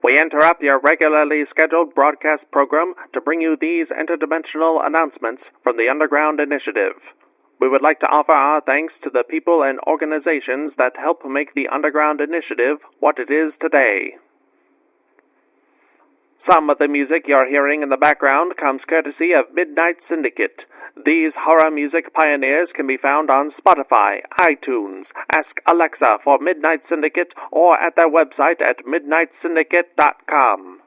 We interrupt your regularly scheduled broadcast program to bring you these interdimensional announcements from the Underground Initiative. We would like to offer our thanks to the people and organizations that help make the Underground Initiative what it is today. Some of the music you're hearing in the background comes courtesy of Midnight Syndicate. These horror music pioneers can be found on Spotify, iTunes, Ask Alexa for Midnight Syndicate, or at their website at midnightsyndicate.com.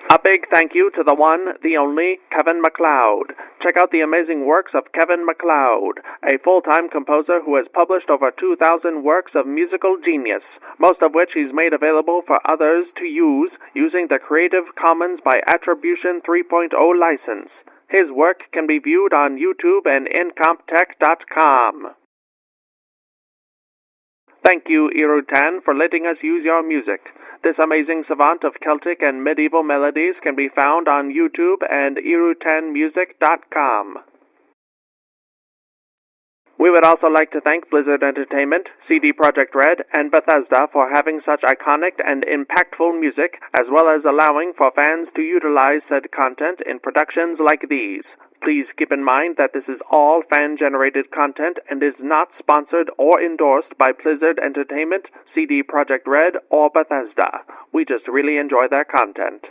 A big thank you to the one, the only, Kevin MacLeod. Check out the amazing works of Kevin MacLeod, a full-time composer who has published over 2,000 works of musical genius, most of which he's made available for others to use using the Creative Commons by Attribution 3.0 license. His work can be viewed on YouTube and incomptech.com. Thank you, Irutan, for letting us use your music. This amazing savant of Celtic and medieval melodies can be found on YouTube and irutanmusic.com. We would also like to thank Blizzard Entertainment, CD Projekt Red, and Bethesda for having such iconic and impactful music, as well as allowing for fans to utilize said content in productions like these. Please keep in mind that this is all fan-generated content and is not sponsored or endorsed by Blizzard Entertainment, CD Projekt Red, or Bethesda. We just really enjoy their content.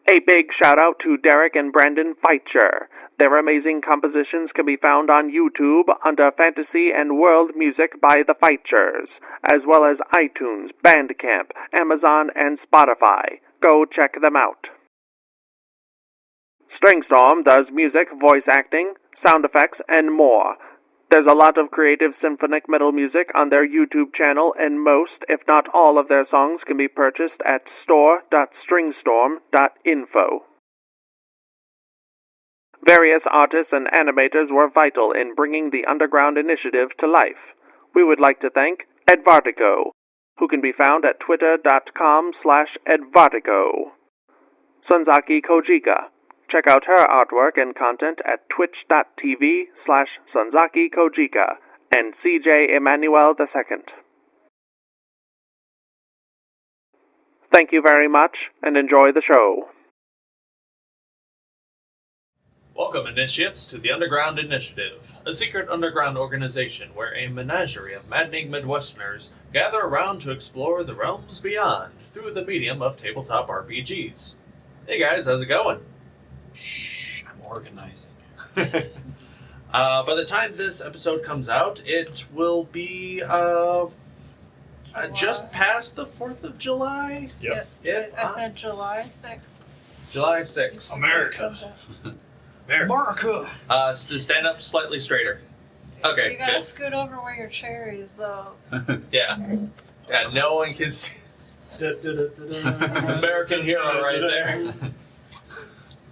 A big shout-out to Derek and Brandon Feitcher. Their amazing compositions can be found on YouTube under Fantasy and World Music by the Feitchers, as well as iTunes, Bandcamp, Amazon, and Spotify. Go check them out. Stringstorm does music, voice acting, sound effects, and more. There's a lot of creative symphonic metal music on their YouTube channel, and most, if not all, of their songs can be purchased at store.stringstorm.info. Various artists and animators were vital in bringing the Underground Initiative to life. We would like to thank Edvartigo, who can be found at twitter.com/Edvartigo. Sunzaki Kojika. Check out her artwork and content at twitch.tv/Sunzaki Kojika, and CJ Emmanuel II. Thank you very much, and enjoy the show. Welcome, initiates, to the Underground Initiative, a secret underground organization where a menagerie of maddening Midwesterners gather around to explore the realms beyond through the medium of tabletop RPGs. Hey guys, how's it going? Shh, I'm organizing. By the time this episode comes out, it will be just past the 4th of July. Yep. I said July 6th. July 6th. America. America. So stand up slightly straighter. Okay, You gotta good. scoot over where your chair is, though. Yeah. Yeah, no one can see. American hero right there.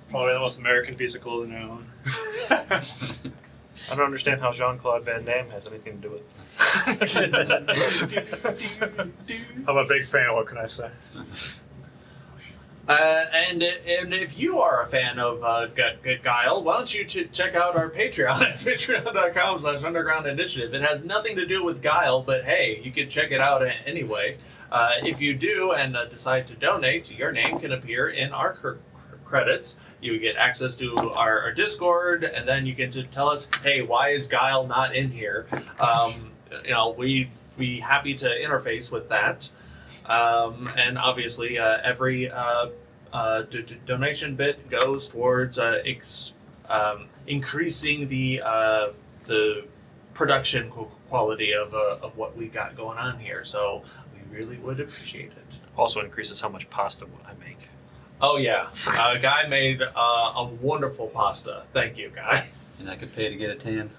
Probably the most American piece of clothing I own. I don't understand how Jean-Claude Van Damme has anything to do with it. I'm a big fan, what can I say? And if you are a fan of Guile, why don't you check out our Patreon at patreon.com/Underground Initiative. It has nothing to do with Guile, but hey, you can check it out anyway. If you do and decide to donate, your name can appear in our credits. You get access to our Discord, and then you get to tell us, hey, why is Guile not in here? We'd be happy to interface with that. And obviously, every donation bit goes towards increasing the production quality of what we got going on here. So we really would appreciate it. Also increases how much pasta I make. Oh yeah, Guy made a wonderful pasta. Thank you, Guy. And I could pay to get a tan.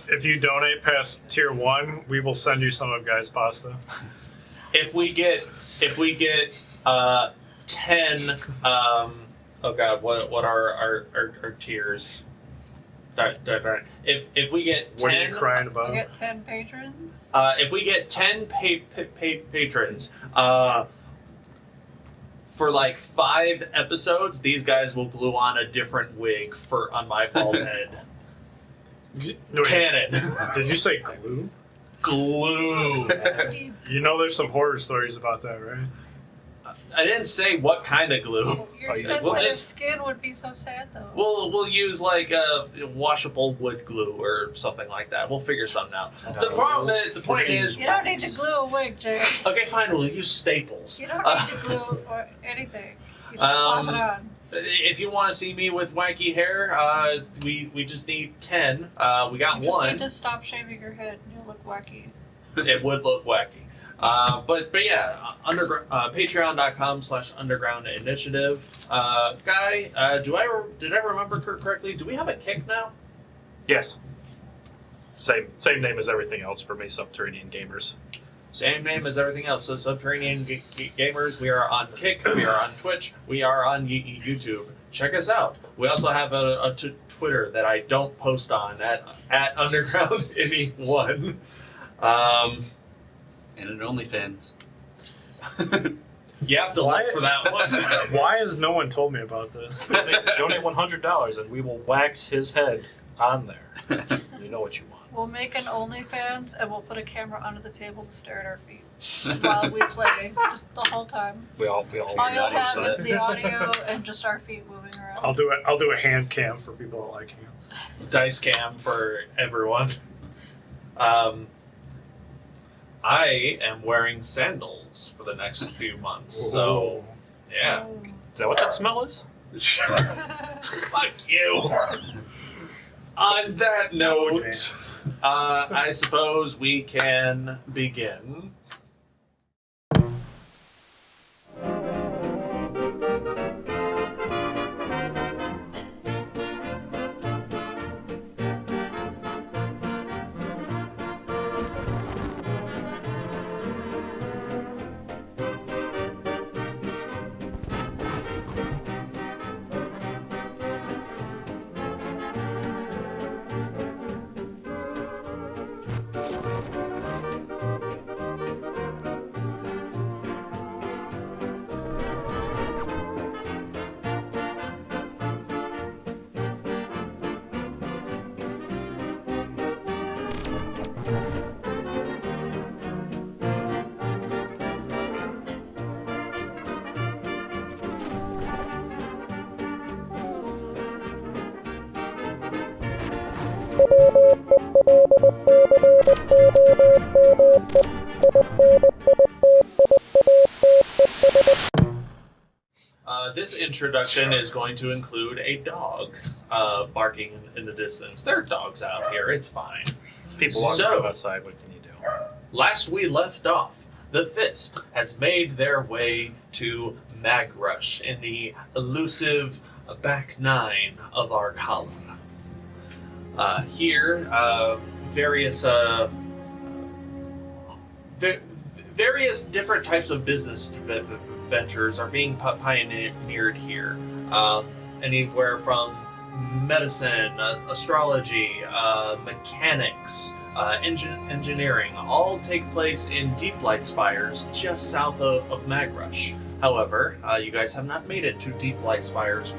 If you donate past tier 1, we will send you some of Guy's pasta. If we get 10, oh god, what are our tiers? If we get 10, what are you crying about? You get 10 patrons? If we get 10 patrons, for like 5 episodes, these guys will glue on a different wig on my bald head. No, Canon. Did you say glue? glue. You know there's some horror stories about that, right? I didn't say what kind of glue. Your Oh, yeah. sensitive We'll just- skin would be so sad though. We'll use like a washable wood glue or something like that. We'll figure something out. The problem is, the point is, You don't need to glue a wig, Jay. okay, fine. We'll use staples. You don't need to glue or anything. You just pop it on. If you want to see me with wacky hair, we just need 10. We got You just one. need to stop shaving your head and you'll look wacky. It would look wacky. But yeah, patreon.com/underground initiative. Guy, did I remember correctly? Do we have a kick now? Yes. Same name as everything else for me, Subterranean Gamers. Same name as everything else. So Subterranean Gamers, we are on Kick, we are on Twitch, we are on YouTube. Check us out. We also have a Twitter that I don't post on at Underground Anyone. And an OnlyFans. You have to look for that one. Why has no one told me about this? Donate $100 and we will wax his head on there. You know what you want. We'll make an OnlyFans and we'll put a camera under the table to stare at our feet while we play, just the whole time. We all. All you'll have is the audio and just our feet moving around. I'll do a hand cam for people that like hands. Dice cam for everyone. I am wearing sandals for the next few months, so yeah. Oh. Is that what that smell is? Fuck you. On that note, I suppose we can begin. This introduction is going to include a dog barking in the distance. There are dogs out here, it's fine. People walking So- around outside, what can you do? Last we left off, the Fist has made their way to Magrush in the elusive back nine of Arcala. Here, various different types of business ventures are being pioneered here. Anywhere from medicine, astrology, mechanics, engineering, all take place in Deeplight Spires just south of Magrush. However, you guys have not made it to Deeplight Spires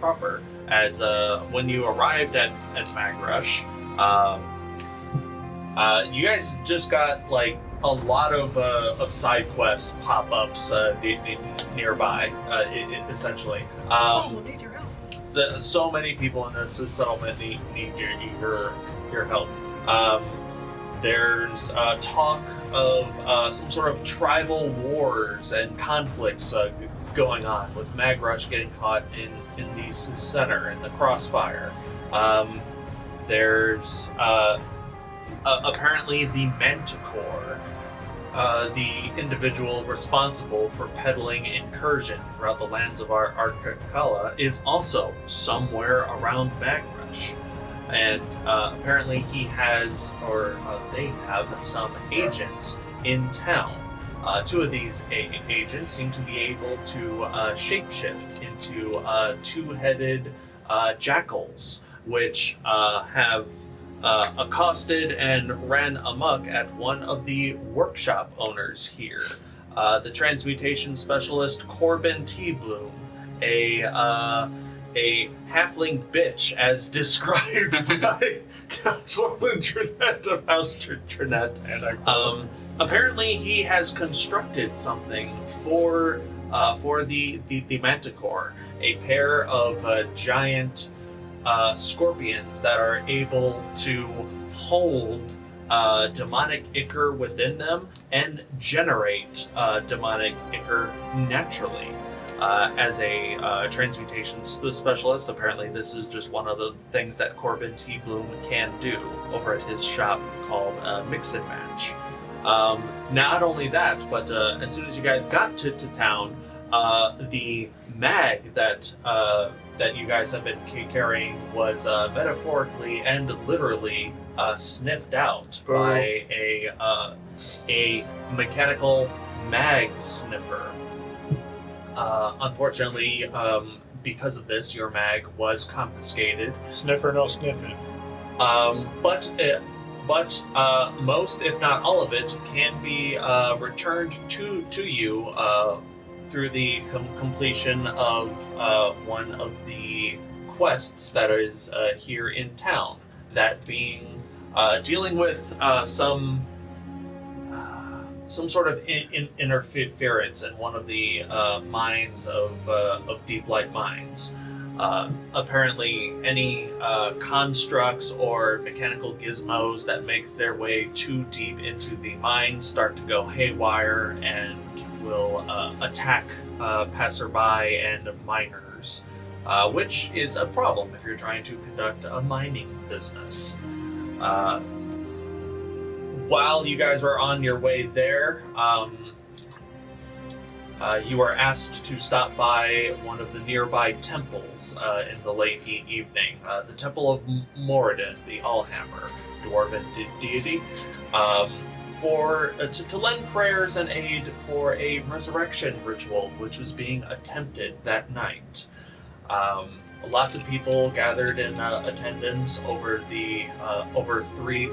proper, as when you arrived at Magrush, you guys just got like a lot of side quests pop-ups nearby, essentially. Someone needs your help. So many people in this settlement need your help. There's talk of some sort of tribal wars and conflicts going on, with Magrush getting caught in the center, in the crossfire. There's apparently the Manticore, the individual responsible for peddling incursion throughout the lands of our Arcala, is also somewhere around Magrush. And apparently he has, or they have, some agents in town. Two of these agents seem to be able to shapeshift into two-headed jackals, which have accosted and ran amok at one of the workshop owners here, the transmutation specialist Corbin T. Bloom, a a halfling bitch as described by Orlin Trinette of House Trinette. And I quote. Apparently, he has constructed something for the Manticore, a pair of giant scorpions that are able to hold demonic ichor within them and generate demonic ichor naturally. As a transmutation specialist, apparently this is just one of the things that Corbin T. Bloom can do over at his shop called Mix and Match. Not only that, but as soon as you guys got to town, the mag that you guys have been carrying was metaphorically and literally sniffed out by a mechanical mag sniffer. Unfortunately, because of this, your mag was confiscated. Sniffer, no sniffing. But most, if not all of it, can be returned to you through the completion of one of the quests that is here in town. That being dealing with some sort of interference in one of the mines of Deeplight Mines. Apparently, any constructs or mechanical gizmos that make their way too deep into the mine start to go haywire and will attack passerby and miners, which is a problem if you're trying to conduct a mining business. While you guys are on your way there, you are asked to stop by one of the nearby temples in the late evening. The Temple of Moradin, the Allhammer, dwarven deity, to lend prayers and aid for a resurrection ritual which was being attempted that night. Lots of people gathered in attendance over three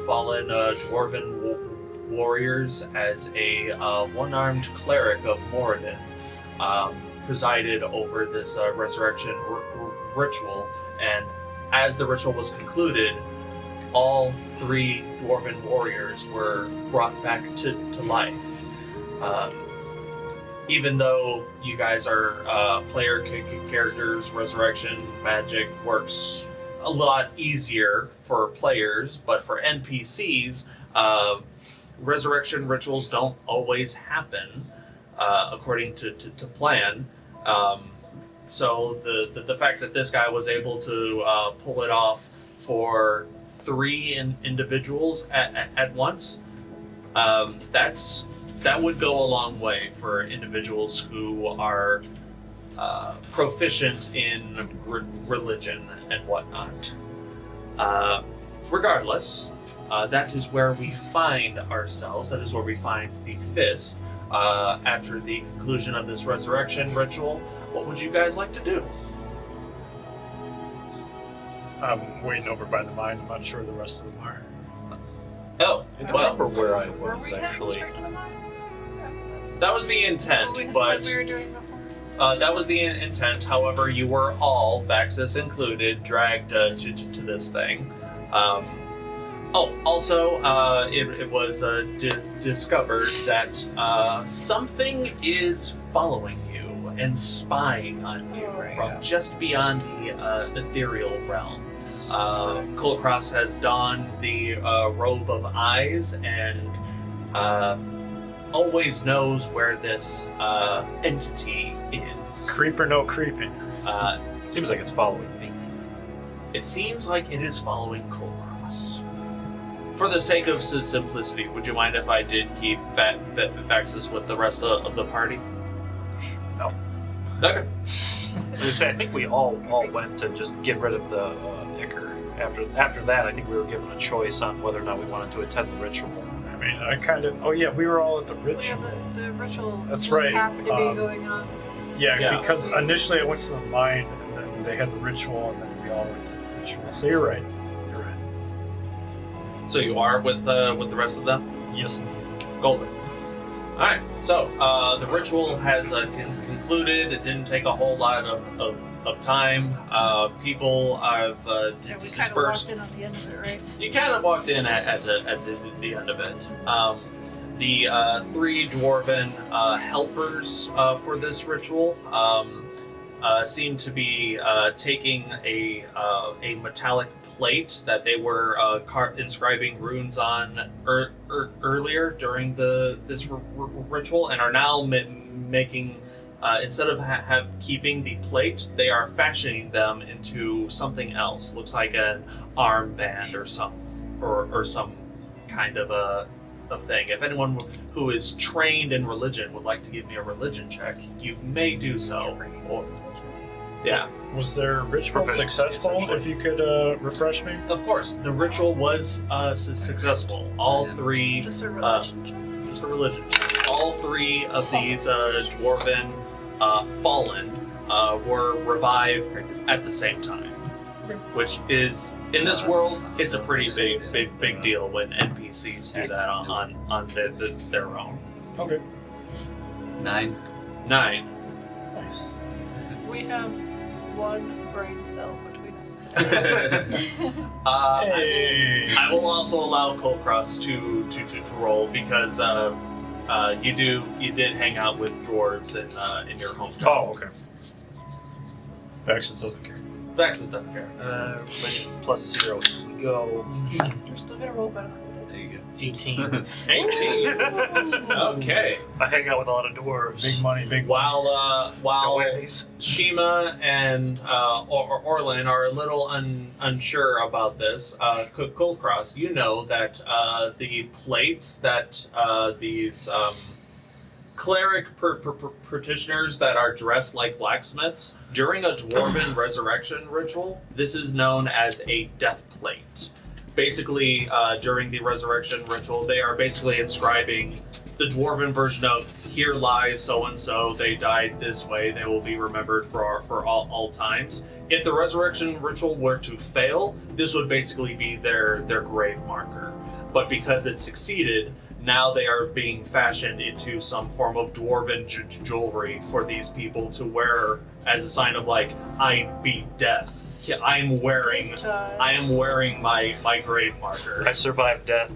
fallen dwarven warriors as a one-armed cleric of Moradin presided over this resurrection ritual, and as the ritual was concluded, all three dwarven warriors were brought back to life. Even though you guys are player characters, resurrection magic works a lot easier for players, but for NPCs, resurrection rituals don't always happen according to plan. So the fact that this guy was able to pull it off for three individuals at once, that would go a long way for individuals who are proficient in religion and whatnot. Regardless, that is where we find ourselves. That is where we find the Fist after the conclusion of this resurrection ritual. What would you guys like to do? I'm waiting over by the mine. I'm not sure the rest of them are. Oh, I well, remember where I Were was we heading actually. straight to the mine? that was the intent, We but said we were doing before. that was the intent. However, you were all, Vaxxus included, dragged to this thing. Also, it was discovered that something is following you and spying on you from just beyond the ethereal realm. Kulkras has donned the robe of eyes and always knows where this entity is. Creep or no creeping? Seems like it's following me. It seems like it is following Kulkras. For the sake of simplicity, would you mind if I did keep Vaxxus with the rest of the party? No. Okay. I think we all went to just get rid of the ichor. After that, I think we were given a choice on whether or not we wanted to attend the ritual. I mean, I kind of. Oh yeah, we were all at the ritual. The ritual That's just right. happened to be going on. Yeah, because initially I went to the mine, and then they had the ritual, and then we all went to the ritual. So you're right. You're right. So you are with the rest of them? Yes. Golden. Alright, so the ritual has concluded. It didn't take a whole lot of time. People have Yeah, we kind of dispersed. walked in on the end of it, right? You kind of walked in at the end of it. The three dwarven helpers for this ritual seem to be taking a metallic plate that they were inscribing runes on earlier during this ritual, and are now making. Instead of keeping the plate, they are fashioning them into something else. Looks like an armband or some kind of a thing. If anyone who is trained in religion would like to give me a religion check, you may do so. Or, yeah. Was their ritual Proficiency, successful? essentially. If you could refresh me. Of course, the ritual was successful. All three. Just a religion. Just a religion. All three of these dwarven fallen were revived at the same time, which is in this world it's a pretty big deal when NPCs do that on their own. Okay. 9. Nice. We have one brain cell between us. Hey. I will also allow Kulkras to roll because you did hang out with dwarves in your hometown. Oh, okay. Vaxxus doesn't care. Vaxxus doesn't care. With +0. We go We're still gonna roll better. There you go. 18. 18. Okay. I hang out with a lot of dwarves. Big money, big While No ways. Shiima and Orlin are a little unsure about this, Kulkras, you know that the plates that these cleric practitioners that are dressed like blacksmiths, during a dwarven resurrection ritual, this is known as a death plate. Basically, during the resurrection ritual, they are basically inscribing the dwarven version of "Here lies so and so. They died this way. They will be remembered for all times." If the resurrection ritual were to fail, this would basically be their grave marker. But because it succeeded, now they are being fashioned into some form of dwarven jewelry for these people to wear as a sign of like, I beat death. Yeah, I am wearing my grave marker. I survived death.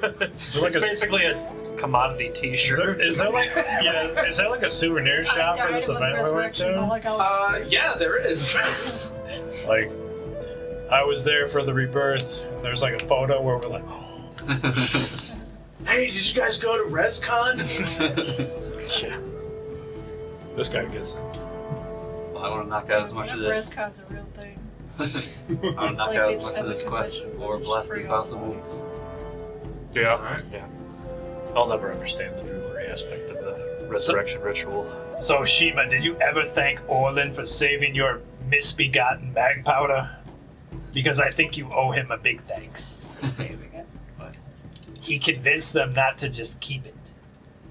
It's basically a commodity T-shirt. Is there like a souvenir shop for this event we went to? Yeah, there is. Like, I was there for the rebirth. And there's like a photo where we're like, Hey, did you guys go to ResCon? yeah. This guy gets it. Well, I want to knock out as much of this. ResCon's a real thing. I want to knock Like, out they as just much have of the this quest convention or just blessed free as all possible. the Yeah. Alright. Yeah. I'll never understand the jewelry aspect of the resurrection ritual. So, Shiima, did you ever thank Orlin for saving your misbegotten bag powder? Because I think you owe him a big thanks. For saving it. He convinced them not to just keep it.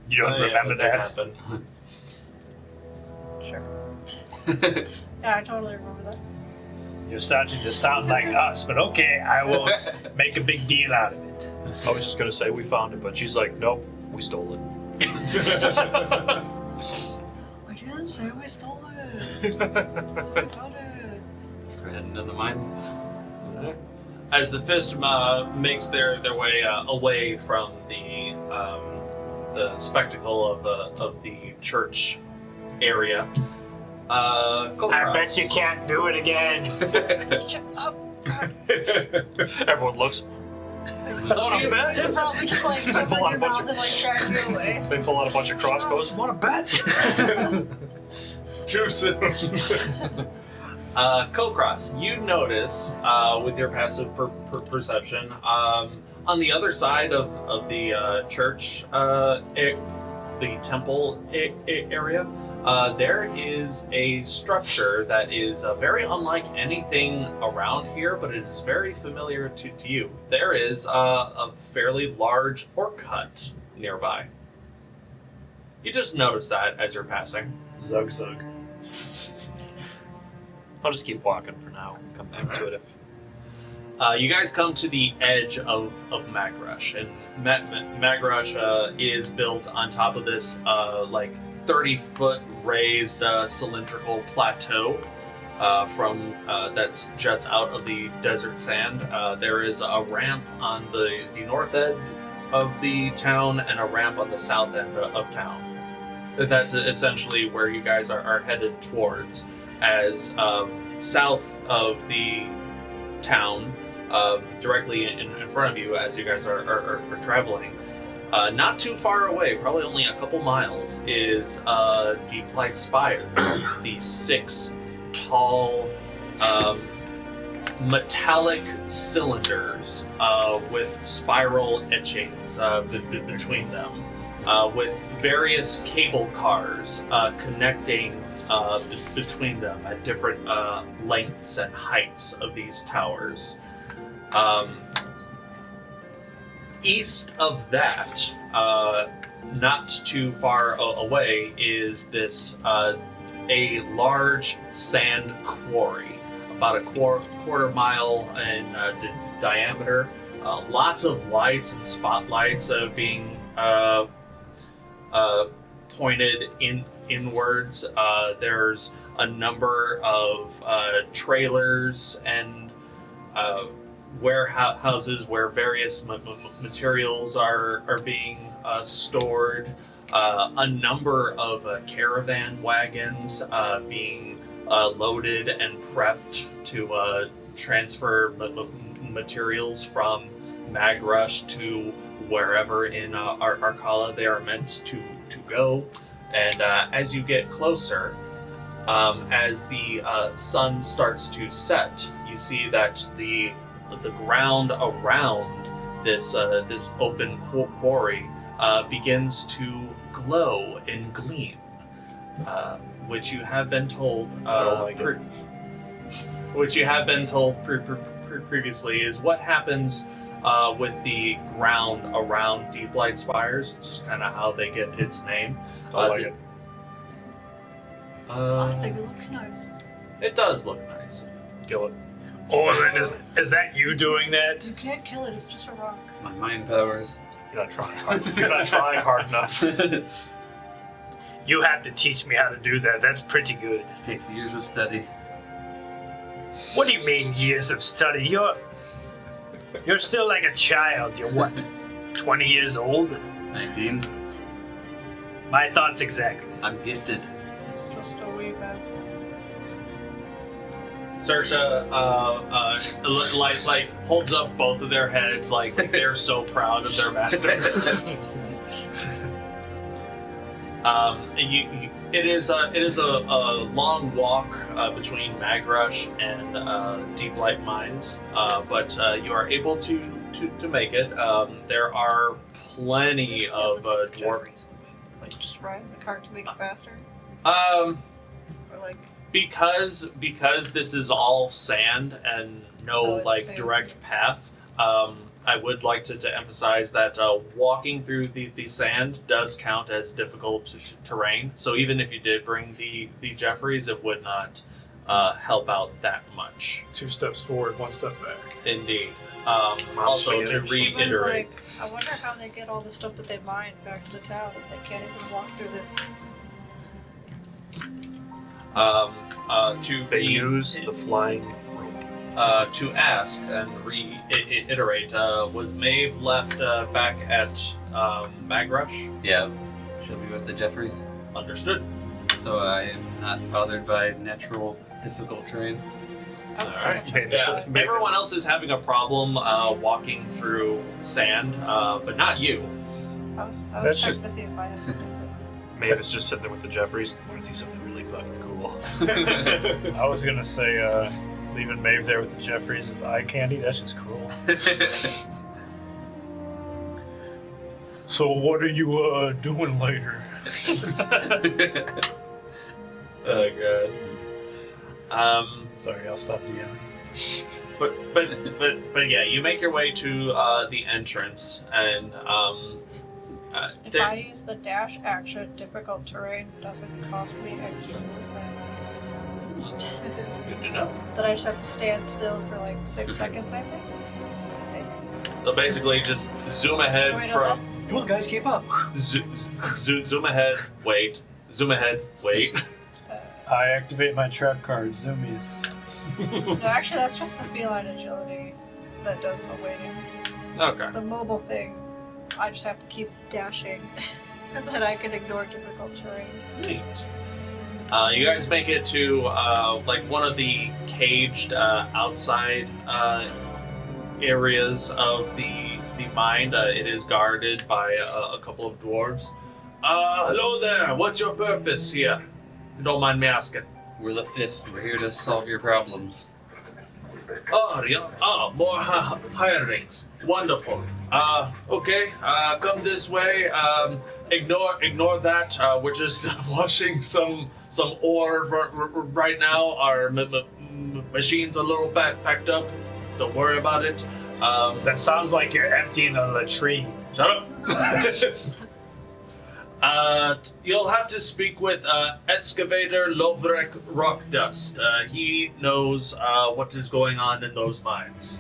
You don't remember that? Happened. Sure. Yeah, I totally remember that. You're starting to sound like us, but okay, I won't make a big deal out of it. I was just gonna say we found it, but she's like, nope, we stole it. We didn't say we stole it. So we got it. We're heading to the mine. As the fist makes their way away from the spectacle of the church area, Kulkras. you can't do it again. Shut up. Everyone looks. Want to bet? They're probably just like cover Pull out your a bunch mouth of- and like drag you away. They pull out a bunch of crossbows. Want to bet? Too soon. Kulkras, you notice with your passive perception on the other side of the church, the temple area, there is a structure that is very unlike anything around here, but it is very familiar to you. There is a fairly large orc hut nearby. You just notice that as you're passing. Zug zug. I'll just keep walking for now. Come back to it if. You guys come to the edge of Magrush, and Magrush is built on top of this 30-foot raised cylindrical plateau from that juts out of the desert sand. There is a ramp on the north end of the town and a ramp on the south end of town. That's essentially where you guys are headed towards. As south of the town, directly in front of you as you guys are traveling, not too far away, probably only a couple miles, is Deeplight Spires, the 6 tall metallic cylinders with spiral etchings between them, with various cable cars connecting between them at different lengths and heights of these towers. East of that, not too far away, is this a large sand quarry, about a quarter mile in diameter. Lots of lights and spotlights being pointed inwards. There's a number of trailers and warehouses where various materials are being stored. A number of caravan wagons being loaded and prepped to transfer materials from Magrush to wherever in Arkala they are meant to go. And as you get closer, as the sun starts to set, you see that the ground around this open quarry begins to glow and gleam, which you have been told previously is what happens with the ground around Deeplight Spires, just kind of how they get its name. I think it looks nice. It does look nice. Kill it. Orlin, is that you doing that? You can't kill it, it's just a rock. My mind powers. You're not trying hard. You're not trying hard enough. You have to teach me how to do that. That's pretty good. Takes years of study. What do you mean years of study? You're still like a child. You're what? 20 years old? 19. My thoughts exactly. I'm gifted. It's just a wee bit. Saoirse holds up both of their heads like they're so proud of their master. It is a long walk between Magrush and Deeplight Mines, but you are able to make it. There are plenty of dwarf. Like just ride the cart to make it faster? Or like Because this is all sand and no sand. direct path, I would like to emphasize that walking through the sand does count as difficult terrain. So even if you did bring the Jeffries, it would not help out that much. 2 steps forward, 1 step back. Indeed. Also, to reiterate, I wonder how they get all the stuff that they mine back to the town if they can't even walk through this. They use the flying rope. To ask and reiterate, was Maeve left back at Magrush? Yeah. She'll be with the Jeffries. Understood. So I am not bothered by natural difficult terrain. Alright. Yeah. Everyone else is having a problem walking through sand, but not you. I was That's checking to see if I had something. Mavis just sitting there with the Jeffries. Want to see something really fucking cool. I was gonna say, leaving Maeve there with the Jeffries is eye candy. That's just cruel. So what are you doing later? Oh god. Sorry, I'll stop you. But yeah, you make your way to the entrance, and If I use the dash action, difficult terrain doesn't cost me extra movement. Good to know. Then I just have to stand still for like 6 seconds, I think. So basically, just zoom ahead Wait, from. Come on, guys, keep up. Zoom ahead. Wait. Zoom ahead. Wait. I activate my trap card, zoomies. No, actually, that's just the feline agility that does the waiting. Okay. The mobile thing, I just have to keep dashing, and then I can ignore difficult terrain. Neat. You guys make it to like one of the caged outside areas of the mine. It is guarded by a couple of dwarves. Hello there. What's your purpose here? If you don't mind me asking. We're the Fist. We're here to solve your problems. Oh, yeah. Oh, more hirings. Wonderful. Okay. Come this way. Ignore that. We're just washing some ore right now. Our machine's a little packed up. Don't worry about it. That sounds like you're emptying a latrine. Shut up. You'll have to speak with Excavator Lovrek Rockdust. He knows what is going on in those mines.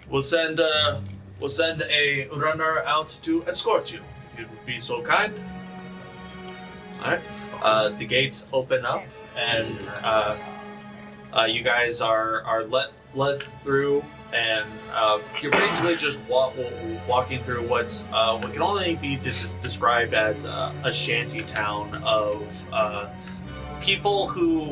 We'll send a runner out to escort you. If you would be so kind. All right. The gates open up, and you guys are led through. And you're basically just walking through what can only be described as a shanty town of people who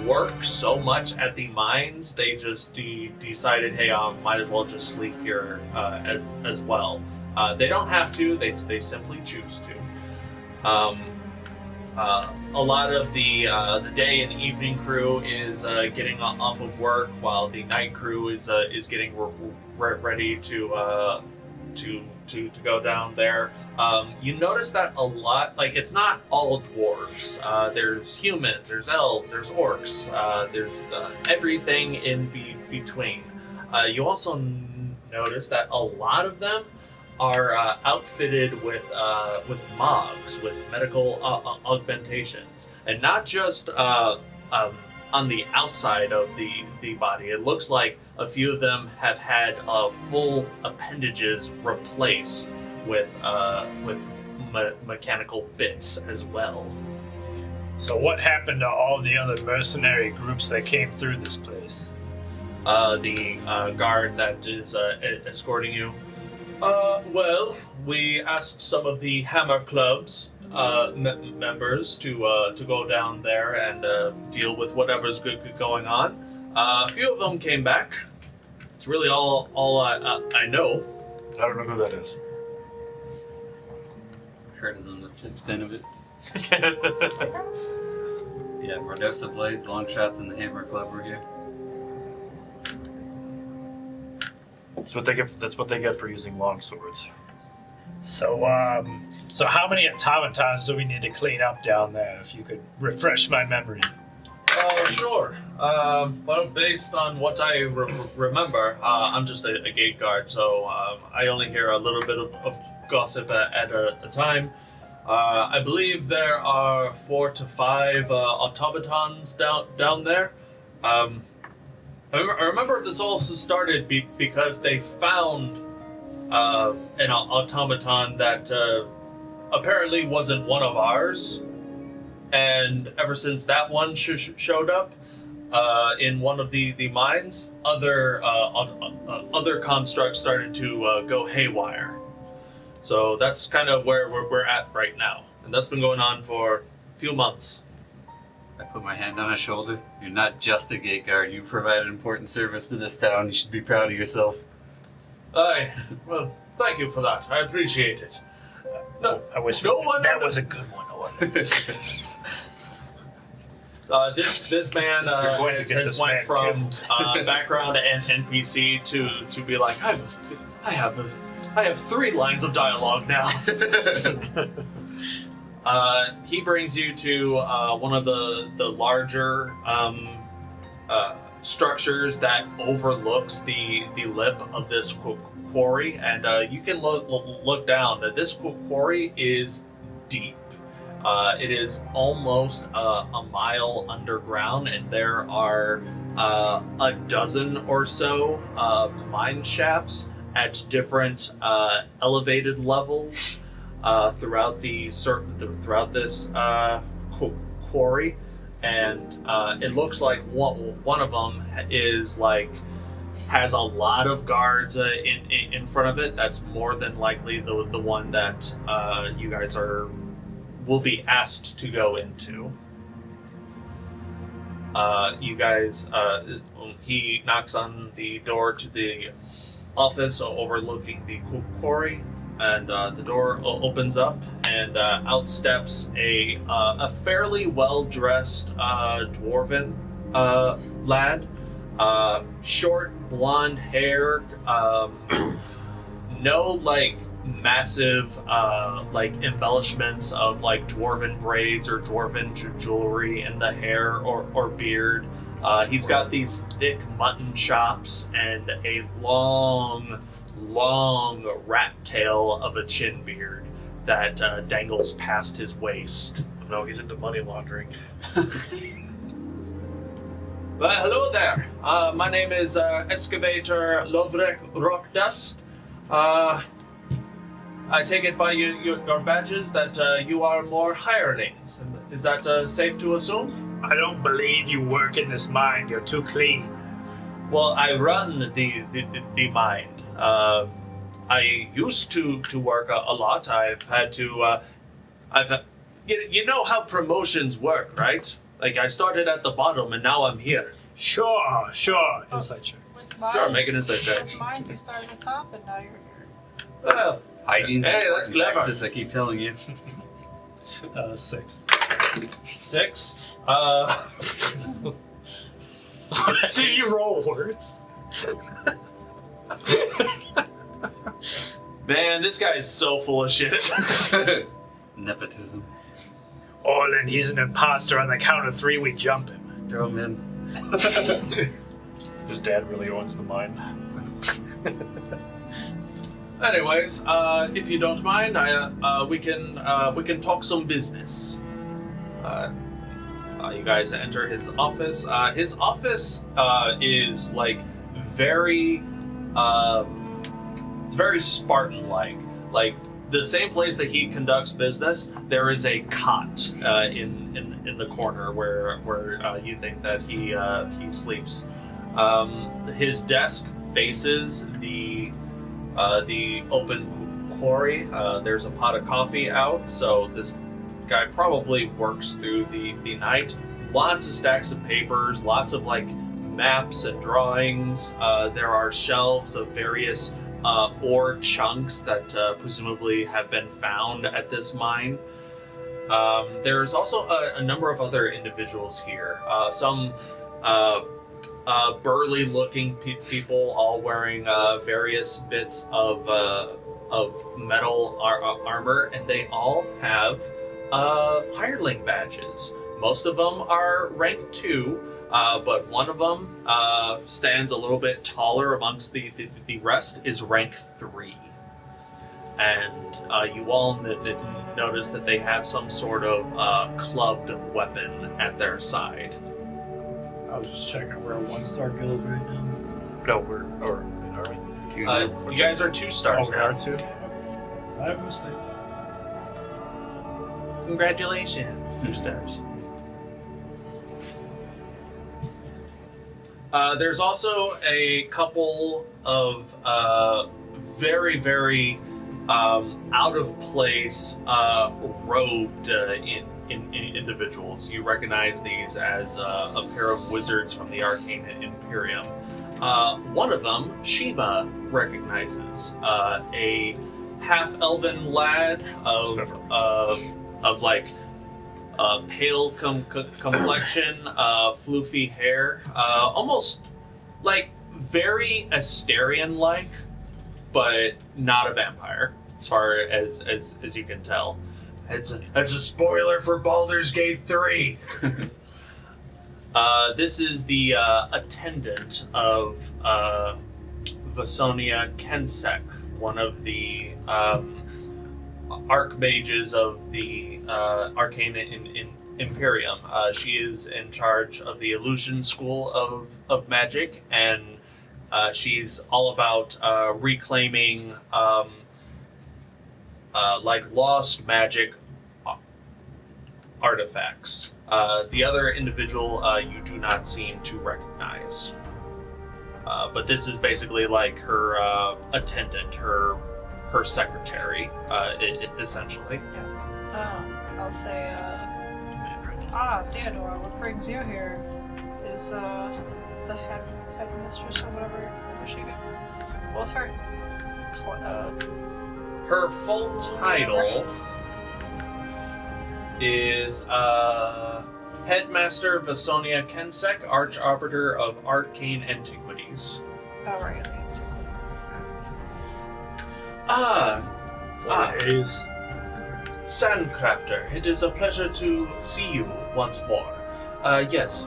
work so much at the mines, they just decided, hey, might as well just sleep here as well. They don't have to; they simply choose to. A lot of the day and evening crew is getting off of work, while the night crew is getting ready to go down there. You notice that a lot, like it's not all dwarves. There's humans, there's elves, there's orcs, there's everything in between. You also notice that a lot of them are outfitted with mogs, with medical augmentations, and not just on the outside of the body. It looks like a few of them have had full appendages replaced with mechanical bits as well. So what happened to all the other mercenary groups that came through this place? The guard that is escorting you. Well, we asked some of the Hammer Club's members to go down there and deal with whatever's good going on. A few of them came back. It's really all I know. I don't know who that is. Heard of them, that's the extent of it. Yeah, Mordosa Blades, Long Shots, and the Hammer Club were here. That's what they get for using long swords. So how many automatons do we need to clean up down there? If you could refresh my memory. Sure. Well, based on what I remember, I'm just a gate guard, so I only hear a little bit of gossip at a time. I believe there are 4 to 5 automatons down there. I remember this also started because they found an automaton that apparently wasn't one of ours, and ever since that one showed up in one of the mines, other constructs started to go haywire. So that's kind of where we're at right now, and that's been going on for a few months. I put my hand on his shoulder. You're not just a gate guard. You provide an important service to this town. You should be proud of yourself. Well, thank you for that. I appreciate it. No, I wish no one. That was a good one. This man going to get has this went man from background and NPC to be like, I have 3 lines of dialogue now. He brings you to one of the larger structures that overlooks the lip of this quarry, and you can look down. This quarry is deep. It is almost a mile underground, and there are a dozen or so mine shafts at different elevated levels throughout this quarry, and it looks like one of them has a lot of guards in front of it. That's more than likely the one that you guys will be asked to go into. He knocks on the door to the office overlooking the quarry, and the door opens up, and out steps a fairly well-dressed dwarven lad. Short blonde hair, no massive embellishments of dwarven braids or dwarven jewelry in the hair or beard. He's got these thick mutton chops and a long rat tail of a chin beard that dangles past his waist. No, he's into money laundering. Well, hello there. My name is Excavator Lovrek Rockdust. I take it by your badges that you are more hirelings. Is that safe to assume? I don't believe you work in this mine. You're too clean. Well, I run the mine. I used to work a lot. I've had to. You know how promotions work, right? I started at the bottom and now I'm here. Sure. Inside check. With mines, Sure, make an insight check. With mines, you started at the top and now you're here. Well, Hygiene's hey, that's important, clever. Vaxxus, I keep telling you. 6. 6. Did you roll worse? Man, this guy is so full of shit. Nepotism. Orlin, he's an imposter. On the count of 3, we jump him. Throw him in. His dad really owns the mine. Anyways, if you don't mind, we can talk some business. You guys enter his office. His office is very, it's very Spartan-like. The same place that he conducts business, there is a cot in the corner where you think that he sleeps. His desk faces the open quarry. There's a pot of coffee out, so this guy probably works through the night. Lots of stacks of papers, lots of maps and drawings. There are shelves of various ore chunks that presumably have been found at this mine. There's also a number of other individuals here. Some burly-looking people, all wearing various bits of metal armor, and they all have hireling badges. Most of them are rank 2. But one of them stands a little bit taller amongst the rest, is rank 3. And you all notice that they have some sort of clubbed weapon at their side. I was just checking. We're a 1-star guild right now. No, are we? You guys are 2 stars Oh, we now. are 2? I have a mistake. Congratulations, 2 stars. There's also a couple of very, very out of place robed individuals. You recognize these as a pair of wizards from the Arcane Imperium. One of them, Shiima, recognizes a half-elven lad of pale complexion, floofy hair, almost very Asterian-like, but not a vampire, as far as you can tell. That's a spoiler for Baldur's Gate 3. This is the attendant of Vasonia Kensek, one of the archmages of the Arcane Imperium. She is in charge of the Illusion School of Magic, and she's all about reclaiming like lost magic artifacts. The other individual you do not seem to recognize. But this is basically like her attendant, her secretary, essentially. Yeah. I'll say, Theodore, what brings you here? Is the headmistress or whatever she got? What's her? Her full title is Headmaster Vasonia Kensek, Arch-Arbiter of Arcane Antiquities. Oh, right. Is Sandcrafter, it is a pleasure to see you once more. Yes,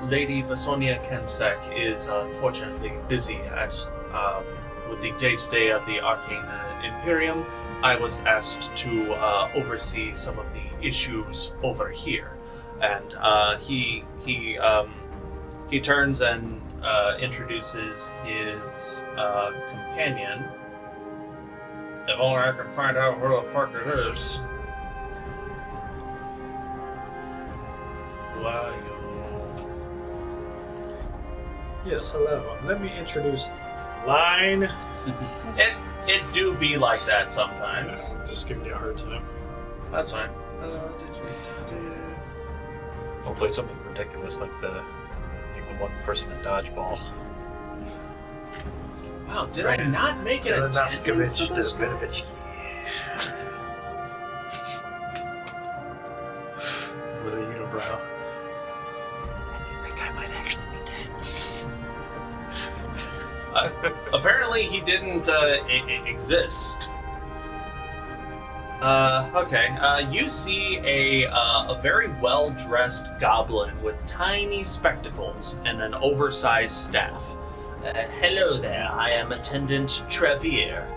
Lady Vasonia Kensek is unfortunately busy with the day-to-day of the Arcane Imperium. I was asked to oversee some of the issues over here, and he turns and introduces his companion. If only I can find out who the fuck it is. yes, hello. Let me introduce Line. It do be like that sometimes. Just giving you a hard time. That's fine. Hopefully it's something ridiculous like the one person in dodgeball. Wow, did I not make it a 10 for this? With a unibrow. That guy might actually be dead. Apparently he didn't exist. Okay. You see a very well-dressed goblin with tiny spectacles and an oversized staff. Hello there, I am Attendant Trevere.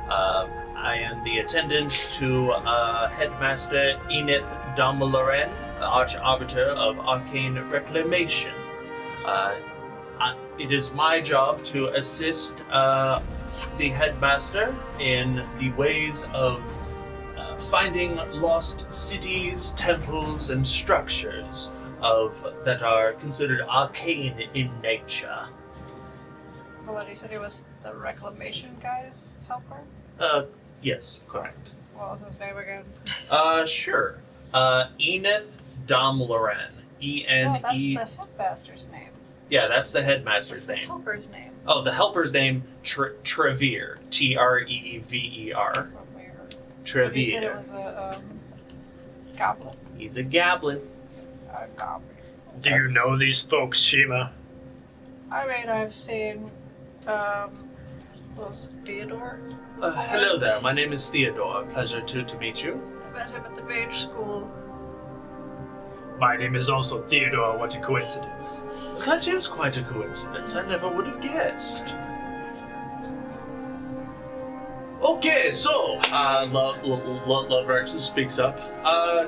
I am the attendant to Headmaster Enith Domaloren, Arch-Arbiter of Arcane Reclamation. It is my job to assist the Headmaster in the ways of finding lost cities, temples, and structures that are considered arcane in nature. Well, he said he was the reclamation guy's helper? Yes, correct. What was his name again? Sure. Enith Domaloren. Oh, that's E-N-E... the headmaster's name. Yeah, that's the headmaster's What's his name. helper's name? Oh, the helper's name, Trevere. T-R-E-V-E-R. Trevere. You said it was a goblin. He's a goblin. A goblin. Do you know these folks, Shiima? I mean, I've seen, was Theodore? Hello there, my name is Theodore. Pleasure to meet you. I met him at the mage school. My name is also Theodore. What a coincidence. That is quite a coincidence. I never would have guessed. Okay, so, Vaxxus speaks up.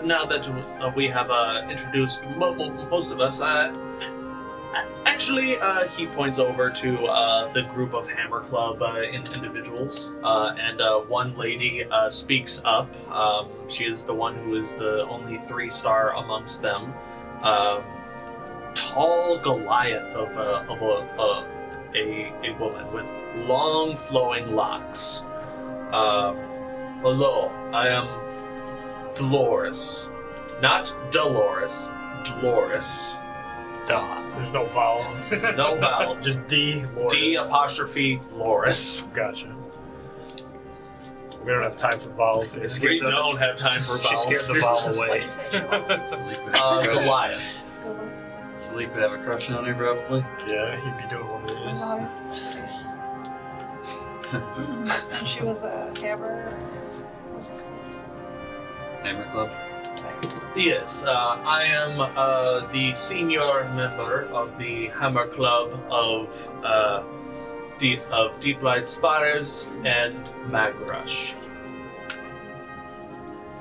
Now that we have introduced most of us, actually, he points over to the group of Hammer Club individuals, and one lady speaks up. She is the one who is the only 3-star amongst them. Tall Goliath of a woman with long flowing locks. Hello, I am Dolores. Not Dolores, Dolores. There's no vowel. There's no vowel. Just D. Loris. D apostrophe Loris. Gotcha. We don't have time for vowels. We don't have time for vowels. She scared the vowel away. What'd you say she was? Salic would have a crush. Goliath. Salic would have a crush on her, probably. Yeah, he'd be doing one of these. And she was a hammer. What was it Hammer Club. Yes, I am the senior member of the Hammer Club of Deeplight Spires and Magrush.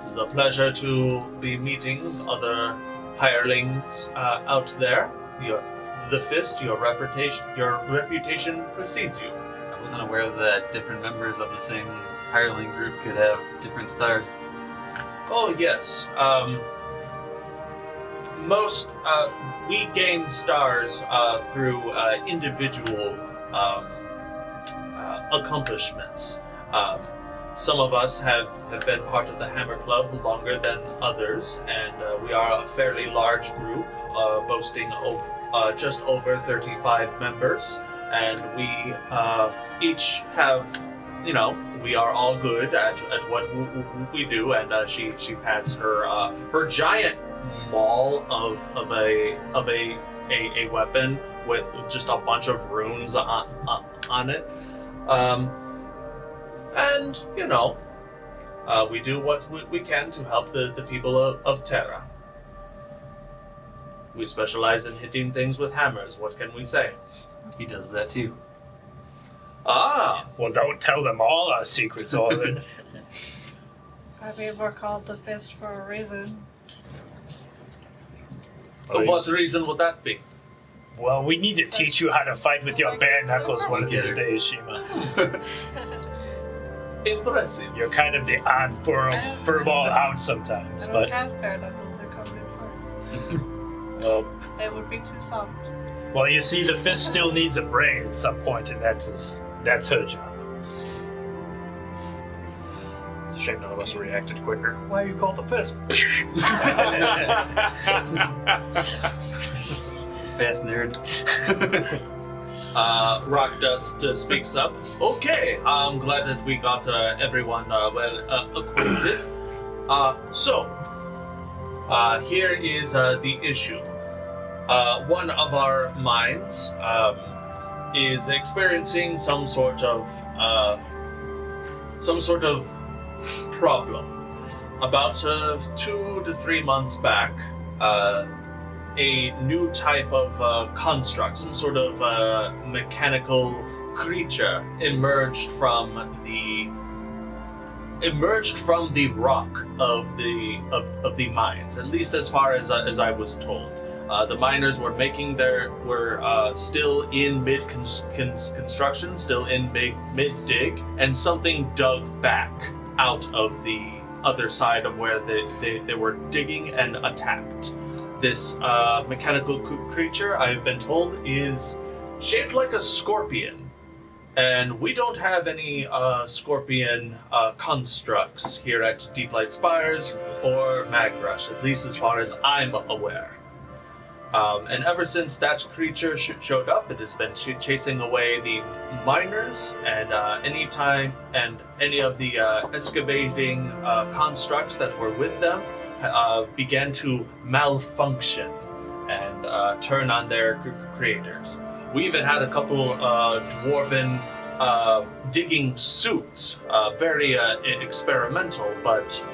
is a pleasure to be meeting other hirelings out there. The Fist, your reputation precedes you. I wasn't aware that different members of the same hireling group could have different stars. Oh yes. We gain stars through individual accomplishments. Some of us have been part of the Hammer Club longer than others, and we are a fairly large group, boasting just over 35 members, and we each have, we are all good at what we do, and she pats her giant maul of a weapon with just a bunch of runes on it. And, we do what we can to help the people of Terra. We specialize in hitting things with hammers, what can we say? He does that too. Ah! Well, don't tell them all our secrets, Orlin. I mean, we're called the Fist for a reason. What reason would that be? Well, we need to teach you how to fight with your bare knuckles one of these days, Shiima. Impressive. You're kind of the odd furball out sometimes, I don't but have bare knuckles, they're covered in fur. well, It would be too soft. well, you see, the fist still needs a brain at some point, and that's her job. It's a shame none of us reacted quicker. Why are you called the Fist? Fast nerd. Rock Dust speaks up. Okay, I'm glad that we got everyone well acquainted. Here is the issue. One of our mines is experiencing some sort of problem. About 2 to 3 months back, a new type of construct, some sort of mechanical creature, emerged from the rock of the mines. At least as far as I was told, the miners were still in mid construction, still in mid dig, and something dug back out of the other side of where they were digging and attacked. This mechanical creature, I've been told, is shaped like a scorpion. And we don't have any scorpion constructs here at Deeplight Spires or Magrush, at least as far as I'm aware. And ever since that creature showed up, it has been chasing away the miners, and any of the excavating constructs that were with them began to malfunction and turn on their creators. We even had a couple dwarven digging suits, very experimental, but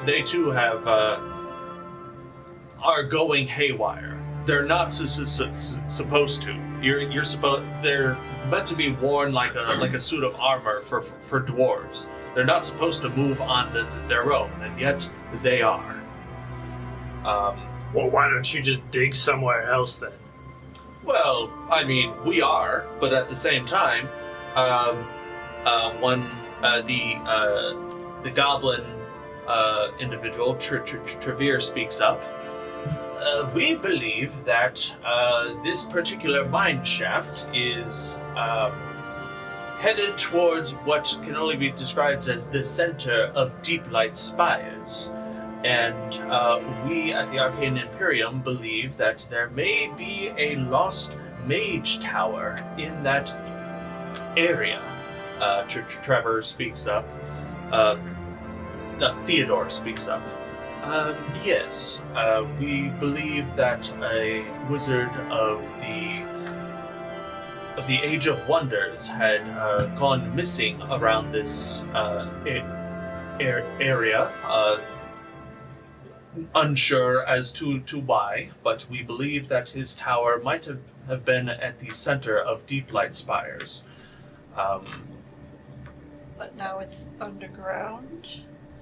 they too are going haywire. They're not supposed to. They're meant to be worn like a suit of armor for dwarves. They're not supposed to move on their own, and yet they are. Well, why don't you just dig somewhere else then? Well, I mean, we are, but at the same time, the goblin individual, Trevere, speaks up. We believe that this particular mine shaft is headed towards what can only be described as the center of Deeplight Spires. And we at the Arcane Imperium believe that there may be a lost mage tower in that area. Trevor speaks up. Theodore speaks up. Yes, we believe that a wizard of the Age of Wonders had gone missing around this area. Unsure as to why, but we believe that his tower might have been at the center of Deeplight Spires. But now it's underground?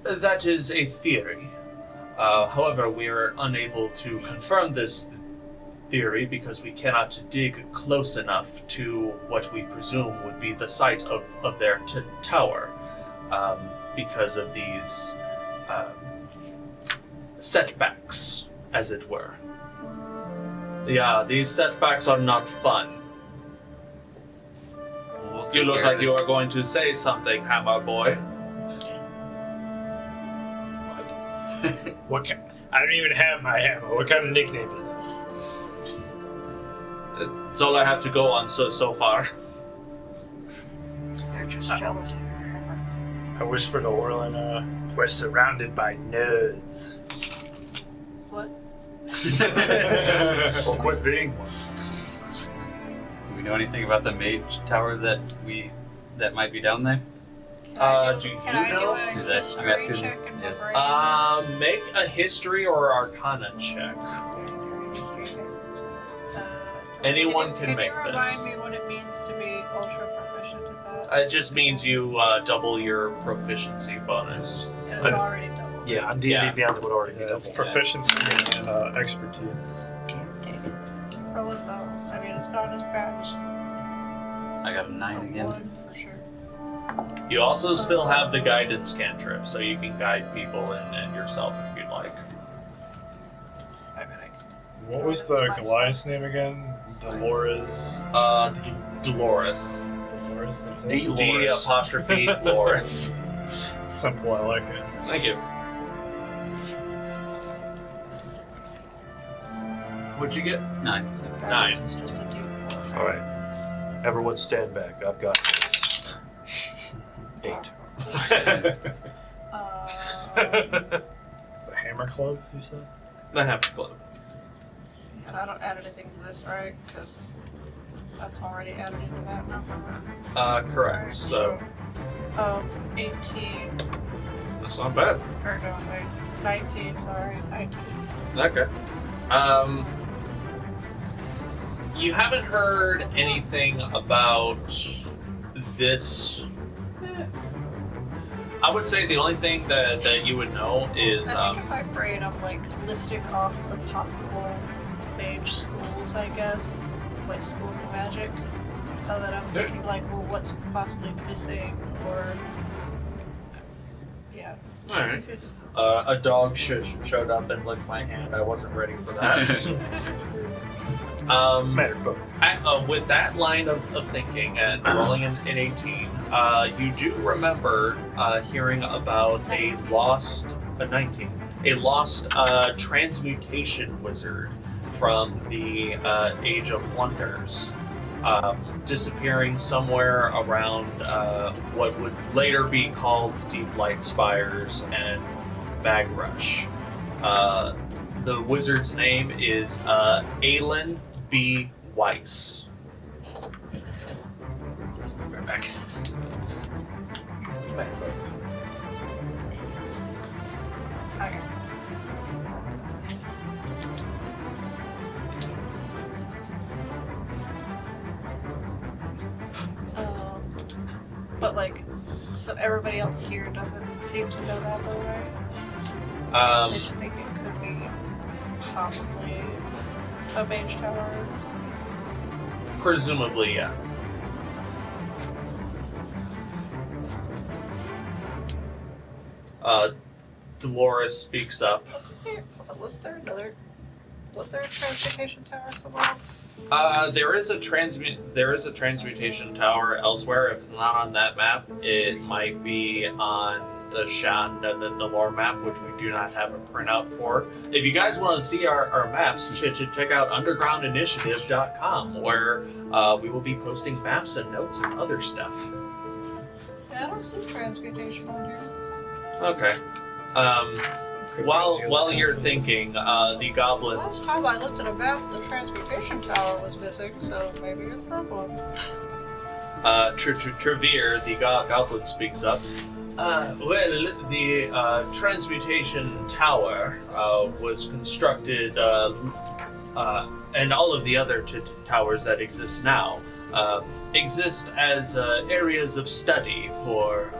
That is a theory. However, we are unable to confirm this theory because we cannot dig close enough to what we presume would be the site of their tower because of these setbacks, as it were. Yeah, these setbacks are not fun. You look like you are going to say something, Hammer Boy. What kind? I don't even have my hammer. What kind of nickname is that? That's all I have to go on so far. They're just jealous of your hammer. I whispered to Orlin, we're surrounded by nerds. What? Well, quit being one. Do we know anything about the mage tower that might be down there? Do you Can I know? do a Is that- history I'm asking- check in my yeah. brain? Make a history or arcana check. Anyone can make Can you this. remind me what it means to be ultra proficient at that? It just means you double your proficiency bonus. And it's already doubled. Yeah, on D&D Yeah. Beyond it would already be Yeah, it's double. proficiency and expertise. Roll it though. I mean, it's not as bad as I got a 9 again. one for sure. You also still have the guidance cantrip, so you can guide people and yourself if you'd like. I mean, What was the Goliath's name again? Dolores. Dolores. Dolores, that's it? D apostrophe Dolores. Simple, I like it. Thank you. What'd you get? 9. guidance is just a D4. All right. Everyone stand back. I've got this. 8. The Hammer Clubs, you said? The Hammer Club. And I don't add anything to this, right? Because that's already added into that now. Correct. So 18. that's not bad. Or no, wait. 19, sorry. 19. Okay. You haven't heard anything about this. I would say the only thing that you would know is I think in my brain I'm like listing off the possible mage schools, I guess. Like schools of magic. So that I'm thinking like, well, what's possibly missing or... Yeah. Alright. A dog showed up and licked my hand. I wasn't ready for that. Matter book. With that line of thinking and rolling in 18, you do remember hearing about a lost transmutation wizard from the Age of Wonders, disappearing somewhere around what would later be called Deeplight Spires and Bagrush. The wizard's name is Aelin B. Weiss. Right back. Okay. But like, so everybody else here doesn't seem to know that though, right? They just think it could be possibly a mage tower. Presumably, yeah. Dolores speaks up. Was there a transportation tower somewhere else? There is a transmutation tower elsewhere. If it's not on that map, it might be on the Shan and the lore map, which we do not have a printout for. If you guys want to see our maps, check out undergroundinitiative.com, where we will be posting maps and notes and other stuff. Yeah, I don't see transmutation on here. Okay. While you're thinking, the goblin. Last time I looked at a map, the transmutation tower was missing, so maybe it's that one. Trevere, the goblin, speaks up. Well, the transmutation tower was constructed, and all of the other towers that exist now exist as areas of study for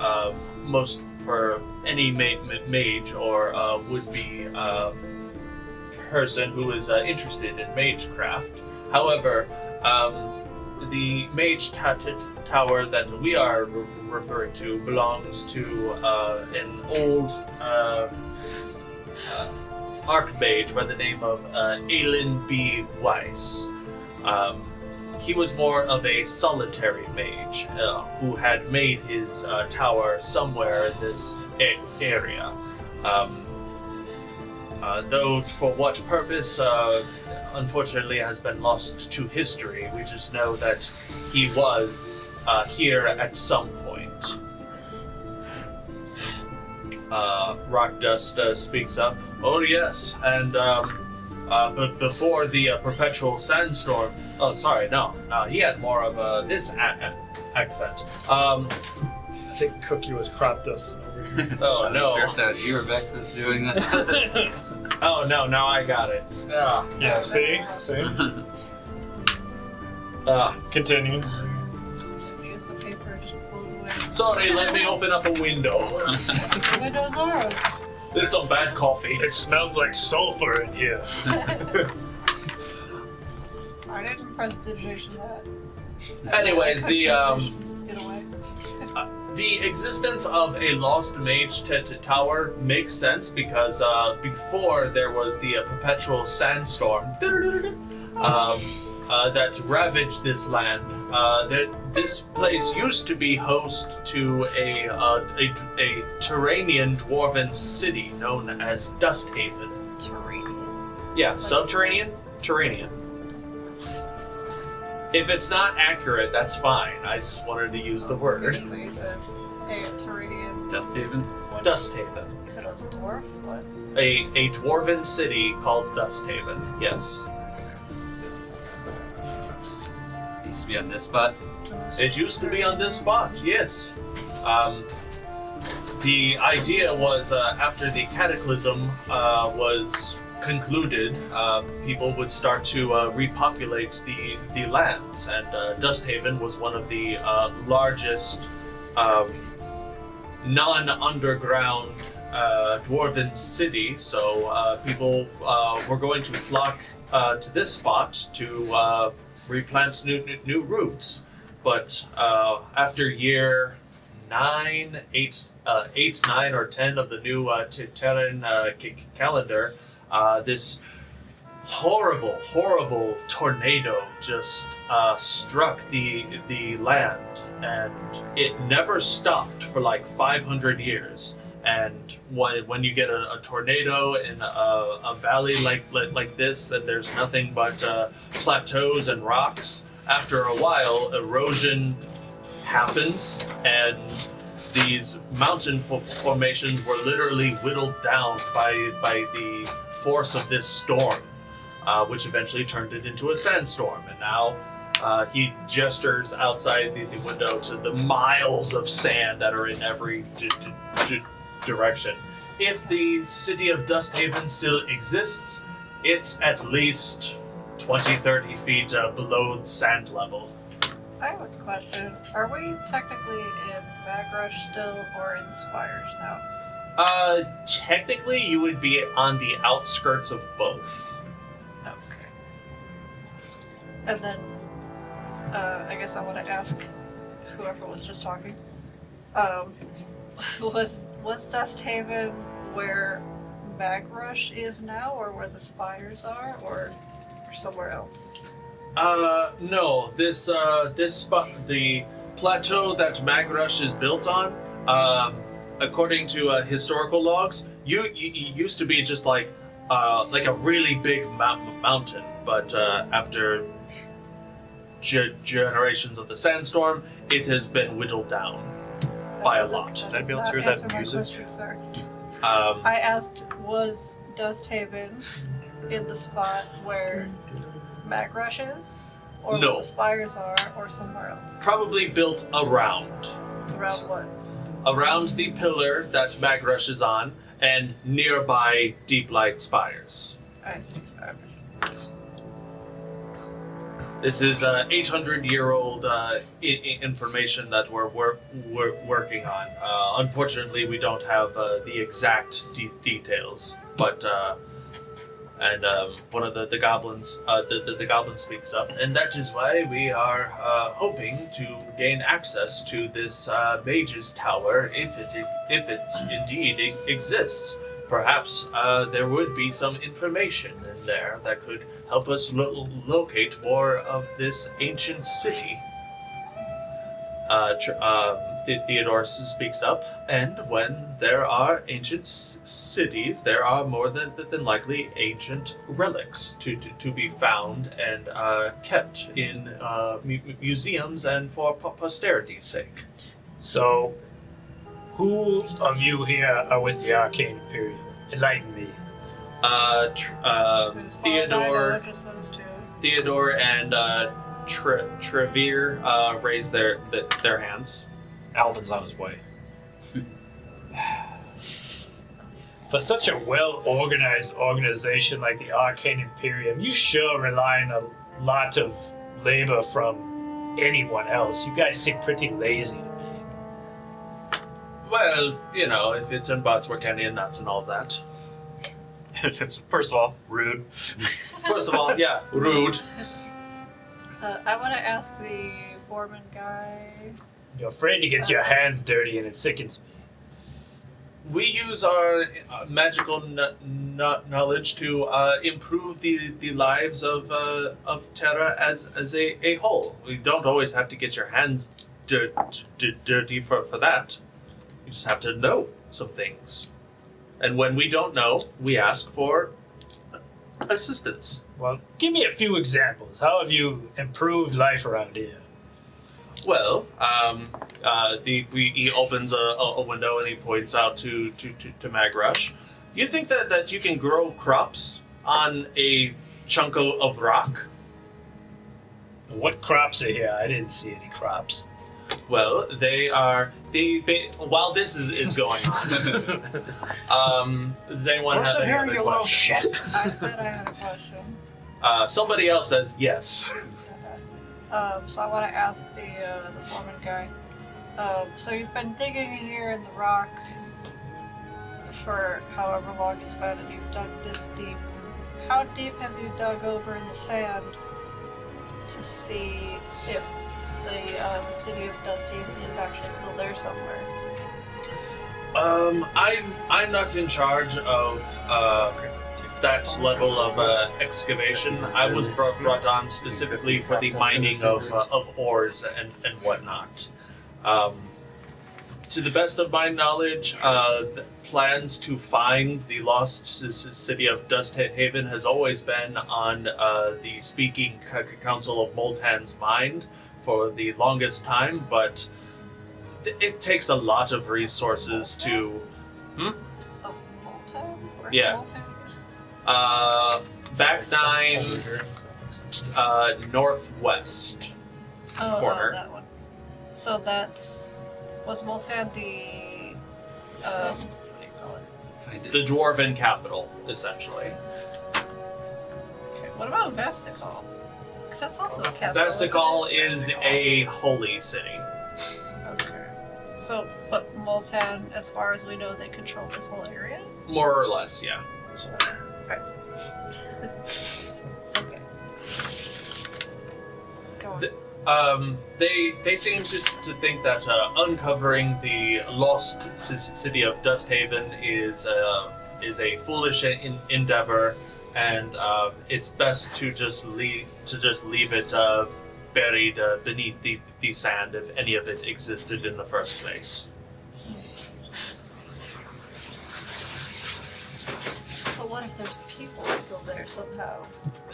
most for any mage or would-be person who is interested in magecraft. However, the mage tower that we are referring to belongs to an old archmage by the name of Aelin B. Weiss. He was more of a solitary mage who had made his tower somewhere in this area. Though for what purpose, unfortunately, has been lost to history. We just know that he was here at some point. Rockdust speaks up. Oh yes, and but before the perpetual sandstorm. Oh, sorry, no, he had more of this accent. I think Cookie was crop dust over here. Oh no. Sure if that was you or Vaxxus doing that. Oh no, now I got it. Yeah, see? Continue. Use the paper, just pull it away. Sorry, let me open up a window. The windows are open. This is some bad coffee. It smells like sulfur in here. I didn't prestidigitation that. Anyways, Get away. the existence of a lost mage tower makes sense because before there was the perpetual sandstorm that ravaged this land. This place used to be host to a Terranian dwarven city known as Dusthaven. Terranian. Yeah, subterranean, Terranian. If it's not accurate, that's fine. I just wanted to use the word. So you said a Terranian. Dusthaven? Dusthaven. You said it was a dwarf? What? A dwarven city called Dusthaven, yes. Used to be on this spot. It used to be on this spot, yes. The idea was after the cataclysm was concluded, people would start to repopulate the lands, and Dusthaven was one of the largest non-underground dwarven city, so people were going to flock to this spot to replant new roots. But after year 9, 8, 9, or 10 of the new Terran calendar, this horrible tornado just struck the land, and it never stopped for like 500 years. And when you get a tornado in a valley like this, and there's nothing but plateaus and rocks, after a while erosion happens, and these mountain formations were literally whittled down by the force of this storm, which eventually turned it into a sandstorm. And now he gestures outside the window to the miles of sand that are in every direction. If the city of Dusthaven still exists, it's at least 20-30 feet below sand level. I have a question. Are we technically in Magrush still, or in Spires now? Technically you would be on the outskirts of both. Okay. And then, I guess I want to ask whoever was just talking. Was Dusthaven where Magrush is now, or where the Spires are, or somewhere else? No. This spot, the plateau that Magrush is built on, according to historical logs, you used to be just like a really big mountain, but after generations of the sandstorm, it has been whittled down by a lot. Should I be able to hear that music? I asked, was Dusthaven in the spot where Magrush is? Or No. where the Spires are, or somewhere else? Probably built around. Around what? Around the pillar that Magrush is on, and nearby Deeplight spires. I see. Okay. This is 800-year-old information that we're working on. Unfortunately, we don't have the exact details, but one of the goblins, the goblin speaks up, and that is why we are hoping to gain access to this mage's tower, if it indeed exists. Perhaps there would be some information in there that could help us locate more of this ancient city. Theodore speaks up, and when there are ancient cities, there are more than likely ancient relics to be found and kept in museums and for posterity's sake. So, who of you here are with the Arcane Imperium? Enlighten me. Theodore and Trevere raise their hands. Alvin's on his way. For such a well-organized organization like the Arcane Imperium, you sure rely on a lot of labor from anyone else. You guys seem pretty lazy to me. Well, if it's in butts, we're candy and nuts and all that. It's, first of all, rude. First of all, yeah, rude. I want to ask the foreman guy. You're afraid to get your hands dirty and it sickens me. We use our magical knowledge to improve the lives of Terra as a whole. We don't always have to get your hands dirty for that. You just have to know some things. And when we don't know, we ask for assistance. Well, give me a few examples. How have you improved life around here? Well, he opens a window and he points out to Magrush. You think that you can grow crops on a chunk of rock? What crops are here? I didn't see any crops. Well, they are. While this is going on, does anyone have any other questions? I said I had a question. Somebody else says yes. So I want to ask the foreman guy. So you've been digging here in the rock for however long it's been, and you've dug this deep. How deep have you dug over in the sand to see if the city of Dusthaven is actually still there somewhere? I'm not in charge of that level of excavation. I was brought on specifically for the mining of ores and whatnot. To the best of my knowledge, the plans to find the lost city of Dusthaven has always been on the Speaking Council of Moltan's mind for the longest time, but it takes a lot of resources to... Of Moltan? Where's Yeah. Moltan? Back 9, northwest corner. That one. So was Moltan the, what do you call it? The dwarven capital, essentially. Okay, what about Vestikal? Because that's also a capital. Vestikal isn't it? is a holy city. Okay. So, but Moltan, as far as we know, they control this whole area? More or less, yeah. Okay. Go on. They seem to think that uncovering the lost city of Dusthaven is a foolish endeavor, and it's best to just leave it buried beneath the sand if any of it existed in the first place. But what if there's people still there somehow?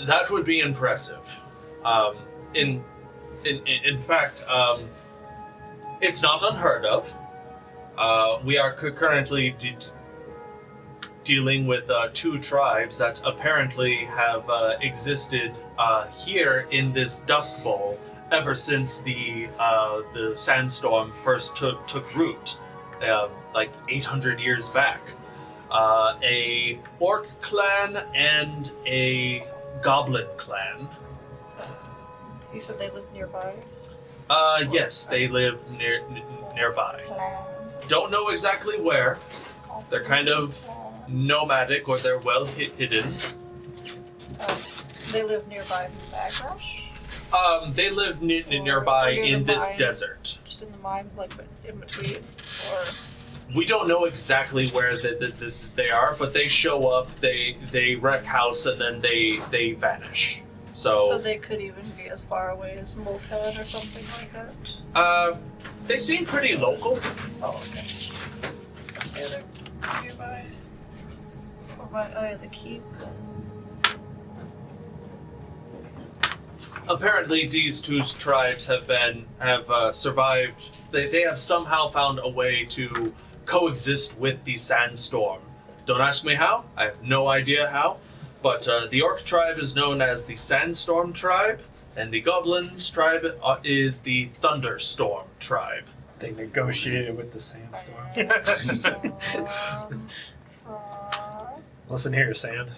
That would be impressive. In fact, it's not unheard of. We are currently dealing with 2 tribes that apparently have existed here in this dust bowl ever since the sandstorm first took root, like 800 years back. A orc clan and a goblin clan. You said they live nearby? Yes, they live nearby. Don't know exactly where. They're kind of nomadic, or they're well hidden. They live nearby Vaxxus? They live nearby near in the this mine. desert. Just in the mine, like in between? Or We don't know exactly where they are, but they show up, they wreck house, and then they vanish. so they could even be as far away as Molten or something like that? They seem pretty local. Oh, okay. Let's say they're nearby. Or by, oh yeah, the keep. Apparently, these two tribes have survived. They have somehow found a way to coexist with the sandstorm. Don't ask me how. I have no idea how. But the Orc tribe is known as the Sandstorm tribe, and the Goblins tribe is the Thunderstorm tribe. They negotiated with the sandstorm. Listen here, Sand.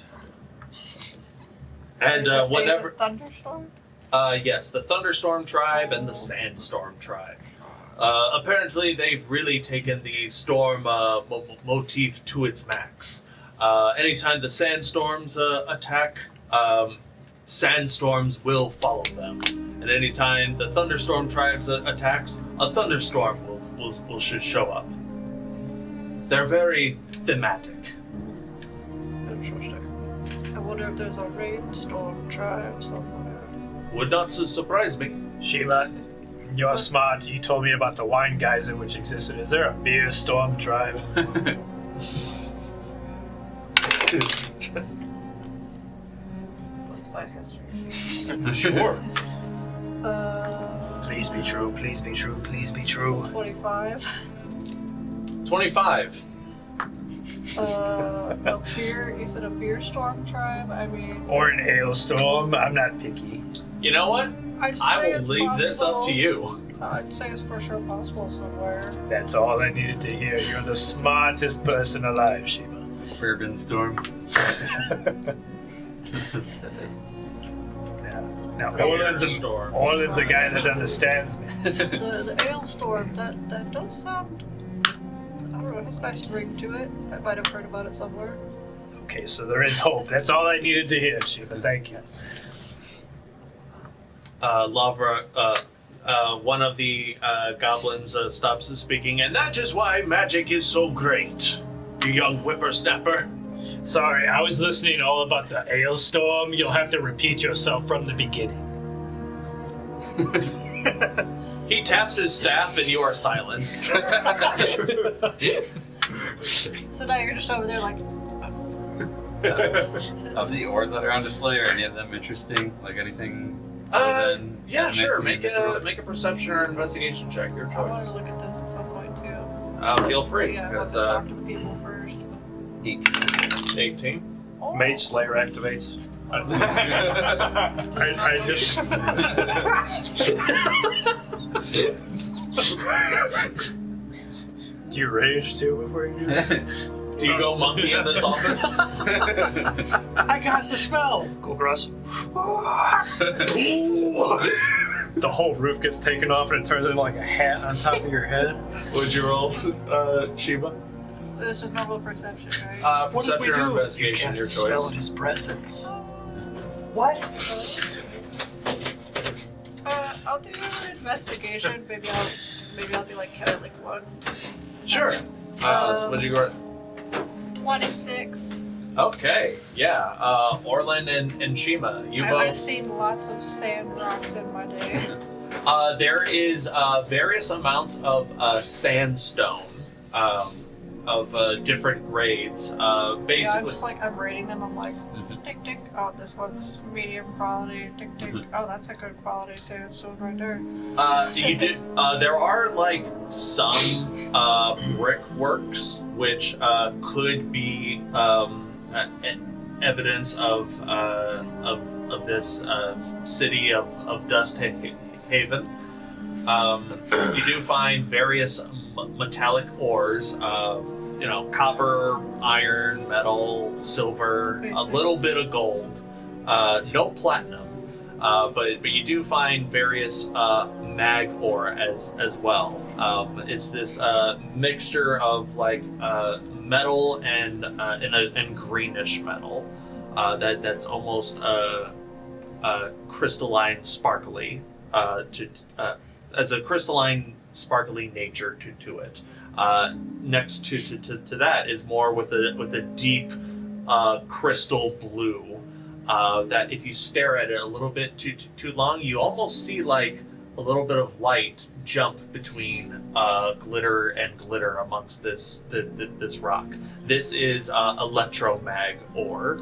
And whenever Thunderstorm? Yes, the Thunderstorm tribe and the Sandstorm tribe. Apparently, they've really taken the storm motif to its max. Anytime the sandstorms attack, sandstorms will follow them. And anytime the Thunderstorm tribes attacks, a thunderstorm will show up. They're very thematic. Interesting. I wonder if there's a rainstorm tribe somewhere. Would not surprise me. Shiima, you're smart. You told me about the wine geyser which existed. Is there a beer storm tribe? What's my history? Sure. Please be true. Please be true. Please be true. 25. 25. A beer, you said a beer storm tribe? I mean, Or an ale storm. I'm not picky. You know what? I'd say I will it's leave this up to possible. you. I'd say it's for sure possible somewhere. That's all I needed to hear. You're the smartest person alive, Shiima. Bourbon storm. Now, Beer Orlin's storm. a guy that understands me. The ale storm, that does sound, I don't know, it has a nice ring to it. I might have heard about it somewhere. Okay, so there is hope. That's all I needed to hear, Shiima. Thank you. Lavra, one of the goblins stops speaking, and that is why magic is so great, you young whippersnapper. Sorry, I was listening all about the ale storm. You'll have to repeat yourself from the beginning. He taps his staff, and you are silenced. So now you're just over there like, Of the ores that are on display, are any of them interesting? Like anything other than Yeah, element sure. and Make mythical? a perception or investigation check, your I want choice. to look at those at some point too. Feel But free. yeah, I want Because to talk to the people first. 18. Oh. Mage Slayer activates. I just... Do you rage too before you do that? Do you go monkey in this office? I got the spell! Kulkras. The whole roof gets taken off and it turns into like a hat on top of your head. Would you roll, Shiima? This is normal perception, right? Perception or investigation, your choice. his presence. What? I'll do an investigation. Maybe I'll be like kind of like 1. Sure. So what did you go? 26. Okay, yeah. Orlin and Shiima, you I've both. seen lots of sand rocks in my day. There is various amounts of sandstone of different grades. Yeah, I'm Basically, just like, I'm rating them. I'm like, tick tick. Oh, this one's medium quality. Tick tick. Oh, that's a good quality sandstone right there. you did. There are like some brickworks which could be evidence of this city of Dust Haven. You do find various metallic ores, copper, iron, metal, silver, a little bit of gold, no platinum. But you do find various mag ore as well. It's this mixture of like metal and greenish metal that's almost crystalline, sparkly as a crystalline, sparkly nature to it. Next to that is more with a deep crystal blue. That if you stare at it a little bit too long, you almost see like a little bit of light jump between glitter and glitter amongst this rock. This is electromag ore.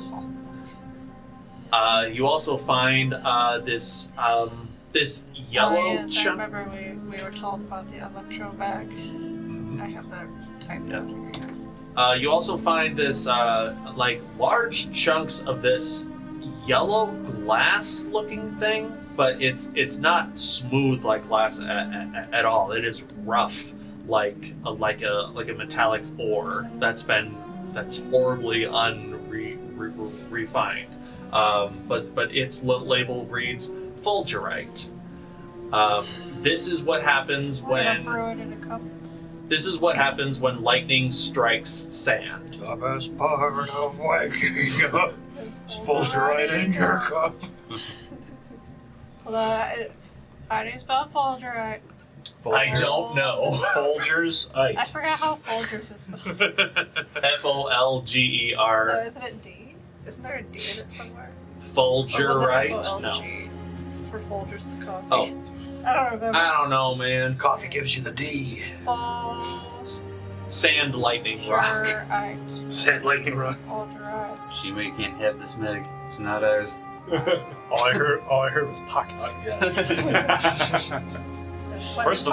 You also find this yellow chunk. I remember we were told about the electromag. I have that typed out here. You also find this like large chunks of this yellow glass looking thing, but it's not smooth like glass at all. It is rough like a metallic ore that's horribly refined. But its label reads fulgurite. This is what happens This is what happens when lightning strikes sand. The best part of waking up is fulgurite in your cup. How do you spell fulgurite? I don't know. Folgers-ite. I forgot how Folgers is spelled. Folger. Oh, isn't it D? Isn't there a D in it somewhere? Fulgurite? Or was it No. FOLG for Folgers to coffee? Oh. I don't remember. I don't know, man. Coffee gives you the D. Sand lightning rock. Fulgurite. Sand lightning rock. Fulgurite. Shiima, you can't have this Meg. It's not ours. All I heard was pockets. First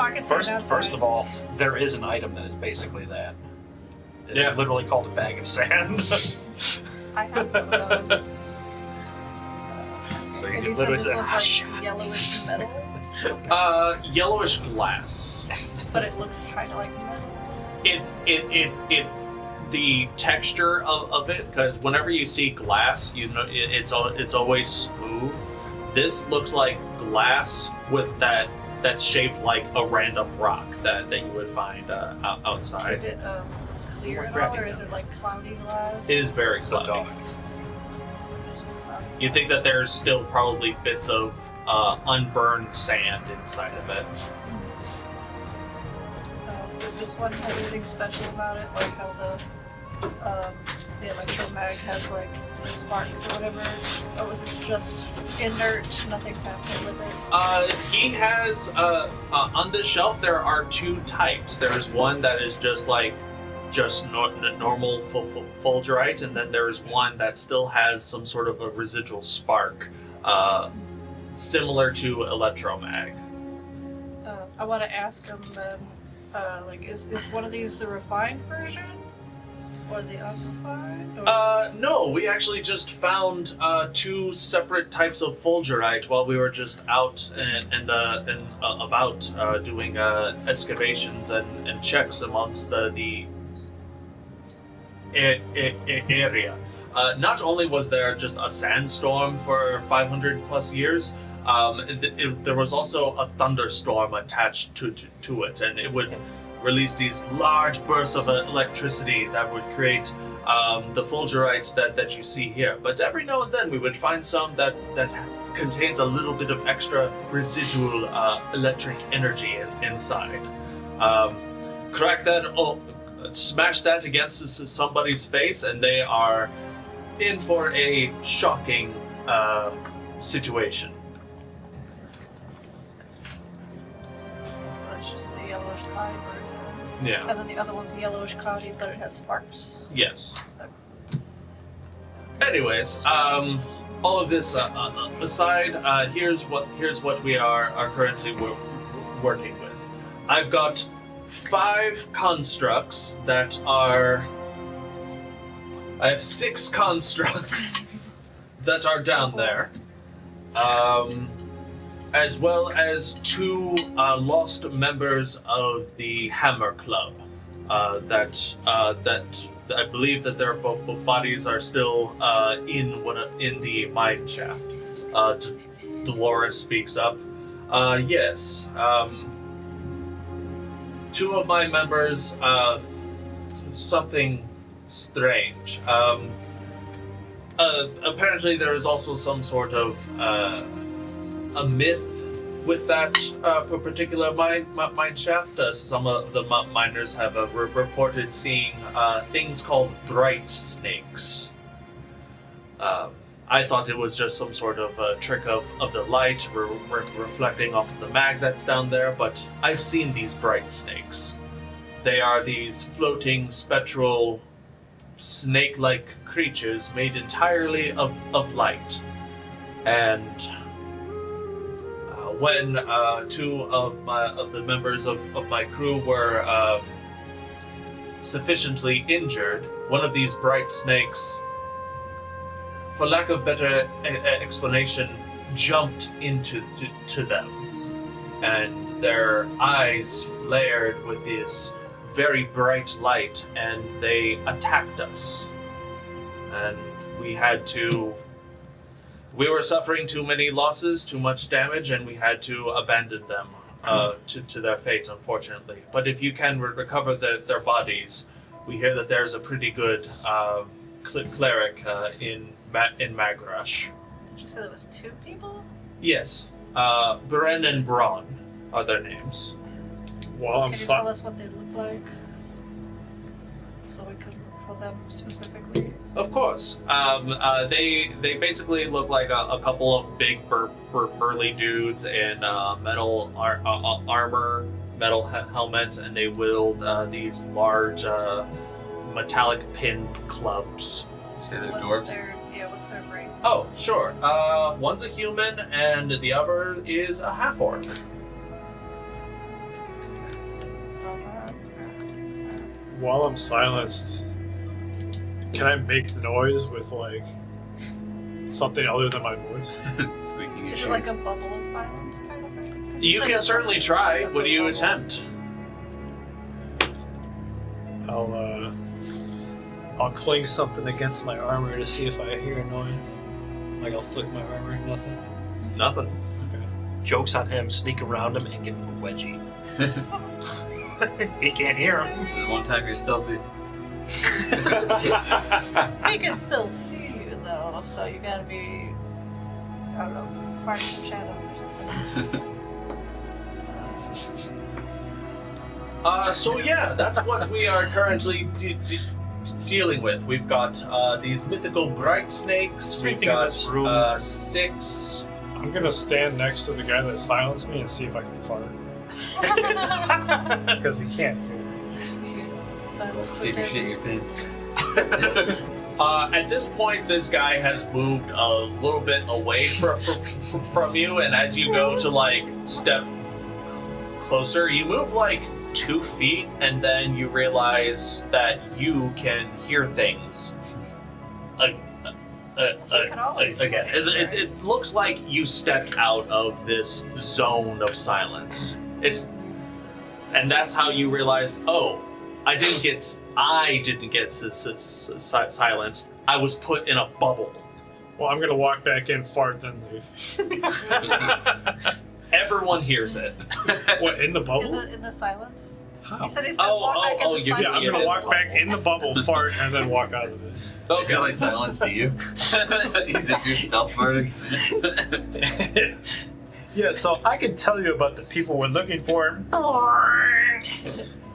of all, there is an item that is basically that. It is literally called a bag of sand. I have one of those. So you And can you literally said say, this was like yellowish metal, Yellowish glass. but it looks kind of like metal. It the texture of it, because whenever you see glass, you know it's always smooth. This looks like glass with that's shaped like a random rock that you would find outside. Is it clear at all, or is it like cloudy glass? It is very cloudy. You think that there's still probably bits of unburned sand inside of it. Did this one have anything special about it, like how the electromag has like the sparks or whatever? Or was this just inert, nothing's happening with it? He has on this shelf there are two types. There's one that is just normal fulgurite, and then there's one that still has some sort of a residual spark, similar to electromag. I want to ask him then, like, is one of these the refined version? Or the unrefined? Or No, we actually just found two separate types of fulgurite while we were just out and about doing excavations and checks amongst the area. Not only was there just a sandstorm for 500 plus years, there was also a thunderstorm attached to it, and it would release these large bursts of electricity that would create the fulgurite that you see here. But every now and then we would find some that contains a little bit of extra residual electric energy inside. Crack that, smash that against somebody's face, and they are in for a shocking situation. so that's just the yellowish cloudy version. Yeah. And then the other one's yellowish cloudy, but it has sparks. Yes. Anyways, all of this aside, here's what we are currently working with. I've got 5 constructs that are. I have 6 constructs that are down there, as well as 2 lost members of the Hammer Club. That I believe that their bodies are still in the mine shaft. Dolores speaks up. Yes. Two of my members, something strange. Apparently there is also some sort of a myth with that particular mine shaft. Some of the miners have reported seeing things called bright snakes. I thought it was just some sort of trick of the light reflecting off of the mag that's down there, but I've seen these bright snakes. They are these floating spectral snake-like creatures made entirely of light. And when two of the members of my crew were sufficiently injured, one of these bright snakes, for lack of better explanation, jumped into them, and their eyes flared with this very bright light, and they attacked us. And we were suffering too many losses, too much damage, and we had to abandon them to their fate, unfortunately. But if you can recover their bodies, we hear that there's a pretty good cleric in Magrush. Did you say there was 2 people? Yes. Bren and Braun are their names. While I'm Can you tell us what they look like? So we could look for them specifically. Of course. They basically look like a couple of big burly dudes in metal armor, metal helmets, and they wield these large metallic pinned clubs. Say they're What's dwarves? what's their race? Oh, sure. One's a human, and the other is a half-orc. While I'm silenced, can I make noise with like something other than my voice? Squeaking your Is shoes. it like a bubble of silence kind of thing? 'Cause You usually can that's certainly what- try. that's What do you bubble. attempt? I'll cling something against my armor to see if I hear a noise. Like I'll flick my armor, nothing. Nothing. Okay. Joke's on him, sneak around him and give him a wedgie. He can't hear him. This is one time you're stealthy. He can still see you though, so you gotta be, I don't know, find some shadow or something. So yeah, that's what we are currently dealing with. We've got these mythical bright snakes. We've Anything in got this room? 6. I'm gonna stand next to the guy that silenced me and see if I can fart. Because he can't hear. Silence See if you again. shit your pants. At this point, this guy has moved a little bit away from you, and as you go to like step closer, you move like 2 feet, and then you realize that you can hear things. can always Again, hear things, it looks like you stepped out of this zone of silence. And that's how you realize, oh, I didn't get silenced. I was put in a bubble. Well, I'm gonna walk back in, fart, then leave. Everyone hears it. What, in the bubble? In the silence? How? He said he's gonna walk back in the you- silence. Yeah, I'm gonna walk back in the bubble, fart, and then walk out of it. Is it like silence to you? You think you're stealth farting? Yeah, so I can tell you about the people we're looking for.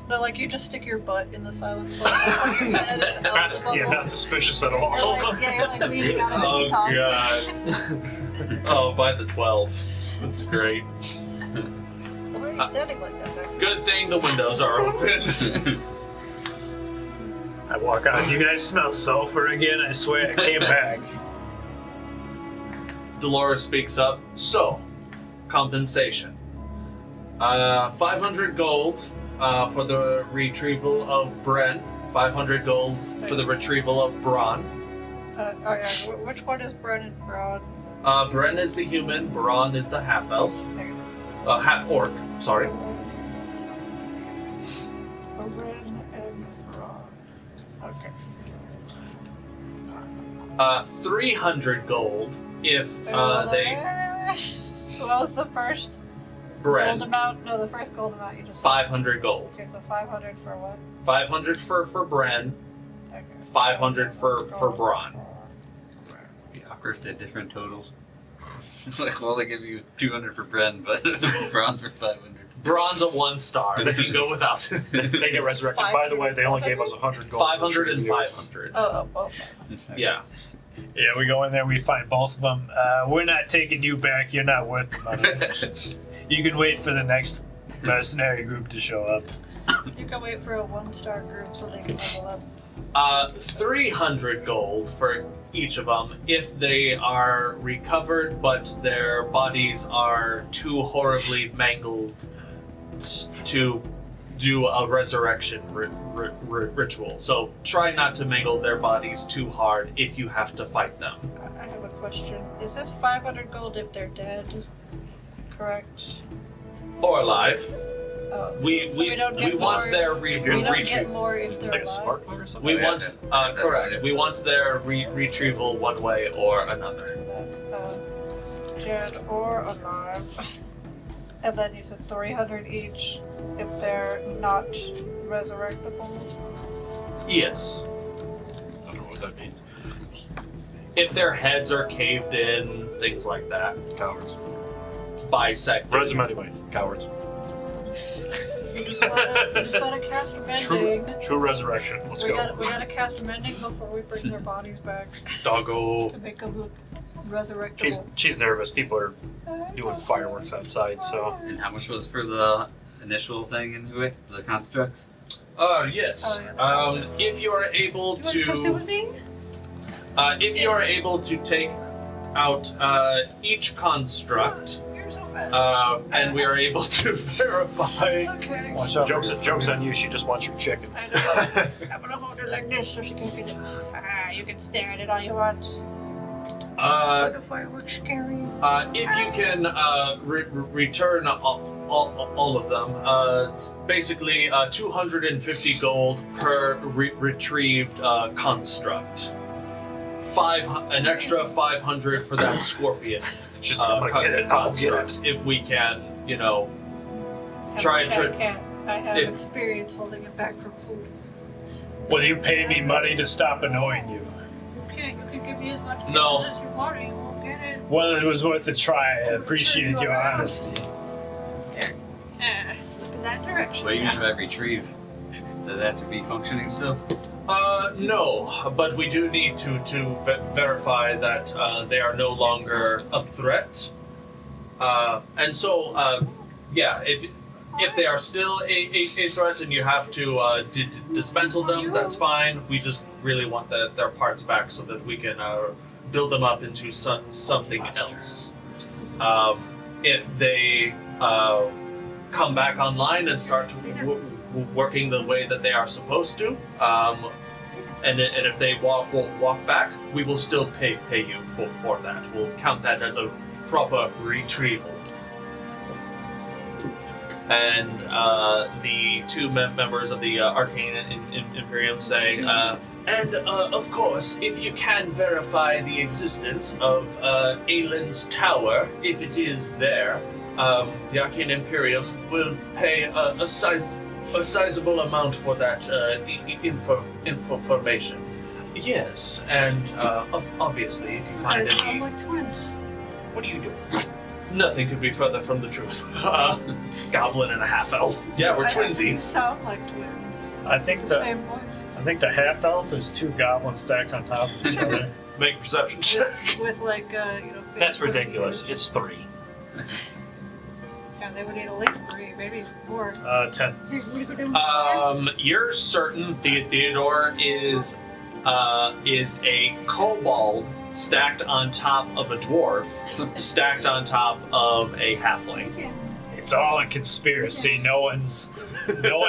No, like you just stick your butt in the silence. Like, your head is out the bubble. Yeah, not suspicious at all. You're like, you're like leaning out of the tongue. God. Oh, by the 12. This is great. Why are you standing like that, Vaxxus? Good thing the windows are open. I walk out. You guys smell sulfur again? I swear I came back. Dolores speaks up. So, compensation. 500 gold for the retrieval of Bren. 500 gold for the retrieval of Braun. Oh yeah, which one is Brennan Brown? Bren is the human, Braun is the half-elf. Half-orc, sorry. Brennan and Brown. Okay. 300 gold if they What was the first Bren. gold amount? No, the first gold amount you just. 500 gold. Okay, so 500 for what? 500 for Bren. Okay. 500 for Braun. Be awkward if they had different totals. Like, well, they give you 200 for Bren, but bronze for 500. Bronze a 1 star. They can go without. They get resurrected. By the way, they only gave us 100 gold. 500 and 500. Oh, both. Yeah. Yeah, we go in there, we find both of them. We're not taking you back. You're not worth the money. You can wait for the next mercenary group to show up. You can wait for a 1-star group so they can level up. 300 gold for each of them if they are recovered, but their bodies are too horribly mangled to do a resurrection ritual. So try not to mangle their bodies too hard if you have to fight them. I have a question. Is this 500 gold if they're dead? Correct. Or alive. Oh, We don't get want more, their we don't get retrieval. more if they're Like a alive. sparkler or something? We want correct. We want their retrieval one way or another. So that's dead or alive. And then you said 300 each if they're not resurrectable. Yes. I don't know what that means. If their heads are caved in, things like that. Cowards. Bisected. Resume anyway. Cowards. You just gotta cast mending. True resurrection. Let's We go. gotta cast mending before we bring their bodies back Doggo. to make them look resurrectable. She's nervous. People are doing fireworks outside, so And how much was for the initial thing anyway? The constructs? Yes. Oh, yeah, If you are able You wanna pursue with to, me? if you are able to take out each construct, You're so fat. and we are able to verify. Okay. Watch out. jokes on you. She just wants your chicken. I know. I'm gonna hold it like this so she can get it. You can stare at it all you want. The fireworks scary. If you can return all of them, it's basically 250 gold per retrieved construct. An extra 500 for that scorpion She's like, I'm gonna get it. I'll get construct. it. If we can, I have If- experience holding it back from food. Will you pay me money to stop annoying you? Okay, you can give me as much No. as you want, and you won't get it. Well, it was worth a try. I appreciate your honesty. Look in that direction. What do you mean by retrieve? Does that have to be functioning still? No, but we do need to verify that they are no longer a threat. And so, yeah, if they are still a threat and you have to dismantle them, that's fine. We just really want their parts back so that we can build them up into something else. If they come back online and start working the way that they are supposed to, and if they walk back, we will still pay you for that. We'll count that as a proper retrieval. And the two members of the Arcane Imperium say, and of course, if you can verify the existence of Aylin's Tower, if it is there, the Arcane Imperium will pay a sizable amount for that information. Yes, and obviously, if you find They sound any, like twins. what are you doing? Nothing could be further from the truth. Goblin and a half elf. Yeah, we're They twinsies. sound like twins. I think The the same voice. half elf is 2 goblins stacked on top of each other. Make a perception check. With like, That's face ridiculous. pointing. It's 3. Yeah, they would need at least 3, maybe 4. 10. You're certain Theodore is a kobold stacked on top of a dwarf, stacked on top of a halfling. It's all a conspiracy. No one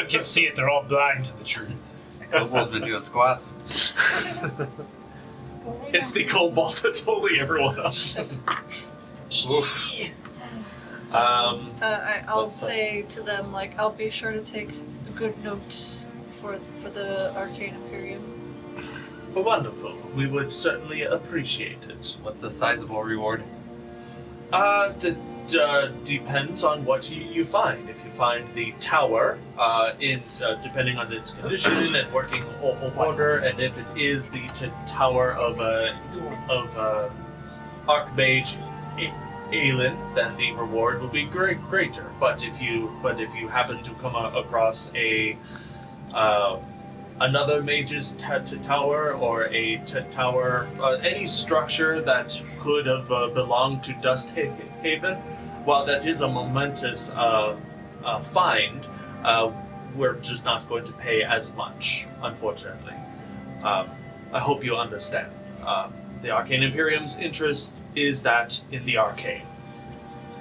can see it. They're all blind to the truth. Kobold's been doing squats. It's the kobold that's holding everyone up. Oof. I'll What's that? say to them, like, I'll be sure to take good notes for the Arcane Imperium. Wonderful. We would certainly appreciate it. What's a sizable reward? Depends on what you find. If you find the tower, depending on its condition and working order, and if it is the tower of Archmage Aelin, then the reward will be greater. But if you happen to come across another mage's tower or a tower, any structure that could have belonged to Dust Haven, while that is a momentous find, we're just not going to pay as much, unfortunately. I hope you understand. The Arcane Imperium's interest is that in the arcane.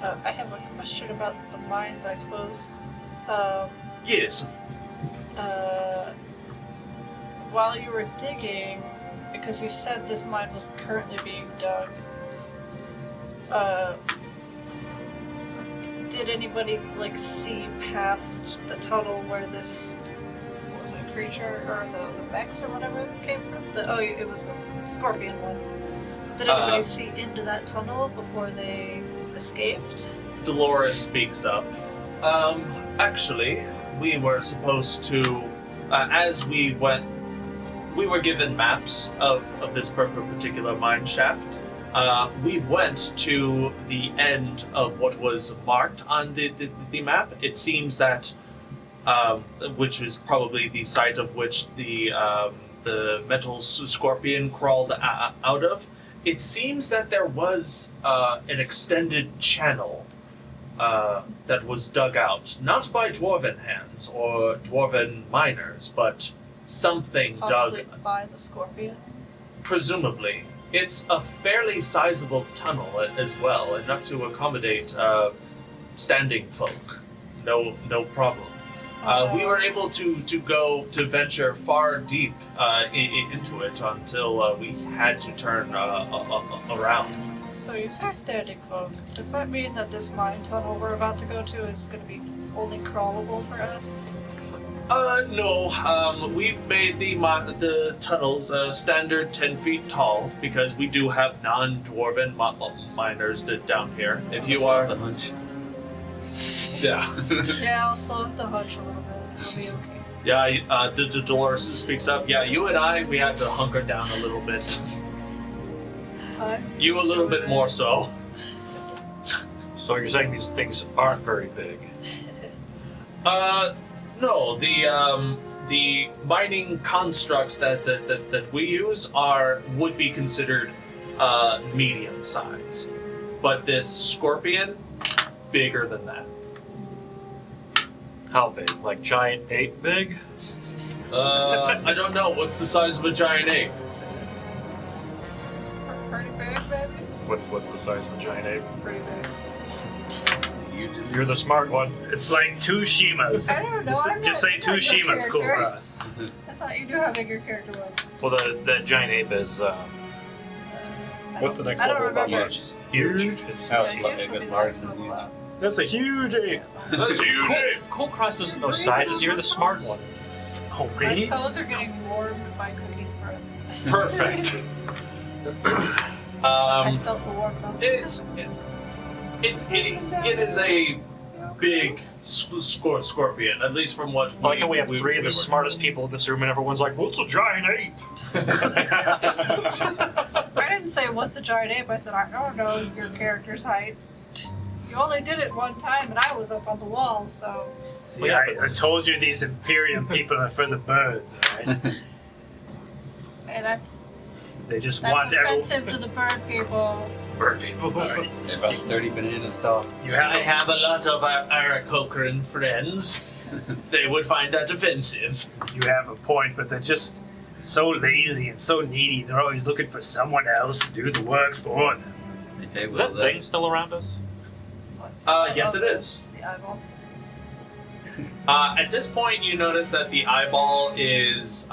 I have a question about the mines, I suppose. Yes. While you were digging, because you said this mine was currently being dug, did anybody see past the tunnel where this was a creature or the Vex or whatever came from? It was the scorpion one. Did anybody see into that tunnel before they escaped? Dolores speaks up. Actually, we were supposed to, as we went, we were given maps of this particular mine shaft. We went to the end of what was marked on the map. It seems that, which is probably the site of which the metal scorpion crawled out of. It seems that there was an extended channel that was dug out, not by dwarven hands or dwarven miners, but something Possibly dug by the scorpion? presumably. It's a fairly sizable tunnel as well, enough to accommodate standing folk. No problem. We were able to venture far deep into it until we had to turn around. So you say standing folk. Does that mean that this mine tunnel we're about to go to is going to be only crawlable for us? No. We've made the tunnels standard 10 feet tall because we do have non-dwarven miners down here. If you are, the hunch. yeah, Yeah, I'll slow up the hunch a little bit. It'll be okay. yeah. Dolores speaks up. Yeah, you and I, we had to hunker down a little bit. You a little bit more so. So you're saying these things aren't very big? No. The mining constructs that we use would be considered medium sized, but this scorpion, bigger than that. How big? Like giant ape big? I don't know. What's the size of a giant ape? Pretty big, baby. What's the size of a giant ape? Pretty big. You're the smart one. It's like 2 Shiimas. I don't know. Just say 2 Shiimas, Kulkras. I thought you knew how big your character was. Well, the giant ape is What's the next I don't level above remember. us? huge. It's How Yeah, big usually is the large next and level huge? up. That's a huge ape. That's huge ape. Kulkras doesn't know sizes. You're the smart one. Oh, My me? toes are getting warmed by Cookie's breath. Perfect. I felt the warmth. I was like, It is a big scorpion, at least from what I like how we have 3 of the were- smartest people in this room, and everyone's like, "What's a giant ape?" I didn't say what's a giant ape. I said I don't know your character's height. You only did it one time, and I was up on the wall, so. See, I told you these Imperium people are for the birds, alright? And that's They just want offensive everyone. to the bird people. Bird people. They're about 30 bananas tall. You I have have a lot of Aarakocran friends. They would find that offensive. a point, but they're just so lazy and so needy. They're always looking for someone else to do the work for them. Okay, Is well, that thing still around us? Yes, it is. The eyeball. At this point, you notice that the eyeball is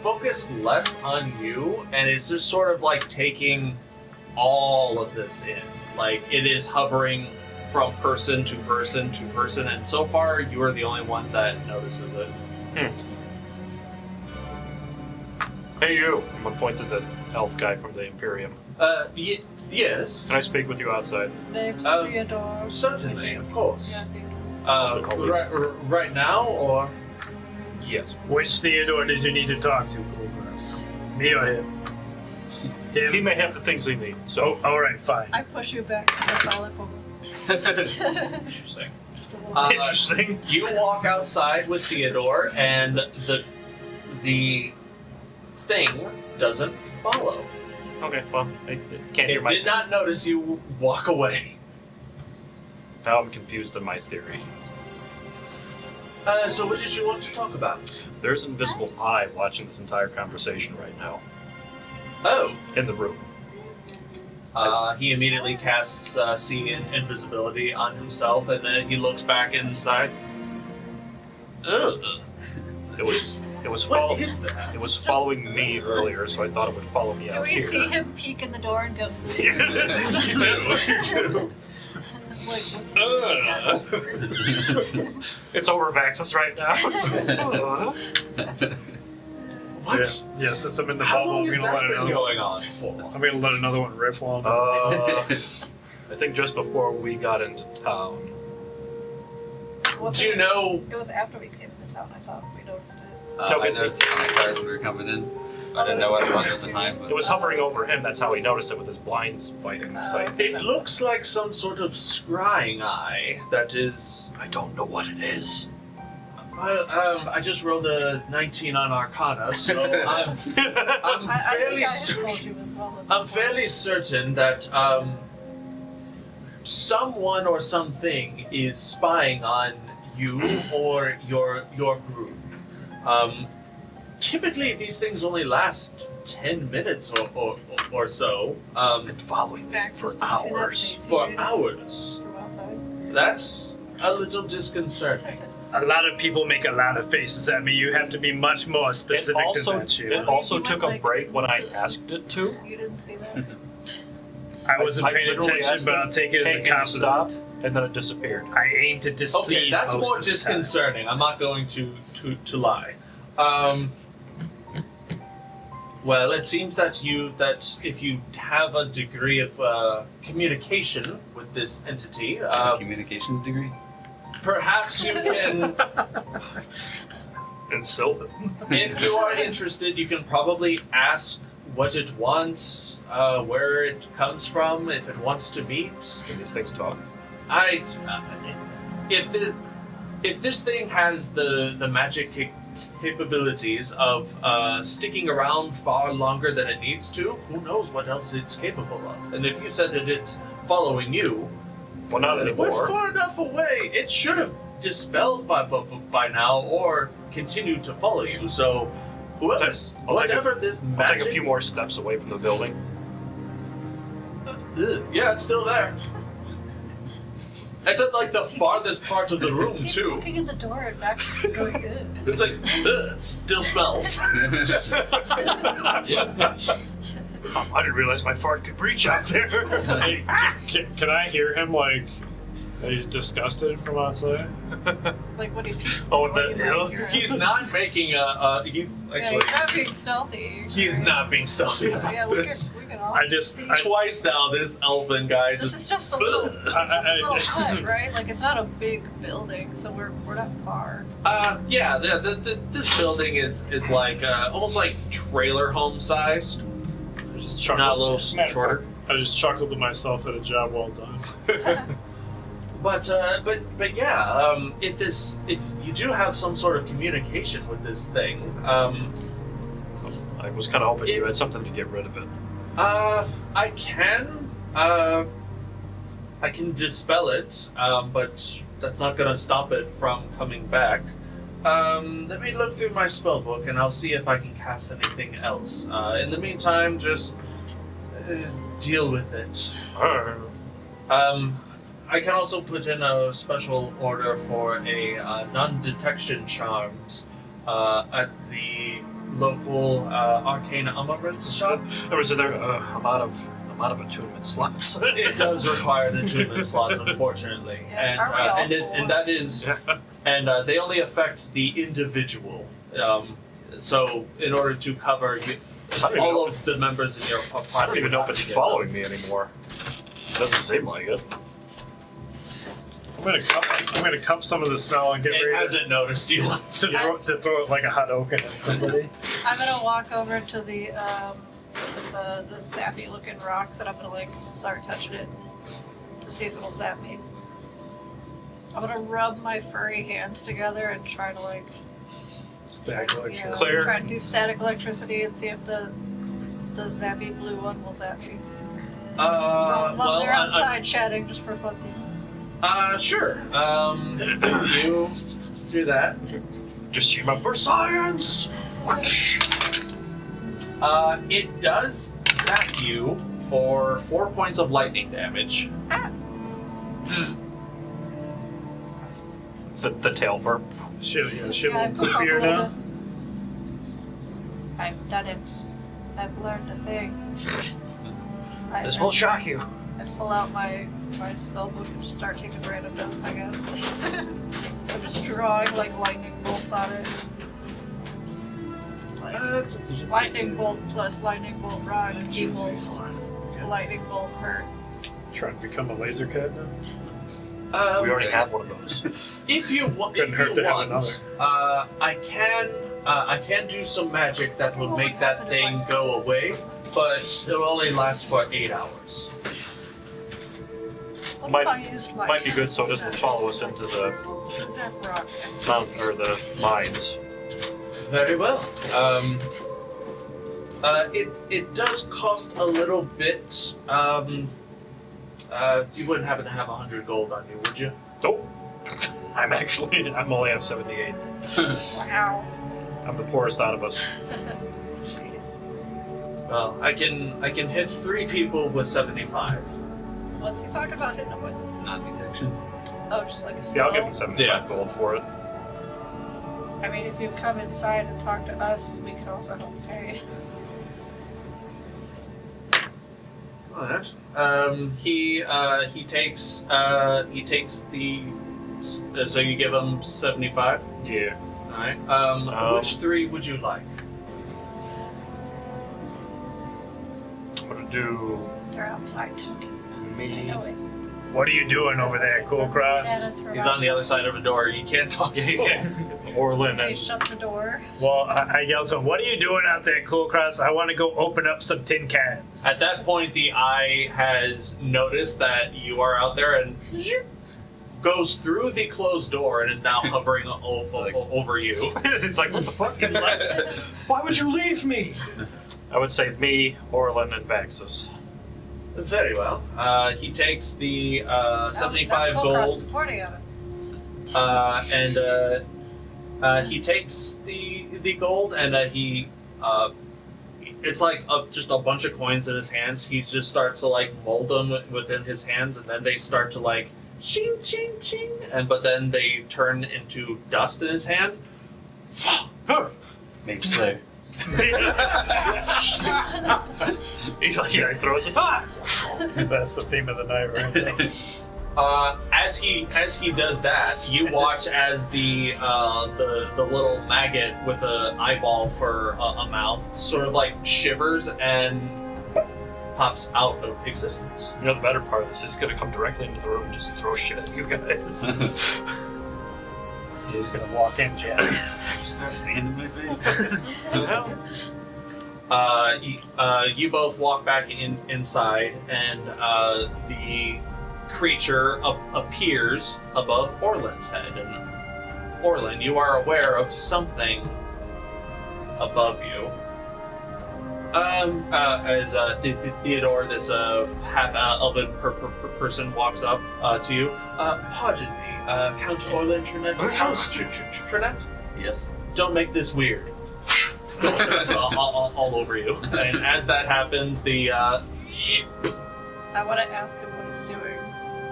focused less on you, and it's just sort of like taking all of this in. Like it is hovering from person to person to person, and so far you are the only one that notices it. Hey, you. I'm appointed the elf guy from the Imperium. Yes. Can I speak with you outside? His name's Um, Theodore. Certainly, of course. Yeah, Theodore. Right now, or Yes. Which Theodore did you need to talk to, Kulkras? Me or him? He may have the things he needs. So, Oh, all right, fine. I push you back to the Salic interesting. Interesting. You walk outside with Theodore, and the thing doesn't follow. Okay, well, I can't hear It my. did not notice you walk away. Now I'm confused in my theory. So what did you want to talk about? There's an invisible eye watching this entire conversation right now Oh, in the room. he immediately casts see invisibility on himself, and then he looks back inside. Ugh. It was What follow- is that? It was following me earlier, so I thought it would follow me Do out we here. see him peek in the door and go, Yes, you do. like, what's It's over Vaxxus right now. What? Yeah. Yeah, since I'm in the How bubble, long I'm has gonna that let been another. going on for? I'm gonna let another one rip while I'm. I think just before we got into town. What's Do you it? know? It was after we came to town. I thought we noticed it. I Tabaxi. noticed it on my card when we were coming in. I didn't know what it was at the time, but It was hovering over him. That's how he noticed it with his blinds fighting. It's like, It looks like some sort of scrying eye that is. I don't know what it is. I just rolled a 19 on Arcana, so I'm I fairly think I had told certain. you as well. I'm fairly certain that someone or something is spying on you or your group. Typically, these things only last 10 minutes or so. It's been following me Vaxxus, for did you see that hours. face For he made hours. from outside? That's a little disconcerting. A lot of people make a lot of faces at me. You have to be much more specific It also, than that, you. it also He went took a like- break when I asked it to. You didn't see that? I wasn't I paying literally attention, asked but him, I'll take it as "Hey, a can you stop?" compliment. And then it disappeared. I aim to displease Okay, that's most more of the time. disconcerting. I'm not going to lie. Well, it seems that if you have a degree of communication with this entity, communications degree. perhaps you can. And Sylvan. If you are interested, you can probably ask what it wants, where it comes from, if it wants to meet. Can these things talk? If this thing has the magic capabilities of sticking around far longer than it needs to, who knows what else it's capable of? And if you said that it's following you, Well, not we're anymore. far enough away. It should have dispelled by now, or continued to follow you. So, I'll take whatever this I'll magic, take a few more steps away from the building. Yeah, it's still there. It's at like the farthest part of the room He's too. looking at the door and Vaxxus is going good. It's like it still smells. I didn't realize my fart could reach out there. Hey, can I hear him like he's disgusted from outside? Like when he peeks Oh, the door, that- you might yeah. hear him. He's not making he Yeah, actually he's not being stealthy. he's not being stealthy about Yeah, we this. can all I just- see. Twice now, this elfin guy This just is just a little, it's just a little hut, right? Like it's not a big building, so we're not far. yeah, this building is like almost like trailer home sized, I just chuckled. not a little shorter. I just chuckled to myself at a job well done. But yeah, if you do have some sort of communication with this thing, I was kind of hoping you had something to get rid of it. I can dispel it, but that's not gonna stop it from coming back. Let me look through my spell book and I'll see if I can cast anything else. In the meantime, just deal with it. I can also put in a special order for a non-detection charms at the local Arcane Renaissance shop. Or is there I'm out of attunement slots? It does require an attunement slot, unfortunately, Yeah, aren't we all and full? that is, and they only affect the individual. So, in order to cover all of the members in your party, I don't even know if it's following me anymore. Doesn't seem like it. I'm gonna cup some of the smell and get It ready hasn't noticed you. to throw it like a hot oak at somebody. I'm gonna walk over to the zappy looking rocks and I'm gonna like start touching it to see if it'll zap me. I'm gonna rub my furry hands together and try to like Static electricity. Clear. try to do static electricity and see if the zappy blue one will zap me. Well, they're outside chatting just for funsies. Sure. You do that. Just Shiima for science! It does zap you for 4 points of lightning damage. The tail verb. She'll Yeah, I look put goofier up a now. little bit. I've done it. I've learned a thing. This will shock you. I pull out my spell book and just start taking random notes, I guess. I'm just drawing like lightning bolts on it. Like, lightning bolt plus lightning bolt rod equals lightning bolt hurt. Trying to become a laser cat now. We already have one of those. If you want, Couldn't hurt to have I can do some magic that would make that thing go away, but it'll only last for 8 hours. What Might- if I used my Might be good so it doesn't follow us into the zap rock? mountain or the mines. Very well. It does cost a little bit. You wouldn't happen to have 100 gold on you, would you? Nope. I'm only at 78. Wow. I'm the poorest out of us. Jeez. Well, I can hit 3 people with 75. What's he talking about hitting him with? Non-detection. Oh, just like a spell? Yeah, I'll give him 75 Yeah. gold for it. I mean, if you come inside and talk to us, we can also help pay. Alright. He takes the. So you give him 75. Yeah. Alright. Which 3 would you like? I'm gonna do. They're outside talking. I Me. know it. What are you doing over there, Kulkras? He's on the other side of the door. You can't talk to him. Orlin They and. shut the door. Well, I yelled to him, "What are you doing out there, Kulkras? I want to go open up some tin cans." At that point, the eye has noticed that you are out there and goes through the closed door and is now hovering over you. It's like, what the fuck? You left? Why would you leave me? I would say me, Orlin, and Vaxxus. Very well. He takes the 75 Kulkras gold. is pointing at us. And he takes the gold and he it's like just a bunch of coins in his hands. He just starts to like mold them within his hands, and then they start to like ching ching ching, but then they turn into dust in his hand. Mage Slayer. He throws it back. That's the theme of the night, right? As he does that, you watch as the little maggot with an eyeball for a mouth sort of like shivers and pops out of existence. You know, the better part of this is he's gonna come directly into the room and just throw shit at you guys. He's gonna walk in, Jazzy. Start standing in my face. You both walk back inside, and the creature appears above Orlin's head. And Orlin, you are aware of something above you. As Theodore, this half-elven person, walks up to you. Pardon me, Count Orlin Trinette? Trinette? Yes. Don't make this weird. all over you. And as that happens, the I want to ask him what he's doing.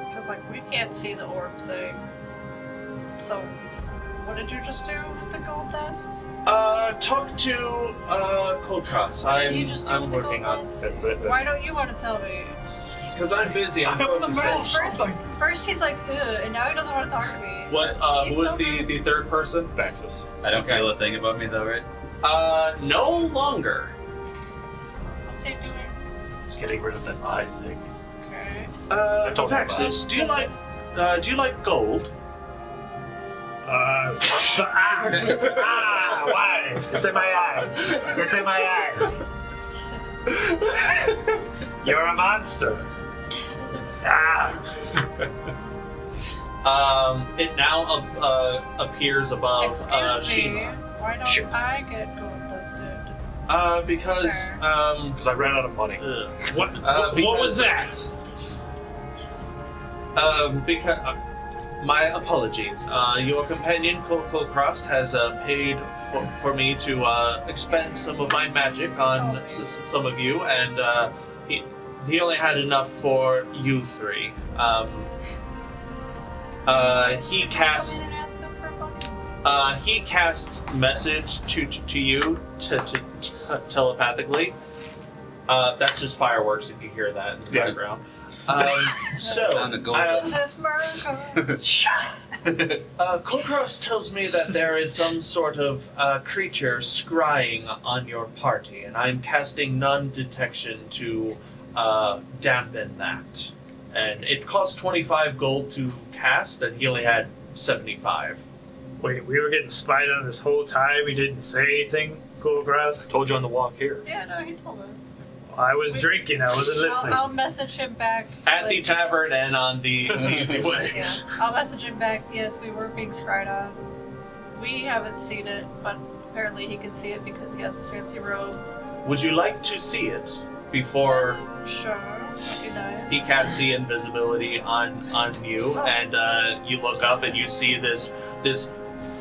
Because, like, we can't see the orb thing. So, what did you just do with the gold dust? talk to Kulkras. You just do I'm with the working gold on dust? That's it. Why don't you want to tell me? because I'm busy. I'm focusing. First he's like, ugh, and now he doesn't want to talk to me. What? He's Who was so the third person? Vaxxus. I don't Okay. feel a thing about me though, right? No longer. What's he doing? Just getting rid of that eye thing. Okay. told him Vaxxus, do you like gold? Why? It's in my eyes. It's in my eyes. You're a monster. It now appears above Excuse me, Shiima. why don't Sure. I get gold listed? Because Because I ran out of money. What was that? Because my apologies. Your companion Kulkras has paid for me to expend some of my magic on some of you, and he only had enough for you three. He cast. Somebody didn't ask us for money? He cast message to you telepathically. That's just fireworks if you hear that in the background. Sound of gold dust. That's America. Kulkras tells me that there is some sort of creature scrying on your party, and I'm casting non-detection to dampen that. And it costs 25 gold to cast, and he only had 75. Wait, we were getting spied on this whole time. He didn't say anything, Kulkras? Told you on the walk here. Yeah, no, he told us. I was drinking. I wasn't listening. I'll message him back. At the like- tavern and on the way. Yeah, I'll message him back. Yes, we were being scryed on. We haven't seen it, but apparently he can see it because he has a fancy robe. Would you like to see it before Sure, that'd be nice. he casts the invisibility on you, and you look up and you see this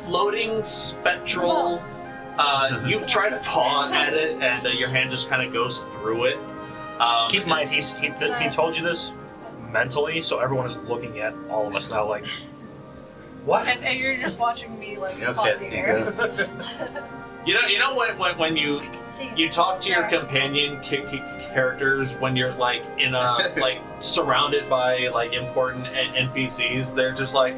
floating spectral. You try to paw at it, and your hand just kind of goes through it. Keep in mind, he told you this mentally, so everyone is looking at all of us now like, what? And you're just watching me like You pop can't the see air. this. You know when you I can see it. you talk to your Sorry. companion characters when you're like in a like surrounded by like important NPCs. They're just like,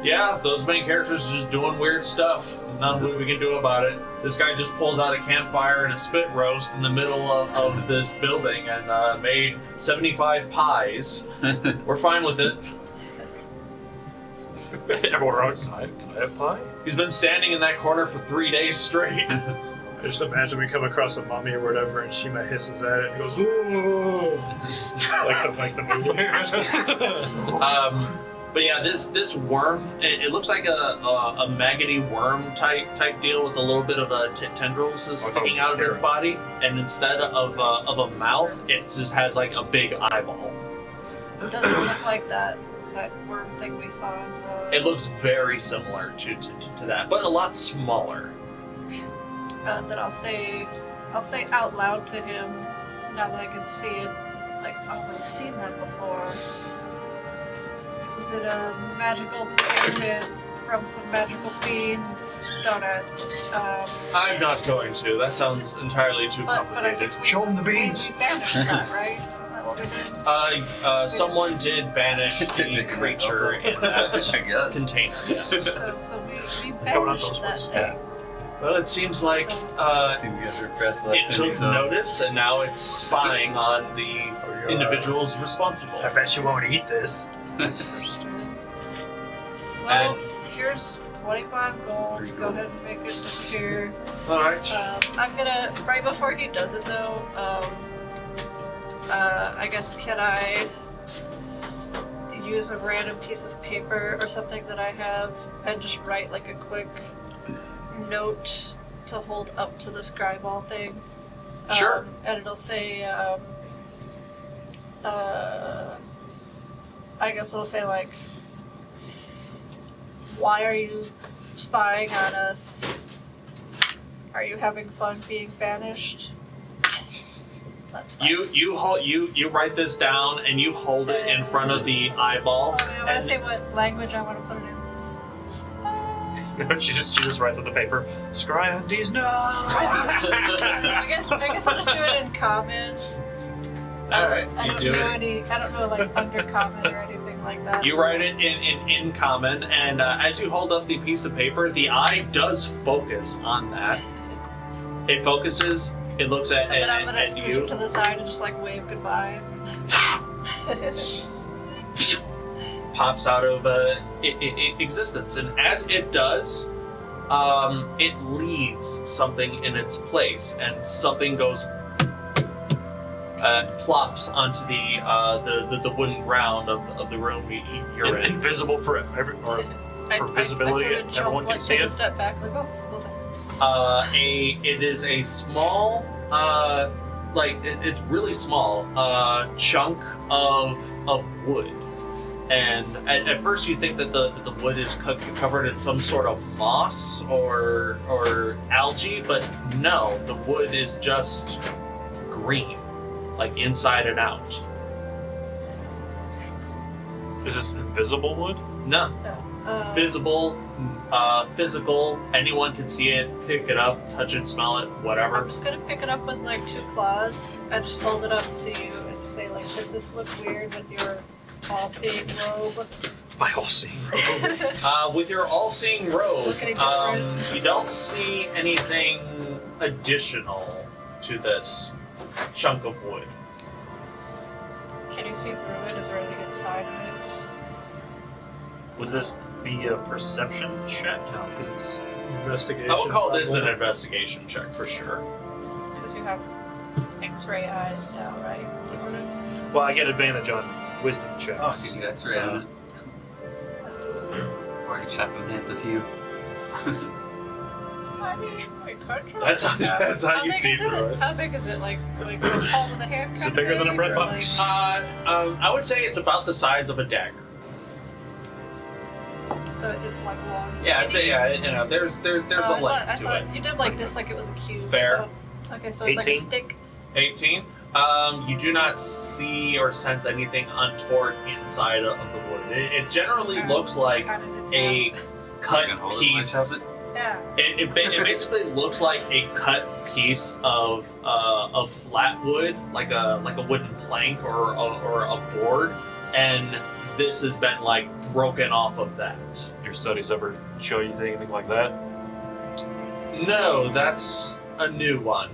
yeah, those main characters are just doing weird stuff. Nothing we can do about it. This guy just pulls out a campfire and a spit roast in the middle of this building and made 75 pies. We're fine with it. Everyone outside, can I have pie? He's been standing in that corner for 3 days straight. I just imagine we come across a mummy or whatever, and Shiima hisses at it and goes, "Ooh," like the movie. But yeah, this worm, it looks like a maggoty worm type deal with a little bit of tendrils sticking out of its body, and instead of a mouth, it just has like a big eyeball. It doesn't look like that worm thing we saw in the... It looks very similar to that, but a lot smaller. That I'll say out loud to him, now that I can see it, like, oh, I've seen that before. Was it a magical pyramid from some magical beings? Don't ask. I'm not going to. That sounds entirely too But I complicated. think Show him the we beans. banished that, right? Isn't that what we did? Someone did banish the creature in that I guess. container. Yes. So we No, not banished those that ones. thing. Well, it seems like See, we have to repress left it took notice, and now it's spying on the individuals responsible. I bet you won't eat this. Well, here's 25 gold. Go ahead and make it disappear. All right. I'm gonna, right before he does it though, I guess can I use a random piece of paper or something that I have and just write like a quick note to hold up to the scriball thing? Sure. And it'll say, I guess it'll say like, why are you spying on us? Are you having fun being banished? That's fine. You write this down and you hold it in front of the eyeball. I want to And say what language I want to put it in. she just writes on the paper, scry on these no. I guess I'll just do it in common. all right, I you don't do know it. I don't know like undercommon or anything like that. You so- write it in common, and as you hold up the piece of paper, the eye does focus on that. It focuses. It looks at, And then I'm gonna at scooch you. it to the side and just like wave goodbye. Pops out of existence, and as it does, it leaves something in its place, and something goes plops onto the wooden ground of the room you're in. Invisible for visibility, I sort of everyone jump, can see take a it. step back, like, oh, what was that? It is a small, it's really small, chunk of wood. And at first you think that the wood is covered in some sort of moss or algae, but no, the wood is just green, like inside and out. Is this invisible wood? No, visible, physical. Anyone can see it, pick it up, touch it, smell it, whatever. I'm just gonna pick it up with like 2 claws and just hold it up to you and say like, does this look weird with your all-seeing robe? My all-seeing robe. With your all-seeing robe, Look any different? you don't see anything additional to this chunk of wood. Can you see through it? Is there anything inside of it? Would this be a perception check? No, because it's Investigation. I would call this an probably. investigation check for sure. Because you have X-ray eyes now, right? Sort of. well, I get advantage on wisdom Oh, checks. give you X-ray on it. Already chopping hand with you. I mean, I could try. That's how you big see is through it. How big is it? Like the palm of the hand? Is kind it bigger of than a big, bread or, box? I would say it's about the size of a dagger. Like, so it's like long. and Yeah, skinny? there's a I length to thought it. you did like this, like it was a cube. Fair. So, okay, so it's like a 18? stick. 18. You do not see or sense anything untoward inside of the wood. It generally looks like Kinda didn't a have- cut Can hold it when I piece. chop it? Yeah. It basically looks like a cut piece of flat wood, like a wooden plank or a board, and this has been like broken off of that. Your studies ever show you anything like that? No, that's a new one.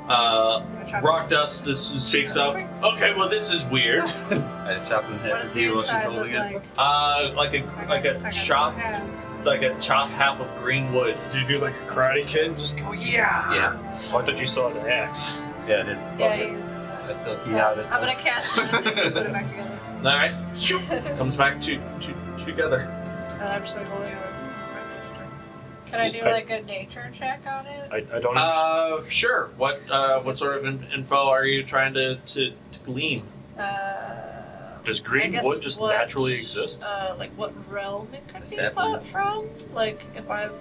I'm gonna try to- Rock Dust speaks up. Okay, well this is weird. I just chopped in What half does with the you while she's inside look holding it. like? Like I a got chop, two halves. like a chopped half of green wood. Do you do like a karate kid and just go, yeah? Yeah. Oh, I thought you still had an axe. Yeah, I did. Yeah, he is. I still keep Yeah, out it. I'm gonna cast it and then put it back together. All right, comes back together. And I'm just like holding it. Can I do like a nature check on it? I don't understand. Sure. What sort of info are you trying to glean? Does I green guess wood just what- naturally exist? Like what realm it could be Sapling. from? Like if I've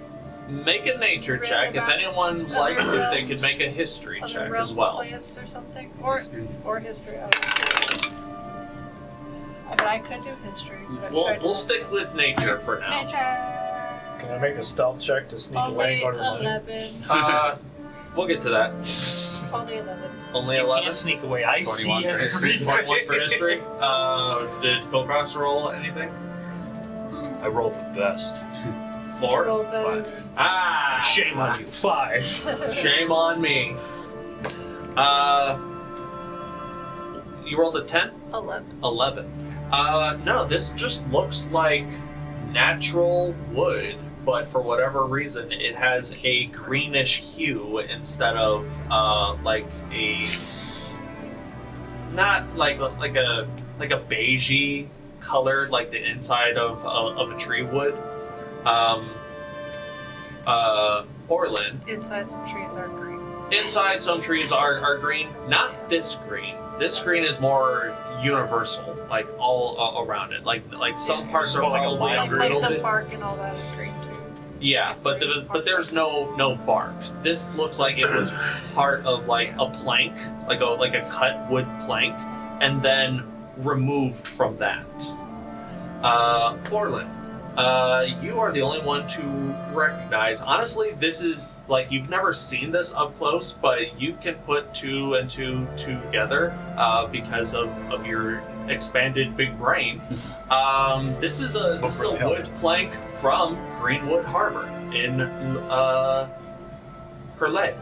Make a nature Read check. If about anyone other likes to, they realms, could make a history other check realm as well. plants or something, or History. history. I don't know. But I could do history. But We'll stick with nature for now. Nature. Can I make a stealth check to sneak away Only and go to the line? 11. We'll get to that. Only 11. Only You 11. can't sneak away. I 21 see for history. everything. 21 for history. Did Kulkras roll anything? I rolled the best. Four? Roll better. Ah! Shame on you. 5. Shame on me. You rolled a 10? 11. 11. No, this just looks like natural wood, but for whatever reason, it has a greenish hue instead of like a not like a beigey color like the inside of a tree would. Orlin. Inside some trees are green. Inside some trees are green. Not this green. This green is more universal, like all around it. Like some Yeah. parts are More like a probably lime a Like little the bit. bark and all that is green too. Yeah, but there's no bark. This looks like it was part of like a plank, like a cut wood plank, and then removed from that. Orlin, you are the only one to recognize. Honestly, this is like you've never seen this up close, but you can put 2 and 2 together because of your expanded big brain. This is a wood plank from Greenwood Harbor in Perlay.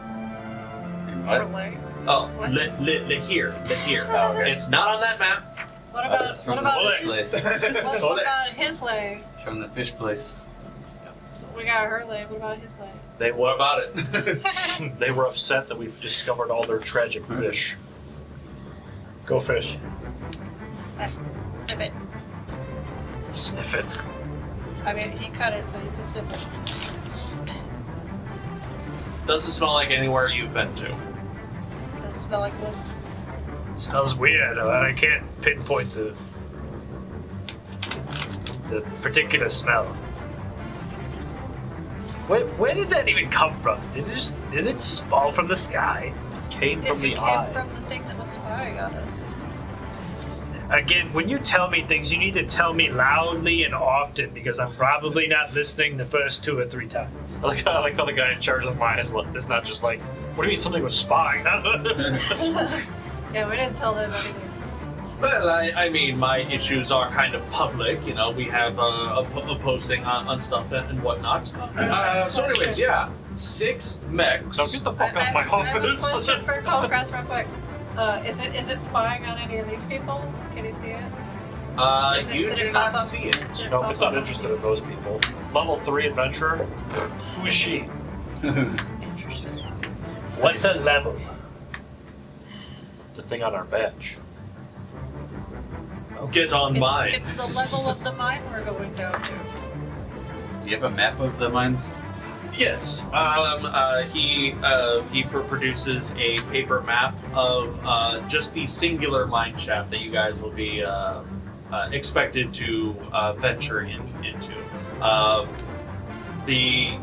What? Relay. Oh, What? here. Oh, okay. It's not on that map. What about That's from what the about fish place. what about his lay? It's from the fish place. We got her lay. What about his lay? What about it? They were upset that we've discovered all their tragic fish. Go fish. Snip it. Sniff it. I mean, he cut it, so you can snip it. Doesn't smell like anywhere you've been to. Does it smell like wood? Smells weird. I can't pinpoint the particular smell. Where did that even come from? Did it just fall from the sky? Came from It the came eye. from the thing that was spying on us. Again, when you tell me things, you need to tell me loudly and often because I'm probably not listening the first 2 or 3 times. I like how the guy in charge of the mine is not just like, what do you mean something was spying on us? Yeah, we didn't tell them anything. Well, I mean, my issues are kind of public. You know, we have a posting on stuff and whatnot. So, anyways, yeah, 6 mechs. Now get the fuck out of my I have a office. question for Kulkras real quick. Is it spying on any of these people? Can you see it? You Did do it pop not up? see it. Did it No, pop it's not up? interested in those people. Level 3 adventurer? Who is she? Interesting. What's a level? The thing on our badge. Get on mine. It's the level of the mine we're going down to. Do you have a map of the mines? Yes. He produces a paper map of just the singular mine shaft that you guys will be expected to venture into. The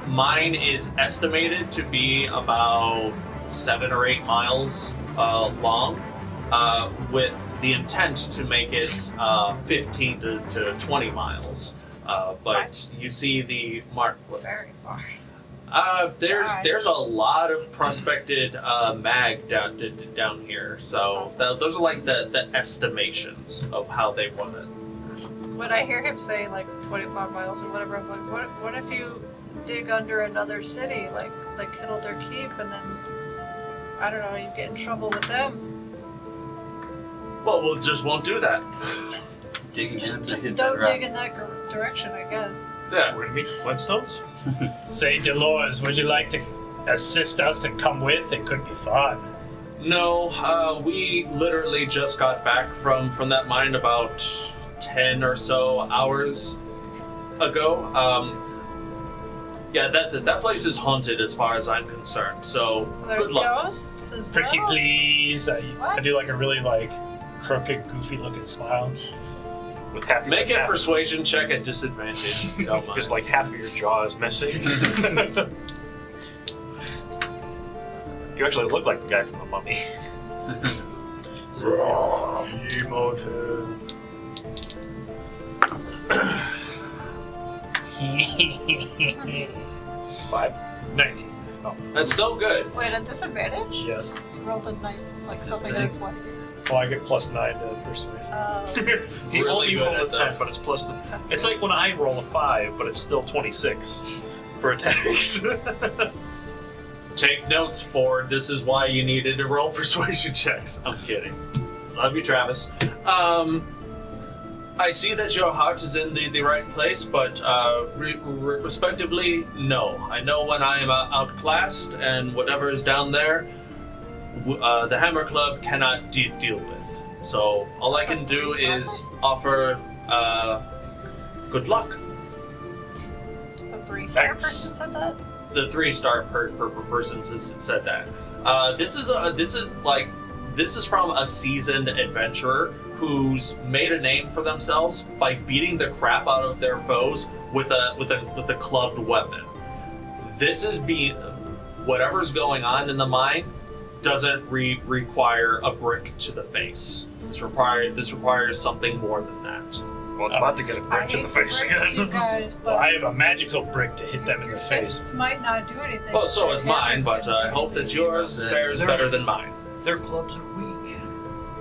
mine is estimated to be about 7 or 8 miles long, with the intent to make it 15 to 20 miles. But you see the mark. It's very far. There's a lot of prospected mag down here, so those are like the estimations of how they want it. When I hear him say like 25 miles or whatever, I'm like, what if you dig under another city, like Kittledor Keep, and then I don't know, you get in trouble with them? Well, we just won't do that. Digging Just into hit that don't rock. dig in that direction, I guess. Yeah. We're gonna meet the Flintstones? Say, Dolores, would you like to assist us and come with? It could be fun. No, we literally just got back from that mine about 10 or so hours ago. Yeah, that place is haunted as far as I'm concerned. So there's good luck. ghosts as Pretty well? please. I What? do like a really like crooked, goofy looking smile. With half Make a half, persuasion check at disadvantage. if you don't mind. because like half of your jaw is missing. You actually look like the guy from the Mummy. Immortal. 5. 19. Oh, That's still good. Wait, at disadvantage? yes. You rolled a 9, like something thing. that's what? Well, I get plus 9 to persuasion. You Really only good roll a at 10, those. but it's plus the. It's like when I roll a 5, but it's still 26 for attacks. Take notes, Ford. This is why you needed to roll persuasion checks. I'm kidding. Love you, Travis. I see that your heart is in the right place, but respectively, no. I know when I am outclassed, and whatever is down there, the Hammer Club cannot deal with. So all I can do is offer good luck. The 3-star Thanks. person said that? The 3-star per person said that. This is from a seasoned adventurer who's made a name for themselves by beating the crap out of their foes with a clubbed weapon. This is whatever's going on in the mine doesn't require a brick to the face. This requires something more than that. Well, it's about to get a I brick in hate the to face break it to you again. guys, Well, but I have a magical brick to hit them in your the face. fists might not do anything. Well, so is mine, but I hope that yours fares better than mine. Their clubs are weak.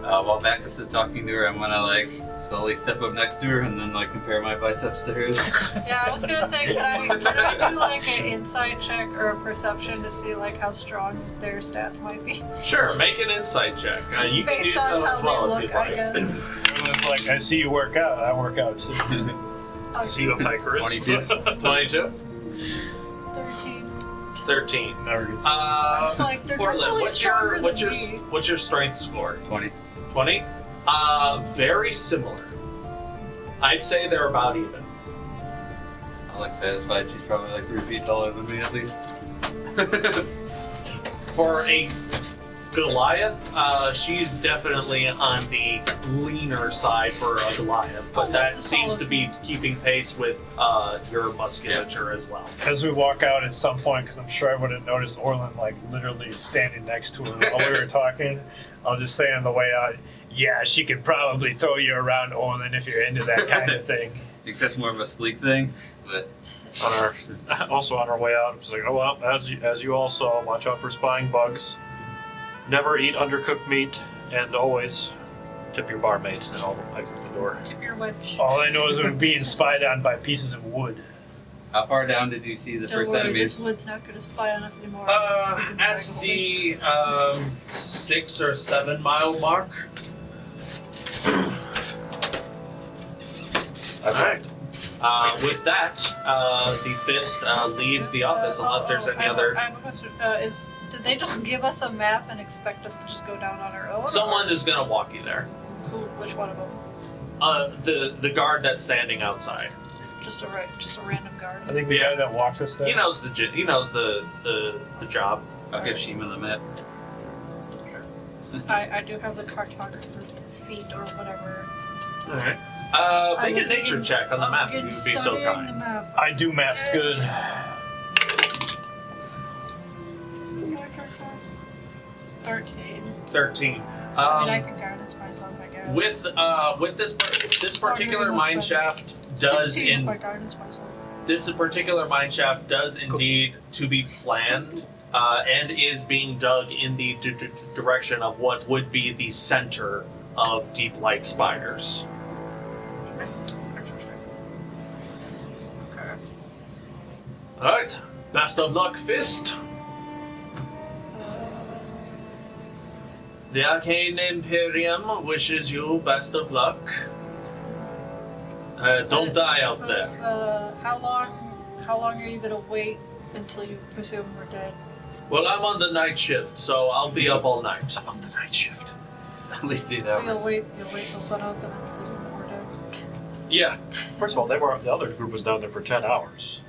While Vaxxus is talking to her, I'm gonna like slowly step up next to her and then like compare my biceps to hers. Yeah, I was gonna say, can I do like an insight check or a perception to see like how strong their stats might be? Sure, make an insight check. You can do Based so on as how well they if look, you'd I like. guess. It's like, I see you work out, I work out too. See you with my charisma. 22? 13. 13. Never gets I'm just like, they're Orlin, definitely stronger than me. what's your strength score? 20. 20? Very similar. I'd say they're about even. I'm like satisfied she's probably like 3 feet taller than me at least. For a Goliath, she's definitely on the leaner side for a Goliath, but that seems to be keeping pace with your musculature as well. As we walk out at some point, because I'm sure I would have noticed Orlin like literally standing next to her while we were talking, I'll just say on the way out, yeah, she could probably throw you around, Orlin, if you're into that kind of thing. I think that's more of a sleek thing, but Also on our way out, it's like, oh well, as you all saw, watch out for spying bugs. Never eat undercooked meat, and always tip your barmaid and I'll exit the door. Tip your wedge. All I know is we're being spied on by pieces of wood. how far down did you see the Don't first worry, enemies? this wood's not gonna spy on us anymore. At the 6 or 7 mile mark. Alright. With that, the fist leaves the office unless there's any other. I have a question. Did they just give us a map and expect us to just go down on our own? Someone is gonna walk you there. Who? Which one of them? The guard that's standing outside. Just a random guard. I think the guy that walked us there. He knows the job. I'll give Shiima the map. I do have the cartographer feet or whatever. All right. Make a nature check on the map if you'd be so kind. The map. I do maps good. 13. 13. I mean, I can guidance myself, I guess. With this particular mine shaft does 16 if I guidance myself. this particular mine shaft does indeed to be planned and is being dug in the direction of what would be the center of Deeplight spiders. Okay. All right. Best of luck, Fist. The Arcane Imperium wishes you best of luck. Don't die out there. How long are you gonna wait until you presume we're dead? Well, I'm on the night shift, so I'll be up all night. On the night shift. At least 8 So hours. you'll wait till sun up and then you presume that we're dead. Yeah. First of all, the other group was down there for 10 hours.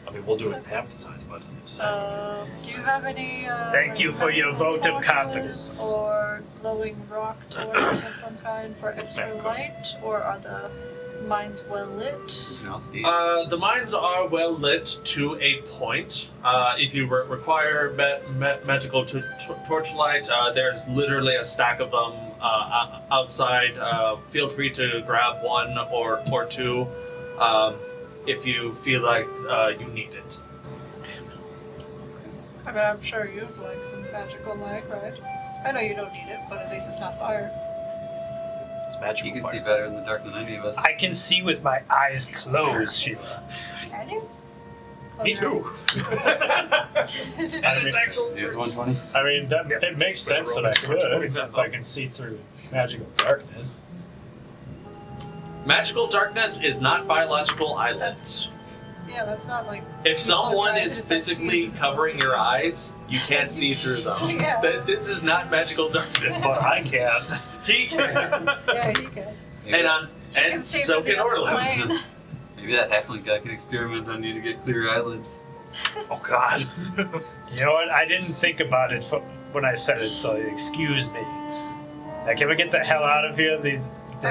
I mean, we'll do it in half the time, but I'm just saying. Do you have any? Thank you for your vote of torches confidence. Or glowing rock torches of some kind for extra light, or are the mines well lit? I'll see. The mines are well lit to a point. If you require magical torchlight, there's literally a stack of them outside. Feel free to grab one or two if you feel like you need it. I mean, I'm sure you'd like some magical light, right? I know you don't need it, but at least it's not fire. It's magical. You can fire. see better in the dark than any of us. I can see with my eyes closed, Shiima. Can you? Me too. And it's actual Here's truth. 120. I mean, it makes sense that I could, since I can see through magical darkness. Magical darkness is not biological eyelids. Yeah, that's not like. If someone eyes, is it's like physically seeing. covering your eyes, you can't see through them. Yeah. This is not magical darkness. But I can. He can. Yeah, you can. And see so through can the other Orlin. plane. Maybe that halfling guy can experiment on you to get clear eyelids. Oh God. You know what? I didn't think about it when I said it, so excuse me. Like, can we get the hell out of here? They've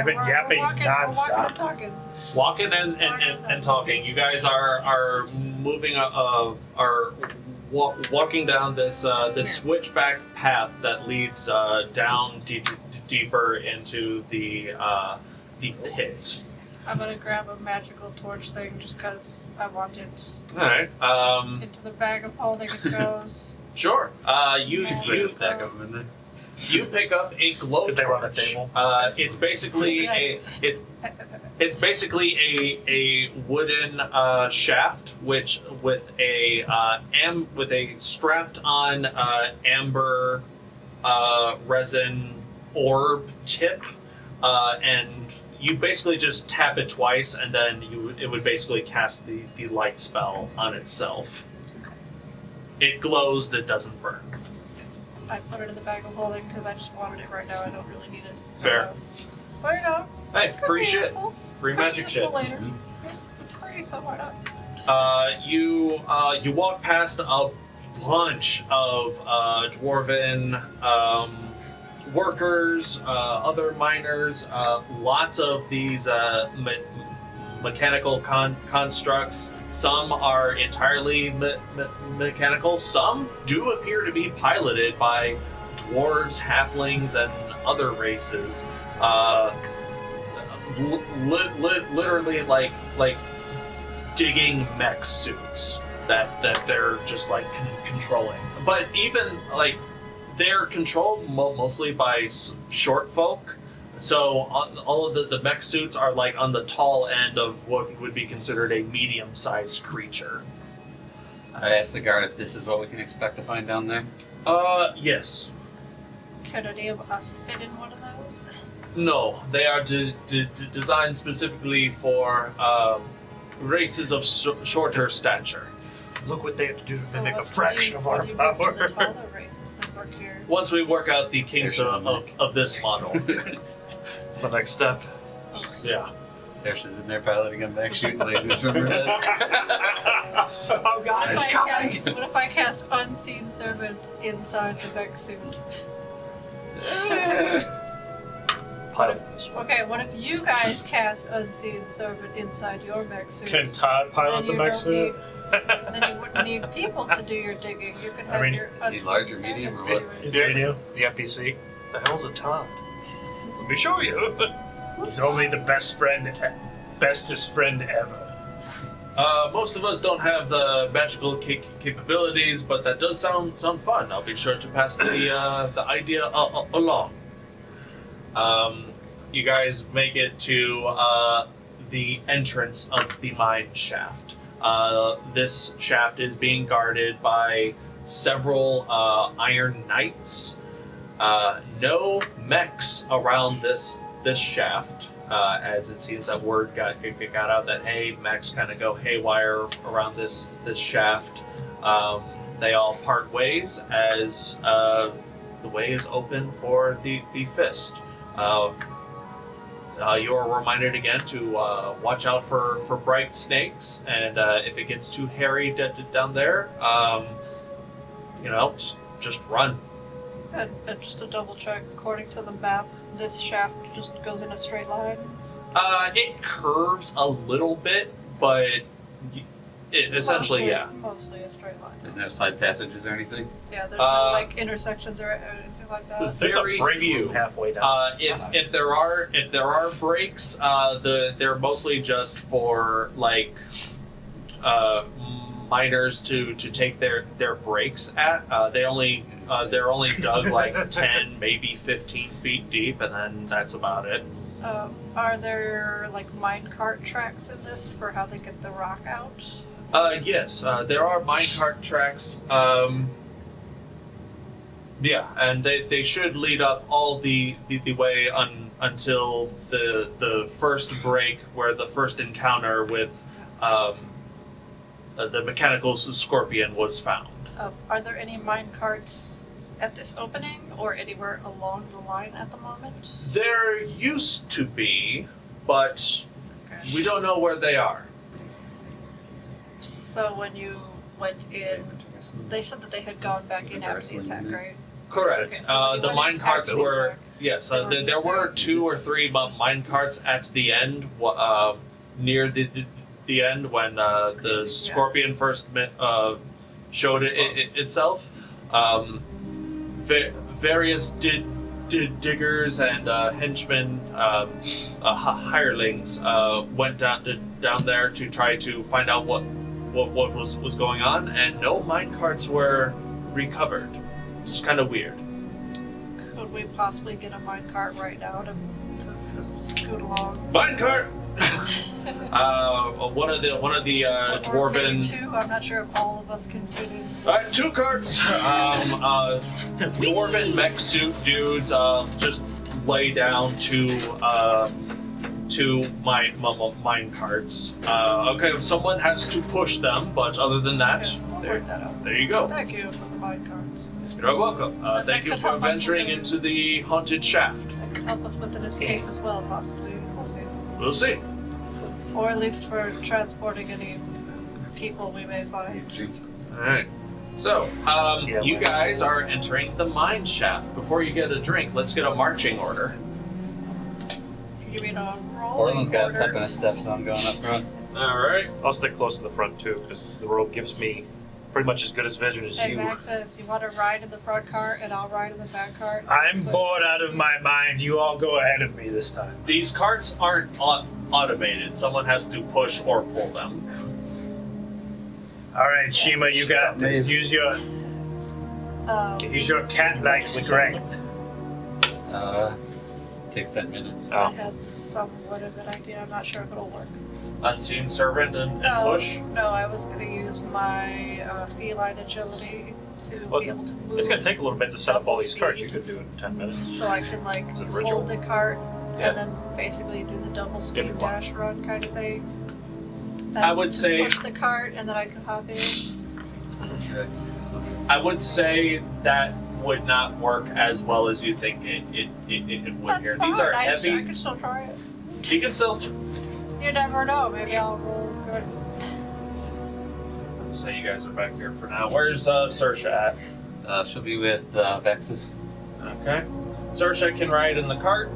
been yapping We're nonstop. talking. Walking and talking. You guys are moving walking down this switchback path that leads down deeper into the pit. I'm gonna grab a magical torch thing just because I want it. All right. Into the bag of holding it goes. Sure. You There's a stack of them in there. You pick up a glow Because they were on the torch. table. It's basically it's basically a wooden shaft, which with a strapped on amber resin orb tip, and you basically just tap it twice, and then it would basically cast the light spell on itself. It glows, it doesn't burn. I put it in the bag of holding because I just wanted it right now. I don't really need it. Fair. Well, you know, Hey, could free be shit. useful. Free Could be magic shit. useful later. It's free, so why not? You walk past a bunch of dwarven workers, other miners, lots of these mechanical constructs. Some are entirely mechanical. Some do appear to be piloted by dwarves, halflings, and other races. Literally like digging mech suits that they're just like controlling. But even like they're controlled mostly by short folk. So all of the mech suits are like on the tall end of what would be considered a medium-sized creature. I asked the guard if this is what we can expect to find down there. Yes. Could any of us fit in one of those? No, they are designed specifically for races of shorter stature. Look what they have to do to So mimic a what fraction of our do you power. give to the taller races that work here? Once we work out the kinks of this model. The next step. Yeah. Saoirse's in there piloting him back, shooting lasers from her head. Oh god, it's coming! What if I cast Unseen Servant inside the mech suit? Pilot this one. Okay, what if you guys cast Unseen Servant inside your mech suit? Can Todd pilot the mech suit? Then you wouldn't need people to do your digging. You could have I mean, your is he Unseen large or Servant medium or do what? it. Is there any? The NPC. The hell's a Todd? Let me show you. He's only the bestest friend ever. Most of us don't have the magical capabilities, but that does sound fun. I'll be sure to pass the idea along. You guys make it to the entrance of the mine shaft. This shaft is being guarded by several iron knights. No mechs around this shaft, as it seems that word got out that hey, mechs kind of go haywire around this shaft. They all part ways as the way is open for the fist. You are reminded again to watch out for bright snakes, and if it gets too hairy down there, just run. And just to double check, according to the map, this shaft just goes in a straight line. It curves a little bit, but essentially, yeah. Mostly a straight line. There's no side passages or anything? Yeah, there's no like intersections or anything like that. There's Very a break few. room halfway down. If there are breaks, they're mostly just for like miners to take their breaks at. They're only dug like 10, maybe 15 feet deep, and then that's about it. Are there like minecart tracks in this for how they get the rock out? Yes, there are minecart tracks. Yeah, and they should lead up all the way until the first break, where the first encounter with the mechanical scorpion was found. Are there any minecarts at this opening or anywhere along the line at the moment? There used to be, but Okay. we don't know where they are. So when you went in, they said that they had gone back in after the attack, right? Correct. Okay, so The when you went in minecarts after the were attack, yes. they were There were missing. 2 or 3 minecarts at the end, near the end when the scorpion first showed itself. Various diggers and henchmen, hirelings, went down there to try to find out what was going on, and no minecarts were recovered. Just kind of weird. Could we possibly get a minecart right now to scoot along? Minecart. One of the Or maybe dwarven. two? I'm not sure if all of us can fit in. All right, 2 carts. Dwarven mech suit dudes just lay down two mine carts. Okay, someone has to push them, but other than that, Yes, we'll work that out. there you go. Thank you for the minecarts. You're welcome. That Thank you could for help us venturing with into the haunted shaft. That could help us with an escape as well, possibly. We'll see. We'll see. Or at least for transporting any people we may find. All right. So, Yeah, you well. guys are entering the mine shaft. Before you get a drink, let's get a marching order. You mean a rolling Orlin's got a order? pep in his step, so I'm going up front. All right. I'll stick close to the front too, because the road gives me pretty much as good as vision as Hey, you. Vaxxus, you want to ride in the front cart and I'll ride in the back cart? I'm bored out of my mind. You all go ahead of me this time. These carts aren't automated. Someone has to push or pull them. All right, Shiima, you got this. Use your cat-like strength. Takes 10 minutes. I had somewhat of an idea. I'm not sure if it'll work. Unseen servant and No, push. no, I was going to use my feline agility to Well, be able to move. It's going to take a little bit to set up all Double these carts. You speed. could do it in 10 minutes. So I can like Is it original? hold the cart Yeah. and then basically do the double If speed you want. dash run kind of thing. And I would say- push the cart and then I could hop in. I would say that would not work as well as you think it would That's here. fine. These are I heavy. can still try it. You can still. You never know. Maybe I'll roll good. So you guys are back here for now. Where's Saoirse at? She'll be with Vaxxus. Okay. Saoirse can ride in the cart.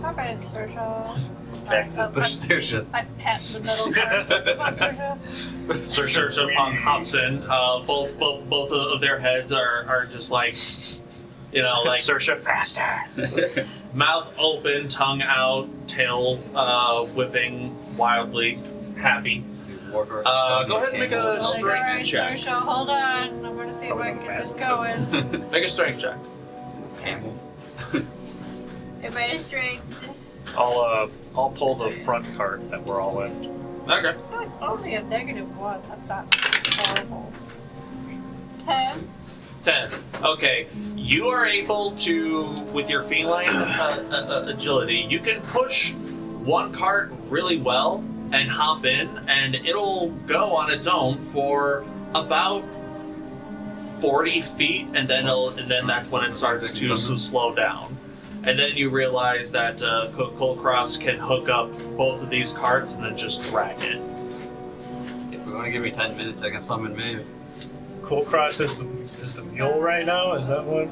All right, Saoirse. Vaxxus push their shit. I pat the middle cart. Come on, Saoirse. Saoirse hops in. Both of their heads are just like, you know, like Saoirse, faster. mouth open, tongue out, tail whipping wildly, happy. Go ahead and make a All strength right, check. Saoirse, hold on. I'm going to see if I can get this going. Make a strength check. Everybody strength. I'll pull the front cart that we're all in. Okay. No, it's only a -1. That's not horrible. 10. 10. Okay. You are able to, with your feline agility, you can push one cart really well and hop in, and it'll go on its own for about 40 feet, and then that's when it starts to slow down. And then you realize that Kulkras can hook up both of these carts and then just drag it. If we want to give me 10 minutes, I can summon Maeve. Kulkras is the mule right now? Is that what?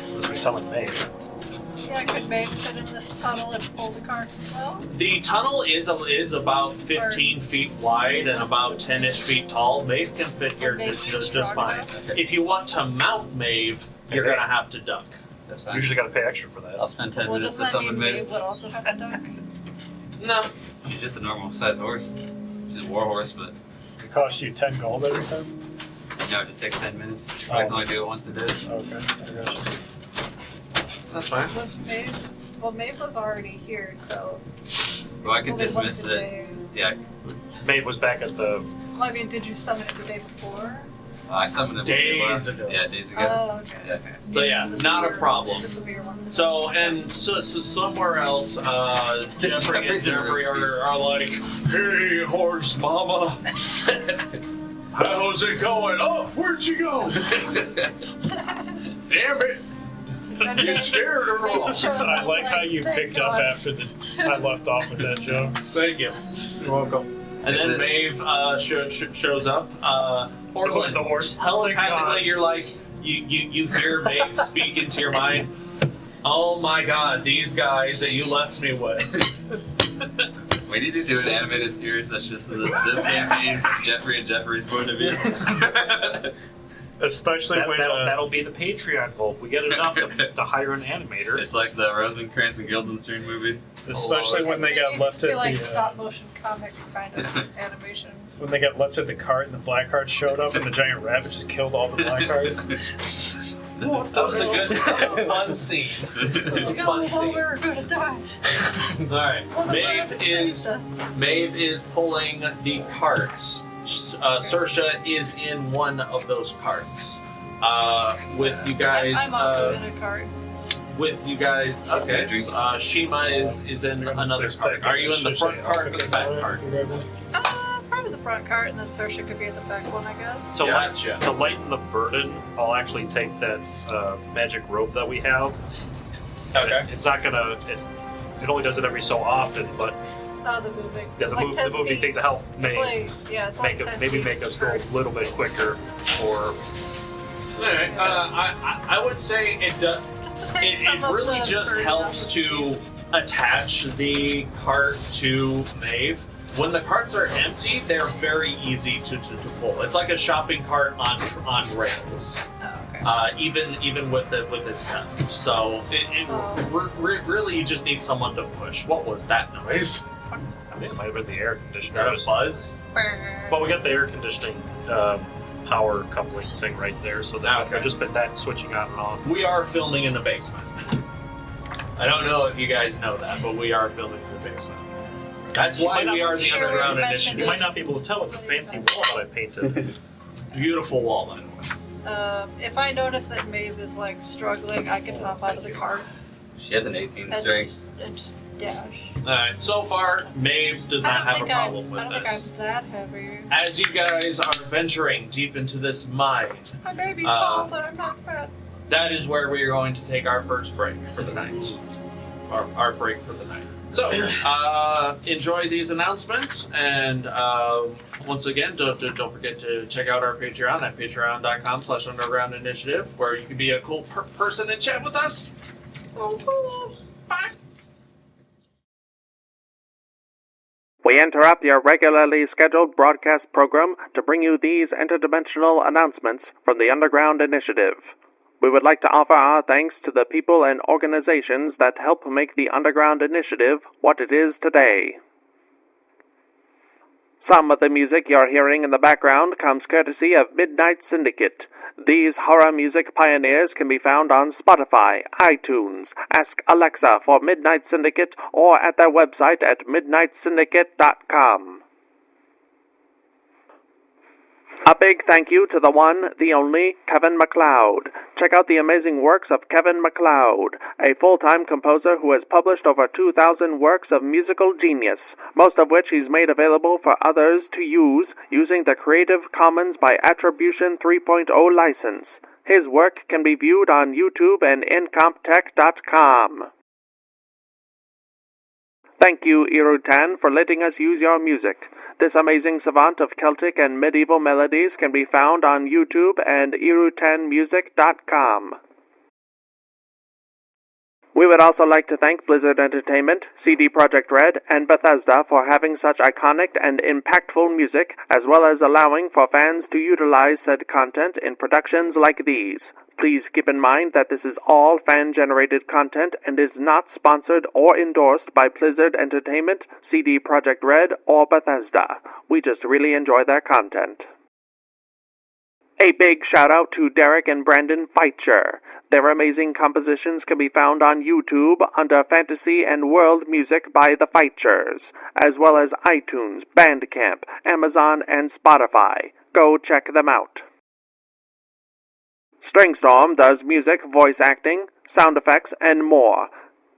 Unless we summon Maeve. Yeah, could maybe fit in this tunnel and pull the carts as well. The tunnel is about 15 feet wide and about 10-ish feet tall. Maeve can fit here Maeve is just strong fine. enough. Okay. If you want to mount Maeve, you're Okay. gonna have to duck. That's fine. Usually got to pay extra for that. I'll spend 10 Well, minutes doesn't to that mean summon Maeve Maeve. would also have to duck? No. She's just a normal sized horse. She's a war horse, but It costs you 10 gold every time? it just takes 10 minutes. I can only do it once a day. Okay, I got you. That's fine. Was Maeve? Well, Maeve was already here, so. Well, I it's can only once dismiss a it. day. Yeah, Maeve was back at the. Well, I mean, did you summon it the day before? I summoned it Days ago. Yeah, days ago. Oh, okay. Yeah. okay. So yeah, this not will a be problem. This will be your once a day. So somewhere else, Jeffrey and Jeffrey are like, "Hey, horse mama, how's it going? Oh, where'd you go? Damn it! And You Maeve- scared her Maeve off." shows I up like how you "Thank picked up God." after I left off with that joke. Thank you. You're welcome. And then Maeve shows up. Orlin, The horse. telepathically, you're like, you hear Maeve speak into your mind. Oh my God, these guys that you left me with. We need to do an animated series that's just this campaign from Jeffrey and Jeffrey's point of view. Especially when That'll be the Patreon goal. If we get enough to hire an animator. It's like the Rosencrantz and Guildenstern movie. especially when they got Maybe left it'd be at like the stop motion comic kind of animation. when they got left at the cart and the black cart showed up and the giant rabbit just killed all the black carts. That was a good, fun scene. It was a fun scene. We're gonna die. Alright, Well, the Maeve bird is saved us. Maeve is pulling the carts. Saoirse is in one of those carts. With you guys. I'm also in a cart. With you guys. Okay. Shiima is in another cart. Are you in the front cart or the back cart? Probably the front cart, and then Saoirse could be in the back one, I guess. To, Gotcha. to lighten the burden, I'll actually take that magic rope that we have. Okay. It's not gonna. It only does it every so often, but Oh, the moving. yeah, It's the, like 10 moving feet. thing to help It's make like, yeah, it's like 10 maybe feet make us go a first. little bit quicker, or Alright. I would say it does. Just to take some It of really the just burden helps off. to attach the cart to Maeve. When the carts are empty, they're very easy to pull. It's like a shopping cart on rails. Oh, okay. Even with its heft. So really you just need someone to push. What was that noise? I mean, it might have been the air Is conditioner. that a buzz? But we got the air conditioning power coupling thing right there, so that Okay. I've just been that switching on and off. We are filming in the basement. I don't know if you guys know that, but we are filming in the basement. That's why we are the Sure, Underground we mentioned You Initiative. might not be able to tell with the fancy wall that I painted. Beautiful wall, by the way. If I notice that Maeve is like struggling, I can hop out of the cart She has an 18 and strength. just dash. Alright, so far, Maeve does not have a problem I don't with think this. I'm that heavy. As you guys are venturing deep into this mine, I may be tall, but I'm not fat. that is where we are going to take our first break for the night. Our break for the night. So, enjoy these announcements, and once again, don't forget to check out our Patreon at patreon.com/undergroundinitiative, where you can be a cool person and chat with us. Bye. We interrupt your regularly scheduled broadcast program to bring you these interdimensional announcements from the Underground Initiative. We would like to offer our thanks to the people and organizations that help make the Underground Initiative what it is today. Some of the music you're hearing in the background comes courtesy of Midnight Syndicate. These horror music pioneers can be found on Spotify, iTunes, Ask Alexa for Midnight Syndicate, or at their website at midnightsyndicate.com. A big thank you to the one, the only, Kevin MacLeod. Check out the amazing works of Kevin MacLeod, a full-time composer who has published over 2,000 works of musical genius, most of which he's made available for others to use using the Creative Commons by Attribution 3.0 license. His work can be viewed on YouTube and incomptech.com. Thank you, Irutan, for letting us use your music. This amazing savant of Celtic and medieval melodies can be found on YouTube and irutanmusic.com. We would also like to thank Blizzard Entertainment, CD Projekt Red, and Bethesda for having such iconic and impactful music, as well as allowing for fans to utilize said content in productions like these. Please keep in mind that this is all fan-generated content and is not sponsored or endorsed by Blizzard Entertainment, CD Projekt Red, or Bethesda. We just really enjoy their content. A big shout out to Derek and Brandon Feitcher. Their amazing compositions can be found on YouTube under Fantasy and World Music by the Feitchers, as well as iTunes, Bandcamp, Amazon, and Spotify. Go check them out. Stringstorm does music, voice acting, sound effects, and more.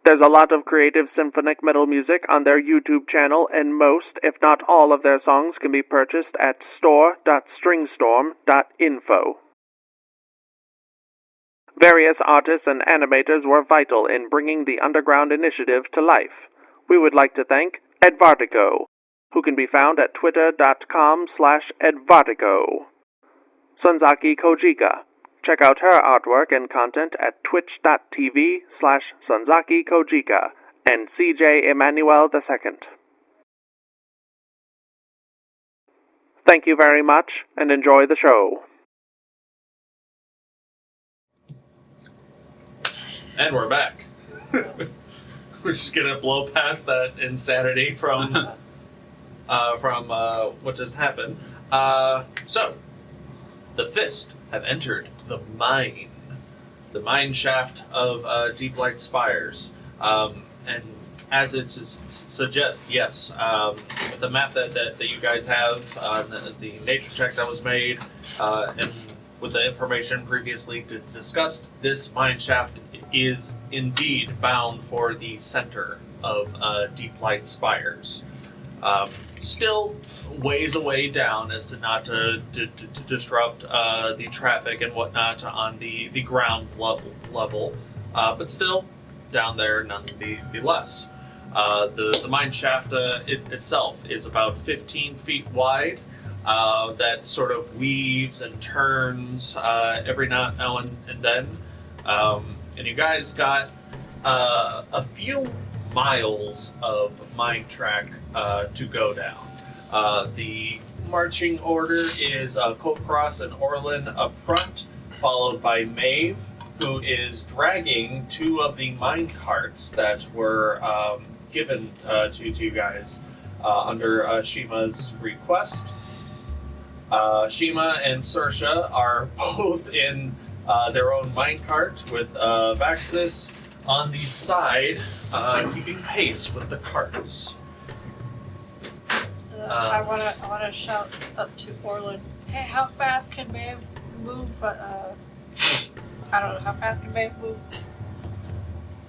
There's a lot of creative symphonic metal music on their YouTube channel, and most, if not all, of their songs can be purchased at store.stringstorm.info. Various artists and animators were vital in bringing the Underground Initiative to life. We would like to thank Edvartigo, who can be found at twitter.com/Edvartigo. Sunzaki Kojika. Check out her artwork and content at twitch.tv/Sunzaki Kojika, and CJ Emmanuel II. Thank you very much, and enjoy the show. And we're back. We're just gonna blow past that insanity from what just happened. So, the Fist have entered the mine. mine shaft of Deeplight Spires. And as it suggests, yes, the map that you guys have, the nature check that was made, and with the information previously discussed, this mine shaft is indeed bound for the center of Deeplight Spires. Still ways away down as to not to disrupt the traffic and whatnot on the ground level, but still down there nonetheless. The mine shaft itself is about 15 feet wide. That sort of weaves and turns every now and then. And you guys got a few miles of mine track to go down. The marching order is Kulkras and Orlin up front, followed by Maeve, who is dragging 2 of the mine carts that were given to you guys under Shiima's request. Shiima and Saoirse are both in their own minecart with Vaxxus on the side, keeping pace with the carts. I wanna shout up to Orlin. Hey, how fast can Maeve move? I don't know, how fast can Maeve move?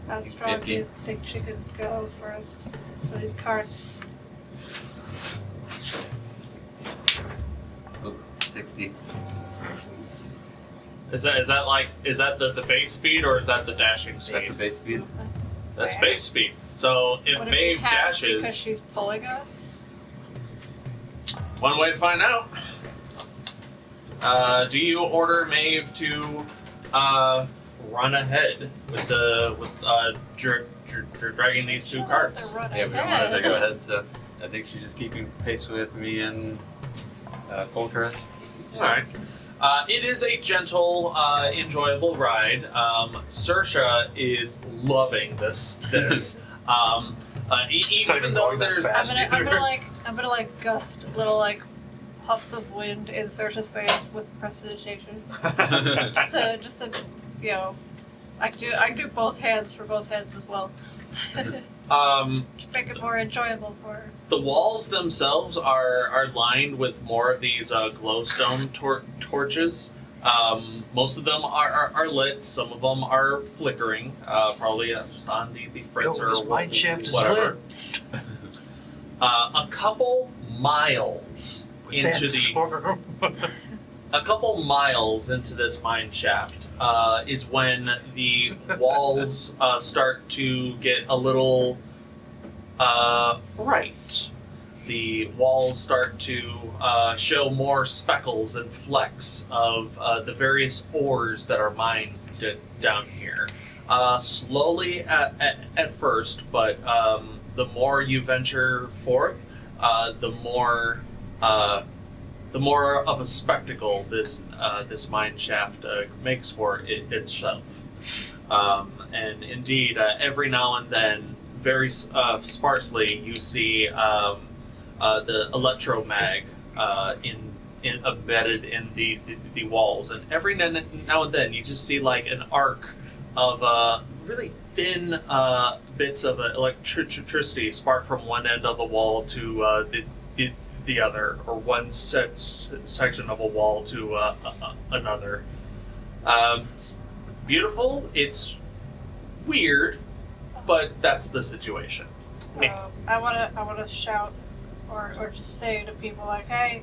How strong do you think she could go for these carts? 60. Is that the base speed, or is that the dashing speed? That's the base speed. That's base speed. So if Would it Maeve be half dashes, because she's pulling us? one way to find out. Do you order Maeve to run ahead with dragging these 2 carts? Yeah, we don't want her to go ahead, so I think she's just keeping pace with me and Kulkras. Alright. It is a gentle, enjoyable ride. Saoirse is loving this. Even though there's... I'm gonna gust little puffs of wind in Saoirse's face with prestidigitation. just to I can do both hands for both heads as well. Make it more enjoyable for her. The walls themselves are lined with more of these glowstone torches. Most of them are lit. Some of them are flickering, probably just on the fritz or this mine shaft is whatever. lit. A couple miles into this mine shaft is when the walls start to get a little bright. The walls start to show more speckles and flecks of the various ores that are mined down here. Slowly at first, but the more you venture forth, the more of a spectacle this mine shaft makes for itself. And indeed, every now and then, very sparsely, you see the electromag embedded in the walls, and every now and then you just see an arc of really thin bits of electricity spark from one end of the wall to the other, or one section of a wall to another. It's beautiful. It's weird, but that's the situation. I wanna shout or just say to people hey,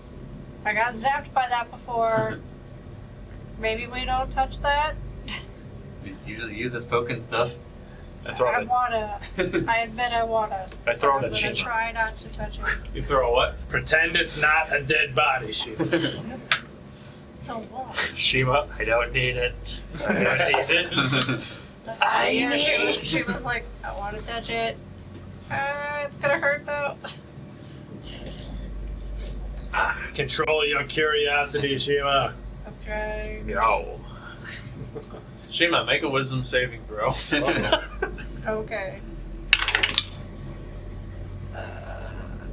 I got zapped by that before. Maybe we don't touch that. It's usually you that's poking stuff. I admit I wanna. I throw it I'm at gonna Shiima. try not to touch it. You throw a what? Pretend it's not a dead body, Shiima. So what? Shiima, I don't need it. I don't need it. She was like, I want to touch it. It's gonna hurt though. Control your curiosity, Shiima. I'm trying. No. Shiima, make a wisdom saving throw. Okay.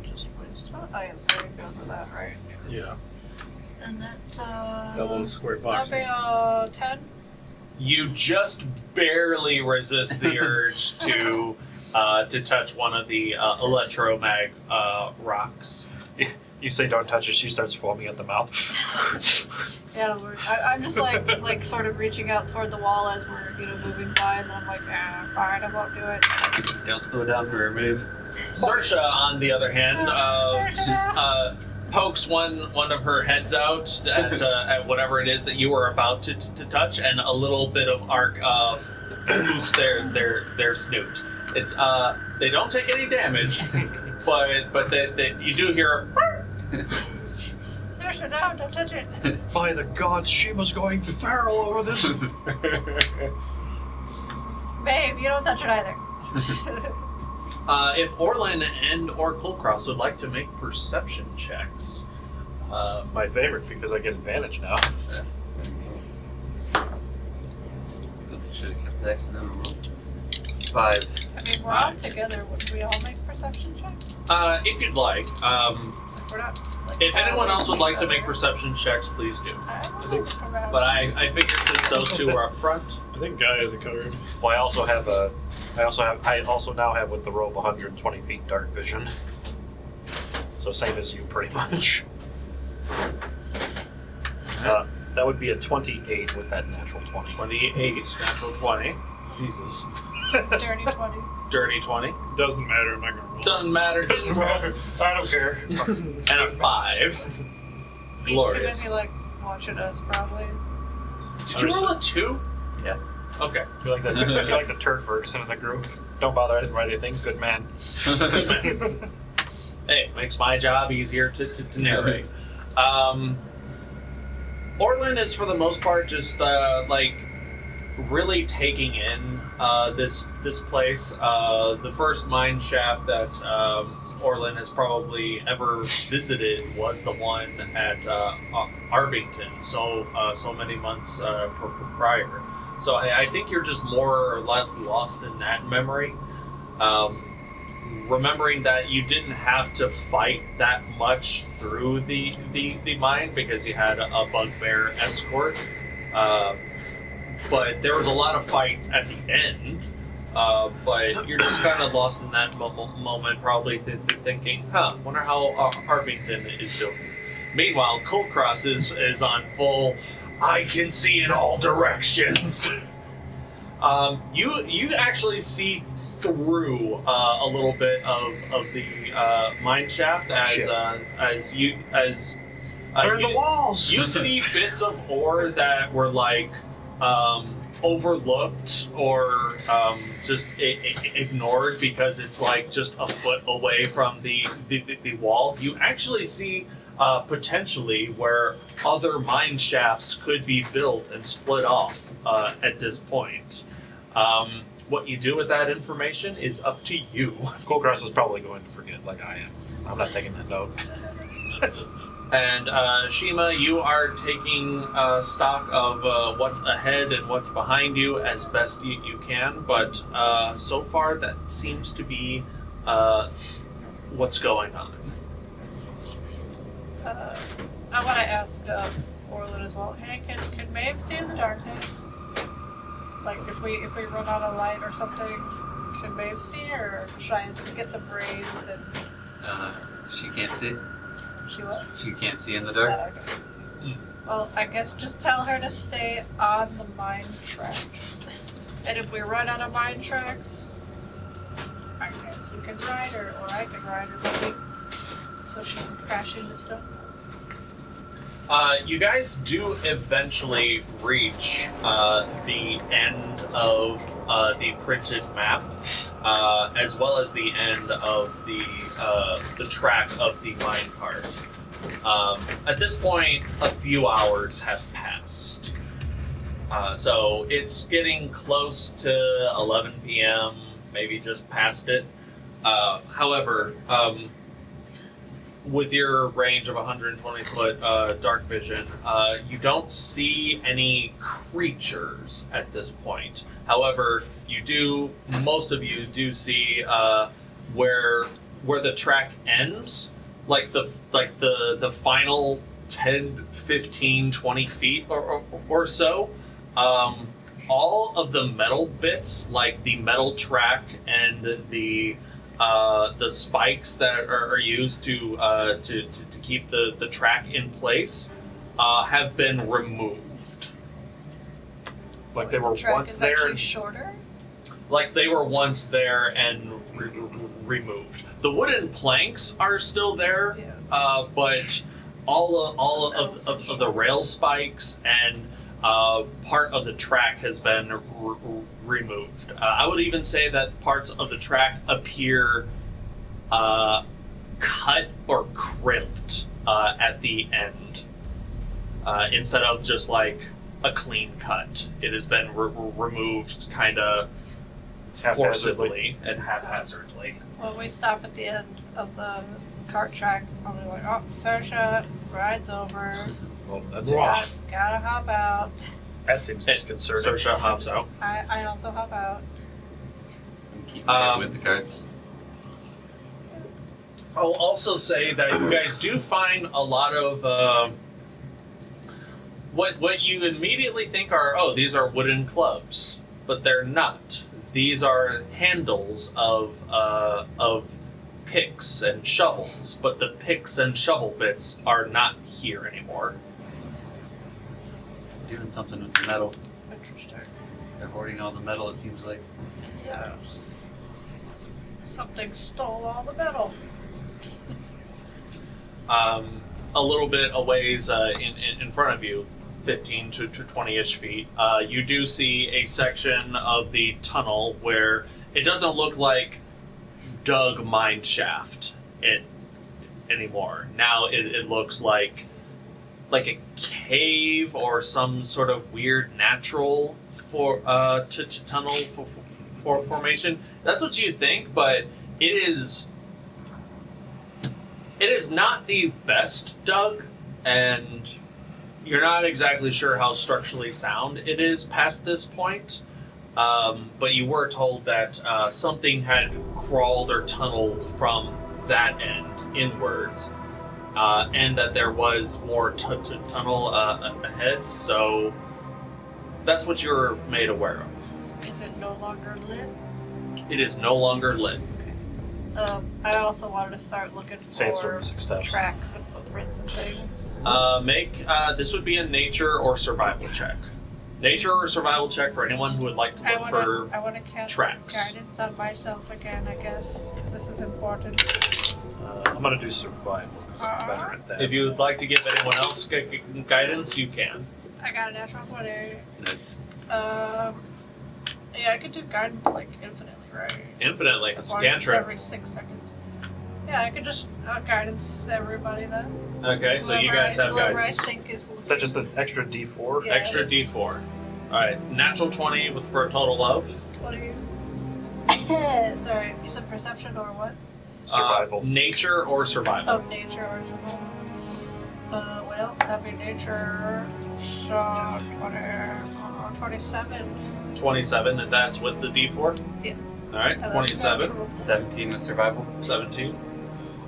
Just wisdom. I guess it goes with that, right? Yeah. And that's It's that little square box. that'll be 10. You just barely resist the urge to touch one of the electromag rocks. You say don't touch it, she starts foaming at the mouth. Yeah, I'm just like sort of reaching out toward the wall as we're moving by, and then I'm like, fine, I won't do it. Don't slow down for a move. Saoirse, on the other hand, pokes one of her heads out at whatever it is that you were about to touch, and a little bit of arc poops their snoot. They don't take any damage, but you do hear. Seriously, no, don't touch it. By the gods, Shiima's going feral over this. Babe, you don't touch it either. If Orlin and or Kulkras would like to make perception checks. My favorite, because I get advantage now. Should have kept the X number. 5. I mean, we're all together. Would we all make perception checks? If you'd like. We're not. If anyone else would like to make perception checks, please do. But I figured since those two are up front. I think Guy has it covered. Well, I also now have with the robe 120 feet dark vision. So same as you, pretty much. That would be a 28 with that natural 20. 28, natural 20. Jesus. Dirty 20. Dirty 20. Doesn't matter, I'm not gonna roll. Doesn't matter. Doesn't matter. I don't care. And a 5. He's Glorious. too busy, watching us, probably. Did you roll a 2? Yeah. Okay. You're like the turd Ferguson in the group. Don't bother, I didn't write anything. Good man. Hey, makes my job easier to narrate. Orlin is for the most part just really taking in this part the first mine shaft that Orlin has probably ever visited was the one at Arbington, so many months prior. So I think you're just more or less lost in that memory. Remembering that you didn't have to fight that much through the mine because you had a bugbear escort. But there was a lot of fights at the end. But you're just kind of lost in that moment, probably thinking, wonder how Arbington is doing. Meanwhile, Kulkras is on full, I can see in all directions. You actually see through a little bit of the mine shaft as Burn the walls! You see bits of ore that were overlooked or just ignored because it's just a foot away from the wall. You actually see potentially where other mine shafts could be built and split off at this point. What you do with that information is up to you. Kulkras is probably going to forget, like I am. I'm not taking that note. And Shiima, you are taking stock of what's ahead and what's behind you as best you can, but so far that seems to be what's going on. I want to ask Orlin as well. Hey, can Maeve see in the darkness? If we run out of light or something, can Maeve see, or should I get some brains and? She can't see. She what? She can't see in the dark. Okay. Well, I guess just tell her to stay on the mine tracks. And if we run out of mine tracks, I guess you can ride her, or I can ride her maybe, so she can crash into stuff. You guys do eventually reach the end of the printed map, as well as the end of the track of the minecart. At this point, a few hours have passed. So it's getting close to 11 p.m., maybe just past it. However, with your range of 120 foot dark vision, you don't see any creatures at this point. However, most of you do see where the track ends, the final 10, 15, 20 feet or so. all of the metal bits, like the metal track and the spikes that are used to keep the track in place, have been removed. Like they were the track once is there. actually And shorter. Like they were once there and removed. The wooden planks are still there, but all of the rail spikes and part of the track has been removed. I would even say that parts of the track appear cut or crimped at the end, instead of just like a clean cut. It has been removed kind of forcibly and haphazardly. When we stop at the end of the cart track, I'll be like, oh, Saoirse rides over. Well, that's Gotta hop out. that seems disconcerting. Saoirse hops out. I also hop out. And keep moving with the carts. I'll also say that you guys do find a lot of what you immediately think are, these are wooden clubs, but they're not. These are handles of picks and shovels, but the picks and shovel bits are not here anymore. Doing something with the metal. Interesting. They're hoarding all the metal, it seems like. Yeah. Something stole all the metal. A little bit a ways in front of you, 15 to 20-ish feet, you do see a section of the tunnel where it doesn't look like dug mine shaft anymore. Now it looks like a cave or some sort of weird natural tunnel formation. That's what you think, but it is not the best dug, and you're not exactly sure how structurally sound it is past this point. But you were told that something had crawled or tunneled from that end inwards, and that there was more tunnel ahead. So that's what you're made aware of. Is it no longer lit? It is no longer lit. I also wanted to start looking for Sandstorm music stuff. tracks and footprints and things. Make this would be a nature or survival check. Nature or survival check for anyone who would like to look for I want to cast tracks. guidance on myself again, I guess, because this is important. I'm gonna do survival because I'm better at that. If you would like to give anyone else guidance, you can. I got a natural 20. Nice. Yeah, I could do guidance like infinitely, right? Infinitely. As It's a long as it's cantrip. every 6 seconds. Yeah, I could just guidance everybody then. Okay, so you guys have whoever guidance. I think is Is that just an extra D4? Yeah. Extra D4. Alright, natural 20 for a total of 20. Sorry, you said perception or what? Survival. Nature or survival. Oh, nature or survival. Well, that'd be nature. So, 27. 27, and that's with the D4? Yeah. Alright, And that's 27. natural. 17 with survival. 17.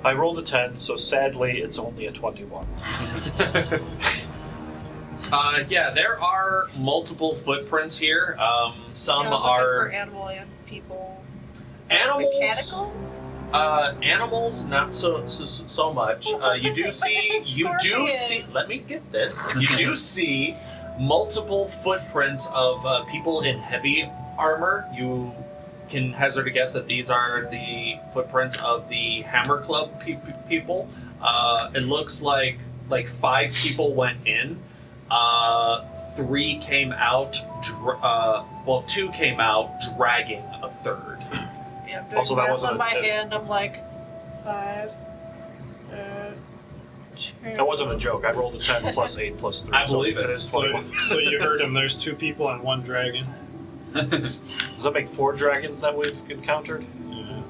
I rolled a 10, so sadly it's only a 21. Yeah, there are multiple footprints here. Some Yeah, I'm looking are for animal and people. animals. Mechanical? Animals, not so much. You do see. Let me get this. You do see multiple footprints of people in heavy armor. You can hazard a guess that these are the footprints of the Hammer Club people. It looks like 5 people went in. 3 came out. 2 came out dragging a third. Yeah, I'm doing Also, that math wasn't on a- my hand. I'm like 5. 2. That wasn't a joke. I rolled a 10 plus 8 plus 3. I believe so it. is So, 21. so you heard him. There's 2 people and 1 dragon. Does that make 4 dragons that we've encountered? Yeah.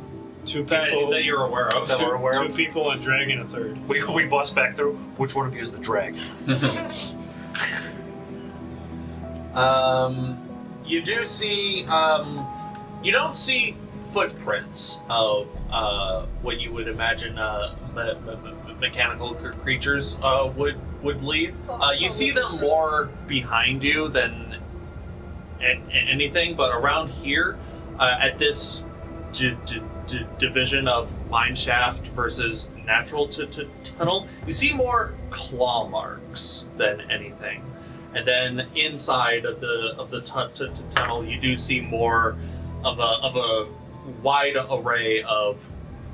2 people. That you're aware of. That we're aware two of? people and dragon a third. We bust back through. Which one of you is the dragon? You do see. You don't see footprints of what you would imagine mechanical creatures would leave. You see them more behind you than anything, but around here, at this division of mine shaft versus natural tunnel, you see more claw marks than anything. And then inside of the tunnel, you do see more of a wide array of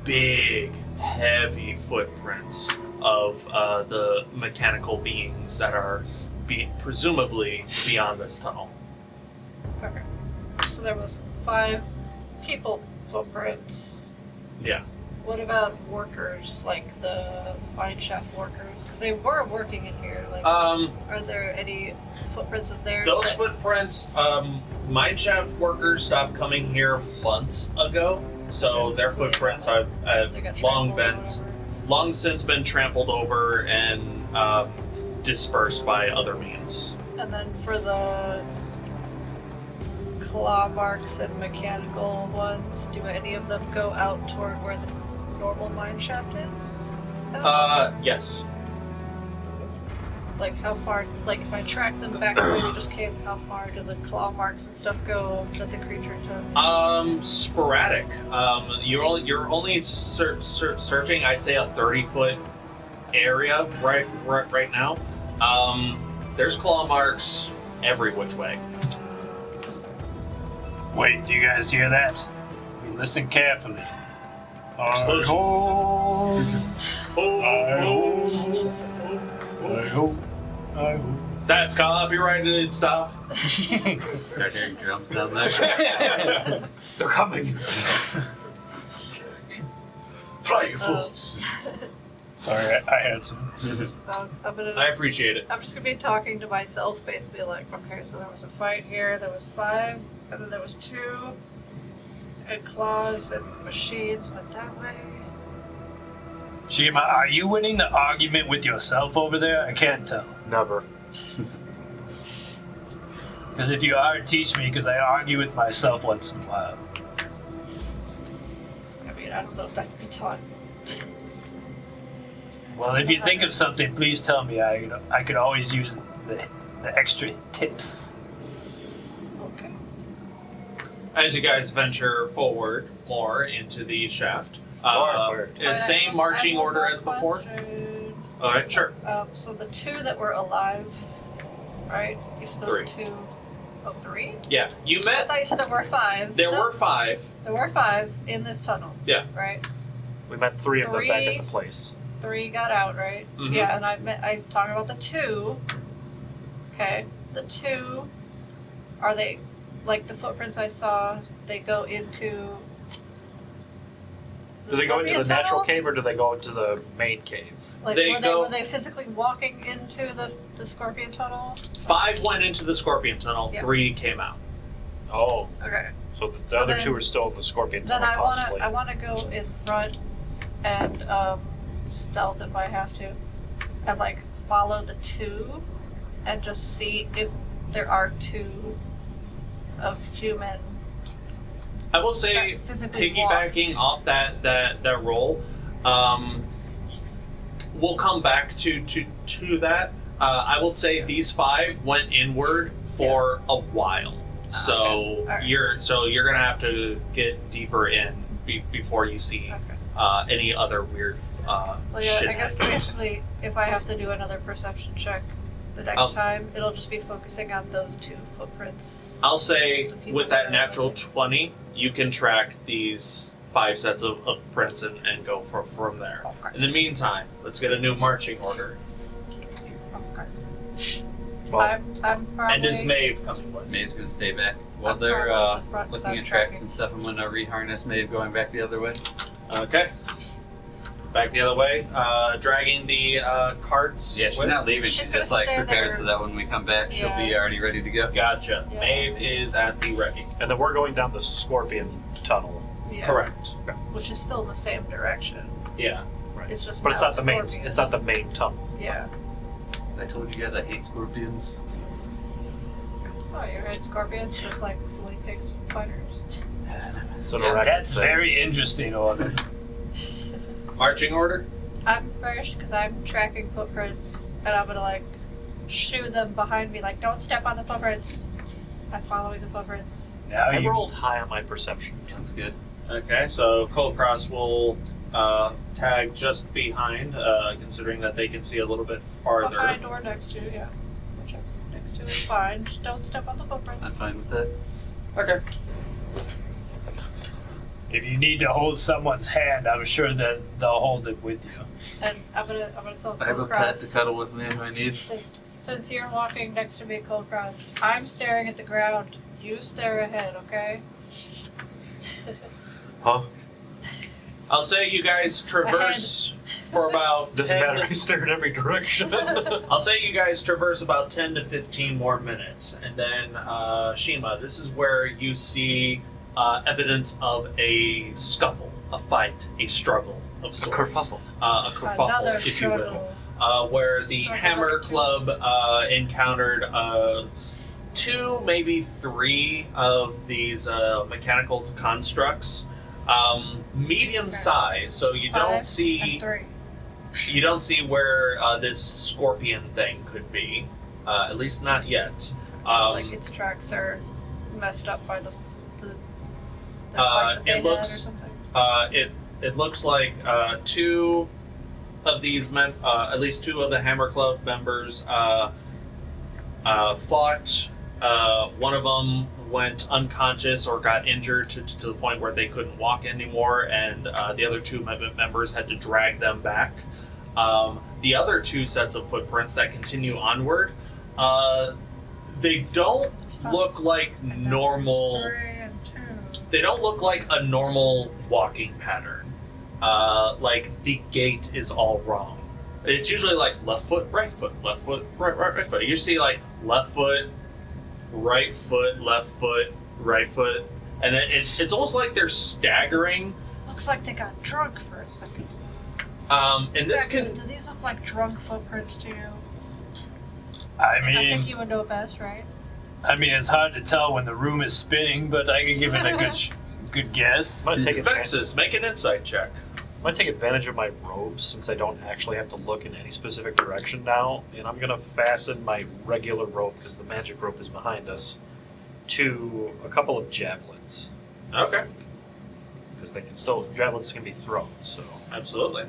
big, heavy footprints of the mechanical beings that are presumably beyond this tunnel. Okay. So there was 5 people footprints. Yeah. What about workers, like the mine shaft workers? Because they were working in here. Like, are there any footprints of theirs? Those footprints, mine shaft workers stopped coming here months ago, so their footprints have long since been trampled over and dispersed by other means. And then for the claw marks and mechanical ones, do any of them go out toward where the normal mine shaft is? Yes. Like how far, like if I track them back where they just came, how far do the claw marks and stuff go that the creature took? Sporadic. You're only searching, I'd say, a 30-foot area right now. There's claw marks every which way. Wait, do you guys hear that? Listen carefully. Explosions. I hope. That's copyrighted. Stop. Start hearing drums down there. They're coming. Fly, you fools. Sorry, I had to. So I appreciate it. I'm just gonna be talking to myself, basically like, okay, so there was a fight here, there was 5, and then there was 2, and claws and machines went that way. Shiima, are you winning the argument with yourself over there? I can't tell. Never. Because if you are, teach me, because I argue with myself once in a while. I mean, I don't know if that can be taught. Well, if you think of something, please tell me. I could always use the extra tips. Okay. As you guys venture forward more into the shaft, Forward. same marching order as before. Question. All right, sure. So the 2 that were alive, right? You said those 3. 2. Oh, 3? Yeah, you I met. thought you said there were 5. There No, were 5. There were 5 in this tunnel. Yeah. Right? We met 3 of them back 3. at the place. 3 got out, right? Mhm. Yeah, and I'm talking about the 2. Okay, the 2, are they, like the footprints I saw, they go into Do they go into the Scorpion natural tunnel? cave or do they go into the main cave? Like, They go- were they physically walking into the Scorpion tunnel? 5 went into the Scorpion Tunnel. Yep. 3 came out. Oh, Okay. so the So other then- 2 are still in the scorpion Then tunnel, I possibly. wanna go in front and stealth if I have to, and like follow the 2 and just see if there are 2 of human. I will say, That physically piggybacking off that roll, we'll come back to that. I will say these 5 went inward for a while, so okay. All right. you're gonna have to get deeper in before you see Okay. any other weird Well, yeah, shit I guess happening. basically, if I have to do another perception check the next time, it'll just be focusing on those 2 footprints. I'll say The people with that that are natural missing. 20, you can track these 5 sets of prints and go from there. Okay. In the meantime, let's get a new marching order. Okay. Well, I'm probably. And is Maeve coming with? Maeve's gonna stay back. While I'm they're probably at the front 'cause looking I'm at tracks tracking. and stuff, I'm gonna reharness Maeve going back the other way. Okay. Back the other way, dragging the carts. Yeah, she's with- not leaving. She's She's gonna just like stay prepared there. so that when we come back, she'll be Yeah. already ready to go. Gotcha. Yeah. Maeve is at the ready. and then we're going down the scorpion tunnel. Yeah. Correct. Which is still in the same direction. Yeah. Right. It's just But it's now not the main. Scorpion. It's not the main tunnel. Yeah. I told you guys I hate scorpions. Oh, you hate scorpions just like silly pigs fighters. So Yeah, That's very interesting, Orlin. Marching order. I'm first because I'm tracking footprints, and I'm gonna like shoo them behind me, like don't step on the footprints. I'm following the footprints. Now I you rolled high on my perception. Sounds good. Okay, so Kulkras will tag just behind, considering that they can see a little bit farther. Behind or next to, yeah. Whichever next to is fine. Just don't step on the footprints. I'm fine with that. Okay. If you need to hold someone's hand, I'm sure that they'll hold it with you. And I'm gonna tell I have a pet to Kulkras, cuddle with me if I need. since you're walking next to me, Kulkras, I'm staring at the ground. You stare ahead, okay? Huh? I'll say you guys traverse for about Doesn't 10 matter. I stare in every direction. I'll say you guys traverse about 10 to 15 more minutes, and then Shiima, this is where you see evidence of a scuffle, a fight, a struggle of A sorts. kerfuffle. A kerfuffle, Another if you will. struggle. Where the Struggle Hammer of two. Club encountered 2, maybe 3 of these mechanical constructs, medium size. So you 5 don't and see 3. where this scorpion thing could be. At least not yet. Like its tracks are messed up by the fight that they it had looks- or something. It looks like 2 of these at least 2 of the Hammer Club members fought. One of them went unconscious or got injured to the point where they couldn't walk anymore, and the other 2 members had to drag them back. The other 2 sets of footprints that continue onward, they don't look like normal. 3 and 2. They don't look like a normal walking pattern. Like the gait is all wrong. It's usually like left foot, right foot, left foot, right foot. You see like left foot, right foot, left foot, right foot, and then it's almost like they're staggering. Looks like they got drunk for a second. And this Vaxxus, can do these look like drunk footprints to you? I I think mean, you would know best, right? it's hard to tell when the room is spinning, but I can give it a good guess. I'm gonna take advantage. Vaxxus, make an insight check. I'm gonna take advantage of my robes since I don't actually have to look in any specific direction now, and I'm gonna fasten my regular rope because the magic rope is behind us to a couple of javelins Okay, because javelins can be thrown. So absolutely.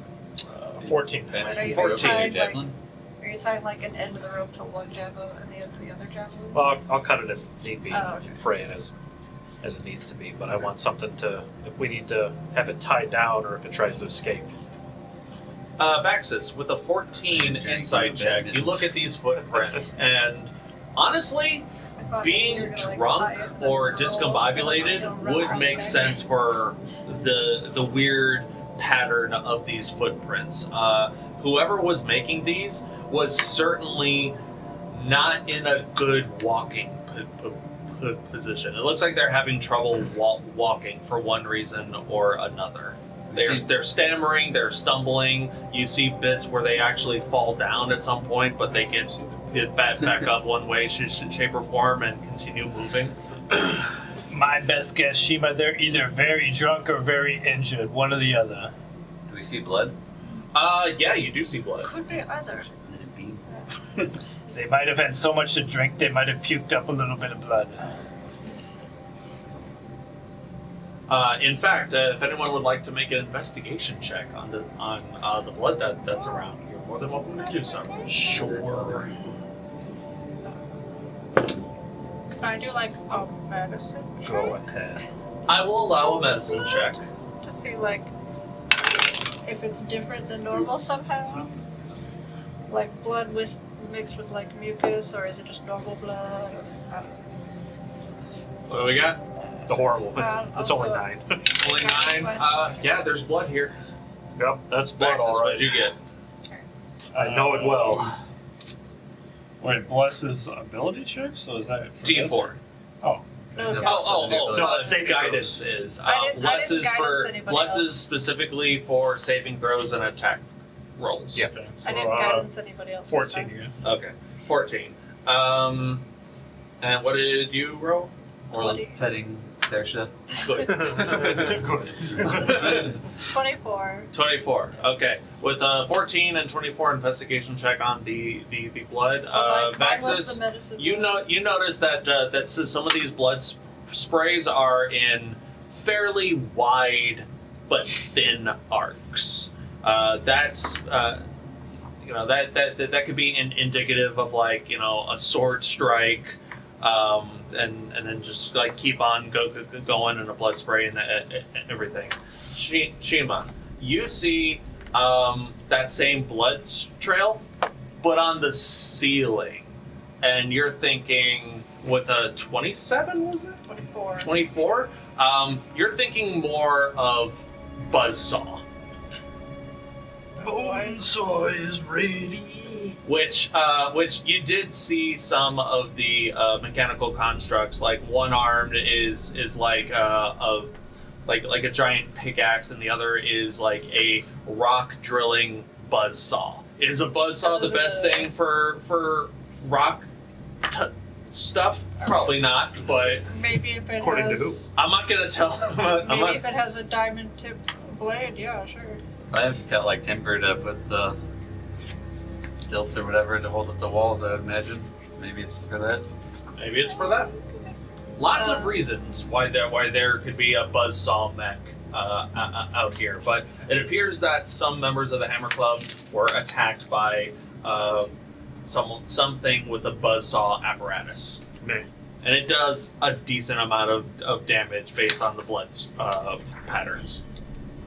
14. But are you 14, tying Javelin? are you tying like an end of the rope to one javelin and the end to the other javelin? well, I'll cut it as need be, Oh, okay. fray it as it needs to be. But I want something to if we need to have it tied down or if it tries to escape. Vaxxus, with a 14 insight check, you look at these footprints, and honestly, I thought being you were gonna, like, drunk tie it to or the rope, discombobulated and, like, would rope make away. sense for the weird pattern of these footprints. Whoever was making these was certainly not in a good walking position. It looks like they're having trouble walking for one reason or another. They're stammering, they're stumbling. You see bits where they actually fall down at some point, but they get back up one way, shape, or form and continue moving. My best guess, Shiima, they're either very drunk or very injured, one or the other. Do we see blood? Yeah, you do see blood. Could be either. They might have had so much to drink, they might have puked up a little bit of blood. In fact, if anyone would like to make an investigation check on the blood that's around, you're more than welcome to do so. Sure. Can I do like a medicine check? Go ahead. I will allow a medicine check. To see like if it's different than normal somehow? Like blood mixed with like mucus, or is it just normal blood? Or, I don't know. What do we got? The horrible. It's only Also- 9. Only 9. Yeah, there's blood here. Yep, that's blood, Vaxxus, all what right. did you get? I know it well. Wait, bless is ability check? So is that for D4. this? Oh. No, No. guidance. No, that's saving guidance throws. is. I didn't Bless is guidance for anybody bless is else. specifically for saving throws and attack rolls. Yeah. Okay, so, I didn't guidance anybody else. this 14 time. again. Okay. 14. And what did you roll? Orlin's petting Saoirse. Good. Good. 24. 24. Okay. With a 14 and 24 investigation check on the blood, Mine was Vaxxus, the medicine you notice that some of these blood sprays are in fairly wide but thin arcs. That's that could be indicative of like a sword strike, and then just like keep on going in a blood spray and everything. Shiima, you see that same blood trail, but on the ceiling, and you're thinking with a 27, was it? 24. 24. You're thinking more of buzzsaw. Bonesaw is ready. Which you did see some of the mechanical constructs. Like one armed is like a giant pickaxe, and the other is like a rock drilling buzzsaw. Is a buzzsaw the best thing for rock stuff? Probably not, but Maybe if it According to has. I'm not gonna tell. Maybe if it has a diamond tipped blade, yeah, sure. I have got like timber to put the stilts or whatever to hold up the walls, I would imagine. So maybe it's for that. Maybe it's for that. Lots of reasons why there could be a buzzsaw mech out here, but it appears that some members of the Hammer Club were attacked by something with a buzzsaw apparatus, Me. and it does a decent amount of damage based on the blood patterns.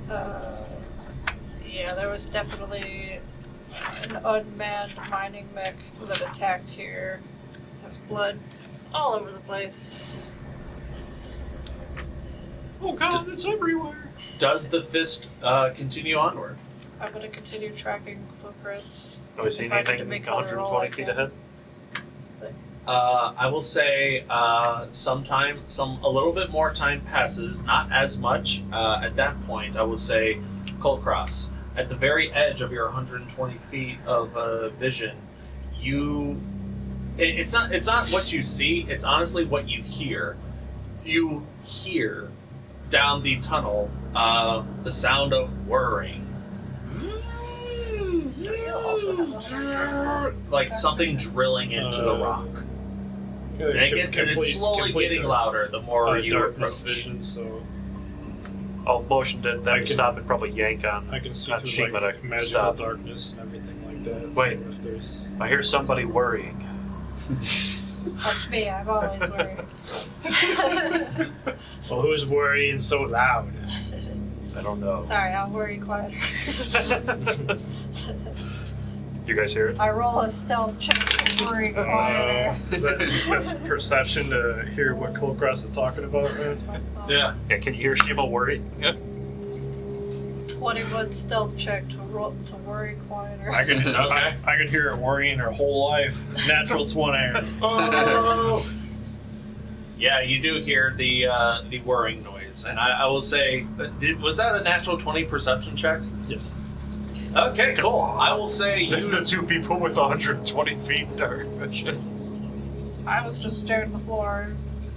Yeah, there was definitely an unmanned mining mech that attacked here. There's blood all over the place. Oh god, it's everywhere. Does the fist continue onward? I'm gonna continue tracking footprints. Do I see If I need to anything make another roll, 120 I feet can. ahead? I will say a little bit more time passes, not as much. At that point, I will say Kulkras. At the very edge of your 120 feet of vision, it's not what you see, it's honestly what you hear. You hear down the tunnel the sound of whirring. Like something drilling into the rock. And it's slowly getting louder the more you darkness approach. vision, so I'll motion to I them to can- stop and probably yank on. I can see Not through Shiima like to magical stop. darkness and everything like that. Wait. So if there's I hear somebody worrying. That's me, I'm always worried. well, who's worrying so loud? I don't know. Sorry, I'll worry quieter. You guys hear it? I roll a stealth check to worry quieter. That's perception to hear what Kulkras is talking about, man. Yeah. Yeah, can you hear Shiima worrying? 21 stealth check to worry quieter. I can Okay. I can hear her worrying her whole life. Natural 20. Oh. Yeah, you do hear the whirring noise, and I will say, was that a natural 20 perception check? Yes. Okay, cool. I will say The two people with 120 feet dark vision. I was just staring at the floor.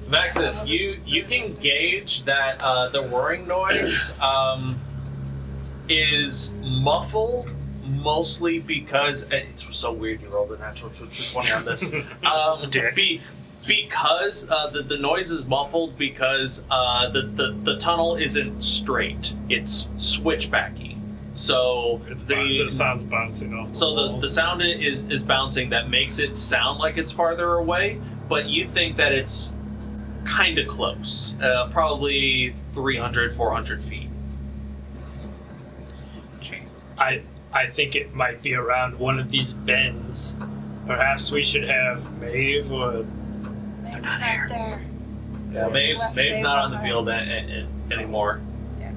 Vaxxus, you can gauge that the whirring noise is muffled, mostly because it's so weird. You rolled a natural 20 on this. Because the noise is muffled because the tunnel isn't straight; it's switchbacky. So The sound's bouncing off. the sound is bouncing. That makes it sound like it's farther away, but you think that it's kind of close, probably 300, 400 feet. I think it might be around one of these bends. Perhaps we should have Maeve or Maybe back there. Yeah, Maeve's not on the field anymore, Yeah.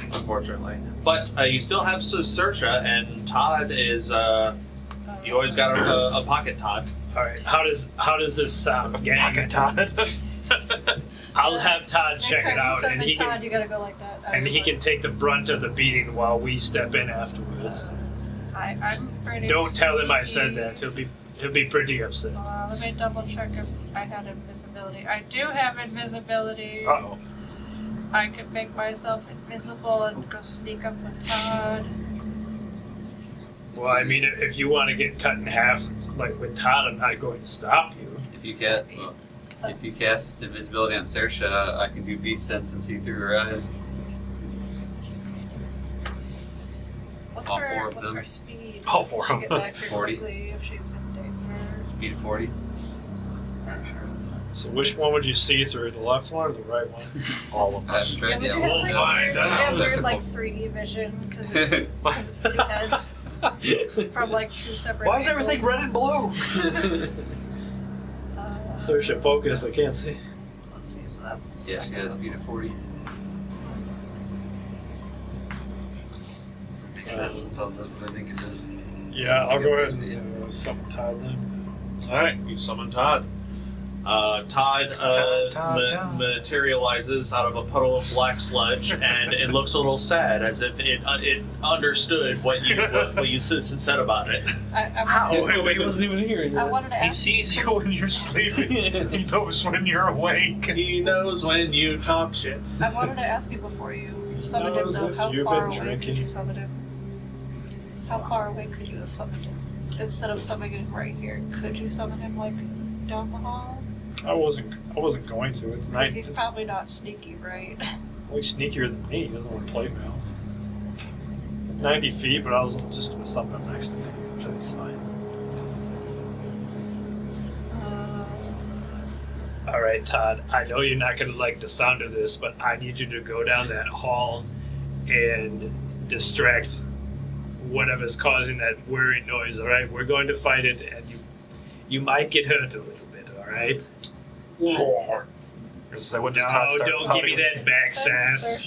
unfortunately. But you still have Saoirse, and Todd is. You always got a pocket Todd. all right. How does this sound, gang? Pocket Todd. I'll have Todd Next check time it you out, send and the he Todd, can you gotta go like that. take the brunt of the beating while we step in afterwards. I'm pretty. Don't tell him I said sneaky. that. He'll be pretty upset. Let me double check if I had invisibility. I do have invisibility. Uh-oh. I could make myself invisible and go sneak up with Todd. Well, I mean, if you want to get cut in half, like with Todd, I'm not going to stop you. If you cast invisibility on Saoirse, I can do beast sense and see through her eyes. What's All four of what's them. her speed? All four Can of she them. get back here 40. quickly if she's in danger? Speed of 40. So which one would you see through? The left one or the right one? All of I us. haven't tried Yeah, yet. We'll find We have out. weird like 3D vision because it's two heads from like two separate. Why is everything angles. red and blue? So we should focus. I can't see. Let's see. So that's Yeah, she has a speed of 40. That's what I think it does. Yeah, I'll go ahead and summon Todd then. Alright, you summon Todd. Todd materializes out of a puddle of black sludge, and it looks a little sad, as if it understood what you said about it. Wait, wasn't even hearing I wanted to He ask. sees you when you're sleeping. He knows when you're awake. He knows when you talk shit. I wanted to ask you before you summoned him knows though. if How you've far been away could drinking. you summon him? How far away could you have summoned him? Instead of summoning him right here, could you summon him like down the hall? I wasn't going to. It's Because nice. he's It's probably not sneaky, right? way sneakier than me. He doesn't want to play mail. 90 feet, but I was just going to summon him next to me. So it's fine. All right, Todd, I know you're not going to like the sound of this, but I need you to go down that hall and distract whatever's causing that whirring noise, all right? We're going to fight it, and you might get hurt a little bit, all right? So when does Todd No, start don't give me pounding? that back sass.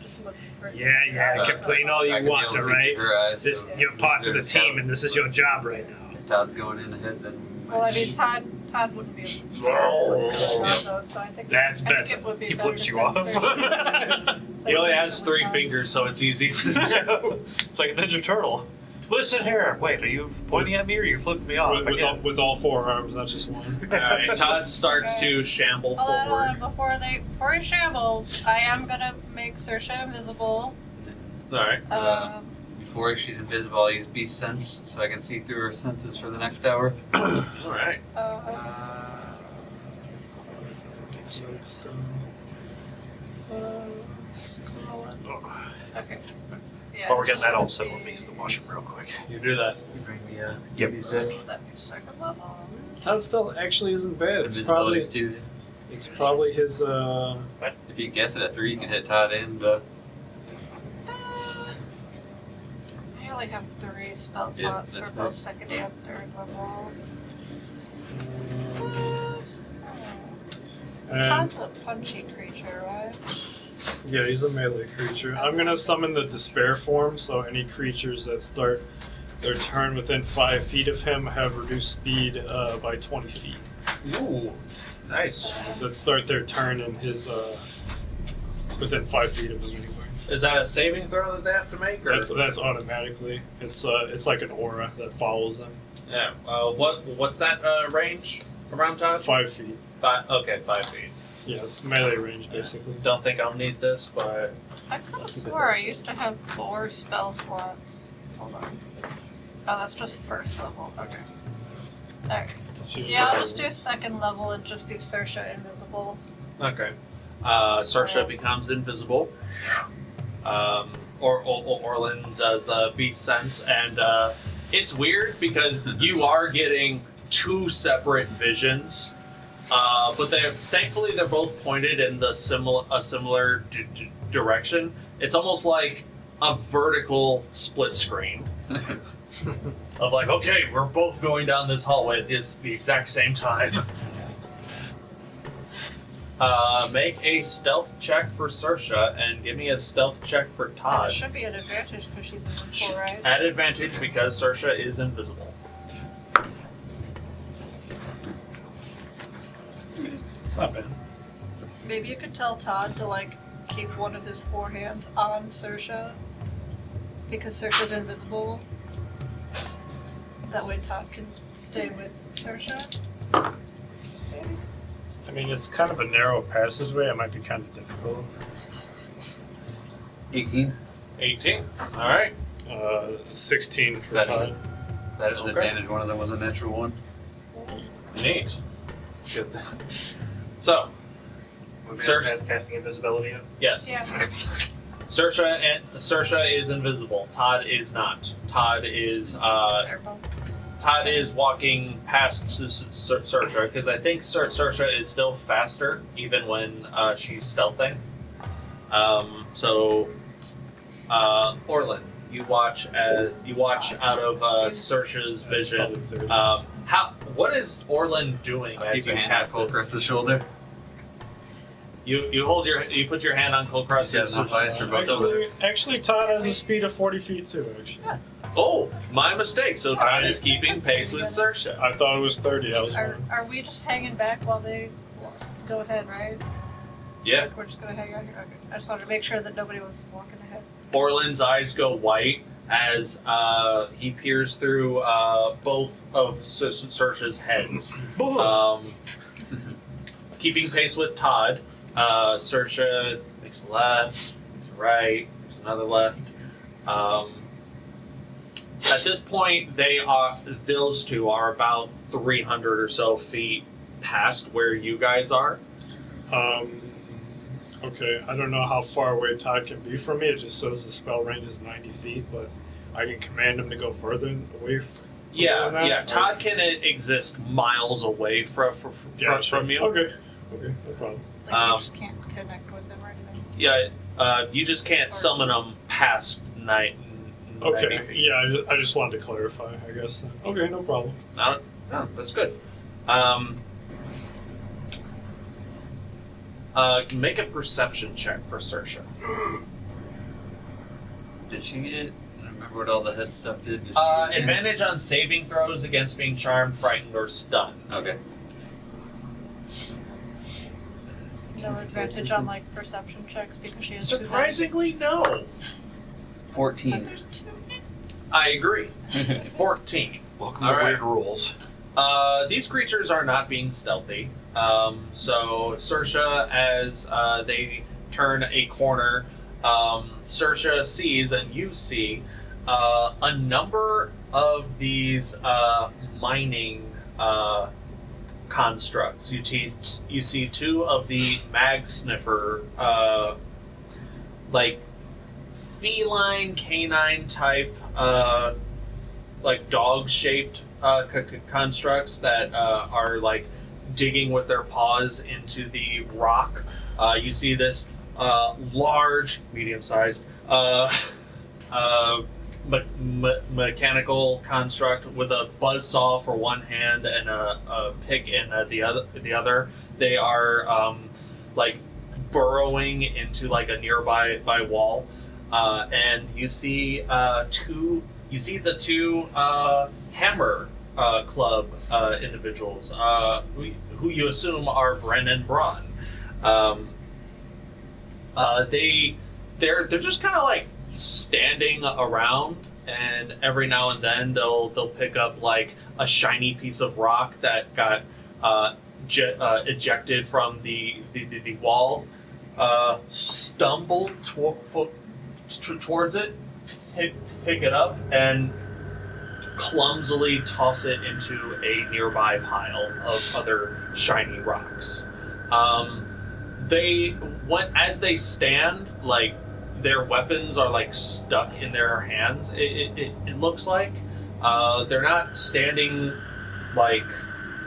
Just look for Yeah, complain all I you can be want, able to all see right? through her eyes, This, so you're part of the there's team, Todd. and this is your job right now. If Todd's going in ahead, then Well, I mean, Todd wouldn't be able to so I think That's I think better. it would be He better flips to you send off. Saoirse- He only send has Saoirse 3 with fingers, so it's easy for the It's like a Ninja Turtle. Listen here. Wait, are you pointing at me or are you flipping me off? With all 4 arms, not just one. Alright, Todd starts to shamble Hold on, forward. before he shambles, I am gonna make Saoirse invisible. Alright. before she's invisible, I'll use beast sense so I can see through her senses for the next hour. Alright. Okay. Yeah. While we're getting that all settled, let me use the washroom real quick. You do that. You bring me Yep. these back. That'd be second level. Todd still actually isn't bad. Invisibilities too. It's probably his If you guess it at 3, you can hit Todd and I only have 3 spell Yeah, slots that's for both nice. second and third level. and Todd's a punchy creature, right? yeah, he's a melee creature. I'm gonna summon the despair form, so any creatures that start their turn within 5 feet of him have reduced speed by 20 feet. Ooh. Nice. That start their turn in his within 5 feet of him anyway. Is that a saving throw that they have to make? Or? That's automatically. It's like an aura that follows them. Yeah. What's that range around Todd? 5 feet. 5 feet. Yeah, it's melee range basically. Don't think I'll need this, but I could have swore I used to have 4 spell slots. Hold on. Oh, that's just first level. Okay. Alright. It's usually Yeah, I'll just do second level and just do Saoirse invisible. okay. Saoirse becomes invisible. Orlin does beast sense, and it's weird because you are getting 2 separate visions, but thankfully they're both pointed in a similar direction. It's almost like a vertical split screen of like, okay, we're both going down this hallway at the exact same time. Make a stealth check for Saoirse and give me a stealth check for And Todd. it should be an advantage because she's invisible, right? At advantage because Saoirse is invisible. It's not bad. Maybe you could tell Todd to like keep one of his 4 hands on Saoirse because Saoirse's invisible. That way Todd can stay with Saoirse. Maybe. I mean, it's kind of a narrow passageway. It might be kind of difficult. 18. 18. All right. 16 for That is Todd. That is Okay. advantage. One of them was a natural one. Neat. Good. So, We're Sir- past casting invisibility yet? yes. Yeah. Saoirse is invisible. Todd is not. Todd is They're both. Todd is walking past Saoirse because I think Saoirse is still faster even when she's stealthing. Orlin, you watch out of Saoirse's vision. What is Orlin doing I'll as keep you a hand on pass this? Kulkras' shoulder. You put your hand on Kulkras' He has enough eyes for both of us. Actually, Todd has a speed of 40 feet too, actually. Oh, my mistake. So Todd is keeping pace with Saoirse. I thought it was 30. I was wrong. Are we just hanging back while they go ahead, right? Yeah. We're just gonna hang out here. Okay. I just wanted to make sure that nobody was walking ahead. Orlin's eyes go white as he peers through both of Saoirse's heads. Keeping pace with Todd, Saoirse makes a left, makes a right, makes another left. At this point, those two are about 300 or so feet past where you guys are. Okay, I don't know how far away Todd can be from me. It just says the spell range is 90 feet, but I can command him to go further away. Yeah. Todd can exist miles away from you. Okay, no problem. Like you just can't connect with them or anything. Yeah, you just can't summon them past night. Okay, yeah, I just wanted to clarify, I guess. Then. Okay, no problem. No, that's good. Make a perception check for Saoirse. Did she get? I don't remember what all the head stuff did. Did she get Advantage on saving throws against being charmed, frightened, or stunned. Okay. No advantage on like perception checks because she has Surprisingly, no. 14. But there's 2. I agree. 14. Welcome All to right. Weird Rules. These creatures are not being stealthy. So Saoirse, as they turn a corner, Saoirse sees, and you see, a number of these mining constructs. You see 2 of the mag sniffer, like feline, canine type, like dog-shaped constructs that are like digging with their paws into the rock. You see this large, medium-sized mechanical construct with a buzzsaw for one hand and a pick in the other. They are like burrowing into like a nearby wall, and you see the 2 hammer club individuals who you assume are Bren and Braun. They're just kind of like standing around, and every now and then they'll pick up like a shiny piece of rock that got ejected from the wall, stumble towards it, pick it up, and clumsily toss it into a nearby pile of other shiny rocks. As they stand, like their weapons are like stuck in their hands. It looks like they're not standing like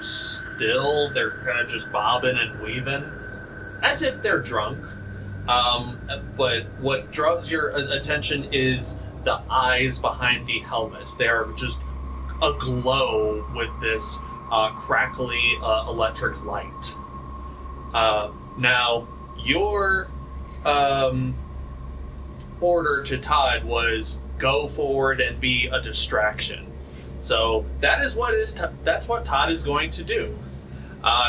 still. They're kind of just bobbing and weaving, as if they're drunk. But what draws your attention is the eyes behind the helmet. They're just aglow with this crackly electric light. Now, your order to Todd was go forward and be a distraction. So that's what Todd is going to do.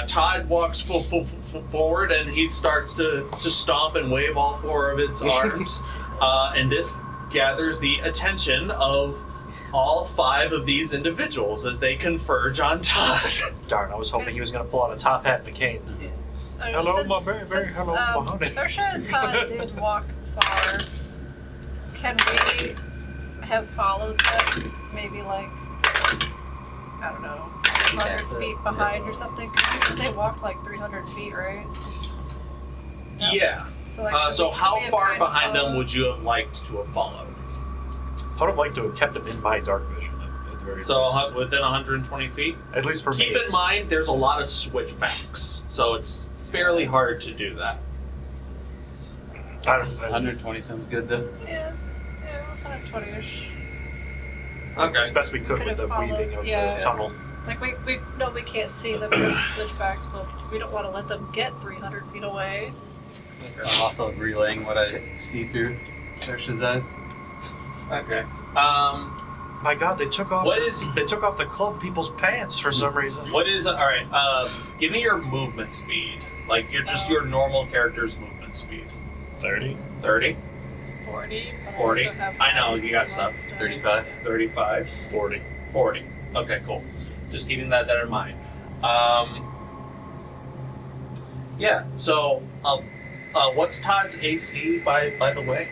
Todd walks forward and he starts to stomp and wave all 4 of its arms, and this gathers the attention of all 5 of these individuals as they converge on Todd. Darn, I was hoping he was going to pull out a top hat and a cane. Hello, my baby. Hello, my honey. Saoirse and Todd did walk far. Can we have followed them? Maybe like, I don't know, 100 feet behind or something? Because you said they walked like 300 feet, right? Yeah. So, like, So how we have far kind of behind them followed? would you have liked to have followed? I would have liked to have kept him in my dark vision at the very So least. within 120 feet? At least for Keep me. in mind, there's a lot of switchbacks, so it's fairly hard to do that. I don't, 120 sounds good though. Yes, yeah, 120-ish. Okay. as best we could Could with the have followed, weaving of yeah. the tunnel. Like, we know we can't see them because of switchbacks, but we don't want to let them get 300 feet away. I'm also relaying what I see through Saoirse's eyes. Okay. My God, they took off. What is- They took off the club people's pants for some reason. What is... Alright, give me your movement speed. Like, your normal character's movement speed. 30. 30? 40. But 40? also have I know, five you got for stuff. monster. 35. 35? 40. 40. Okay, cool. Just keeping that in mind. Yeah, so, what's Todd's AC, by the way?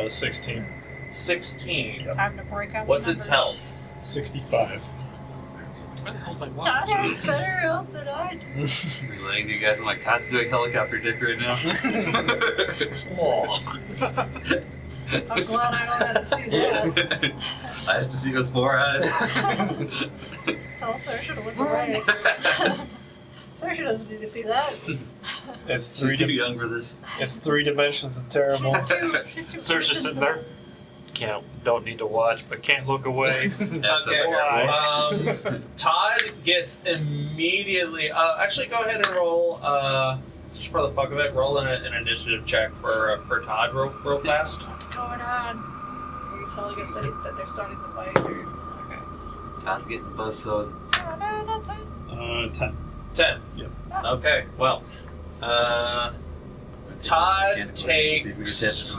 16. 16. Time to break out What's the its numbers. health? 65. Where the hell did I want Todd to? has better health than I do. Relaying to you guys, I'm like, Todd's doing helicopter dick right now. Oh. I'm glad I don't have to see that. I have to see with 4 eyes. Tell Saoirse to look away. Saoirse doesn't need to see that. It's She's too young for this. It's 3 dimensions of terrible. Saoirse's sitting there. Don't need to watch, but can't look away. Okay. Todd gets immediately... actually, go ahead and roll... just for the fuck of it, roll an initiative check for Todd real fast. What's going on? Are you telling us that they're starting the fight? Or... Okay. Todd's getting buzzsawed. Oh, no, not that. 10. 10. Yep. Okay, well. Todd takes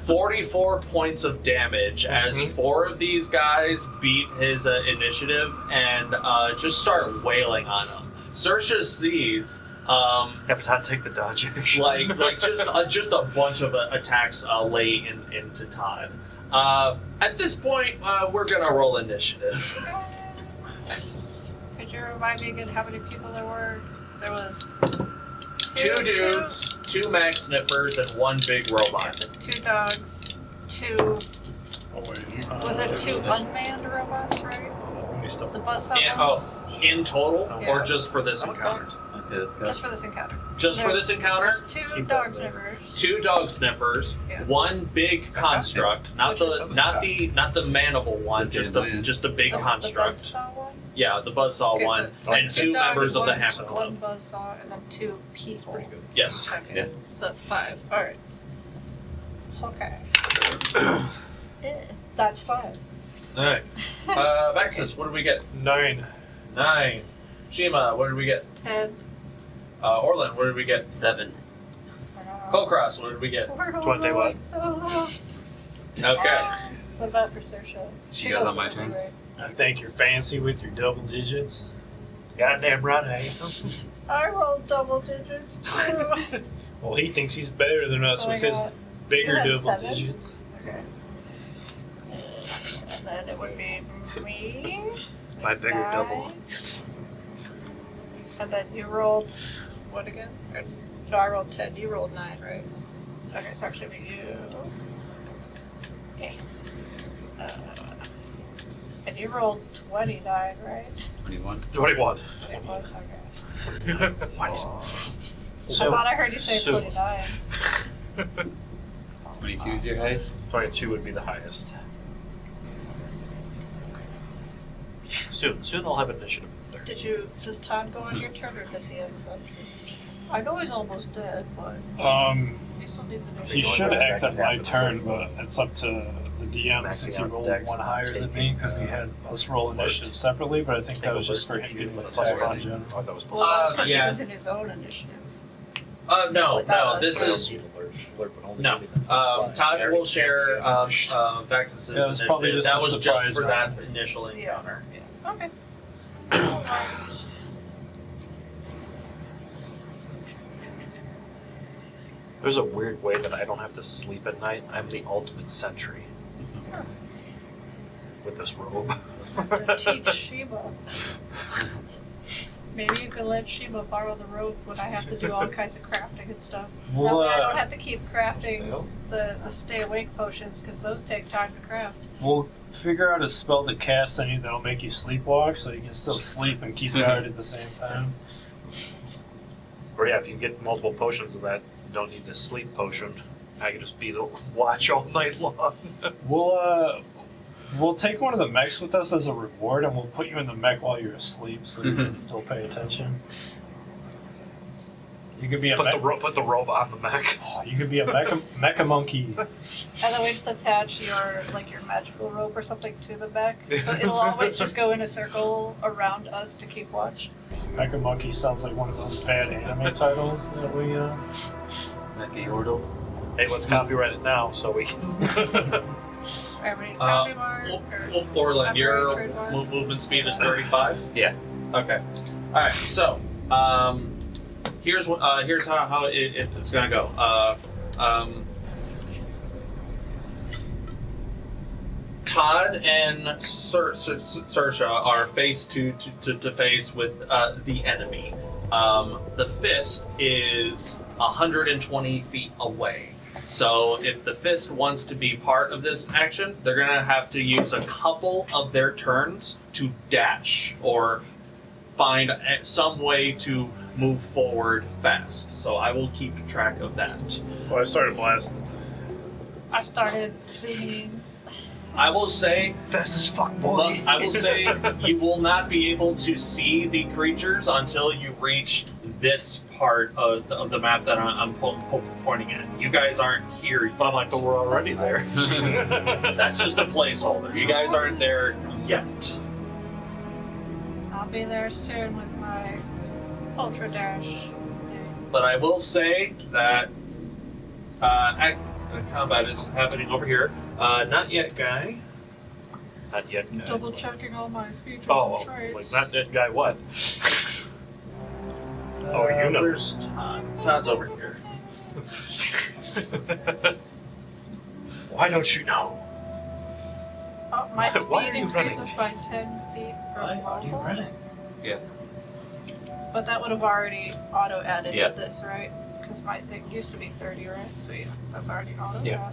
44 points of damage as 4 of these guys beat his initiative and just start wailing on him. Saoirse sees Have Todd take the dodge action. like just a bunch of attacks lay into Todd. At this point, we're gonna roll initiative. Could you remind me again how many people there were? There was 2 dudes, 2 mag sniffers, and 1 big robot. So 2 dogs, 2. Oh, wait. Was it 2 unmanned robots, right? Let me stop. The buzzsaw And, ones? in total, Yeah. or just for this encounter? Okay, let's go. Just for this encounter. Just for this encounter? There's 2 dog sniffers. 2 dog sniffers, Yeah. 1 big construct, not Which is- the manable one, Okay, just man. a big The construct. buzzsaw one? Yeah, the buzzsaw Okay, one, so and 2 dogs, members of the one- Hammer One Club. buzzsaw and then 2 people. Pretty good. Yes. Okay. Yeah. So that's 5. Alright. Okay. That's 5. All right. Vaxxus, what did we get? 9. 9. Shiima, what did we get? 10. Orlin, what did we get? 7. Kulkras, what did we get? We're all 21. going so low. Okay. What about for Saoirse? She goes on my really turn. right. I think you're fancy with your double digits. Goddamn right, I am. I rolled double digits too. Well, he thinks he's better than us So I with his got- bigger you had double 7? digits. Okay. And then it would be me. My bigger nine. double. And then you rolled what again? No, I rolled 10. You rolled 9, right? Okay, so actually it'd be you. Okay. And you rolled 29, right? 21. 21. 21, okay. What? I thought I heard you say so- 29. 22 is your highest? 22 would be the highest. Soon I'll have initiative there. Does Todd go on your turn or does he have something? I know he's almost dead, but he still needs a He new should going act back on to my the turn, save. but it's up to the DM Maxing since he out rolled decks one and higher than me because he had us roll initiative separately. But I think that was just for him getting the plus attack. 1 gen. Oh, that was Well, that's because yeah. he was in his own initiative. No. This I don't is need a alert, but only no. maybe that's fine. Todd will share Vaxxus' Yeah, it's probably initiative. just That a was just surprise for round. that initial encounter. Yeah. Okay. There's a weird way that I don't have to sleep at night. I'm the ultimate sentry with this robe. Teach Shiima. Maybe you could let Shiima borrow the rope when I have to do all kinds of crafting and stuff. That Well, way I don't have to keep crafting Well. the stay awake potions because those take time to craft. We'll figure out a spell to cast on you that'll make you sleepwalk, so you can still sleep and keep guard at the same time. Or yeah, if you get multiple potions of that, you don't need a sleep potion. I can just be the watch all night long. We'll take one of the mechs with us as a reward, and we'll put you in the mech while you're asleep, so you can still pay attention. You could be a Put mech. the robe on the mech. You could be a mecha monkey. And then we just attach your magical rope or something to the back. So it'll always just go in a circle around us to keep watch. Mecha monkey sounds like one of those bad anime titles that we. Mecha Yordle. Hey, let's copyright it now so we can. Every copy mark or Orlin, your copyright trademark. movement speed is 35. Yeah. Okay. All right. So, here's how it's gonna go. Todd and Saoirse are face to face with the enemy. The fist is 120 feet away. So if the fist wants to be part of this action, they're going to have to use a couple of their turns to dash or find some way to move forward fast. So I will keep track of that. So I started blasting. I started zooming. I will say, Fast as fuck, boy. I will say, you will not be able to see the creatures until you reach this part of the map that I'm pointing at. You guys aren't here yet. But I'm like, but we're already there. That's just a placeholder. You guys aren't there yet. I'll be there soon with my ultra dash thing. But I will say that combat is happening over here. Not yet, guy. Not yet. Guy. Double checking all my features Oh, and traits. like not that guy. What? Oh, you know. Where's Todd? Todd's over here. Why don't you know? Oh, my Why are speed you running? increases by 10 feet from lawful. Yeah. But that would have already auto added Yeah. to this, right? Because my thing used to be 30, right? So yeah, that's already auto Yeah.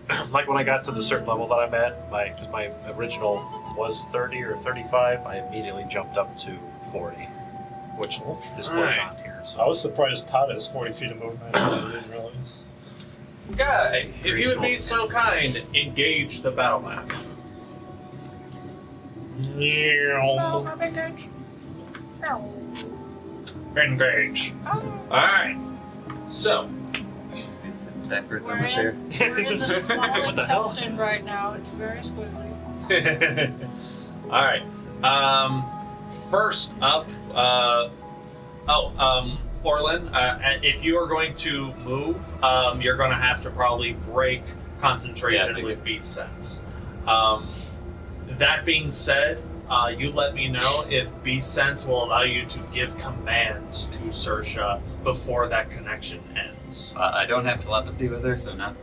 added. Like when I got to the certain level that I'm at, my original was 30 or 35. I immediately jumped up to 40, which displays Alright. on here. I So was surprised Todd has 40 feet of movement. I didn't realize. Guy, if you would be so kind, engage the battle map. Oh, my big edge. Oh. Engage. Oh. Alright. So, Backwards We're on the chair. We're in the small What the hell? intestine right now. It's very squiggly. alright. First up, Orlin, if you are going to move, you're going to have to probably break concentration Yeah, with Beast Sense. That being said, you let me know if Beast Sense will allow you to give commands to Saoirse before that connection ends. I don't have telepathy with her, so no.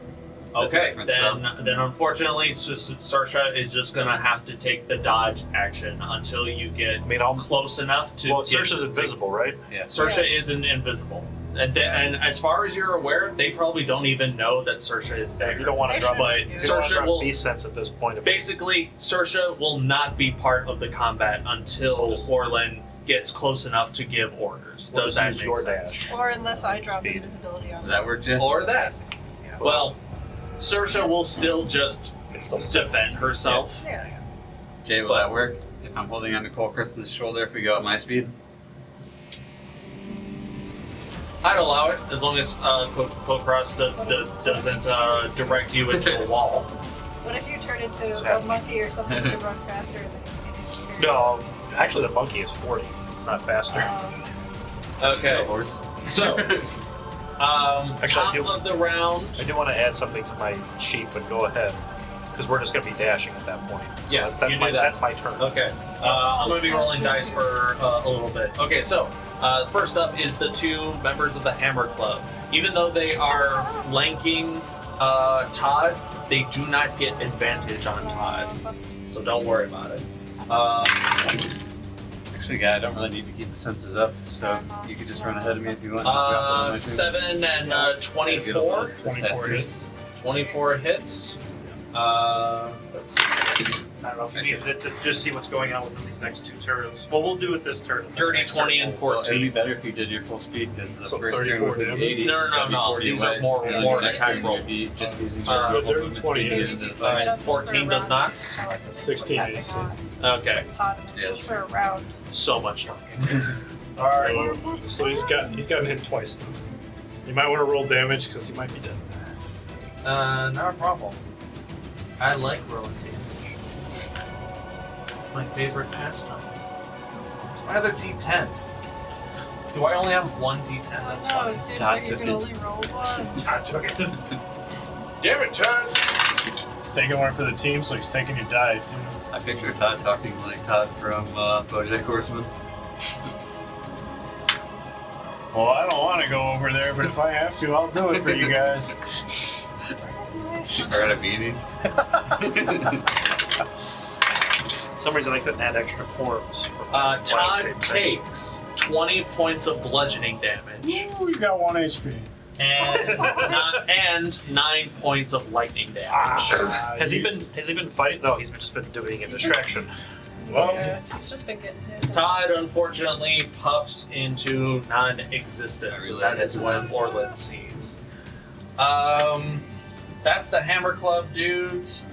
That's a Okay, different spell. then unfortunately, Saoirse is just going to have to take the dodge action until you get close enough to. well, get- Saoirse's invisible, right? Yeah. Saoirse isn't invisible. And as far as you're aware, they probably don't even know that Saoirse is there. If you don't want They to drop, shouldn't but do you don't want Saoirse to drop will- beast sense at this point. Basically, Saoirse will not be part of the combat until Orlin gets close enough to give orders. We'll Does just that use make your sense? dash. Or unless I drop Speed. invisibility on Does that work, Jay? Or that. Well, Saoirse will still just It's still defend herself. Yeah. Jay, will that work? If I'm holding onto Kulkras' shoulder if we go at my speed? I'd allow it as long as Kulkras doesn't direct you into a wall. What if you turn into What's a happening? monkey or something to run faster than you? No, actually, the monkey is 40. It's not faster. Okay. Horse. So, Actually, I top do- of the round. I do want to add something to my sheet, but go ahead. Because we're just going to be dashing at that point. So Yeah, that's you my do that. that's my turn. Okay. I'm going to be rolling dice for a little bit. Okay, so first up is the two members of the Hammer Club. Even though they are flanking Todd, they do not get advantage on Todd. So don't worry about it. Actually, guy, I don't really need to keep the senses up, so you could just run ahead of me if you want. Drop it on my turn. 7 and 24. 24 hits. 24 hits. Let's see. I don't know if you need to just see what's going on within these next 2 turns. Well, we'll do it this turn. Dirty Next 20 turn. and Well, it'd be 14. better if you did your full speed, because the So first turn 34 would be damage? 80. No. so that'd be 40 These are away. more- And then more the next attack turn would be rolls. just using Uh, your but they're movement 20 speed is- into the All right, fight. 14 does not. 16 AC. Okay. Yes. For a round. So much talking. Alright. So he's gotten hit twice now. You might want to roll damage because he might be dead. Not a problem. I like rolling damage. My favorite pastime. So my other D10. Do I only have one D10? That's No, fine. it seems Todd like you took can it. only roll one. Todd took it. Damn it, Todd! He's taking one for the team, so he's taking your die too. I picture Todd talking like Todd from BoJack Horseman. Well, I don't want to go over there, but if I have to, I'll do it for you guys. Or at a meeting. For some reason, I couldn't add extra forms. For Todd takes 20 points of bludgeoning damage Ooh, you got 1 HP. and 9 points of lightning damage. Has he been fighting? No, he's just been doing a distraction. Well- Yeah, it's just been getting hit. Todd unfortunately puffs into non-existence, and that is what Orlin sees. That's the Hammer Club dudes.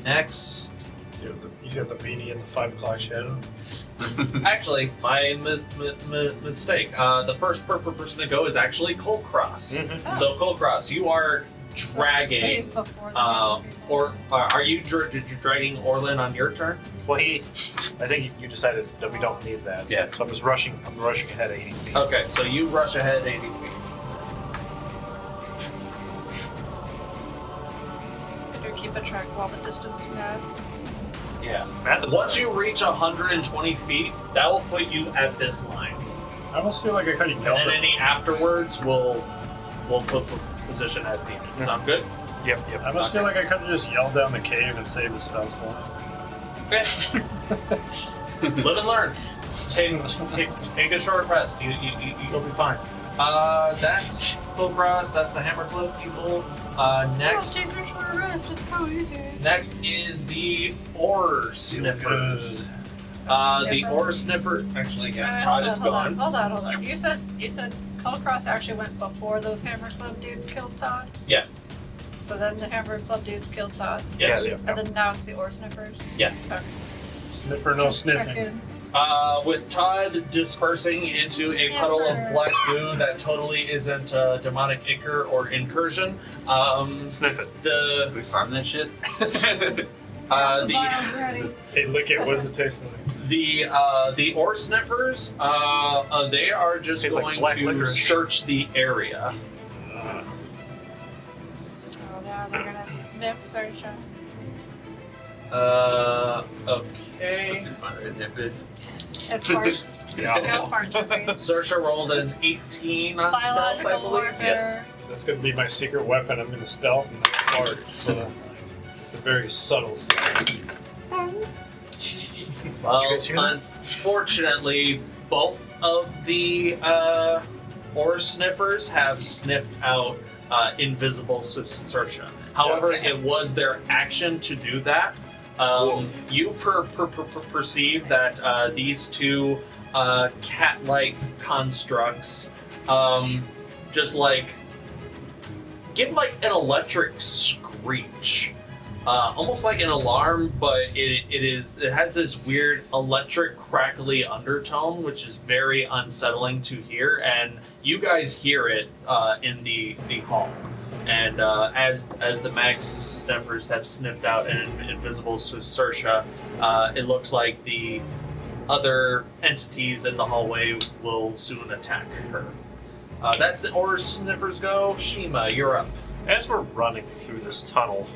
Next, He's got the beanie and the 5 o'clock shadow. actually, my mistake. The first person to go is actually Kulkras. So Kulkras, you are So he's dragging. before the Or are you dragging Orlin on your turn? Well, I think you decided that we don't need that. Yeah. So I'm rushing ahead 80 feet. Okay, so you rush ahead 80 feet. I do keep a track of all the distance math. Yeah. Math is Once you reach 120 feet, that will put you at this line. I almost feel like I kind of And yelled then at any afterwards will put the position as needed. Sound good? Yep. I almost feel like I could have just yelled down the cave and saved the spell slot. Okay. Live and learn. Take a short rest. You'll be fine. That's Kulkras. That's the Hammer Club people. Next. Take a short rest, it's so easy. Next is the Ore Sniffers. The Ore Sniffer. Actually, yeah, Todd is gone. Hold on. You said Kulkras actually went before those Hammer Club dudes killed Todd? Yeah. So then the Hammer Club dudes killed Todd? Yes. Yeah. And then now it's the Ore Sniffers? Yeah. Okay. Sniffer, no Just sniffing. checking. With Todd dispersing into a puddle of black goo that totally isn't demonic ichor or incursion. Sniff it. The we farm that shit? The the vials ready. Hey, lick it. What does it taste like? the Ore Sniffers. They are just Tastes like going black to licorice. search the area. Oh, now they're gonna sniff Sersha. Okay. What's your fun in their face? And farts. Yeah. Go farts your face. Sersha rolled an 18 on stealth, I Biological believe. warfare. Yes. That's gonna be my secret weapon. I'm gonna stealth and fart. So it's a very subtle stealth. Well, Did you guys hear that? unfortunately, both of the Ore Sniffers have sniffed out invisible Sersha. However, it was their action to do that. You perceive that these two cat-like constructs just like give like an electric screech, almost like an alarm, but it has this weird electric crackly undertone, which is very unsettling to hear, and you guys hear it in the hall. And as the mag sniffers have sniffed out an invisible Sersha, it looks like the other entities in the hallway will soon attack her. That's the ore sniffers go. Shiima, you're up. As we're running through this tunnel,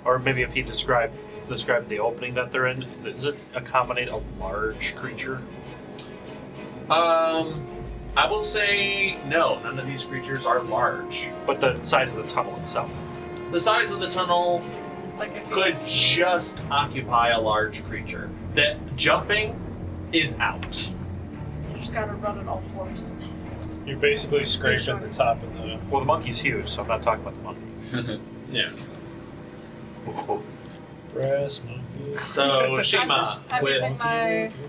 or maybe if he described the opening that they're in, does it accommodate a large creature? I will say no. None of these creatures are large. But the size of the tunnel itself. The size of the tunnel Like if you could just occupy a large creature. That jumping is out. just gotta run it all fours. You're basically scraping the top of the. Well, the monkey's huge, so I'm not talking about the monkey. Yeah. Brass monkey. So Shiima I'm with using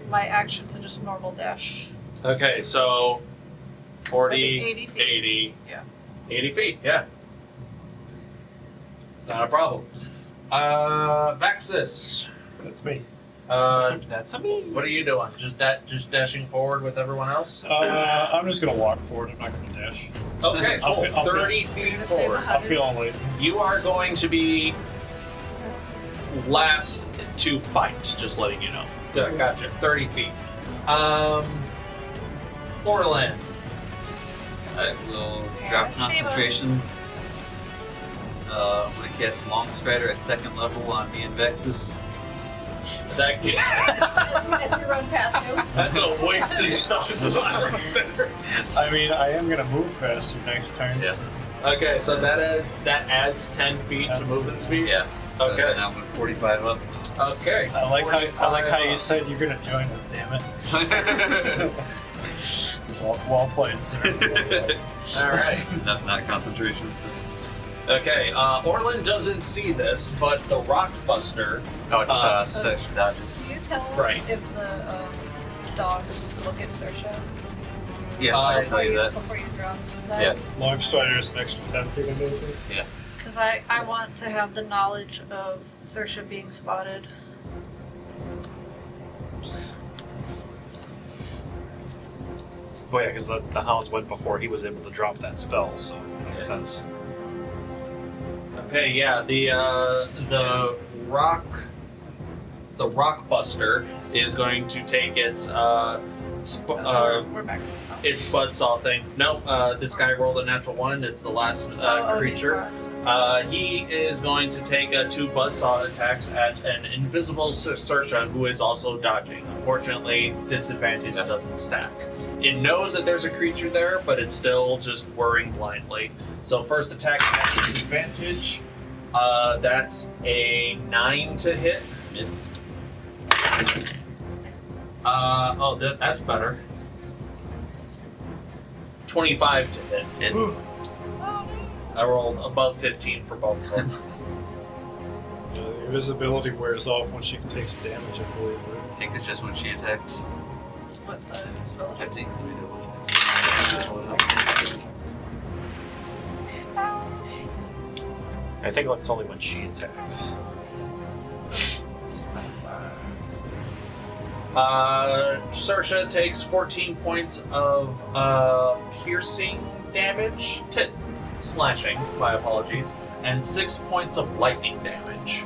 my action to just normal dash. okay, so 40, 80 feet. 80, Yeah. 80 feet, yeah. Not a problem. Vaxxus. That's me. That's me. What are you doing? Just dashing forward with everyone else? I'm just gonna walk forward. I'm not gonna dash. Okay, I'll cool. fi- I'll fi- 30 feet gonna stay forward. behind. I'm feeling lazy. You are going to be last to fight, just letting you know. Gotcha. 30 feet. Orlin. I will drop concentration. I'm gonna cast Long Strider at 2nd level on me and Vaxxus. That, As we run past him. that's a wasted spell slot right there. I mean, I am gonna move faster next turn. Yeah. so- Okay, so that adds 10 feet to That's- movement speed. Yeah. So Okay. then I'm gonna 45 up. Okay. I like how you 45 said you're gonna join us. Damn it. Well played, sir. All right. not concentration. So. Okay. Orlin doesn't see this, but the Rockbuster. Oh, section dodges. Can you tell us Right. if the dogs look at Sersha Yeah, I tell you that. before you drop that? Yeah. Long Strider is an extra 10 feet of movement. Because I want to have the knowledge of Sersha being spotted. Well, yeah, because the hounds went before he was able to drop that spell, so it makes sense. Okay. Yeah. The Rockbuster is going to take its So we're back to the top. its buzzsaw thing. No. This guy rolled a natural 1. It's the last Oh, he's creature. last. He is going to take 2 buzzsaw attacks at an invisible Sersha who is also dodging. Unfortunately, disadvantage doesn't stack. It knows that there's a creature there, but it's still just whirring blindly. So first attack at disadvantage. That's a 9 to hit. Miss. That's better. 25 to hit. Hit. I rolled above 15 for both of them. The invisibility wears off when she takes damage, I believe. I think it's just when she attacks. What the spell? I think. I think it's only when she attacks. Sersha takes 14 points of piercing damage, slashing, my apologies, and 6 points of lightning damage.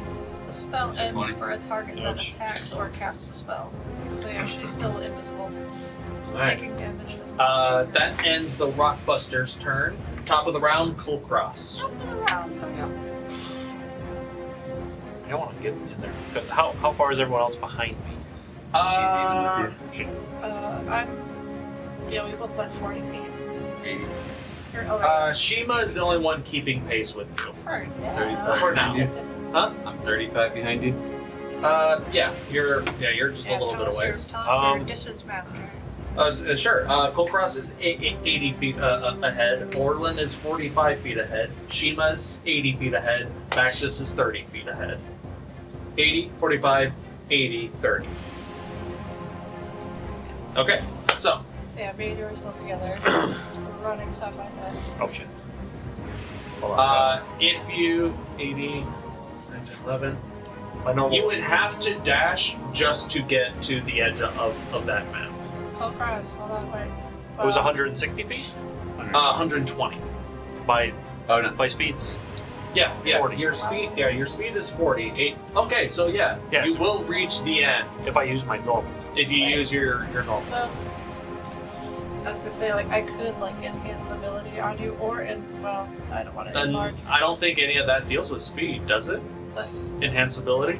The spell ends 20. for a target that Ouch. attacks or casts a spell. So yeah, she's still invisible. Alright. Taking damage doesn't That ends the Rockbuster's turn. Top of the round, Kulkras. Jump in the round. There we go. I don't want to get in there. How far is everyone else behind me? Yeah, we both went 40 feet. 80. Shiima is the only one keeping pace with you. For 35 For now. behind you. I'm 35 behind you. You're just a little bit away. Tell us your distance manager. Sure. Kulkras is 80 feet ahead. Orlin is 45 feet ahead. Shima's 80 feet ahead. Vaxxus is 30 feet ahead. 80, 45, 80, 30. Okay, so So yeah, me and you are still together. We're running side by side. Oh shit. Hold on. if you 80, 11, My normal. you would have to dash just to get to the edge of that map. Kulkras, hold on, wait. It was 160 feet 120. by Oh no. by speeds. Yeah. 40. Your speed is 40. Okay, so yeah, Yes. you will reach the end If I use my normal. if you use your normal. Well, I was gonna say, like, I could, like, enhance ability on you, or, well, I don't want to Then enlarge. I don't think any of that deals with speed, does it? What? Enhance ability?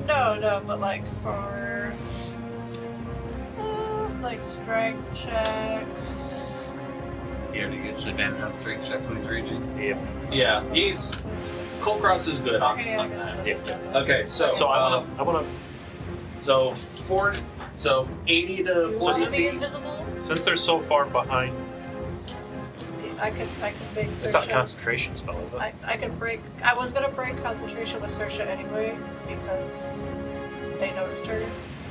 No, but, like, for, like, strength checks. He already gets advantage on strength checks when he's raging. Yeah, Kulkras is good on Okay, I guess that. I Yeah. don't. Okay, so So I wanna. so 80 to You 40 want to be feet. invisible? Since they're so far behind, I could make it's not a Saoirse- concentration spell, is it? I could break. I was gonna break concentration with Saoirse anyway because they noticed her,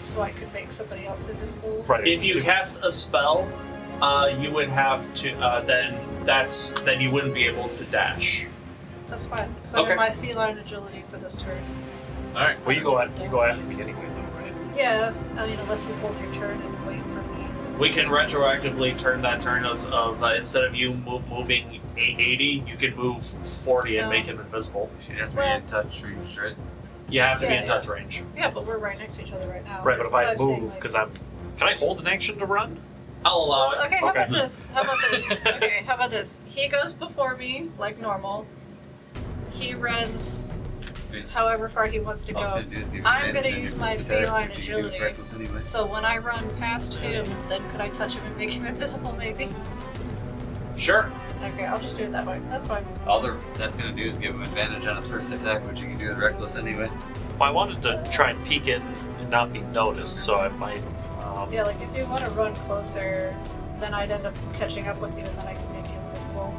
so I could make somebody else invisible. Right. If you cast a spell, you would have to then you wouldn't be able to dash. That's fine because I Okay. have my feline agility for this turn. All right. Well, you go after me anyway, though, right? Yeah, I mean unless you hold your turn and wait for me. We can retroactively turn that turn of instead of you moving 80, you can move 40 and No. make him invisible. You have to be Well- in touch range, right? You have to be Yeah, in yeah. touch range. Yeah, but we're right next to each other right now. Right, but if So I I'm saying, move, like- because can I hold an action to run? I'll allow Well, it. okay, how Okay. about this? Okay, how about this? He goes before me, like normal. He runs however far he wants to All go. it's gonna do is give you I'm advantage gonna on use your my first attack, feline which you can do with agility. reckless anyway. So when I run past him, then could I touch him and make him invisible maybe? Sure. Okay, I'll just do it that way. That's fine. All that's gonna do is give him advantage on his first attack, which you can do with reckless anyway. Well, I wanted to try and peek it and not be noticed, so I might. Yeah, like if you want to run closer, then I'd end up catching up with you and then I can make you invisible.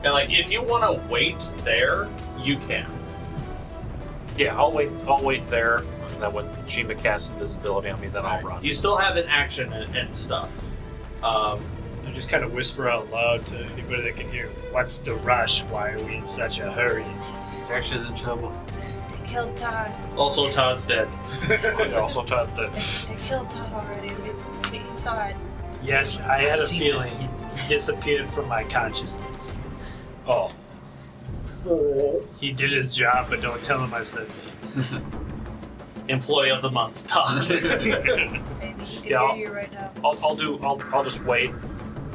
And like, if you want to wait there, you can. Yeah, I'll wait there, and then when Shiima casts invisibility on me, then I'll run. You still have an action and stuff. I just kind of whisper out loud to anybody that can hear. What's the rush? Why are we in such a hurry? Saoirse's in trouble. They killed Todd. Also, Todd's dead. I also taught that. They killed Todd already. We inside. Yes, I had a Seen feeling it. he disappeared from my consciousness. Oh, He did his job, but don't tell him I said it. Employee of the month, Todd. Maybe he can Yeah, hear you right now. I'll just wait.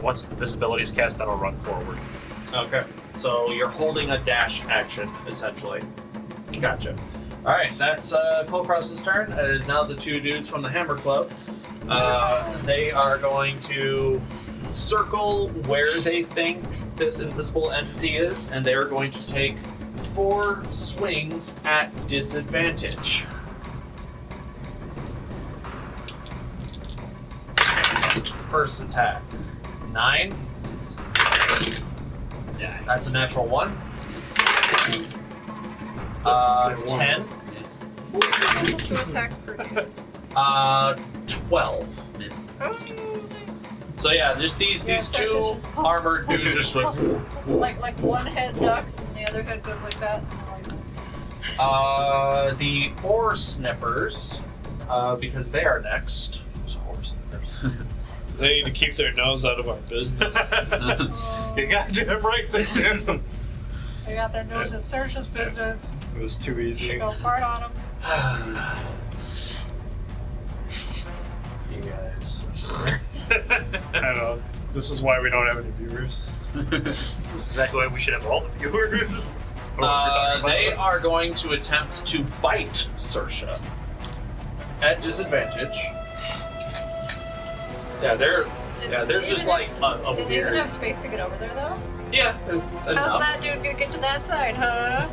Once the visibility is cast, then I'll run forward. Okay. So you're holding a dash action, essentially. Gotcha. Alright, that's Kulkras's turn. It is now the two dudes from the Hammer Club. They are going to circle where they think this invisible entity is, and they are going to take 4 swings at disadvantage. First attack. 9. Yeah. That's a natural 1. 10. Miss. 2 attacks per turn. 12. Miss. Oh, nice. So yeah, just these Yeah, two so it's just- armored dudes just like like one head ducks and the other head goes like that. the ore sniffers, because they are next. They need to keep their nose out of our business. You goddamn right they do. They got their nose in Saoirse's business. It was too easy. She goes hard on them. You guys. I don't know. This is why we don't have any viewers. This is exactly why we should have all the viewers. They are going to attempt to bite Saoirse at disadvantage. Yeah, there's just like a Did they even weird. have space to get over there though? Yeah, How's enough. that dude gonna get to that side, huh?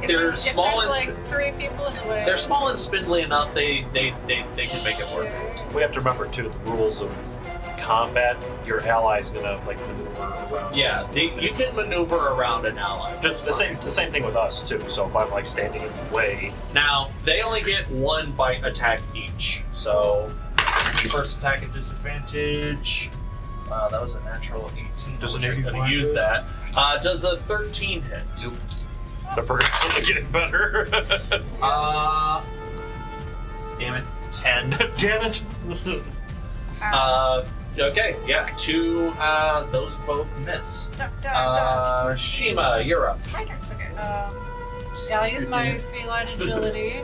If They're there's, small if there's and like 3 people in the way. They're small and spindly enough. They can make it work. We have to remember too the rules of combat. Your ally's gonna like maneuver around. Yeah, you can maneuver around an ally. The same thing with us too. So if I'm like standing in the way, Now they only get 1 bite attack each. So first attack at disadvantage. That was a natural 18. Does I an wish I could 85 have used hit? that. Does a 13 hit? Nope. they're progressively getting better. Damn it. 10. Damn it! Okay, yeah, 2. Those both miss. Dodge. Shiima, you're up. My turn. Okay. Yeah, I'll use my feline agility.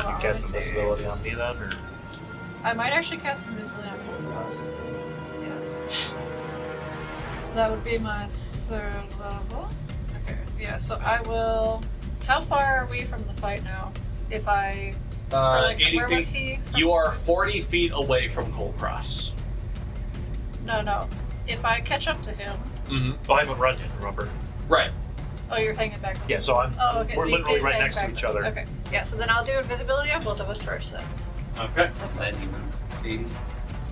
Hold on, Cast let me see. invisibility on me then, or I might actually cast invisibility on Kulkras. Yes. That would be my 3rd level. Okay, yeah, so I will... How far are we from the fight now? If I... or, like, 80 where feet. was he? You are 40 feet away from Kulkras. No. If I catch up to him... Mm-hmm. oh, I haven't run yet. Remember? Right. Oh, you're hanging back. Yeah. So I'm. Oh, okay. We're so you literally did right hang next to back. each other. Okay. Yeah, so then I'll do invisibility on both of us first then. Okay. That's Then fine. you move 80.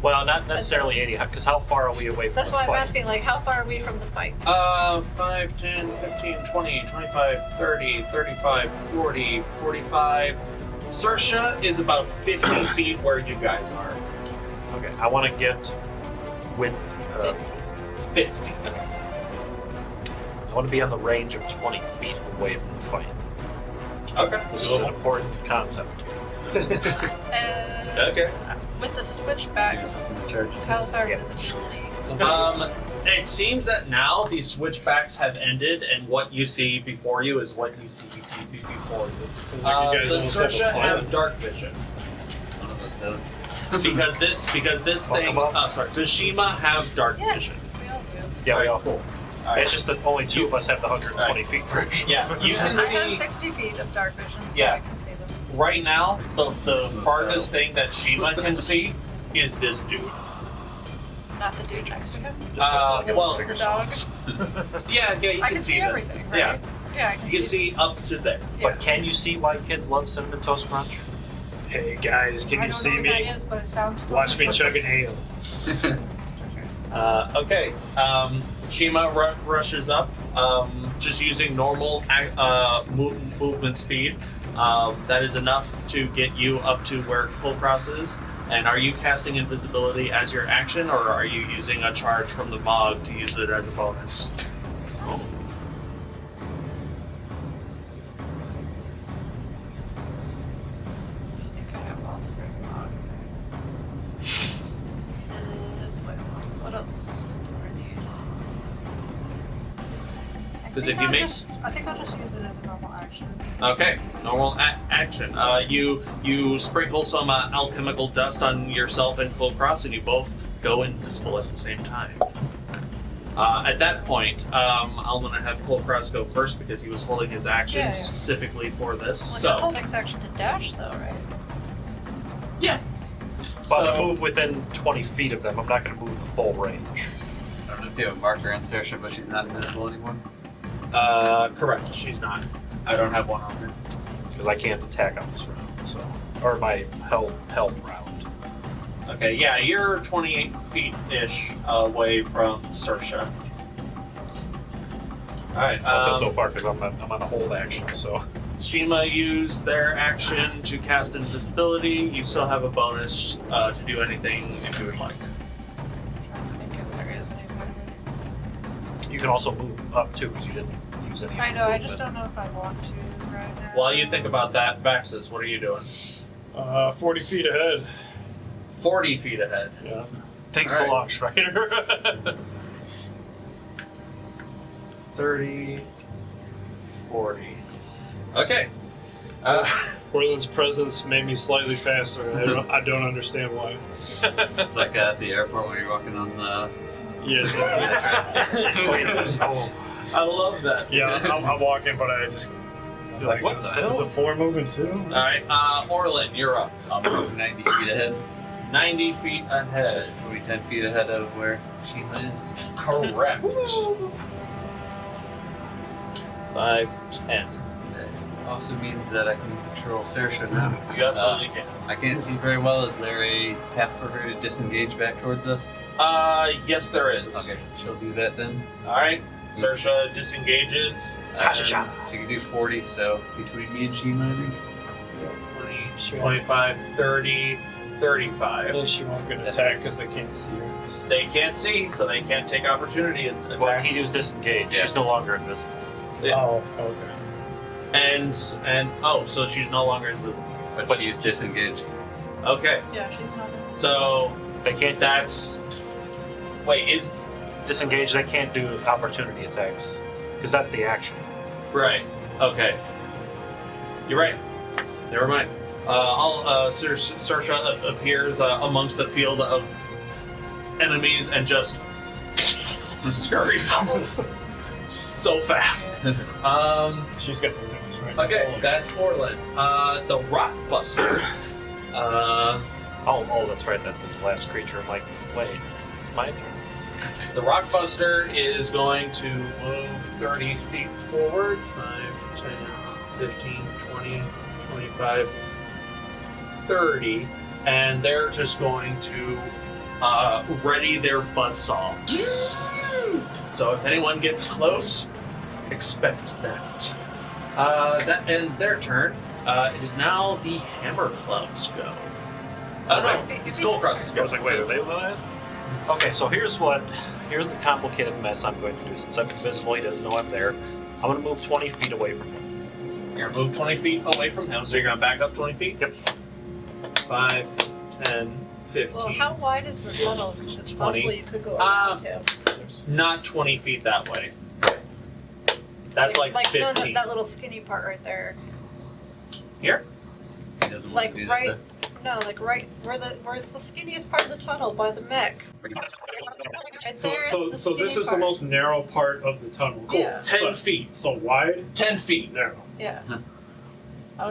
Well, not necessarily 80, because how far are we away from That's the why I'm fight? asking, like, how far are we from the fight? 5, 10, 15, 20, 25, 30, 35, 40, 45. Saoirse is about 50 feet where you guys are. Okay, I want to get with. 50. I want to be on the range of 20 feet away from the fight. Okay. This is an important concept. And Okay. with the switchbacks, how's our Yeah. visibility? It seems that now the switchbacks have ended, and what you see before you is what you see before you. Seems like you guys Does almost have Saoirse a plan. have dark vision? One of us does. because this Fuck thing. them up. Sorry. Does Shiima have dark vision? Yes, we all do. Yeah, we all. Cool. Alright. It's just that only 2 of us have the 120 feet version. Yeah, you can I have see 60 feet of dark vision, so Yeah. I can see them. right now. The farthest thing that Shiima can see is this dude. Not the dude next to him. Well, the dog. yeah, you I can can see see that. everything, right? Yeah, Yeah, I can you can see up to there. Yeah. But can you see why kids love Cinnamon Toast Crunch? Hey guys, can I you don't see know what that me? is, but it sounds Watch me delicious. chugging ale. Okay. Shiima rushes up, just using normal movement speed. That is enough to get you up to where Kulkras is. And are you casting invisibility as your action, or are you using a charge from the Mog to use it as a bonus? I think I have all 3 log things. What else do I need? I think I'll just use it as a normal action. Okay, normal action. You sprinkle some alchemical dust on yourself and Kulkras, and you both go invisible at the same time. At that point, I'm gonna have Kulkras go first because he was holding his action Yeah. specifically for this. Well, So, holding action to dash, though, right? yeah. But So- I move within 20 feet of them. I'm not going to move the full range. I don't know if you have a marker on Saoirse, but she's not invisible anymore. Correct. She's not. I don't have one on her. Because I can't attack on this round, so. Or my health round. Okay, yeah, you're 28 feet-ish away from Saoirse. Alright, That's it so far because I'm on a hold action, so. Shiima used their action to cast invisibility. You still have a bonus to do anything if you would like. I'm trying to think if there is anything. You can also move up too because you didn't use any. I know, I just movement. don't know if I want to right now. While you think about that, Vaxxus, what are you doing? 40 feet ahead. 40 feet ahead. Yeah. Thanks All to right. Long Strider. 30, 40. Okay. Orlin's presence made me slightly faster. And I don't understand why. It's like at the airport when you're walking on the. Yeah. I love that. Yeah, I'm walking, but I just. You're like, what the Is hell? the 4 moving too? Alright, Orlin, you're up. I'm moving 90 feet ahead. 90 feet So ahead. probably 10 feet ahead of where Shiima is. Correct. 5, 10. That also means that I can control Saoirse now. You absolutely can. I can't see very well. Is there a path for her to disengage back towards us? Yes, there is. Okay, she'll do that then. Alright, Saoirse disengages. She can do 40, so between me and Shiima, I think. 20, 25, 30, 35. And she won't get attacked because they can't see her. They can't see, so they can't take opportunity attacks. Well, he used disengage. Yeah. She's no longer invisible. Yeah. Oh, okay. And so she's no longer invisible. But she's disengaged. Okay, Yeah, she's not in this. so They can't. that's. Wait, is. Disengage. They can't do opportunity attacks because that's the action. Right, okay. You're right. Never mind. Saoirse appears amongst the field of enemies and just scurries off so fast. She's got the zooms, right? Okay, that's Orlin. The Rockbuster. Oh, that's right. That's his last creature. I'm like, wait, it's my turn. The Rockbuster is going to move 30 feet forward. 5, 10, 15, 20, 25, 30. And they're just going to ready their buzzsaw. So if anyone gets close, expect that. That ends their turn. It is now the Hammer Club's go. No, it's Kulkras's go. I was like, wait, are they the last? Okay, so here's the complicated mess I'm going to do. Since I'm invisible, he doesn't know I'm there. I'm going to move 20 feet away from him. You're going to move 20 feet away from him, so you're going to back up 20 feet? Yep. 5, 10, 15. Well, how wide is the tunnel? Because it's possible you could go around him. Not 20 feet that way. That's like 15. No, that little skinny part right there. Here? He doesn't want Like to do right, that. no, like right where it's the skinniest part of the tunnel by the mech. Right there, So the this skinny is the part. most narrow part of the tunnel. Cool. Yeah. 10 feet. So wide, 10 feet. narrow. Yeah.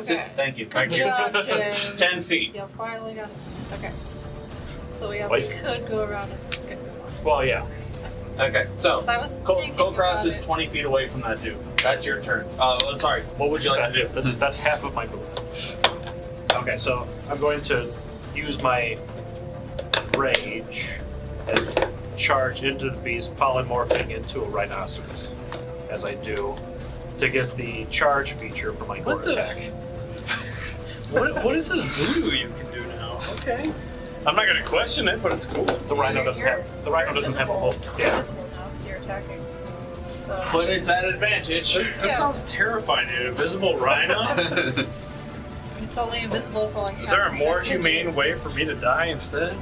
Sit- Okay. Thank you. Good Thank you. job, Jim. 10 feet. Yeah, finally got it. Okay. So we Wait. could go around it if we want. Well, yeah. Okay, so 'Cause I was thinking Kulkras about is it. 20 feet away from that dude. That's your turn. I'm sorry. What would you like to do? That's half of my movement. Okay, so I'm going to use my rage and charge into the beast, polymorphing into a rhinoceros, as I do, to get the charge feature for my core attack. What is this voodoo you can do now? Okay. I'm not gonna question it, but it's cool. The rhino doesn't have a whole. You're Yeah. invisible now because you're attacking. So But it's at advantage. That Yeah. sounds terrifying, an invisible rhino. it's only invisible for like. Is there a half more second. humane way for me to die instead?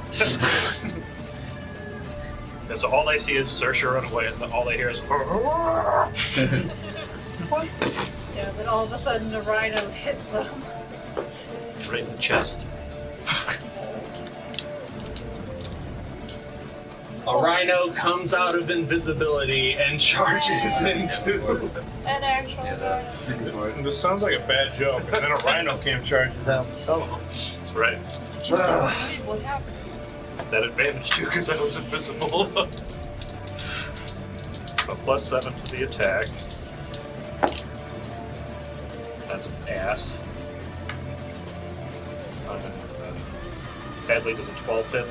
And so all I see is Saoirse run away, and all I hear is. Yeah, then all of a sudden the rhino hits them. Right in the chest. A rhino comes out of invisibility and charges into. An actual rhino. This sounds like a bad joke, and then a rhino came charging down the tunnel. That's right. What happened? It's at advantage too, because I was invisible. So +7 to the attack. That's an ass. Sadly, does a 12 hit?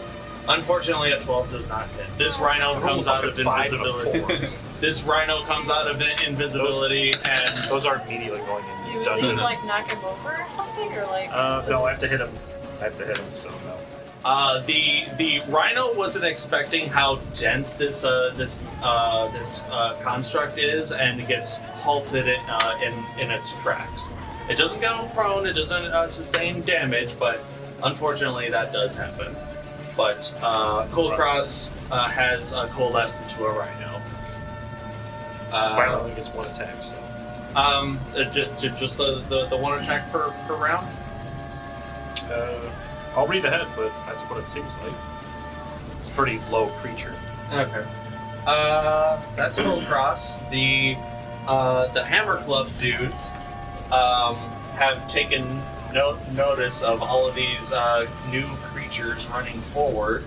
Unfortunately, a 12 does not hit. This rhino comes out of 5 and a invisibility. 4. This rhino comes out of invisibility and. Those are immediately going in. You at least like knock him over or something, or like? No, I have to hit him. So no. The rhino wasn't expecting how dense this construct is, and it gets halted in its tracks. It doesn't go prone. It doesn't sustain damage, but unfortunately that does happen. But Kulkras has coalesced into a rhino. Rhino only gets 1 attack. So. Just the one attack per round. I'll read ahead, but that's what it seems like. It's a pretty low creature. Okay. That's Kulkras. The Hammer Club dudes have taken notice of all of these new creatures running forward.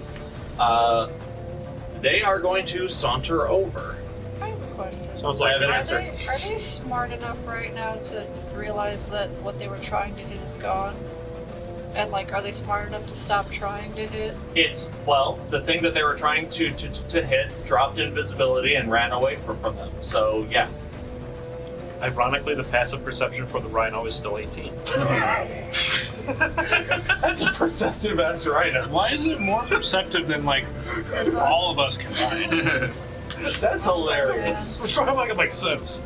They are going to saunter over. I have a question. Sounds I like have an Are answer. they smart enough right now to realize that what they were trying to hit is gone? And like, are they smart enough to stop trying to hit? The thing that they were trying to hit dropped invisibility and ran away from them. So yeah. Ironically, the passive perception for the rhino is still 18. That's a perceptive ass rhino. Why is it more perceptive than like all of us combined? That's hilarious. What's wrong with like sense?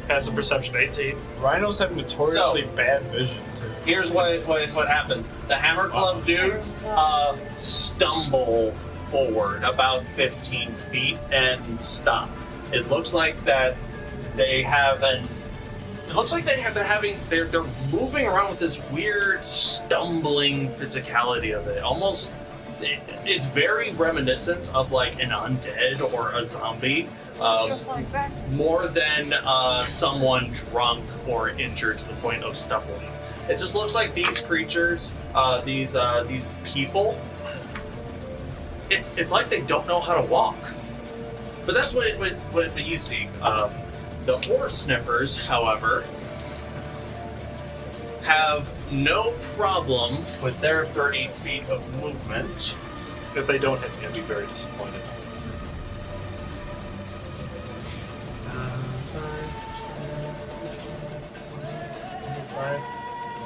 Passive perception 18. Rhinos have notoriously bad vision too. Here's what happens. The Hammer Club dudes stumble forward about 15 feet and stop. It looks like that they have an It looks like they're moving around with this weird stumbling physicality of it. Almost, it's very reminiscent of like an undead or a zombie. It's just like Vaxxus. More than someone drunk or injured to the point of stumbling. It just looks like these creatures, these people. It's like they don't know how to walk. But that's what you see. The horse sniffers, however, have no problem with their 30 feet of movement. If they don't hit me, I'd be very disappointed.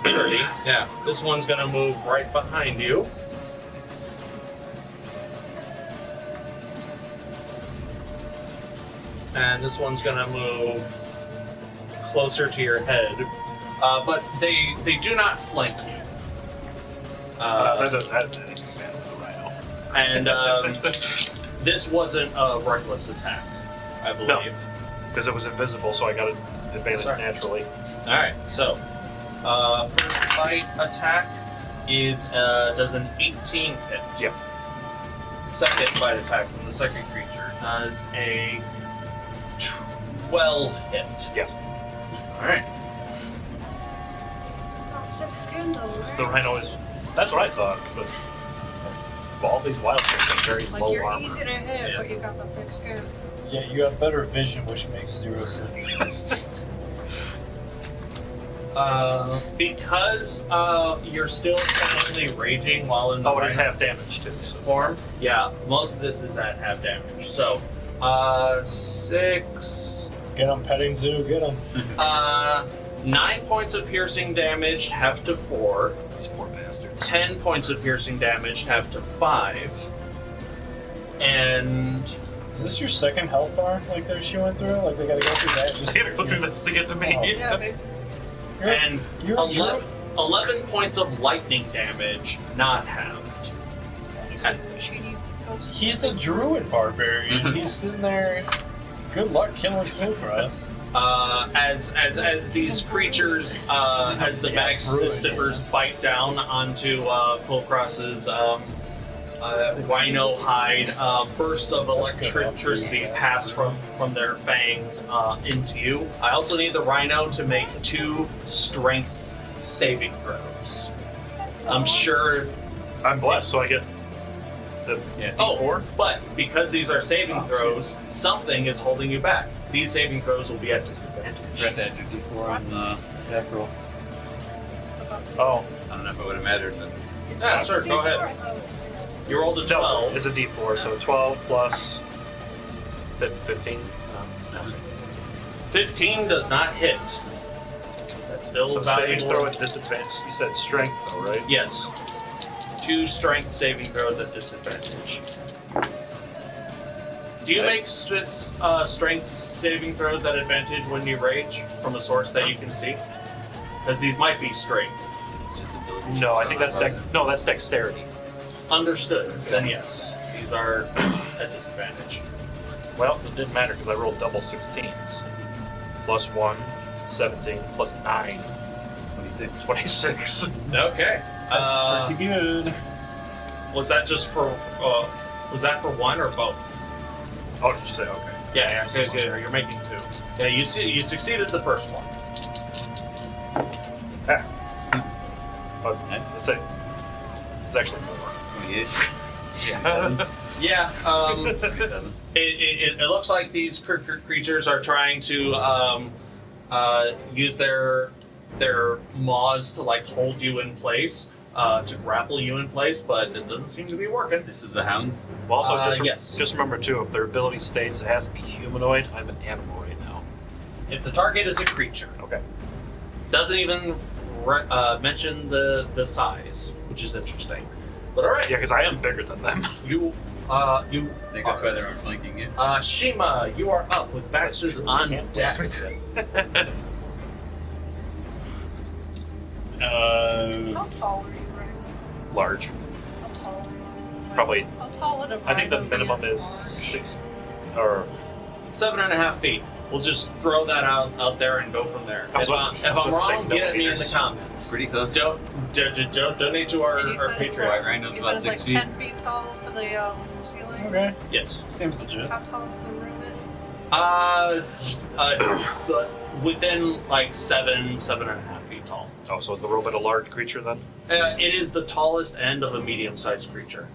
30. Yeah, this one's gonna move right behind you. And this one's gonna move closer to your head. But they do not flank you. That doesn't have anything to do with the rhino. And this wasn't a reckless attack, I believe. No. Because it was invisible, so I got an advantage naturally. Alright, so first bite attack is does an 18 hit. Yep. Second bite attack from the second creature does a 12 hit. Yes. Alright. Thick skin, though, right? The rhino is. That's what I thought, but all these wild things have very Like, low you're armor. easy to hit, Yeah. but you got the thick skin. Yeah, you have better vision, which makes 0 sense. Because you're still technically raging while in the Oh, it is rhino half damage too. So. form. Yeah, most of this is at half damage. So, 6. Get him, petting zoo, get him. 9 points of piercing damage, half to 4. These poor bastards. 10 points of piercing damage, half to 5. And Is this your second health bar, like she went through? Like they gotta go through that? Just get a clip through this to get to me. Oh. Yeah, basically. and You're a 11 points of lightning damage, not halved. He's a shady ghost. He's a druid barbarian. He's sitting there. Good luck killing Kulkras. As these creatures, as the Vaxxus sniffers bite down onto Kulkras's rhino hide, bursts of electricity pass from their fangs into you. I also need the rhino to make 2 strength saving throws. I'm sure. I'm blessed, so I get the Oh, but because these are saving throws, something is holding you back. These saving throws will be at disadvantage. Forgot to add your D4 on the attack roll. Oh, I don't know if it would have mattered, but Yeah, sure, go ahead. You rolled a 12. it's a D4, so 12 plus 15. No. 15 does not hit. That's still So saving valuable. throw at disadvantage. You said strength, though, right? Yes. 2 strength saving throws at disadvantage. Do you make strength saving throws at advantage when you rage from a source that you can see? Because these might be strength. it's just ability. No, I think that's that's dexterity. Understood. Then yes, these are at disadvantage. Well, it didn't matter because I rolled double 16s. Plus 1, 17, plus 9, 26. 26. Okay. Pretty good. Was that just for? Was that for one or both? Oh, did you say okay? Yeah. Good. You're making 2. Yeah. You succeeded the first one. Oh, Nice. it's actually 4. 28. Yeah. Yeah. 27. It looks like these creatures are trying to use their maws to like hold you in place, to grapple you in place, but it doesn't seem to be working. This is the hounds. Well, also, Yes. just remember, too, if their ability states it has to be humanoid, I'm an animal right now. If the target is a creature, Okay. doesn't even mention the size, which is interesting. But all right, Yeah, because I am bigger than them. you I think that's why they're outflanking you. Shiima, you are up with Vaxxus on deck. How tall are you, right? Large. How tall are you? Probably. How tall would a I think the rhino be minimum as is large? 6 or 7.5 feet. We'll just throw that out there and go from there. If I'm wrong, get at me in the comments. Pretty close. Donate to our And you said it's Patreon. like- Rhino's you about said it's 6 like feet. 10 feet tall for the ceiling. Okay. Yes. Seems legit. How tall is the ruin? Within like 7.5 feet tall. Oh, so is the robot a large creature then? It is the tallest end of a medium-sized creature.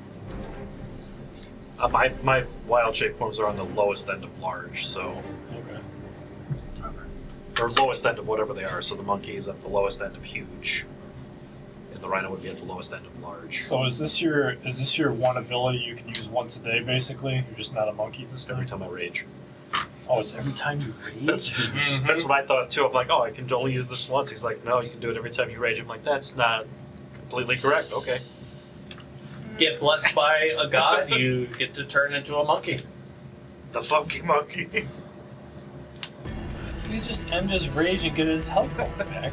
My wild shape forms are on the lowest end of large, so Okay. or lowest end of whatever they are. So the monkey is at the lowest end of huge, and the rhino would be at the lowest end of large. So is this your one ability you can use once a day? Basically, you're just not a monkey this Every time. time I rage. Oh, it's every time you rage. That's what I thought too. I'm like, oh, I can only use this once. He's like, no, you can do it every time you rage. I'm like, that's not completely correct. Okay. Get blessed by a god, you get to turn into a monkey. The funky monkey. You just end his rage and get his health back.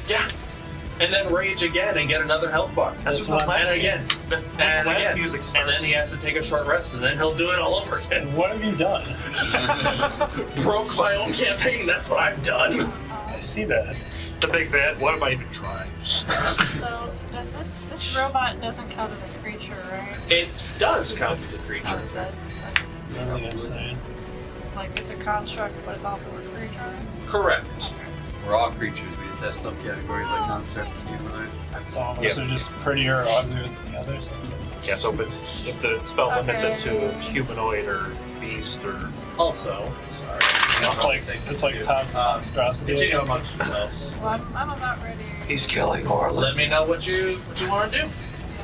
Yeah. And then rage again and get another health bar. That's what I'm And again. And again. Music And starts. then he has to take a short rest, and then he'll do it all over again. What have you done? Broke my own campaign, that's what I've done. I see that. The big bad. What am I even trying? So does this robot doesn't count as a creature, right? It does count as a creature. Oh, it does. Really insane. Like it's a construct, but it's also a creature. Correct. We're all creatures. We just have subcategories like construct and humanoid. Some of us are just prettier or uglier than the others. That's it. Yeah. So if the spell limits it to Okay. humanoid or beast or Also, sorry. It's like top monstrosity. Continue amongst yourselves. Well, I'm about ready. he's killing Orlin. Let me know what you want to do. Yeah,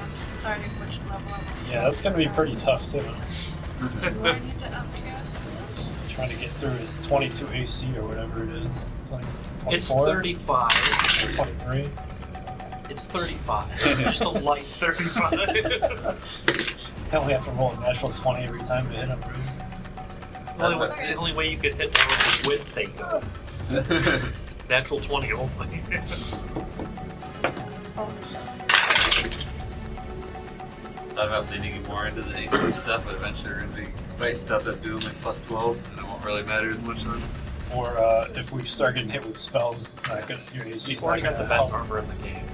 I'm just deciding which level I'm Yeah, that's gonna be pretty tough too. Do I need to upcast this? Trying to get through his 22 AC or whatever it is. Like It's 24? 35. 23. It's 35. Just a light 35. I only have to roll a natural 20 every time to hit him. The only way you could hit Orlin is with Thago. Natural 20 only. Thought about leaning more into the AC stuff, but eventually we're going to be fighting stuff that's doing like plus 12, and it won't really matter as much then. Or if we start getting hit with spells, it's not gonna. Your AC You've is not already got gonna the best help. armor in the game.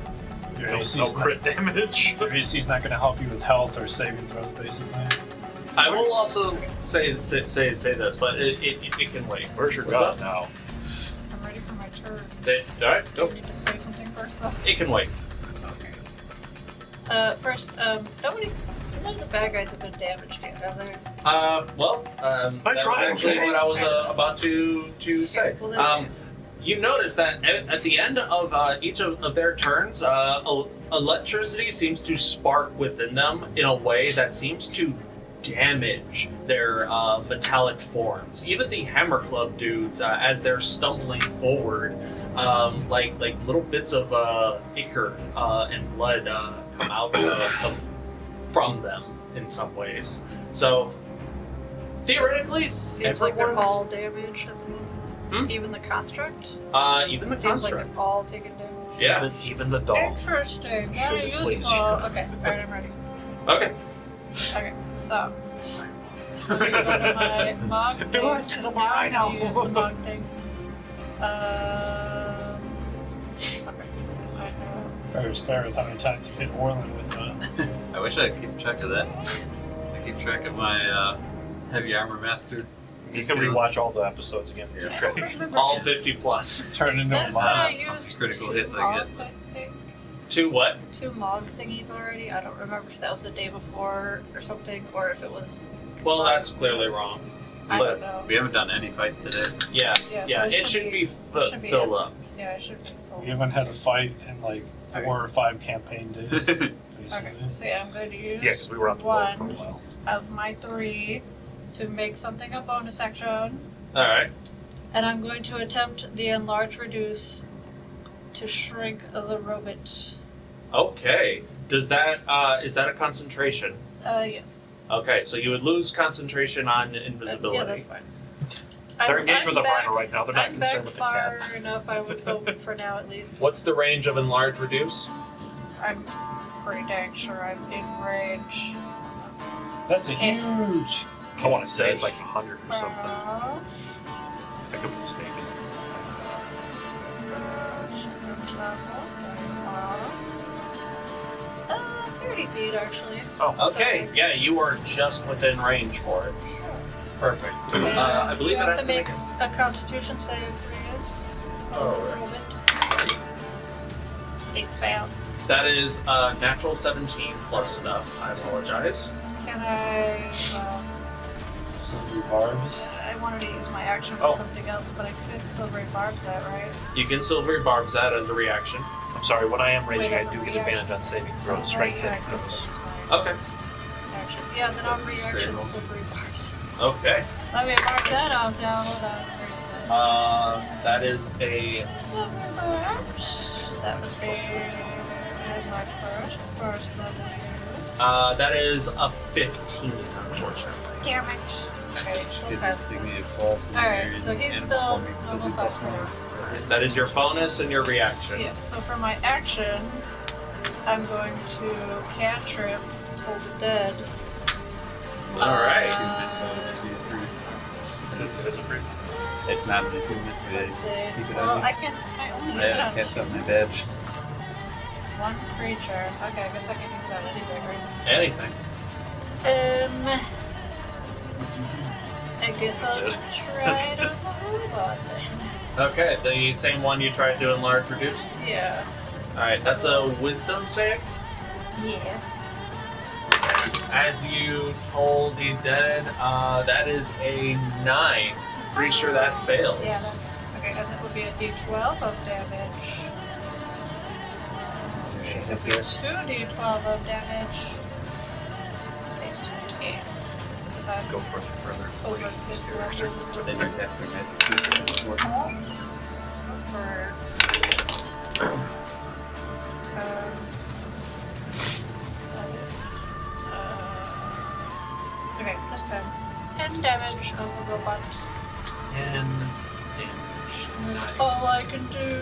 Your No, AC no is crit damage. Your AC is not going to help you with health or saving throws, basically. I will also say this, but it can wait. Where's your What's gun up? now? I'm ready for my turn. Alright, Do go. I need to say something first, though? It can wait. Okay. First, nobody's. None of the bad guys have been damaged yet, have they? That was actually what I was about to say. Well, that's You notice that at the end of each of their turns, electricity seems to spark within them in a way that seems to damage their metallic forms. Even the Hammer Club dudes, as they're stumbling forward, like little bits of ichor and blood come out from them in some ways. So theoretically, Seems like they're everyone's all damaged at the moment. Even the construct? even the Seems like construct. they're all taking damage. Yeah. Even the dog. Interesting. Should Very it please useful. you? Okay, alright, I'm ready. Okay. Okay, so. I'm gonna go to my mog thing. Do it. because now I'm gonna use the mog thing. Okay. I have Fair is fair with how many times you hit Orlin with I wish I could keep track of that. I keep track of my heavy armor master. You can rewatch all the episodes again. Yeah. I don't remember All if 50 plus. turn it into a says that I mob. used Critical two hits I get. mogs, I think. 2 what? 2 mog thingies already. I don't remember if that was the day before or something, or if it was. Well, that's clearly wrong. I But don't know. We haven't done any fights today. yeah, Yeah, so it should be should be filled it. up. Yeah, I should be full. We haven't had a fight in like 4 or 5 campaign days. Basically. Okay, so yeah, I'm going to use Yeah, because we were on the road for a one while. of my 3 to make something a bonus action, All right. and I'm going to attempt the enlarge reduce to shrink the robot. Okay. Does that is that a concentration? Yes. Okay, so you would lose concentration on invisibility. Yeah, that's fine. They're engaged with the back- rhino right now. They're not I'm concerned back with the cat. far enough, I would hope, for now at least. What's the range of enlarge reduce? I'm pretty dang sure I'm in range. That's a huge. I want to say it's like 100 or something. could be mistaken. 30 feet actually. Oh, Okay, So- yeah, you are just within range for it. Perfect. I believe you it have has to to make make a Constitution save for you. Alright. It's failed. That is natural 17 plus stuff. I apologize. Can I? Silver barbs. I wanted to use my action for Oh. something else, but I could silvery barbs that, right? You can silver barbs that as a reaction. I'm sorry, when I am raging, Wait, I as a do get reaction? advantage on saving throws, strength saving Reaction throws. is my Okay. action. Yeah, then I'll reaction silvery barbs. Okay. Let me mark that off now. Hold on. Where's that? That is a Silvery barbs. That would be my first level use. that is a 15, unfortunately. Damn it. Okay, still Did pass. the signia false in Alright, there so and he's animal still farming still normal do size plus one? for That is your bonus and your reaction. Yeah, so for my action, I'm going to cantrip Toll the Dead. Alright. Attunement, so it'll just be a free. It is a free. It's not an attunement, so Let's see. just keep it Well, on you. I only use I it on cast out my badge. one creature. Okay, I guess I can use that anyway, right? Anything. I guess I'll try to robot then. Okay, the same one you tried to enlarge, reduce. Yeah. Alright, that's a wisdom save. Yes. As you told the dead, that is a 9. Pretty sure that fails. Yeah, that's okay, and that would be a d12 of damage. It would be 2d12 of damage. Space 28. Because I'm Go for it further. over This 50 character. level. Then you cast your magic creature more. For okay, plus 10. 10 damage on the robot. And That's all I can do.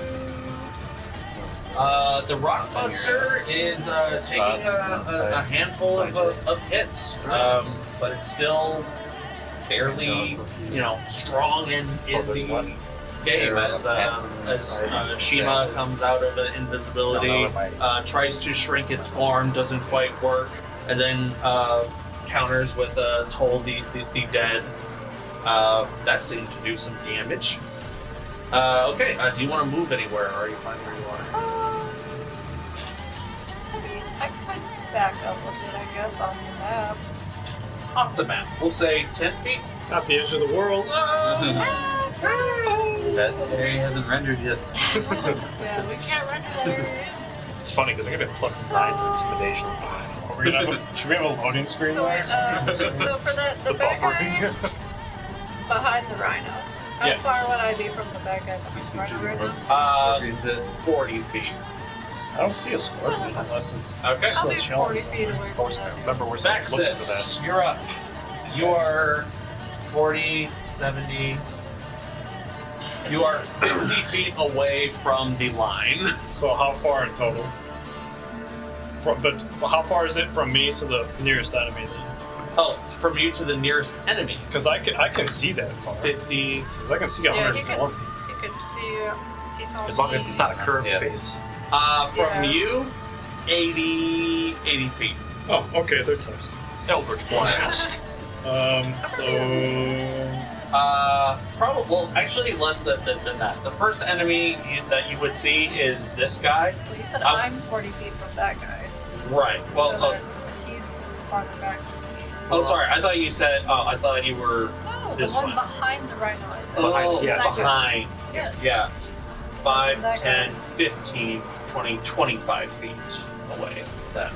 the Rockbuster is taking a handful of hits, but it's still fairly, strong in the game as Shiima comes out of invisibility, tries to shrink its form, doesn't quite work, and then counters with Toll the Dead. That seemed to do some damage. Okay, do you want to move anywhere, or are you fine where you are? I mean, I could back up a bit, I guess, on the map. Off the map, we'll say 10 feet. Not the edge of the world. That area hasn't rendered yet. Yeah, we can't run to that area. It's funny because I get a plus 9 to intimidation. Are we gonna have should we have a loading screen So, there? so for the bad guy behind the rhino, how Yeah. far would I be from the bad guy behind the rhino right now? Scorpion's at 40 feet. I don't see a scorpion unless it's Okay. I'll still be chilling 40 feet somewhere. away Of from course, that. remember we're looking for Vaxxus, you're up. You are 40, 70. You are 50 feet away from the line. So how far in total? But how far is it from me to the nearest enemy? Oh, it's from you to the nearest enemy. Because I can see that far. 50. 'Cause I can see Yeah, 120. You can see he's on As long as it's not a curved Yeah. face. From Yeah. you, 80 feet. Oh, okay, they're toast. Eldritch Blast. So Probably, well, actually less than that. The first enemy that you would see is this guy. Well, you said Um, I'm 40 feet from that guy. Right. Well, so that he's farther back from me. oh, sorry. I thought you said. Oh, I thought you were. No, This the one one. behind the rhino. I said. Oh, yeah, That guy. behind. Yes. Yeah. 5, That guy. 10, 15, 20, 25 feet away. Then.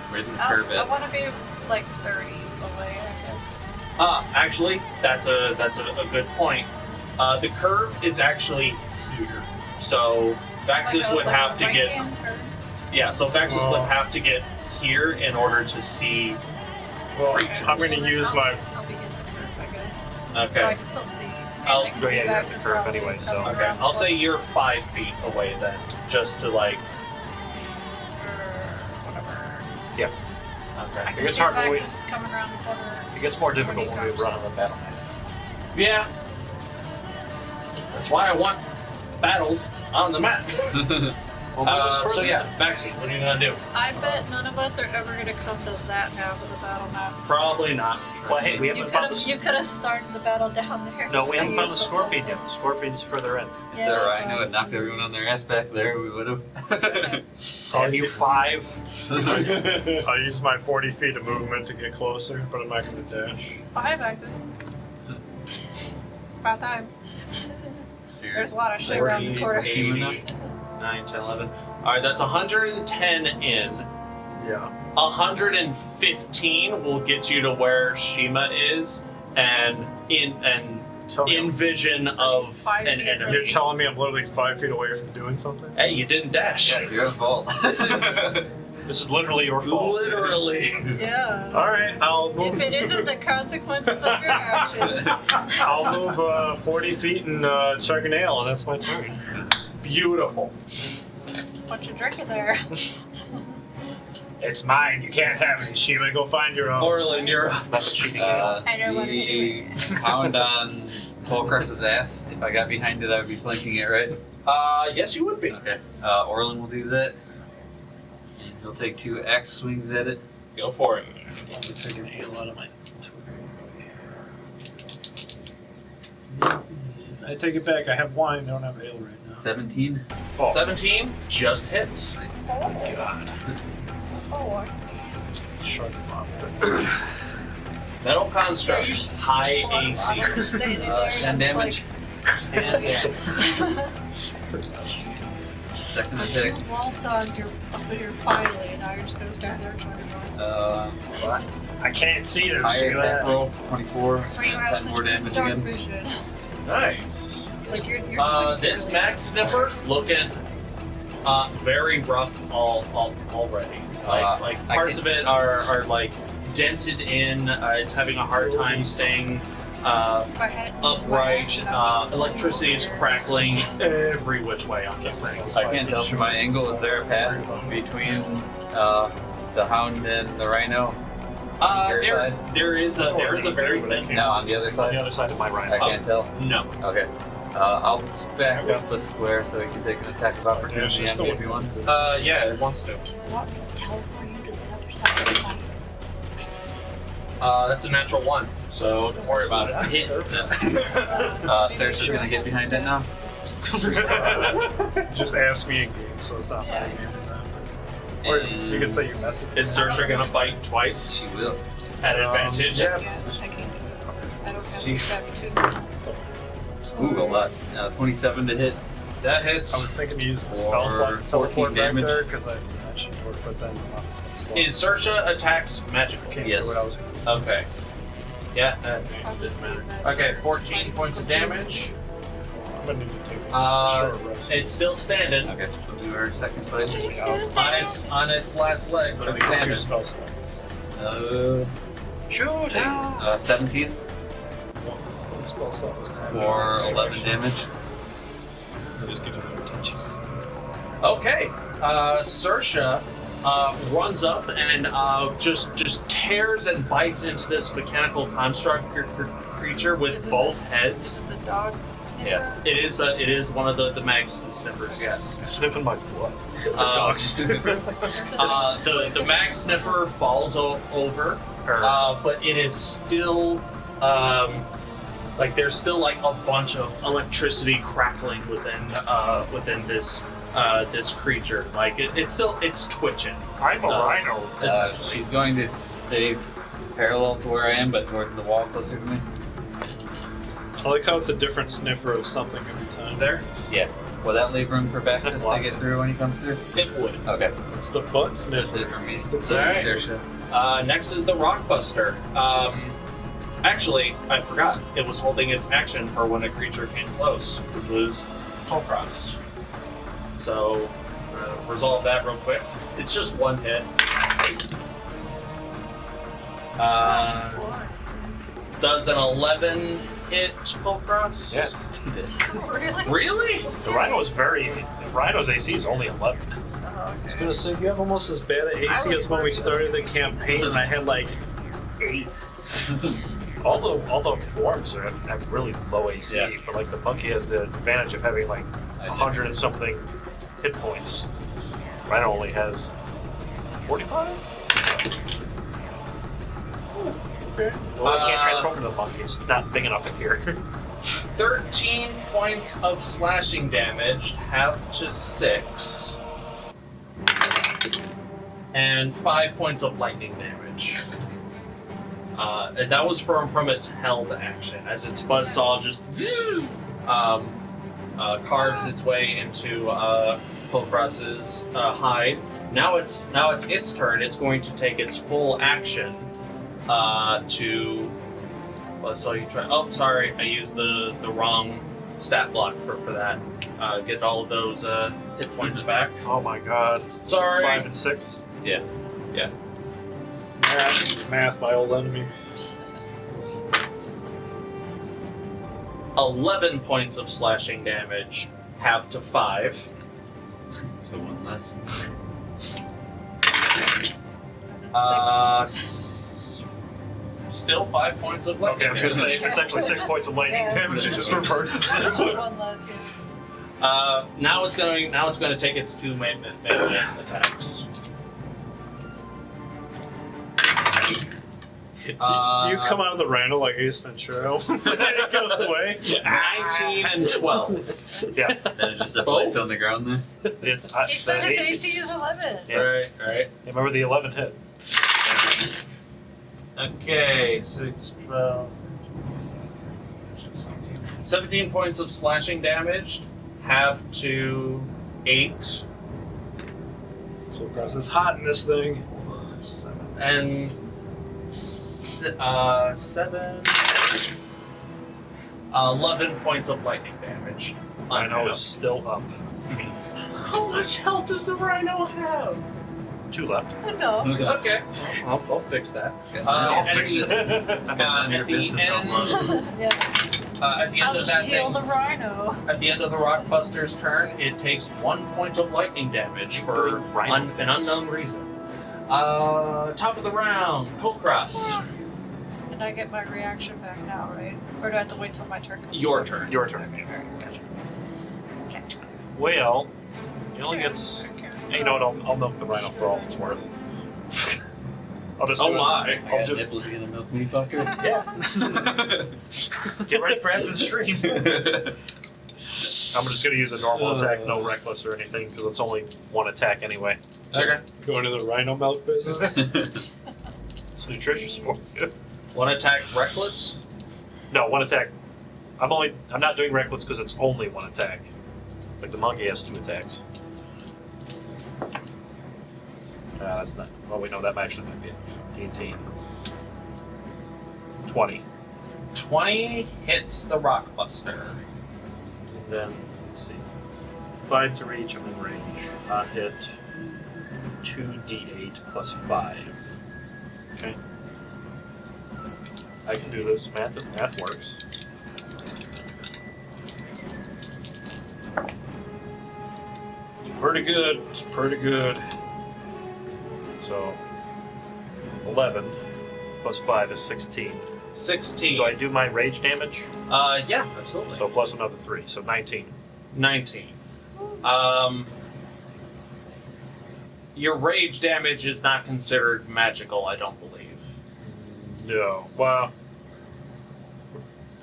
Where's the I curve at? want to be like 30 away, I guess. Actually, that's a good point. The curve is actually here. So Vaxxus would have to get. right-hand turn. Yeah. So Vaxxus Oh. would have to get here in order to see. well, Great. I'm going to So then use I'll my. be getting the curve, I guess. Okay. So I can still see. I'll- I can Oh, see yeah, you have Vaxxus the curve probably anyway, so- coming Okay. around I'll the say corner you're 5 feet away then, just to like. or whatever. Yeah. I Okay. can gets see hard when we- Vaxxus coming around the corner. It gets more difficult when we run on the battle map. Yeah. That's why I want battles on the map. So yeah, Vaxxus, what are you gonna do? I bet none of us are ever gonna come to that half of the battle map. Probably not. Well, hey, we You haven't could found have the you could have started the battle down there. No, we haven't found the Used scorpion yet. The scorpion's further in. Yeah, The rhino had knocked everyone on their ass back there, we would have. Have you 5? I'll use my 40 feet of movement to get closer, but I'm not going to dash. 5 axes. It's about time. There's a lot of shit around this 40, corner. 80, 9, 10, 11. Alright, that's 110 in. Yeah. 115 will get you to where Shiima is, and in vision of 5 an feet enemy. You're telling me I'm literally 5 feet away from doing something? Hey, you didn't dash. It's your fault. This is literally your fault. Literally. Yeah. Alright, I'll move. If it isn't the consequences of your actions. I'll move 40 feet and chug an ale, and that's my turn. Beautiful. What you drinking there? It's mine. You can't have it, Shiima. Go find your own. Orlin, you're up. That's a cheating. I don't want to The pound on Kulkras's ass. If I got behind it, I would be flanking it, right? Yes, you would be. Okay. Orlin will do that. And he'll take 2 axe swings at it. Go for it. I'm taking an ale out of my. I take it back. I have wine. I don't have ale right now. 17. Oh. 17 just hits. Nice. God. Oh, Shark bomb. Metal constructs, high AC. 10 damage. And Second attack. Waltz on, you're up here finally, and now you're just gonna stand there trying to run. I can't see them. Higher Shiima. attack roll, 24. Where you have 10 such more damage dark again. vision. nice. Like you're just like This barely- max sniffer looking very rough already. Like I parts can- of it are like dented in. It's having a hard time staying if I hadn't used my upright. action, I was Electricity is crackling every which way on this thing. I can't tell from my angle. Is there a path between the hound and the rhino? There is a very thin. No, on the other On the side. other side of my I rhino. can't tell. No. Okay. I'll back up the square so he can take an attack of opportunity on me if he wants. Yeah, it wants to. What? Teleport you to the other side of the fight. That's a natural 1, so don't worry about it. Hit. Sarah's just gonna get behind it now. Just ask me in game, so it's not my game. Or you can say you mess with me. Is Searcher gonna bite twice She will. at advantage? Yeah. Yeah, I can't do it. I don't have Jeez. the gravity. Ooh, a lot. 27 to hit. That hits. I was thinking to use the Or spell slot to 14 teleport back damage. there because that should work, but then I'm not a spell slot. Is Searcher attacks magical? Can't Yes. do what I was going to do. Okay. Yeah, that I'll just doesn't save matter. that. Okay, 14 points of damage. I'm going to need to take a short rest. It's still standing Okay, we'll do our second fight. on its last leg, but But it's I got 2 standing. spell slots. Shoot! 17 One spell slot was time. for 11 damage. Just get another attention. Okay, Sersha runs up and just tears and bites into this mechanical construct creature with both heads. The dog sniffer. Yeah. It is one of the mag sniffers, yes. Sniffing my blood. Dogs. The mag sniffer falls over, but it is still like there's still like a bunch of electricity crackling within this creature. Like it's twitching. I'm a rhino. She's going to stay parallel to where I am, but towards the wall closer to me. I like how it's a different sniffer of something every time. There, Yeah. Will that leave room for Sniff Vaxxus what? to get through when he comes through? it would. Okay. It's the butt That's sniffer. it for me. Alright. Saoirse. Next is the Rockbuster. Actually, I forgot. It was holding its action for when a creature came close, which was Kulkras. So, resolve that real quick. It's just 1 hit. Does an 11 hit Kulkras? Yeah. Really? Really? The rhino's AC is only 11. I was gonna say you have almost as bad an AC as when we started the campaign, and I had like 8. all the forms have really low AC, Yeah. but like the monkey has the advantage of having like 100 and something hit points. Rhino only has 45. Okay. Well, I can't transform into the monkey. It's not big enough in here. 13 points of slashing damage, half to 6. And 5 points of lightning damage. And that was from its held action, as its buzzsaw just carves its way into Kulkras's hide. Now it's its turn. It's going to take its full action to. Well, so you try. Oh, sorry, I used the wrong stat block for that. Get all of those hit points back. Oh my god. Sorry. 5 and 6. Yeah. Math, my old enemy. 11 points of slashing damage, half to 5. So one less. Still 5 points of lightning Okay, I was gonna say it's actually 6 points of lightning Yeah. damage. It just reverses it. One less, yeah. Now it's going to take its 2 main attacks. Do you come out of the rhino like Ace Ventura and it goes away? 19 and 12. Yeah. Then it just Both? deflates on the ground there. It, He said his AC is 11. Yeah. Right. Remember the 11 hit. Okay, 6, 12, 17 points of slashing damage, half to 8. Kulkras is hot in this thing. 7 and 7. 11 points of lightning damage. Rhino is still up. How much health does the rhino have? 2 left. No. Okay, I'll fix that. I'll At fix the it. at the end I'll of just that heal the thing's, rhino. at the end of the Rockbuster's turn, it takes 1 point of lightning damage for an unknown reason. Top of the round, Kulkras. And I get my reaction back now, right? Or do I have to wait till my turn comes? Your turn. Your turn. Alright, gotcha. Okay. Well, he only gets. You know what? I'll milk the rhino for all it's worth. I'll just. Oh do it. my! I'll do. Nipples gonna milk me, fucker. Yeah. Get ready for after the stream. I'm just gonna use a normal attack, no reckless or anything, because it's only 1 attack anyway. Okay. Going to the rhino milk business? It's nutritious for you. 1 attack, reckless. No, 1 attack. I'm not doing reckless because it's only 1 attack. Like the monkey has 2 attacks. That's not. Well, we know that actually might be 18. 20. 20 hits the Rockbuster. And then, let's see. 5 to reach, I'm in range. Not hit. 2d8 plus 5. Okay. I can do this. Math works. It's pretty good. It's pretty good. So, 11 plus 5 is 16. 16. Do I do my rage damage? Yeah, absolutely. So plus another 3, so 19. 19. Your rage damage is not considered magical, I don't believe. No. Well,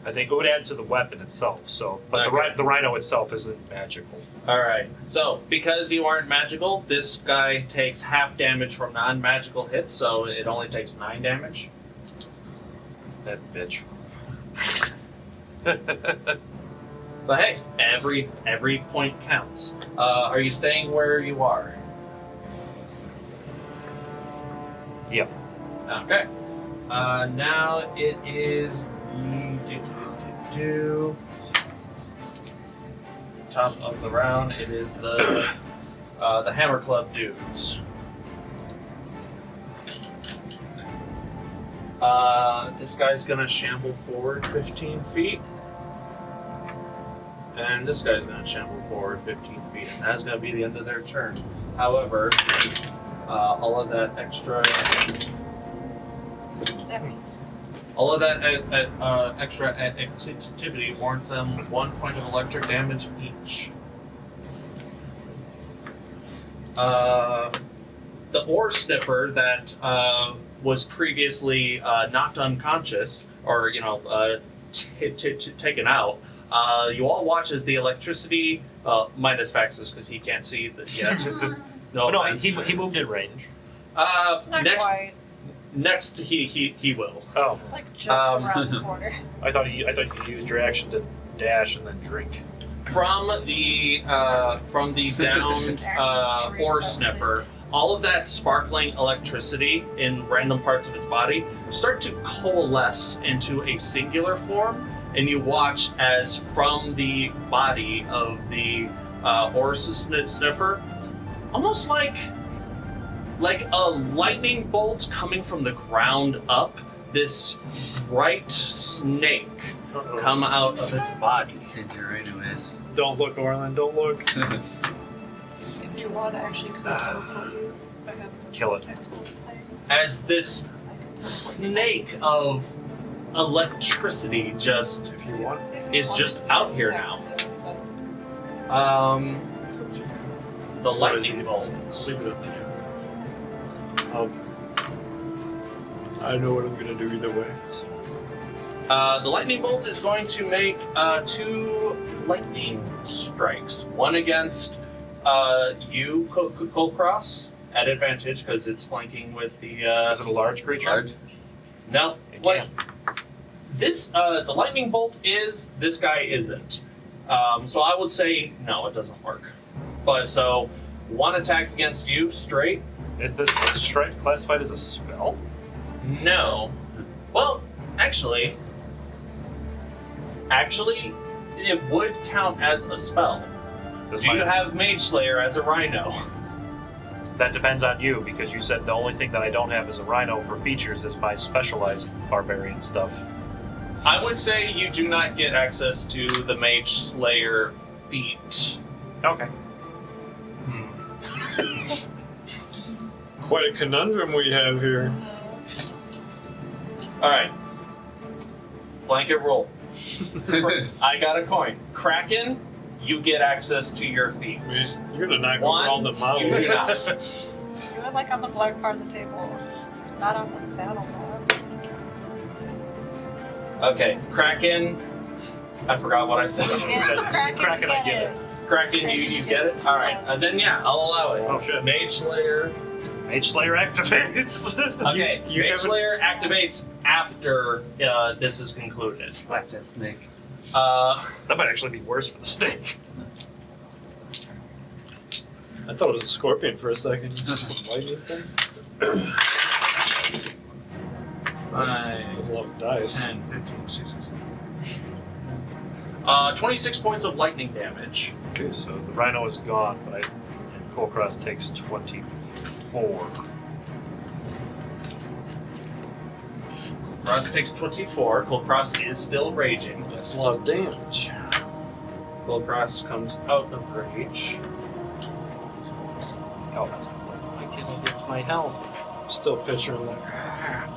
I think it would add to the weapon itself. So, but Okay. the rhino itself isn't magical. Alright, so because you aren't magical, this guy takes half damage from non-magical hits, so it only takes 9 damage. That bitch. But hey, every point counts. Are you staying where you are? Yep. Okay. Now it is top of the round. It is the Hammer Club dudes. This guy's gonna shamble forward 15 feet. And this guy's gonna shamble forward 15 feet. And that's gonna be the end of their turn. However, all of that extra All of that extra activity warrants them 1 point of electric damage each. The ore sniffer that was previously knocked unconscious, or taken out. You all watch as the electricity, minus Vaxxus because he can't see yet. No, offense. He moved in range. Not next, quite. next he will. Oh, It's like just around the corner. I thought you used your action to dash and then drink. From the downed ore sniffer, all of that sparkling electricity in random parts of its body start to coalesce into a singular form, and you watch as from the body of the ore sniffer, almost like a lightning bolt coming from the ground up, this bright snake come out of its body. Send you right to this. Don't look, Orlin. Don't look. If you want to actually teleport you, I have the Kill it. textbook thing. As this I can snake of electricity just If you want. If you is want just to out here attack, now. so- It's up to you. The What is lightning it? bolts. Leave it up to you. I know what I'm gonna do either way. So. The lightning bolt is going to make 2 lightning strikes. One against you, Kulkras, at advantage because it's flanking with the. Is it a large creature? Large? No, It what? can. This the lightning bolt is. This guy isn't. So I would say no, it doesn't work. But so 1 attack against you straight. Is this strike classified as a spell? No. Well, actually, it would count as a spell. Does Do you my- have Mage Slayer as a rhino? That depends on you, because you said the only thing that I don't have as a rhino for features is my specialized barbarian stuff. I would say you do not get access to the Mage Slayer feat. Okay. Quite a conundrum we have here. Alright. Blanket roll. I got a coin. Kraken, you get access to your feats. You're gonna knock One, over all the you models. do not. You were like on the black part of the table, not on the battle map. Okay, Kraken. I forgot what I said. Kraken, I get it. Kraken, you get it? Alright, then yeah, I'll allow it. Oh, shit. Mage Slayer. Mage Slayer activates. Okay, You Mage haven't- Slayer activates after this is concluded. Slap that snake. That might actually be worse for the snake. I thought it was a scorpion for a second. Just a lightning thing. That's a lot of dice. 10, 15, 16. 26 points of lightning damage. Okay, so the rhino is gone, but Kulkras takes 24. Kulkras takes 24. Kulkras is still raging. That's a lot of damage. Kulkras comes out of rage. Oh, that's not I can't get my health. I'm still picturing that.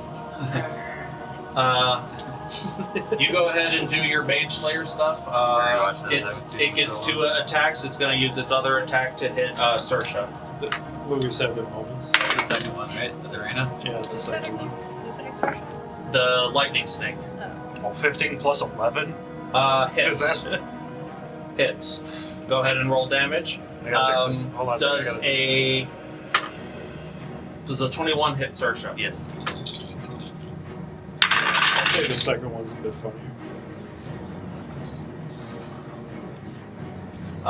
You go ahead and do your Mage Slayer stuff. watch that. It gets 2 attacks. It's going to use its other attack to hit Saoirse. The movies have their moments. That's the second one, right? With the Rhino? Yeah, it's the second one. Who's an exertion? The lightning snake. Oh, 15 plus 11? Hits. Is that? Hits. Go ahead and roll damage. I gotta check hold on a second, I Does a 21 hit Saoirse? Yes. I'd say the second one's a bit funnier.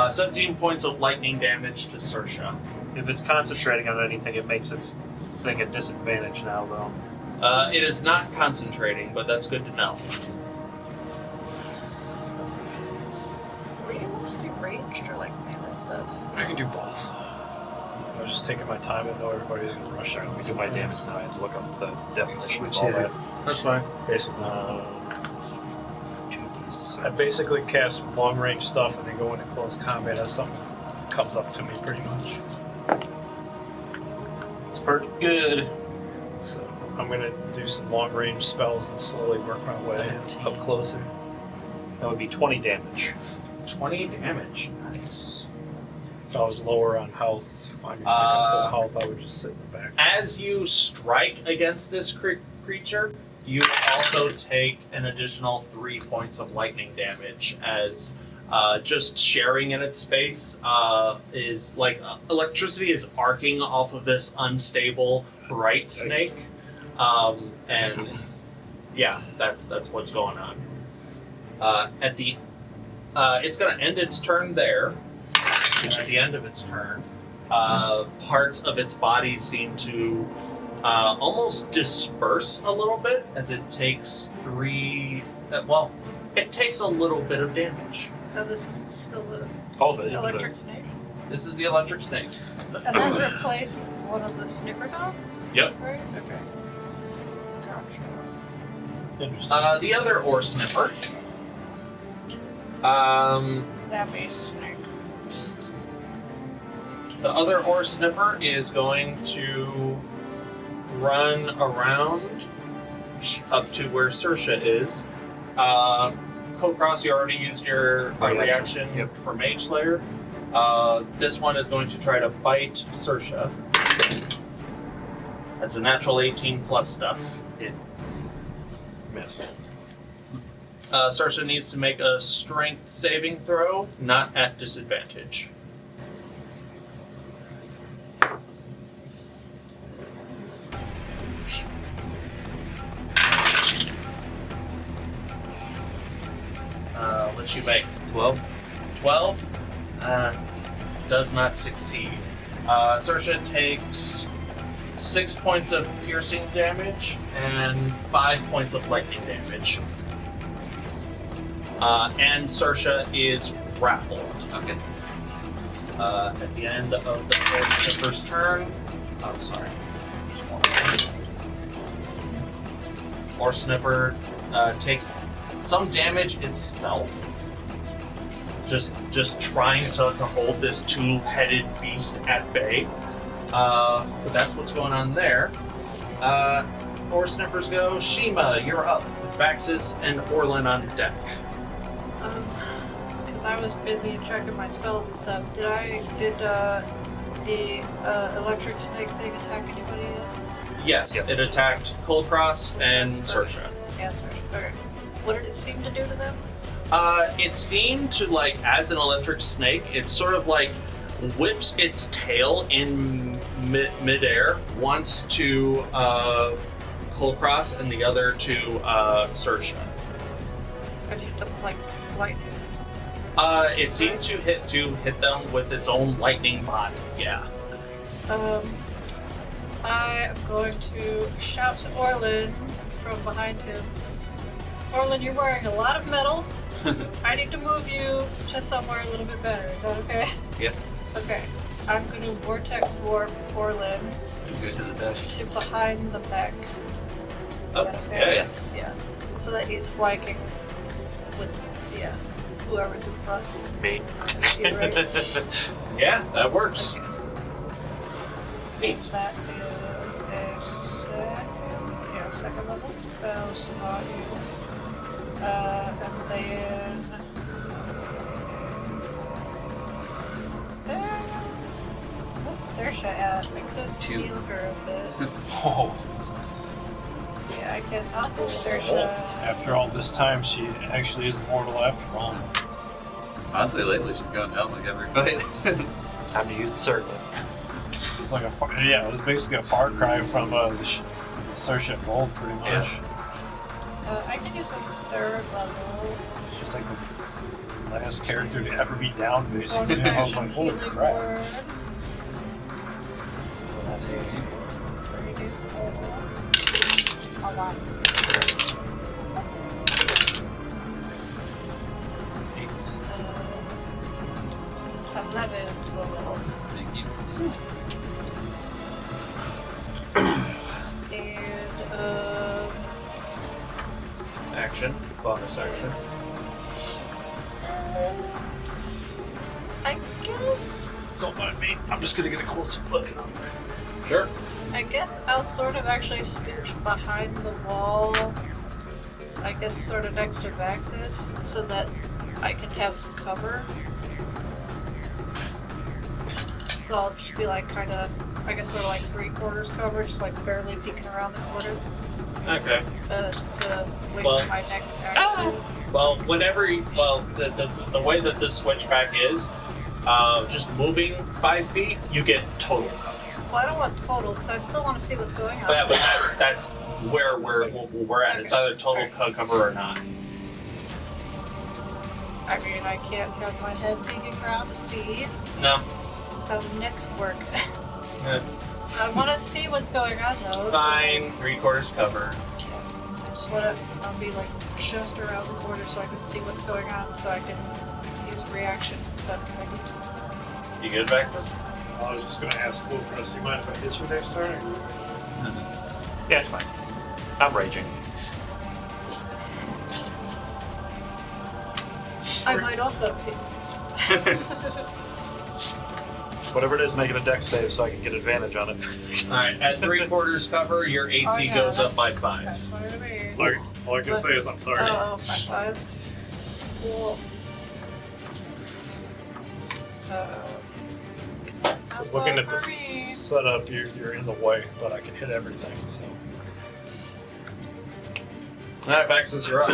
17 points of lightning damage to Saoirse. If it's concentrating on anything, it makes its thing at disadvantage now, though. It is not concentrating, but that's good to know. Were you mostly ranged or like melee stuff? I can do both. I was just taking my time and know everybody's gonna rush out. Let me do my damage now. I had to look up the definition of Switch all hitter. that. That's fine. Basically. 2d6. I basically cast long range stuff and then go into close combat as something comes up to me pretty much. It's pretty good. So I'm gonna do some long range spells and slowly work my way up closer. That would be 20 damage. 20 damage. Nice. If I was lower on health, I mean, full health, I would just sit in the back. As you strike against this creature, you also take an additional 3 points of lightning damage as just sharing in its space is like electricity is arcing off of this unstable bright snake. And yeah, that's what's going on. It's going to end its turn there. And at the end of its turn, parts of its body seem to almost disperse a little bit as it takes it takes a little bit of damage. Oh, this is still the The electric snake. This is the electric snake. And that replaced one of the sniffer dogs? Yep. Right? Okay. Gotcha. Interesting. The other ore sniffer. Zappy snake. The other ore sniffer is going to run around up to where Saoirse is. Kulkras, you already used your reaction for Mage Slayer. This one is going to try to bite Saoirse. That's a natural 18 plus stuff. It miss. Saoirse needs to make a strength saving throw, not at disadvantage. What's you make? 12. 12? Does not succeed. Saoirse takes 6 points of piercing damage and 5 points of lightning damage. And Saoirse is grappled. Okay. At the end of the first turn. Oh, sorry. Ore Sniffer takes some damage itself. Just trying to hold this two-headed beast at bay. But that's what's going on there. Ore Sniffers go. Shiima, you're up. Vaxxus and Orlin on deck. Because I was busy checking my spells and stuff. Did the electric snake thing attack anybody yet? Yes, Yep. it attacked Kulkras and Saoirse. Yeah, Saoirse. Okay. What did it seem to do to them? It seemed to, like, as an electric snake, it sort of, like, whips its tail in midair, once to Kulkras and the other to Saoirse. Or did it like lightning or something? It seemed to hit them with its own lightning body, yeah. I am going to shout to Orlin from behind him. Orlin, you're wearing a lot of metal. I need to move you to somewhere a little bit better. Is that okay? Yep. Okay. I'm going to vortex warp Orlin Go to the desk. to behind the mech. Is Oh, that okay? yeah. Yeah. So that he's flanking with, whoever's in front. Me. You, right? Yeah, that works. Neat. That is a second level spell slot. And then what's Saoirse at? I could 2. heal her a bit. Oh, Yeah, I can. I'll do Saoirse. after all this time, she actually is immortal after all. Honestly, lately she's going down like every fight. Time to use the circlet. It's like it was basically a far cry from the Saoirse of old, pretty much. Yeah. I can use a third level. She's like the last character to ever be down, basically. Bonus I was action like, holy healing crap. word. So that is 3d4. A lot. 11 total. Thank you. And Action. Bonus action. I guess Don't mind me. I'm just gonna get a closer look. Sure. I guess I'll sort of actually scooch behind the wall. I guess sort of next to Vaxxus, so that I can have some cover. So I'll just be like kind of, I guess sort of like 3/4 cover, just like barely peeking around the corner. Okay. To wait Well- for my next action. Well, the way that this switchback is, just moving 5 feet, you get total cover. Well, I don't want total, because I still want to see what's going on. But that's where we're at. It's either total cover or not. I mean, I can't have my head peeking around to see. No. That's how Nick's work. Yeah. I want to see what's going on, though. so- Fine. 3/4 cover. I just want to be like just around the corner so I can see what's going on, so I can use reaction and stuff if I need to. You good, Vaxxus? I was just gonna ask Kulkras, you mind if I hit you next turn? Yeah, it's fine. I'm raging. I might also pick Whatever it is, make it a dex save so I can get advantage on it. Alright, at 3/4 cover, your AC yeah, goes up by that's 5. fine with me. Like, all I can say is I'm sorry. Oh, by 5. Cool. Just looking at the setup, you're in the way, but I can hit everything. So. Alright, Vaxxus, you're up.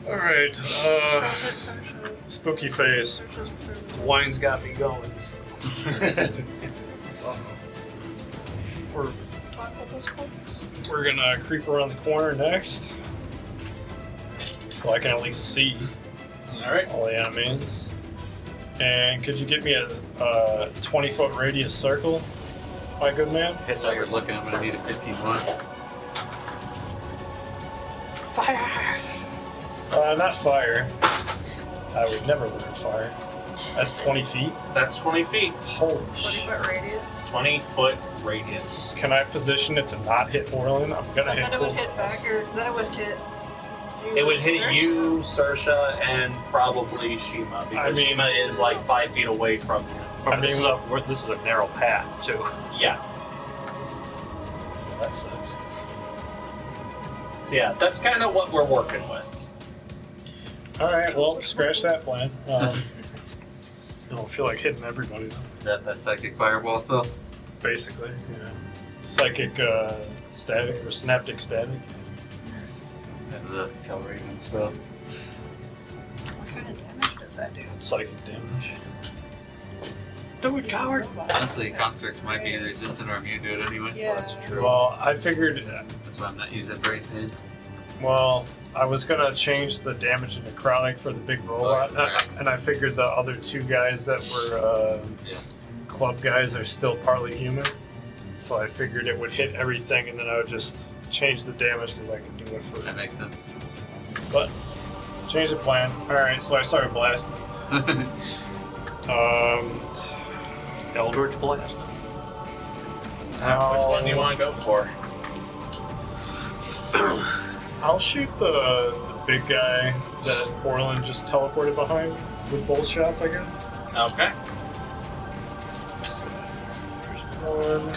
All right. Spooky face. Wine's got me going. So. We're gonna creep around the corner next, so I can at least see Alright. all the enemies. And could you give me a 20-foot radius circle, my good man? Hits out you're looking, I'm gonna need a 15-1. Fire! Not fire. I would never learn fire. That's 20 feet. That's 20 feet. Holy 20-foot radius. 20-foot radius. Can I position it to not hit Orlin? I'm gonna But hit then it would hit Kulkras. back, or then it would hit you. It would and hit Saoirse. you, Saoirse, and probably Shiima, because I mean- Shiima is like 5 feet away from him. Remember, mean, this is a narrow path, too. Yeah. That sucks. So yeah, that's kind of what we're working with. Alright, well, scratch that plan. I don't feel like hitting everybody, though. That psychic fireball spell? Basically, yeah. Psychic static, or synaptic static. That's a Calraven spell. What kind of damage does that do? Psychic damage. Do it, coward! Honestly, constructs might be resistant or immune to it anyway. Yeah. That's true. Well, I figured, That's why I'm not using Brain Pain. well, I was gonna change the damage to necrotic for the big robot, Oh, yeah. and I figured the other two guys that were Yeah. club guys are still partly human. So I figured it would hit everything, and then I would just change the damage because I can do it for. That makes sense. But change the plan. All right, so I started blasting. Eldritch Blast. Which one do you want to go for? I'll shoot the big guy that Orlin just teleported behind with both shots, I guess. Okay. So, there's one.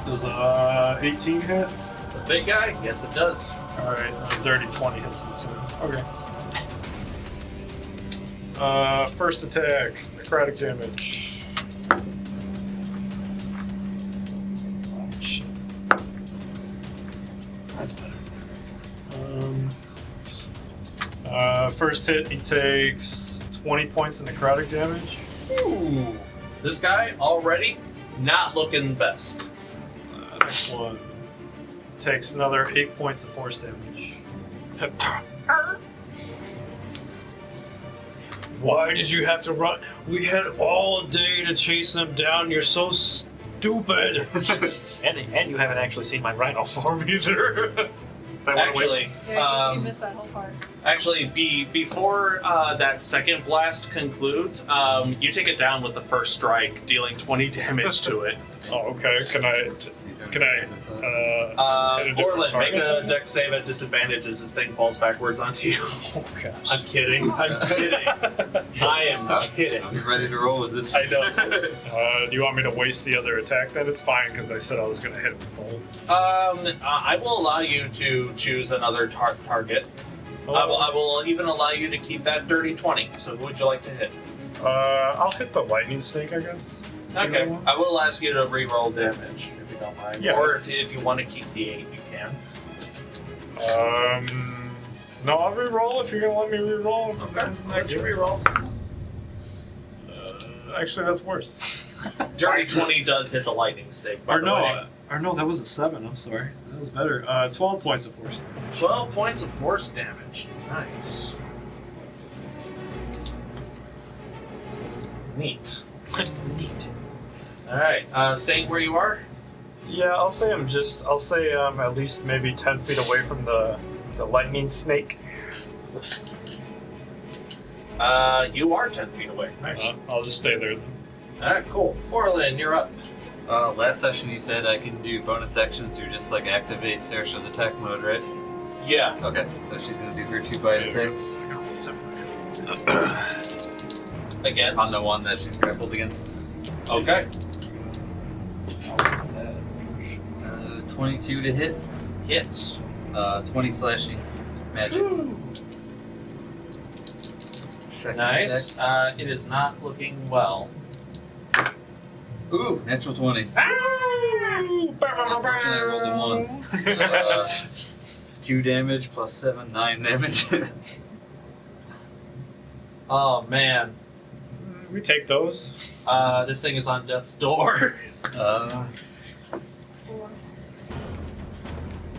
There's a 18 hit. The big guy? Yes, it does. Alright, dirty 20 hits them too. Okay. First attack, necrotic damage. Oh shit. That's better. First hit, he takes 20 points of necrotic damage. Ooh. This guy already not looking the best. Next one takes another 8 points of force damage. Why did you have to run? We had all day to chase them down. You're so stupid. And you haven't actually seen my rhino form either. That went away. Actually, Yeah, you missed that whole part. Actually, before that second blast concludes, you take it down with the first strike, dealing 20 damage to it. Oh, okay. Can I? Orlin, make a target? dex save at disadvantage as this thing falls backwards onto you. Oh gosh. I'm kidding. I'm kidding. I am kidding. I'm ready to roll with it. I know. Do you want me to waste the other attack? Then it's fine because I said I was going to hit with both. I will allow you to choose another target. I will even allow you to keep that dirty 20. So who would you like to hit? I'll hit the lightning snake, I guess. Okay. I will ask you to re-roll damage if you don't mind. Yes. Or if you want to keep the 8, you can. No, I'll re-roll if you're gonna let me re-roll. Let you re-roll. Actually, that's worse. Dirty 20 does hit the lightning snake. By Or the no, way. that was a 7. I'm sorry. That was better. 12 points of force. 12 points of force damage. Nice. Neat. Neat. Alright, staying where you are? Yeah, I'll say I'm at least maybe 10 feet away from the lightning snake. You are 10 feet away. Nice. I'll just stay there then. Alright, cool. Orlin, you're up. Last session you said I can do bonus actions or just like activate Saoirse's attack mode, right? Yeah. Okay, so she's gonna do her 2 bite attacks Against? on the one that she's grappled against. Okay. 22 to hit, Hits. 20 slashing magic. Second Nice. attack. It is not looking well. Ooh, natural 20. Unfortunately, I rolled a 1. 2 damage plus 7, 9 damage. Oh man. We take those. This thing is on death's door.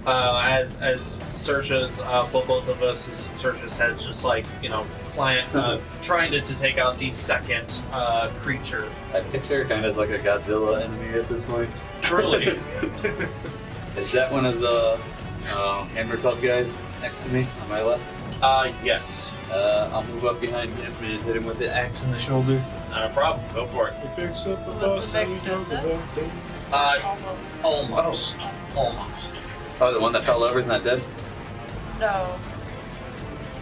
As Saoirse's, both of us, Saoirse's head's just like, trying to take out the second creature. I picture her kind of as like a Godzilla enemy at this point. Truly. Is that one of the Hammer Club guys next to me on my left? Yes. I'll move up behind him and hit him with the axe in the shoulder. Not a problem. Go for it. He picks up the So was bus the and he victim goes dead? about Almost. Almost. Oh, the one that fell over is not dead? No.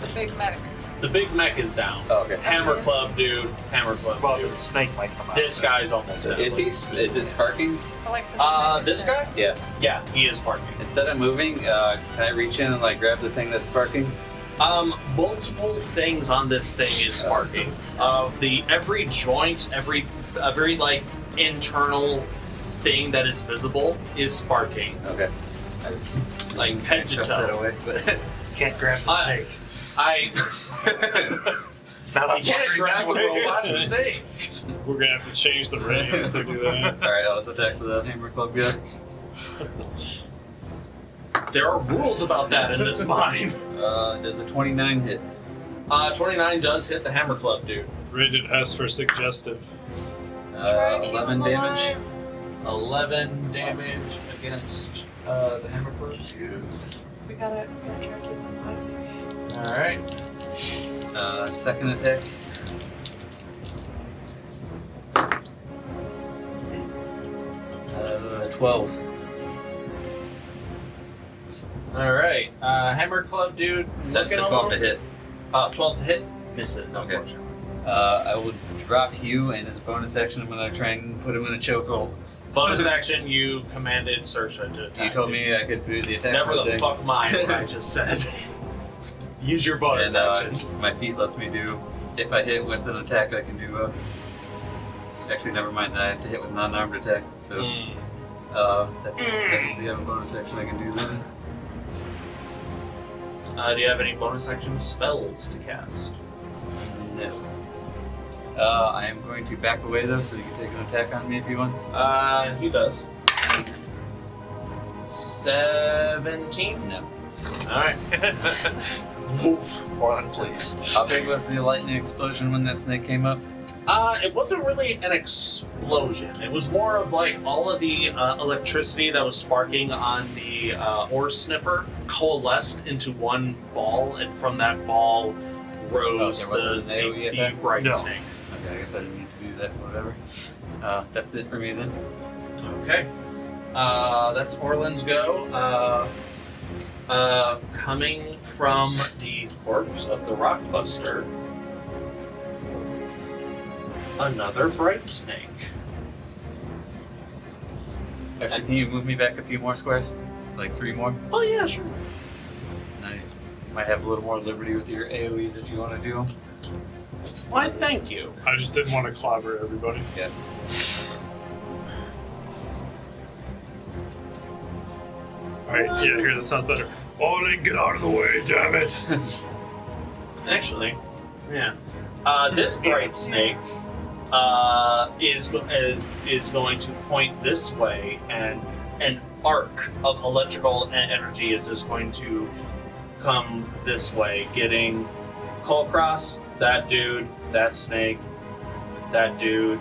The big mech. The big mech is down. Oh, okay. Hammer Club dude. Hammer Club Well, dude. the snake might come out. This guy's almost dead. Is it sparking? This guy? Yeah. Yeah, he is sparking. Instead of moving, can I reach in and like grab the thing that's sparking? Multiple things on this thing is sparking. Every joint, every like internal thing that is visible is sparking. Okay. I just Like head to shoved that toe. away. But Can't grab the snake. Not on You can't grab a robot snake. We're gonna have to change the rating if we do that. Alright, I'll just attack the Hammer Club guy. There are rules about that in this mine. Does a 29 hit? 29 does hit the Hammer Club dude. Rated S for suggestive. 11 damage. 11 damage against the Hammer Club dude. We gotta try to keep them alive. Alright. Second attack. Uh, 12. Alright. Hammer Club dude. That's the looking a 12 to little- hit. 12 to hit. Misses, Okay. unfortunately. I will drop you, and as a bonus action, I'm going to try and put him in a chokehold. Bonus action, you commanded Saoirse to attack. You told me I could do the attack. Never the thing. fuck mind what I just said. Use your bonus And action. my feat lets me do, if I hit with an attack, I can do. Actually, never mind that. I have to hit with non-armed attack. So that's technically have a bonus action I can do then. Do you have any bonus action spells to cast? No. I am going to back away though, so you can take an attack on me if he wants. He does. 17? No. Alright. Orlin, please. How big was the lightning explosion when that snake came up? It wasn't really an explosion. It was more of like all of the electricity that was sparking on the ore sniffer coalesced into one ball, and from that ball rose the bright snake. Okay, I guess I didn't need to do that. Whatever. That's it for me then. Okay. That's Orlin's go. Coming from the corpse of the Rockbuster, another bright snake. Actually, can you move me back a few more squares? Like 3 more? Oh yeah, sure. And I might have a little more liberty with your AoEs if you want to do them. Why, thank you. I just didn't want to clobber everybody. Yeah. Alright, yeah, here, that sounds better. Orlin, get out of the way, damn it! Actually, yeah. This bright snake is going to point this way, and an arc of electrical energy is just going to come this way, getting Kulkras, that dude, that snake, that dude,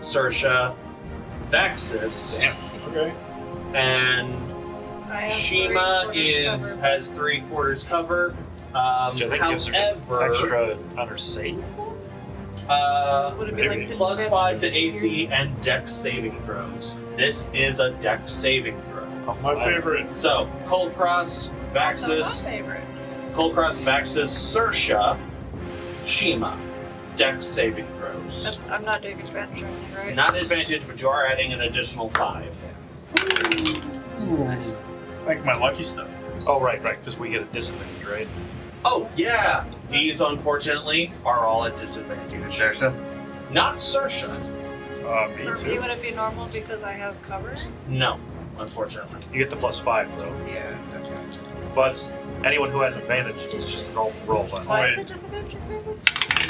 Saoirse, Vaxxus, Okay. I and have Shiima 3/4 has 3/4 cover. Which I think gives her just However, extra on her save. Would it be like plus 5 to AC disadvantage? and Dex saving throws. This is a Dex saving throw. My favorite. So, Kulkras, Also Vaxxus, my favorite. Kulkras, Vaxxus, Saoirse, Shiima. Dex saving throws. I'm not doing advantage or anything, right? Not advantage, but you are adding an additional 5. Like my lucky stuff. Oh, right, because we get a disadvantage, right? Oh, yeah! These, unfortunately, are all at disadvantage. Saoirse? Not Saoirse. Me For me, too. would it be normal because I have cover? No, unfortunately. You get the +5, though. Yeah. Plus, anyone who has advantage is just roll. Why is it disadvantage?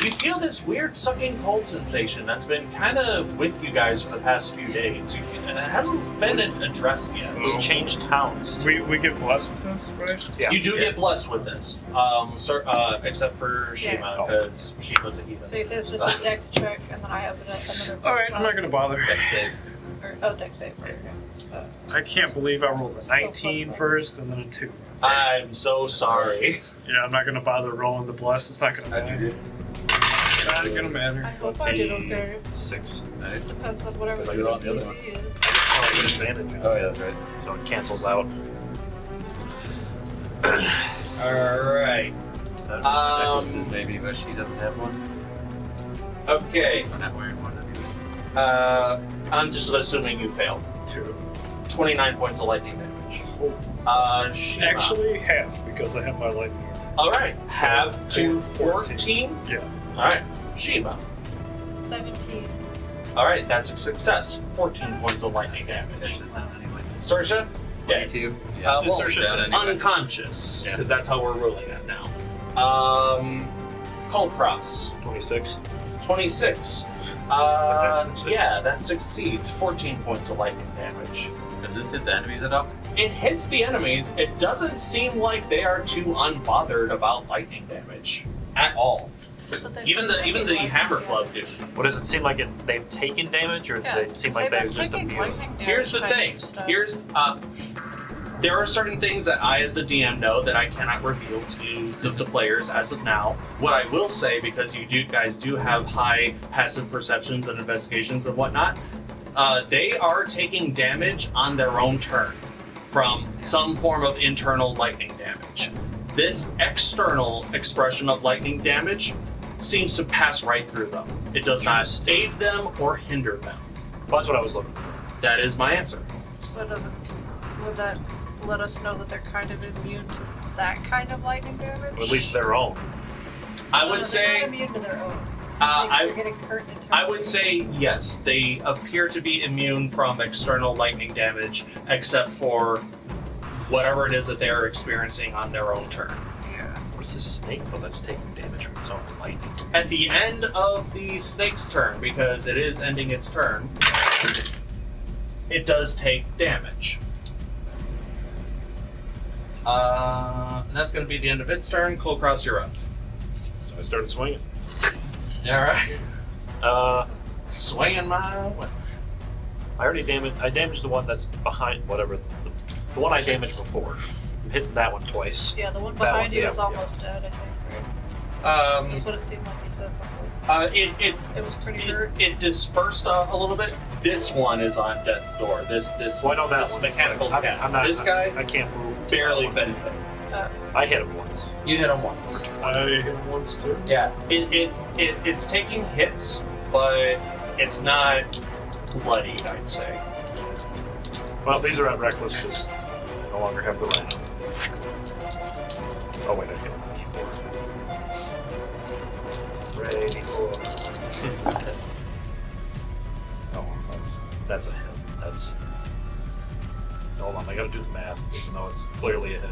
You feel this weird sucking cold sensation that's been kind of with you guys for the past few days. And it hasn't been addressed yet. We changed towns. We get blessed with this, right? Yeah. You do get blessed with this, except for Shiima, Yeah. because Shiima's a heathen. So you say it's just a dex check, and then I have another. Alright, I'm not gonna bother. Dex save. Dex save. Okay. I can't believe I rolled a 19 first and then a 2. I'm so sorry. Yeah, I'm not gonna bother rolling the bless. It's not gonna matter. It's not gonna I matter. hope I did okay. 6. Nice. Depends on whatever Because I the got the other DC is. Oh, disadvantage. Oh, yeah, that's right. So it cancels out. Alright. Necklaces maybe, but she doesn't have one. Okay. I'm not wearing one anyway. I'm just assuming you failed. 2. 29 points of lightning damage. Shiima. Actually, half because I have my lightning. Alright. Have to 14. 14? Yeah. Alright. Shiima. 17. Alright, that's a success. 14 points of lightning damage. Saoirse's down anyway. Saoirse? Yeah. 22. Well, Saoirse's down anyway. unconscious, Yeah. because that's how we're ruling it now. Kulkras. 26. 26. Yeah, that succeeds. 14 points of lightning damage. Does this hit the enemies at all? It hits the enemies. It doesn't seem like they are too unbothered about lightning damage at all. But they Even the hammer club dude. What does it seem like? They've taken damage, or Yeah, they seem like they've they're been just taking immune? lightning damage Here's the type thing. stuff. Here's there are certain things that I, as the DM, know that I cannot reveal to the players as of now. What I will say, because you guys do have high passive perceptions and investigations and whatnot, they are taking damage on their own turn from some form of internal lightning damage. This external expression of lightning damage seems to pass right through them. It does not aid them or hinder them. Well, that's what I was looking for. That is my answer. So would that let us know that they're kind of immune to that kind of lightning damage? Or at least their own. I No, would they're say, not immune to their own. They're getting hurt internally. I would say yes. They appear to be immune from external lightning damage, except for whatever it is that they are experiencing on their own turn. Yeah. What is this snake though that's taking damage from its own lightning? At the end of the snake's turn, because it is ending its turn, it does take damage. And that's going to be the end of its turn. Kulkras, you're up. So I started swinging. All right. Swinging my way. I damaged the one that's behind whatever. The one I damaged before. I'm hitting that one twice. Yeah, the one That behind one, you yeah, is yeah. almost dead, I think, right? That's what it seemed like you said before. It was pretty hurt. It dispersed a little bit. This one is on death's door. This Well, I know that this one. mechanical I'm cat. not, This guy I can't move. barely benefited. I hit him once. You hit him once. I hit him once too. Yeah, it's taking hits, but it's not bloody, I'd say. Well, these are at reckless because I no longer have the random. Oh wait, I hit him D4. Ray D4. Oh, that's a hit. That's. Hold on, I gotta do the math, even though it's clearly a hit.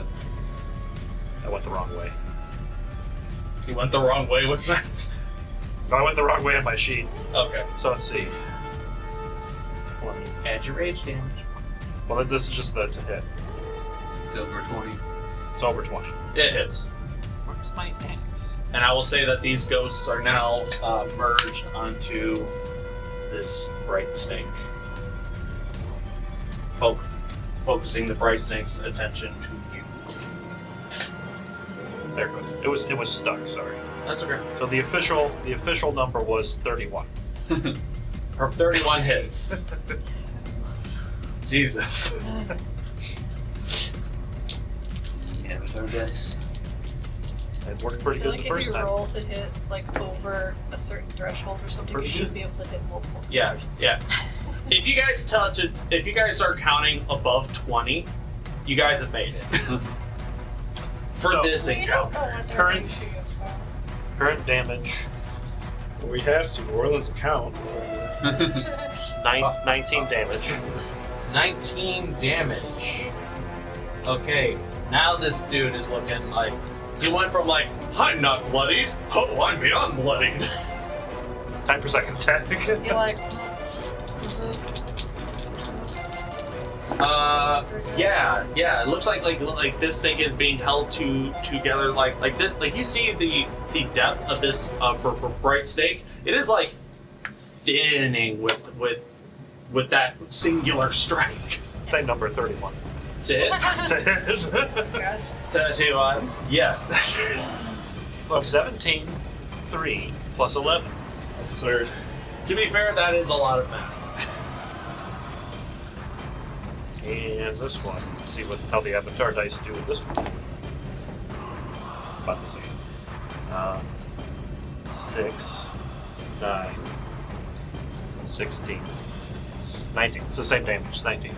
I went the wrong way. You went the wrong way with that? No, I went the wrong way on my sheet. Okay. So let's see. 20. Add your rage damage. Well, this is just the to hit. It's over 20. It's over 20. It hits. Where's my axe? And I will say that these ghosts are now merged onto this bright snake. Focusing the bright snake's attention to you. There it goes. It was stuck. Sorry. That's okay. So the official number was 31. From 31 hits. Jesus. Avatar dice. It worked pretty I feel good like the if first you time. roll to hit like over a certain threshold or something, Pretty you should good. be able to hit multiple. Yeah, numbers. yeah. If you guys if you guys are counting above 20, you guys have made it. For So- this We don't encounter. know what their Current- ratio is. Current damage We have to. Orlin's account. 19 damage. 19 damage. Okay, now this dude is looking like he went from like, I'm not bloodied, oh, I'm beyond bloodied. Time per second attack. You're like, Yeah. It looks like this thing is being held together like this. Like you see the depth of this bright snake. It is like thinning with that singular strike. Say number 31. To hit. To hit. God. 31. Yes, that is. Look, 17, 3 plus 11. Absurd. To be fair, that is a lot of math. And this one. Let's see how the Avatar dice do with this one. About the same. 6, 9, 16, 19. It's the same damage. 19.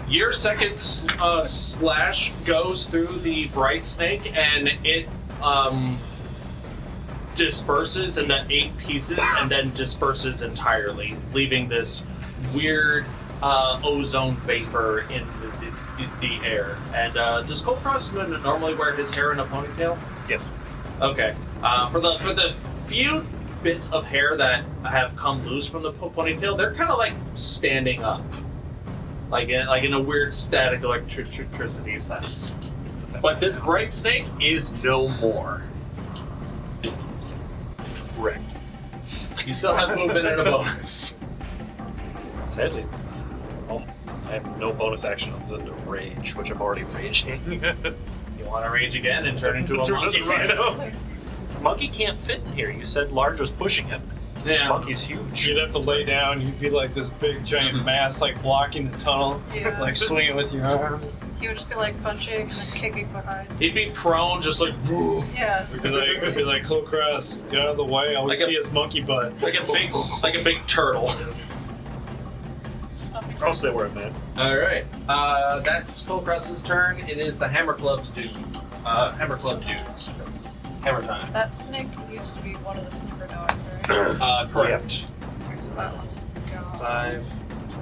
Your second slash goes through the bright snake, and it disperses into 8 pieces, and then disperses entirely, leaving this weird ozone vapor in the air. And does Kulkras normally wear his hair in a ponytail? Yes. Okay. For the few bits of hair that have come loose from the ponytail, they're kind of like standing up, like in a weird static electricity sense. But this bright snake is no more. Wrecked. You still have movement and a bonus. Sadly. Oh, I have no bonus action of the rage, which I'm already raging. You want to rage again and turn into a monkey? Monkey can't fit in here. You said Large was pushing him. Yeah. Monkey's huge. You'd have to lay down. You'd be like this big giant mass, like blocking the tunnel, Yeah. like swinging with your arms. He would just be like punching and then kicking behind. He'd be prone, just like woo, Yeah. It'd be like Kulkras, get out of the way. All we Like a- see is monkey butt. like a big turtle. I'll stay where I'm at. All right. That's Kulkras's turn. It is the Hammer Club's dude. Hammer Club dudes. Hammer time. That snake used to be one of the sniper dogs, right? Correct. Okay, so that one's gone. 5,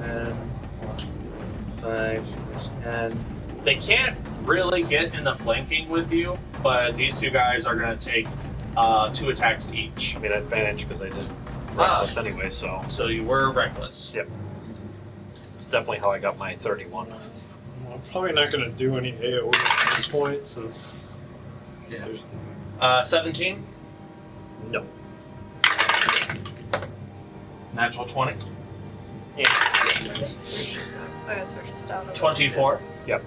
10, 5, 10. They can't really get into flanking with you, but these two guys are going to take 2 attacks each. I mean, advantage because I did reckless anyway, so So you were reckless. yep. It's definitely how I got my 31. I'm probably not going to do any AoE at this point since. Yeah. there's- 17. No. Natural 20. I gotta search this down. 24. Yep.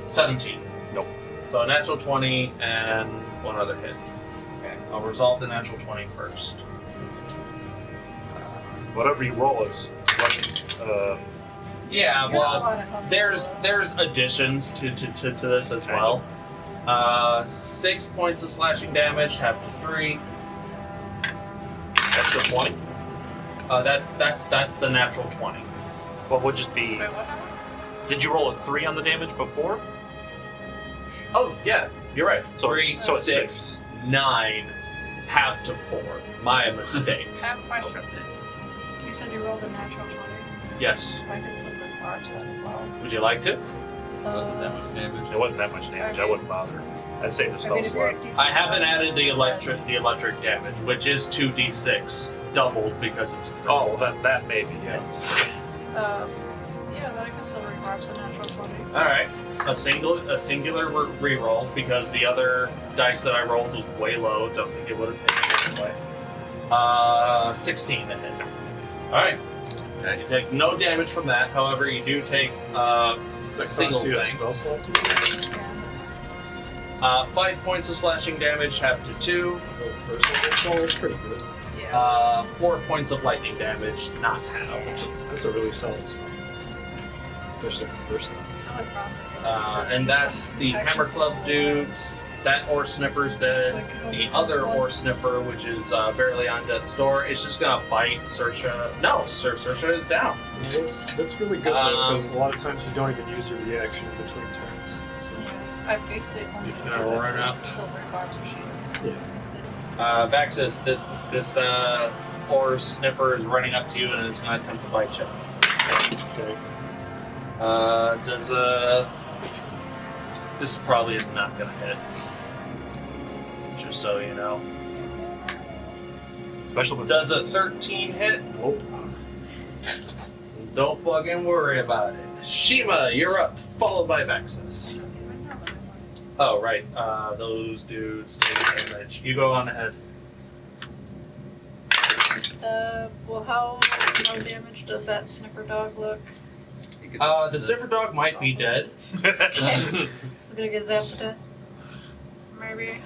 17. Nope. So a natural 20 and one other hit. Okay, I'll resolve the natural 20 first. Whatever you roll is less. Yeah, You're not a well, lot of hustle. there's additions to this as well. 6 points of slashing damage, half to 3. That's the 20. That's the natural 20. What would just be? Wait, what happened? Did you roll a 3 on the damage before? Oh yeah, you're right. So 3, it's 6, 9, half to 4. My mistake. I have a question. You said you rolled a natural 20. Yes. So I could simply parse that as well. Would you like to? It wasn't that much damage. It wasn't that much damage. I wouldn't bother. I'd save the spell if you're slot. a decent I haven't shot, added the electric damage, which is 2d6 doubled because it's a crit. Oh, that maybe, yeah. Yeah, then I can still reparse a natural 20. All right, a singular reroll because the other dice that I rolled was way low. Don't think it would have hit anyway. 16 to hit. All right, you take no damage from that. However, you do take a single Cost you a thing. spell slot to do? Yeah. 5 points of slashing damage, half to 2. Is that the first one? Oh, that's pretty good. Yeah. 4 points of lightning damage, not half. That's a really solid spell. Especially for first time. I like promise. And that's the Hammer Club dudes. That ore sniffer's dead. The other ore sniffer, which is barely on death's door, is just gonna bite Saoirse. No, Saoirse is down. Yeah, that's really good though, because a lot of times you don't even use your reaction in between turns. So. Yeah. I basically only Just gonna run up. silver barbs of shit. Yeah. Vaxxus, this ore sniffer is running up to you and is gonna attempt to bite you. Okay. This probably is not gonna hit. Just so you know. Especially with Does a 13 hit? Nope. Don't fucking worry about it. Shiima, you're up, followed by Vaxxus. Oh, right. Those dudes take damage. You go on ahead. Well, how damage does that sniffer dog look? The sniffer dog might be dead. Okay. It's gonna get zapped to death. Maybe.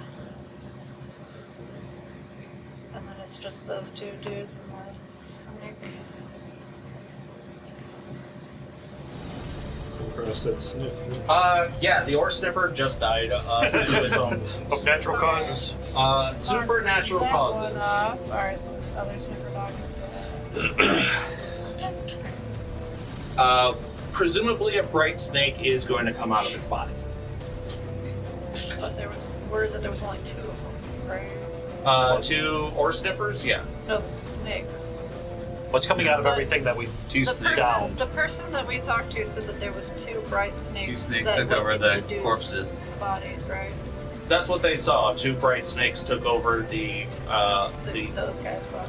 And then it's just those two dudes and the snake. Across that sniff. Yeah, the ore sniffer just died due to its own of natural causes. supernatural That one causes. off. Alright, so this other sniffer dog. Presumably a bright snake is going to come out of its body. But there was word that there was only two of them, right? 2 ore sniffers, yeah. No, snakes. What's coming out of everything that we downed? The person that we talked to said that there was two bright snakes. Two snakes that took went over into the dude's corpses. bodies, right? That's what they saw. 2 bright snakes took over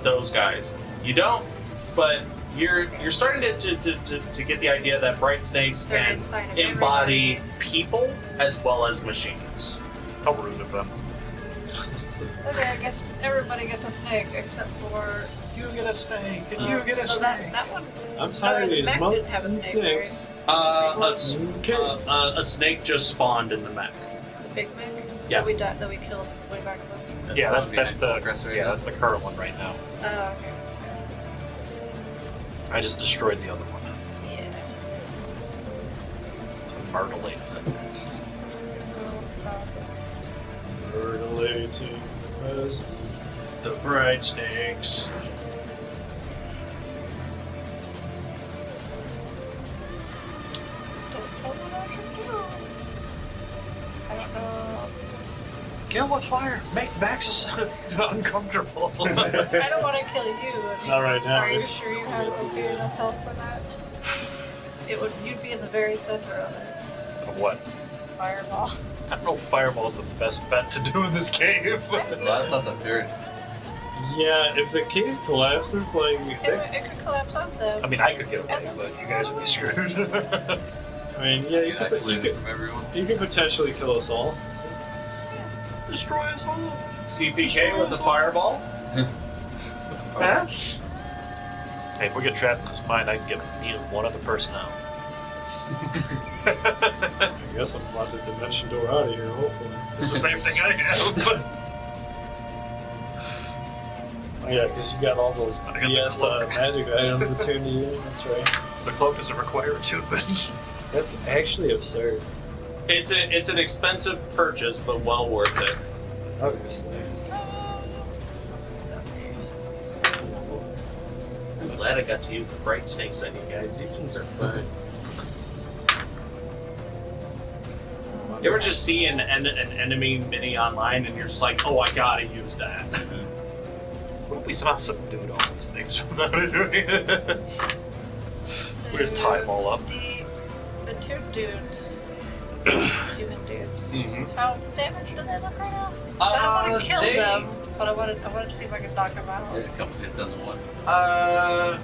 those guys. You don't, but you're starting to get the idea that bright snakes They're can inside of embody everybody. people as well as machines. How rude of them. Okay, I guess everybody gets a snake except for. You get a snake, and Oh, that one. I'm tired of these Mech didn't have a mountain snake, snakes. A snake just spawned in the mech. The big mech. Yeah. That we killed way back then. Yeah, that's the Kulkras right now. that's the current one right now. Oh, okay. I just destroyed the other one. Yeah. Myrtling. Myrtling presents. The bright snakes. Don't tell me what I should do. I don't know. Kill with fire. Make Vaxxus uncomfortable. I don't want to kill you. All right, now Are you this. sure you have okay enough health for that? You'd be in the very center of it. Of what? Fireball. I don't know if Fireball's the best bet to do in this cave. Well, that's not the third. Yeah, if the cave collapses, like It could collapse on them. I mean, I could get away, but you guys would be screwed. I mean, yeah, you Isolated from everyone. could potentially kill us all. Destroy us all. CPK with the fireball. Huh? Hey, if we get trapped in this mine, I can get me and one other person out. I guess I'm about to dimension door out of here, hopefully. It's the same thing I have. Oh, yeah, because you got all those I got the BS cloak. magic items attuned to you. That's right. The cloak doesn't require attunement. That's actually absurd. It's an expensive purchase, but well worth it. Obviously. I'm glad I got to use the bright snakes on you guys. These things are fun. You ever just see an enemy mini online and you're just like, oh, I gotta use that. What if we somehow subdued all these things without doing it? We just tie them all up. The two dudes, human dudes. Mm-hmm. How damaged do they look right now? I don't want to kill them, but I wanted to see if I could knock them out. Yeah, a couple hits on the one. Are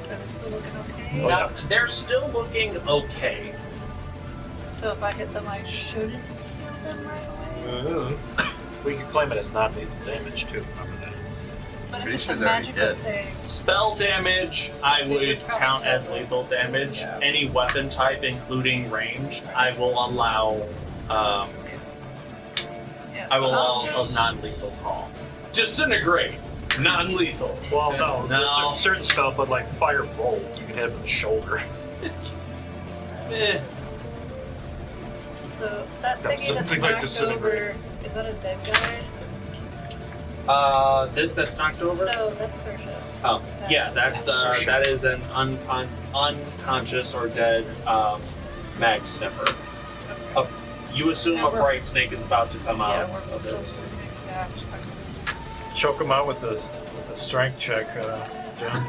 they still looking okay? Now, they're still looking okay. So if I hit them, I shouldn't kill them right away. We could claim it as non-lethal damage too. Remember that? But Pretty if it's sure a they're already magical dead. thing, Spell damage, I would count as lethal damage. Yeah. Any weapon type, including ranged, I will allow. yeah, I will so I'll allow a just- non-lethal call. Disintegrate, non-lethal. Well, no. No. There's certain spell, but like fire bolt, you can hit him in the shoulder. Eh. So that No, thingy that's something like knocked disintegrate. over, is that a dead guy? This that's knocked over. No, that's Saoirse. Oh, yeah, that's That's that is an unconscious or dead mag sniffer. You assume Yeah, a we're- bright snake is about to come Yeah, out we're of both it. closer. Yeah, Choke him out with the strength check, John.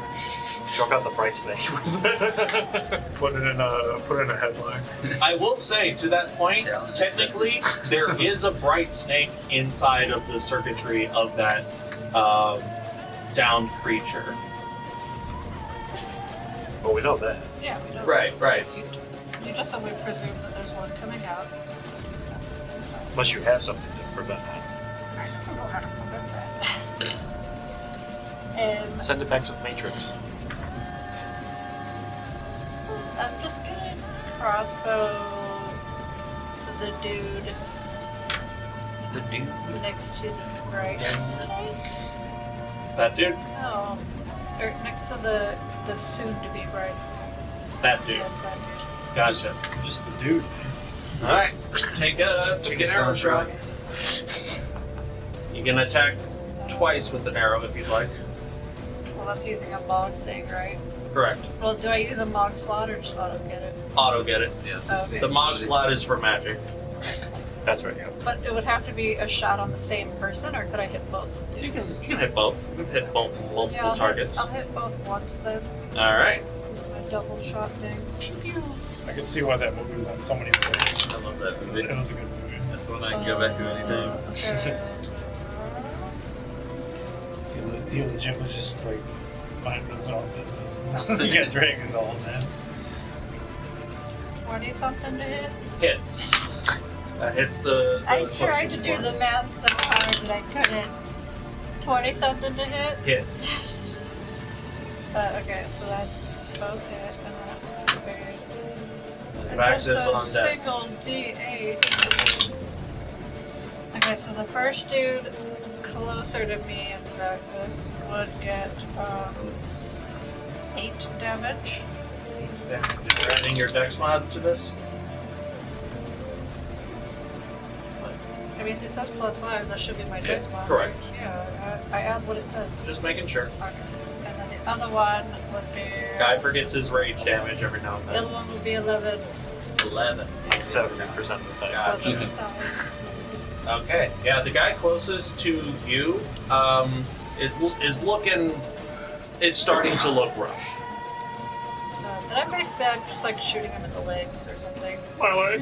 Choke out the bright snake. Put it in a headline. I will say, to that point, Challenge technically, there is a bright snake inside of the circuitry of that downed creature. Well, we know that. yeah, we don't. Right. You just only presume that there's one coming out. Unless you have something to prevent that. I don't know how to prevent that. Send it back to the Matrix. I'm just gonna crossbow the dude The dude. next to the bright snake. That dude? No, or next to the soon-to-be bright snake. That dude. Yes, that dude. Gotcha. Just the dude. Alright, take an arrow shot. You can attack twice with an arrow if you'd like. Well, that's using a Mog thing, right? Correct. Well, do I use a Mog slot or just auto get it? Auto get it. Yeah. Oh, okay. The Mog slot is for magic. That's right, yeah. But it would have to be a shot on the same person, or could I hit both You dudes? can hit both. You can hit both multiple I'll targets. I'll hit both once then. Alright. My double shot thing. I can see why that movie went so many ways. I love that movie. It was a good movie. That's one I can go back to anytime. Okay. The legit was just like minding his own business. You got Dragon all man. 20 something to hit? Hits. That hits the I tried to closest do one. the math so hard that I couldn't. 20 something to hit? Hits. Okay, so that's both hit and then okay. And Vaxxus just a on deck. single D8. Okay, so the first dude closer to me in Vaxxus would get 8 damage. You're adding your dex mod to this? I mean, it says +5, that should be my dex mod. correct. Yeah, I add what it says. Just making sure. Okay. And then the other one would be... Guy forgets his rage damage every now and The other then. one would be 11. 11. Like 70% of the time. So Gotcha. that's solid. Okay. Yeah, the guy closest to you is starting to look rough. Did I basically I'm just like shooting him in the legs or something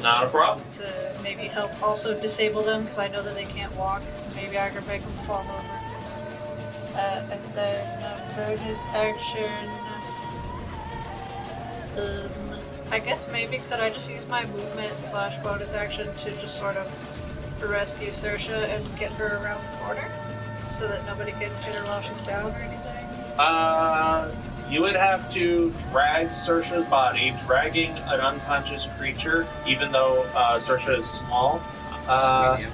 Not a problem. to maybe help also disable them because I know that they can't walk. Maybe I could make them fall over. And then bonus action. I guess maybe could I just use my movement / bonus action to just sort of rescue Saoirse and get her around the corner so that nobody can hit her while she's down or anything? You would have to drag Saoirse's body, dragging an unconscious creature, even though Saoirse is small. Medium.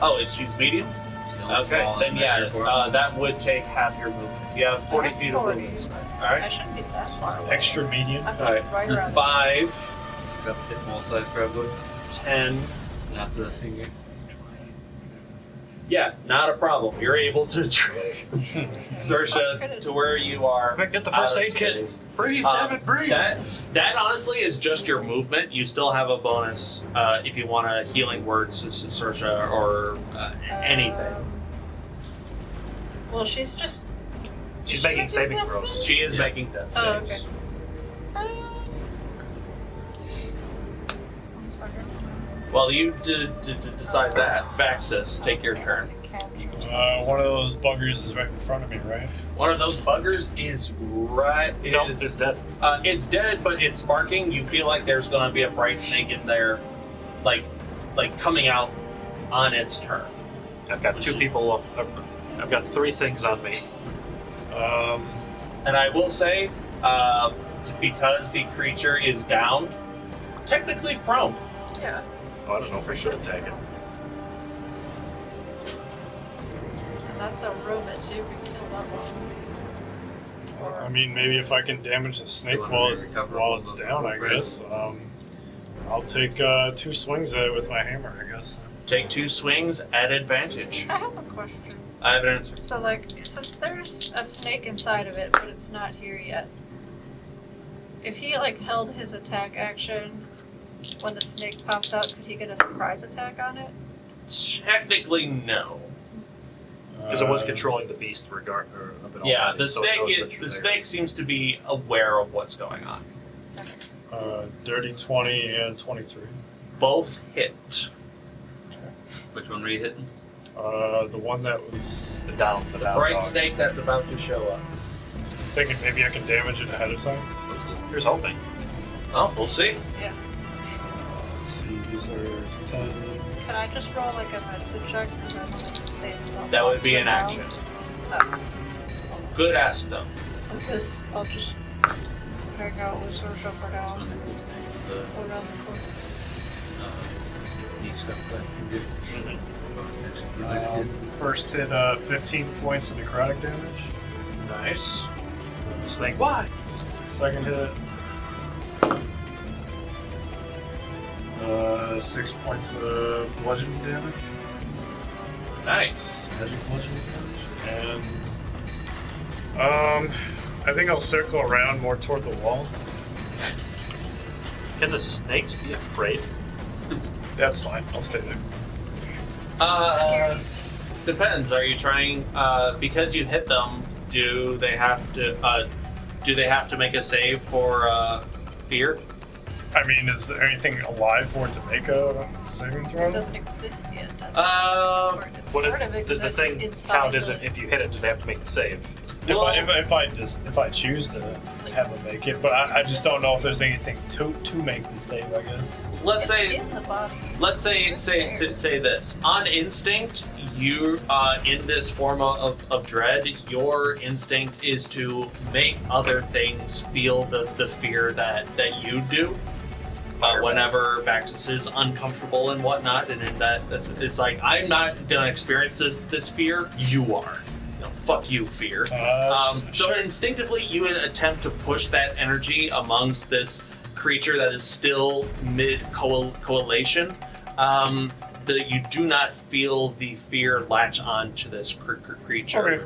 Oh, she's medium? She's only Okay, small then and yeah, therefore- that would take half your movement. You have 40 I have feet of 40. movement. I Alright? shouldn't be that far away. Extra medium. I'm Alright. right around 5, She's got the small size probably. 10. Not the senior. Yeah, not a problem. You're able to drag Saoirse to where you are. Quick, get the out first of aid kit. space. Breathe, damn it, breathe. That honestly is just your movement. You still have a bonus if you want a healing word, Saoirse, or anything. Well, she's just. She's is she making saving death throws. saves? She is making death Oh, saves. okay. One second. Well, you decide that. Vaxxus, take your turn. One of those buggers is right in front of me, right? One of those buggers is right. No, is- it's dead. It's dead, but it's sparking. You feel like there's going to be a bright snake in there, like coming out on its turn. I've got 2 people. I've got 3 things on me. And I will say, because the creature is down, technically prone. Yeah. Oh, I don't know if I should attack it. That's a robot, so you can kill that one. I mean, maybe if I can damage the snake You wanna while, recover while all it's the down, I progress? guess. I'll take 2 swings at it with my hammer, I guess. Take 2 swings at advantage. I have a question. I have an answer. So, like, since there's a snake inside of it, but it's not here yet, if he, like, held his attack action when the snake pops out, could he get a surprise attack on it? Technically, no. Because it was controlling the beast of it Yeah, already, the so it knows that snake. you're The there. snake seems to be aware of what's going on. Dirty 20 and 23. Both hit. Which one were you hitting? The one that was The down. Bright dog. snake that's about to show up. thinking maybe I can damage it ahead of time. Here's hoping. Oh, we'll see. Let's see, these are 10. Can I just roll, like, a medicine check? Because I want to save spell That would slots be for an now. action. Oh. Good ask though. I'll just hang out with Saoirse for now. The Go around the corner. each subclass can do. Bonus action healer's kit. First hit 15 points of necrotic damage. Nice. The snake. Why? Second hit. 6 points of bludgeoning damage. Nice. Magic bludgeoning damage. And I think I'll circle around more toward the wall. Can the snakes be afraid? That's fine. I'll stay there. Depends. Are you trying? Because you hit them, do they have to make a save for fear? I mean, is there anything alive for it to make a saving It throw? doesn't exist yet, does it? Um, Or it What sort of does the exists thing inside count the- as if you hit it? Do they have to make the save? If I choose to have them make it, but I just don't know if there's anything to make the save. I guess. let's It's say in the body. Let's say this. On instinct, you in this form of dread, your instinct is to make other things feel the fear that you do. Whenever Vaxxus is uncomfortable and whatnot, and in that, it's like, I'm not gonna experience this fear. You are. You know, fuck you, fear. So instinctively, you would attempt to push that energy amongst this creature that is still mid coalition. That you do not feel the fear latch on to this creature. Okay.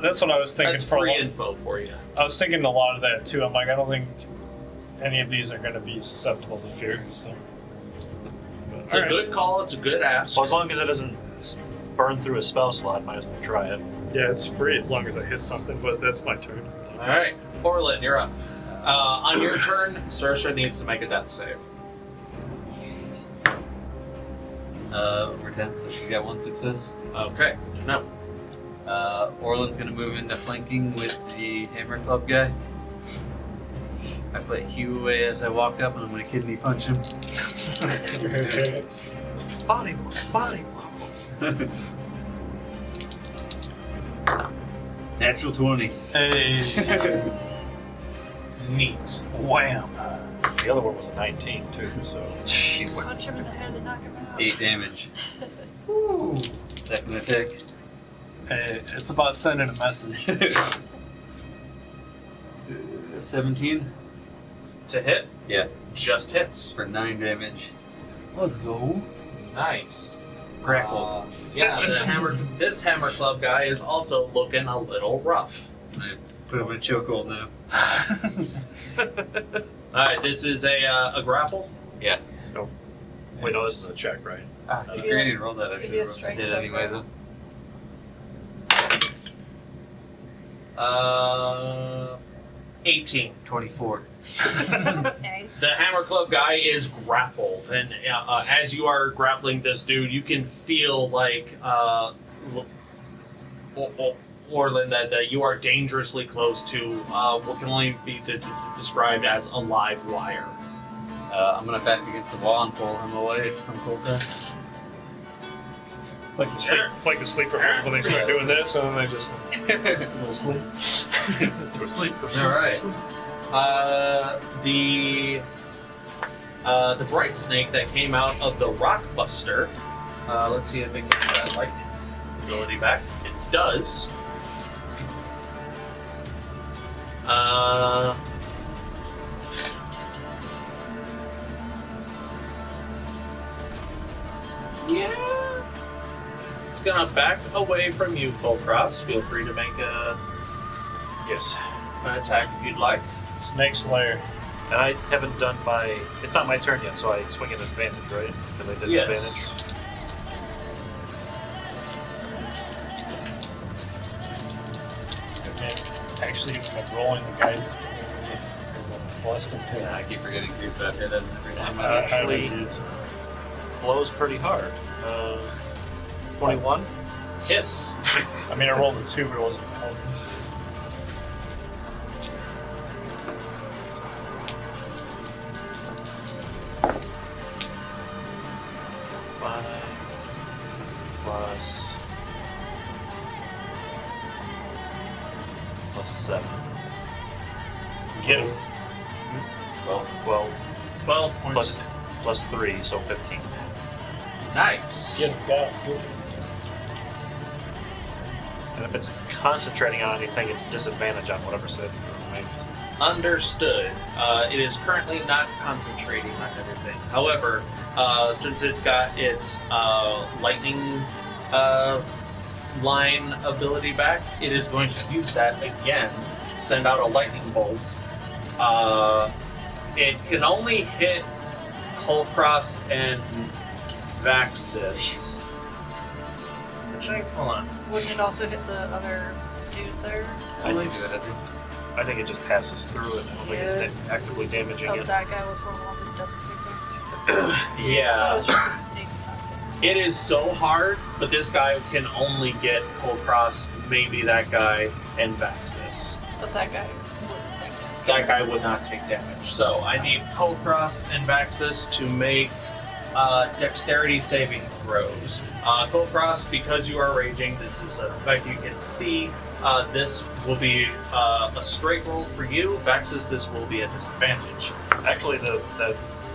That's what I was thinking. That's for a free lot- info for you. I was thinking a lot of that too. I'm like, I don't think any of these are going to be susceptible to fear. So. But, It's a good call. It's a good ask. Well, as long as it doesn't burn through a spell slot, might as well try it. Yeah, it's free as long as I hit something. But that's my turn. All right, Orlin, you're up. On your turn, Saoirse needs to make a death save. Over 10, so she's got 1 success. Okay, no. Orlin's gonna move into flanking with the hammer club guy. I put Hugh away as I walk up, and I'm gonna kidney punch him. Body blow. Natural 20. Hey. Neat. Wham! The other one was a 19 too, so. Jeez. Punch him in the head and knock him out. 8 damage. Second attack. Hey, it's about sending a message. 17 To hit, Yeah, just hits. for 9 damage. Let's go. Nice. Grapple. Yeah, this hammer club guy is also looking a little rough. I put him in chokehold now. Alright, this is a grapple. Yeah. Wait, no, this is a check, right? If you're going to roll that, I Maybe a should strength hit check, anyway, right? though. 18. 24. Okay. The hammer club guy is grappled, and as you are grappling this dude, you can feel like Orlin that you are dangerously close to what can only be described as a live wire. I'm going to back against the wall and pull him away from Kulkras. It's like the sleeper when they start doing this, and then they just go sleep. Go to sleep. Alright. The bright snake that came out of the rock buster. Let's see if it gets that lightning ability back. It does. Yeah. It's gonna back away from you, Kulkras. Feel free to make Yes. an attack if you'd like. Snake Slayer. And I haven't done my. It's not my turn yet, so I swing an advantage, right? Because I did Yes. advantage. Actually, I'm rolling the guidance. Plus Yeah, I keep forgetting group that hit him every time. Actually- Blows pretty hard. 21. Hits. I mean, I rolled a 2, but it wasn't. Plus 7. Get him. 12 points. plus 3, so 15. Nice. Get him. Got him. And if it's concentrating on anything, it's disadvantage on whatever set makes. Understood. It is currently not concentrating on anything. However, since it got its lightning line ability back, it is going to use that again. Send out a lightning bolt. It can only hit Kulkras and Vaxxus. Hold on. Wouldn't it also hit the other dude there? I can do it, I think. I think it just passes through it. I don't think it's actively damaging Oh, it. that guy was one of the ones that doesn't take damage. Yeah. That was just the snake's not. It is so hard, but this guy can only get Kulkras, maybe that guy, and Vaxxus. But that guy wouldn't take damage. That guy would not take damage. So I need Kulkras and Vaxxus to make dexterity saving throws. Kulkras, because you are raging, this is an effect you can see. This will be a straight roll for you. Vaxxus, this will be a disadvantage. Actually, the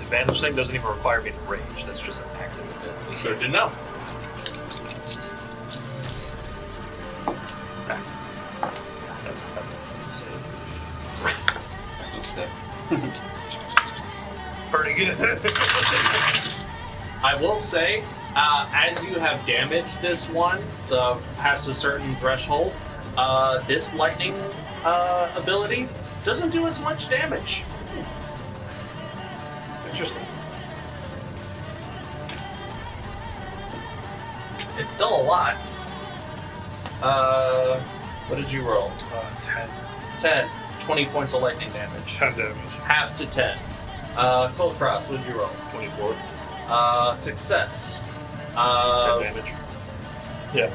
advantage thing doesn't even require me to rage. That's just an active ability. Good to know. That's pretty good. I will say, as you have damaged this one, past a certain threshold, this lightning ability doesn't do as much damage. Interesting. It's still a lot. What did you roll? 10. 10. 20 points of lightning damage. 10 damage. Half to 10. Kulkras, what did you roll? 24. Success. 10 damage. Yeah.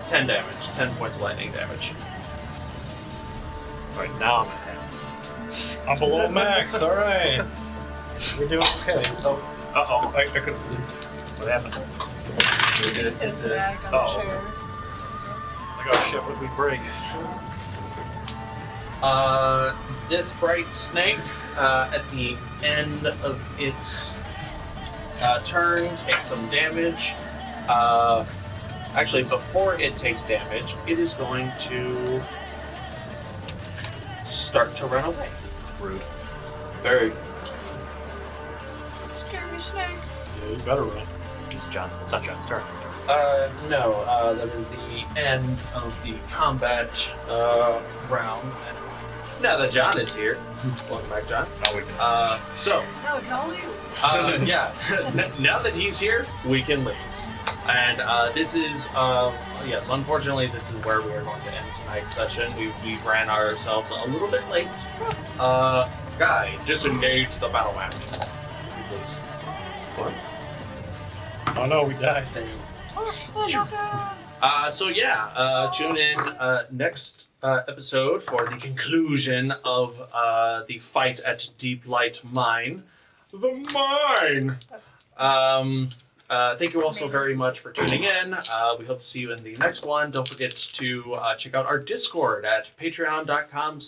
10 damage. 10 points of lightning damage. Right now I'm at half. I'm below max. All right. We're doing okay. Uh-oh. I could. What happened? His bag on the Oh, chair. I got shit. What did we break? This bright snake, at the end of its turn, takes some damage. Actually, before it takes damage, it is going to start to run away. Rude. Very. Scary snake. Yeah, you better run. It's John. It's not John's turn. No, that is the end of the combat round. And now that John is here, welcome back, John. Oh, we can. So, No, don't leave. yeah, now that he's here, we can leave. And this is, yes, unfortunately, this is where we are going to end tonight's session. We ran ourselves a little bit late. Guy, disengage the battle map, please. What? Oh no, we died. So yeah, tune in next episode for the conclusion of the fight at Deeplight Mine. The mine! Thank you all so very much for tuning in. We hope to see you in the next one. Don't forget to check out our Discord at patreon.com/.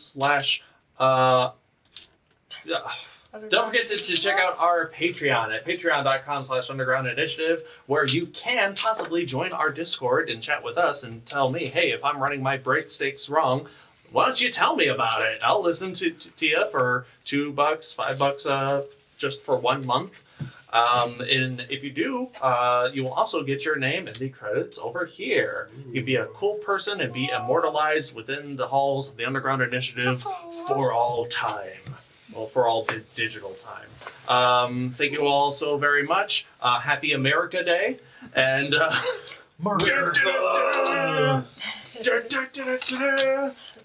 Don't forget to check out our Patreon at patreon.com/underground initiative, where you can possibly join our Discord and chat with us and tell me, hey, if I'm running my breaksticks wrong, why don't you tell me about it? I'll listen to you for $2, $5, just for 1 month. And if you do, you will also get your name in the credits over here. You can be a cool person and be immortalized within the halls of the Underground Initiative for all time. Well, for all digital time. Thank you all so very much. Happy America Day. And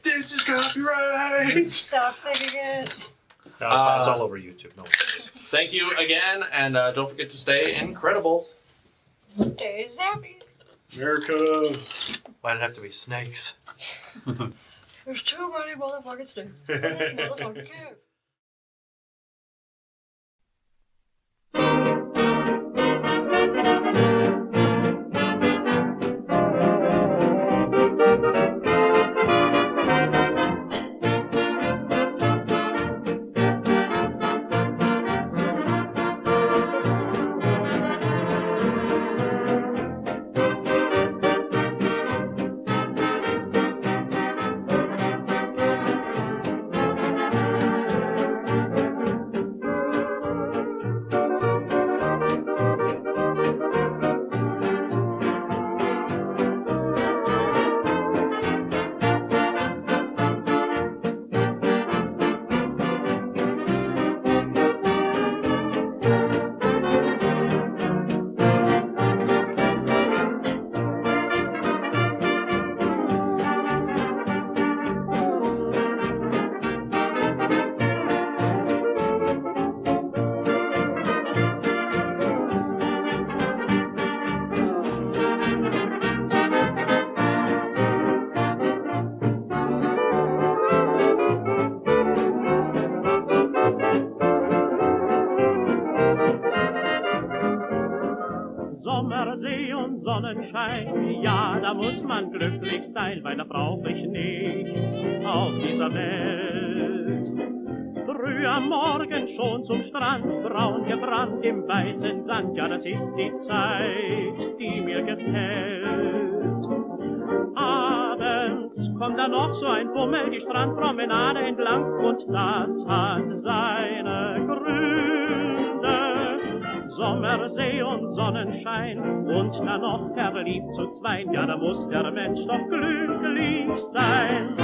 this is copyright. Stop singing it. No, it's all over YouTube. No. Thank you again, and don't forget to stay incredible. Stay zappy. America. Why did it have to be snakes? There's too many motherfucking snakes in this motherfucking cave. Sonnenschein, ja, da muss man glücklich sein, weil da brauch ich nichts auf dieser Welt. Früh am Morgen schon zum Strand, braun gebrannt im weißen Sand, ja, das ist die Zeit, die mir gefällt. Abends kommt dann noch so ein Bummel die Strandpromenade entlang und das hat seine Gründe. Sommersee und Sonnenschein und dann noch verliebt zu zweien, ja, da muss der Mensch doch glücklich sein.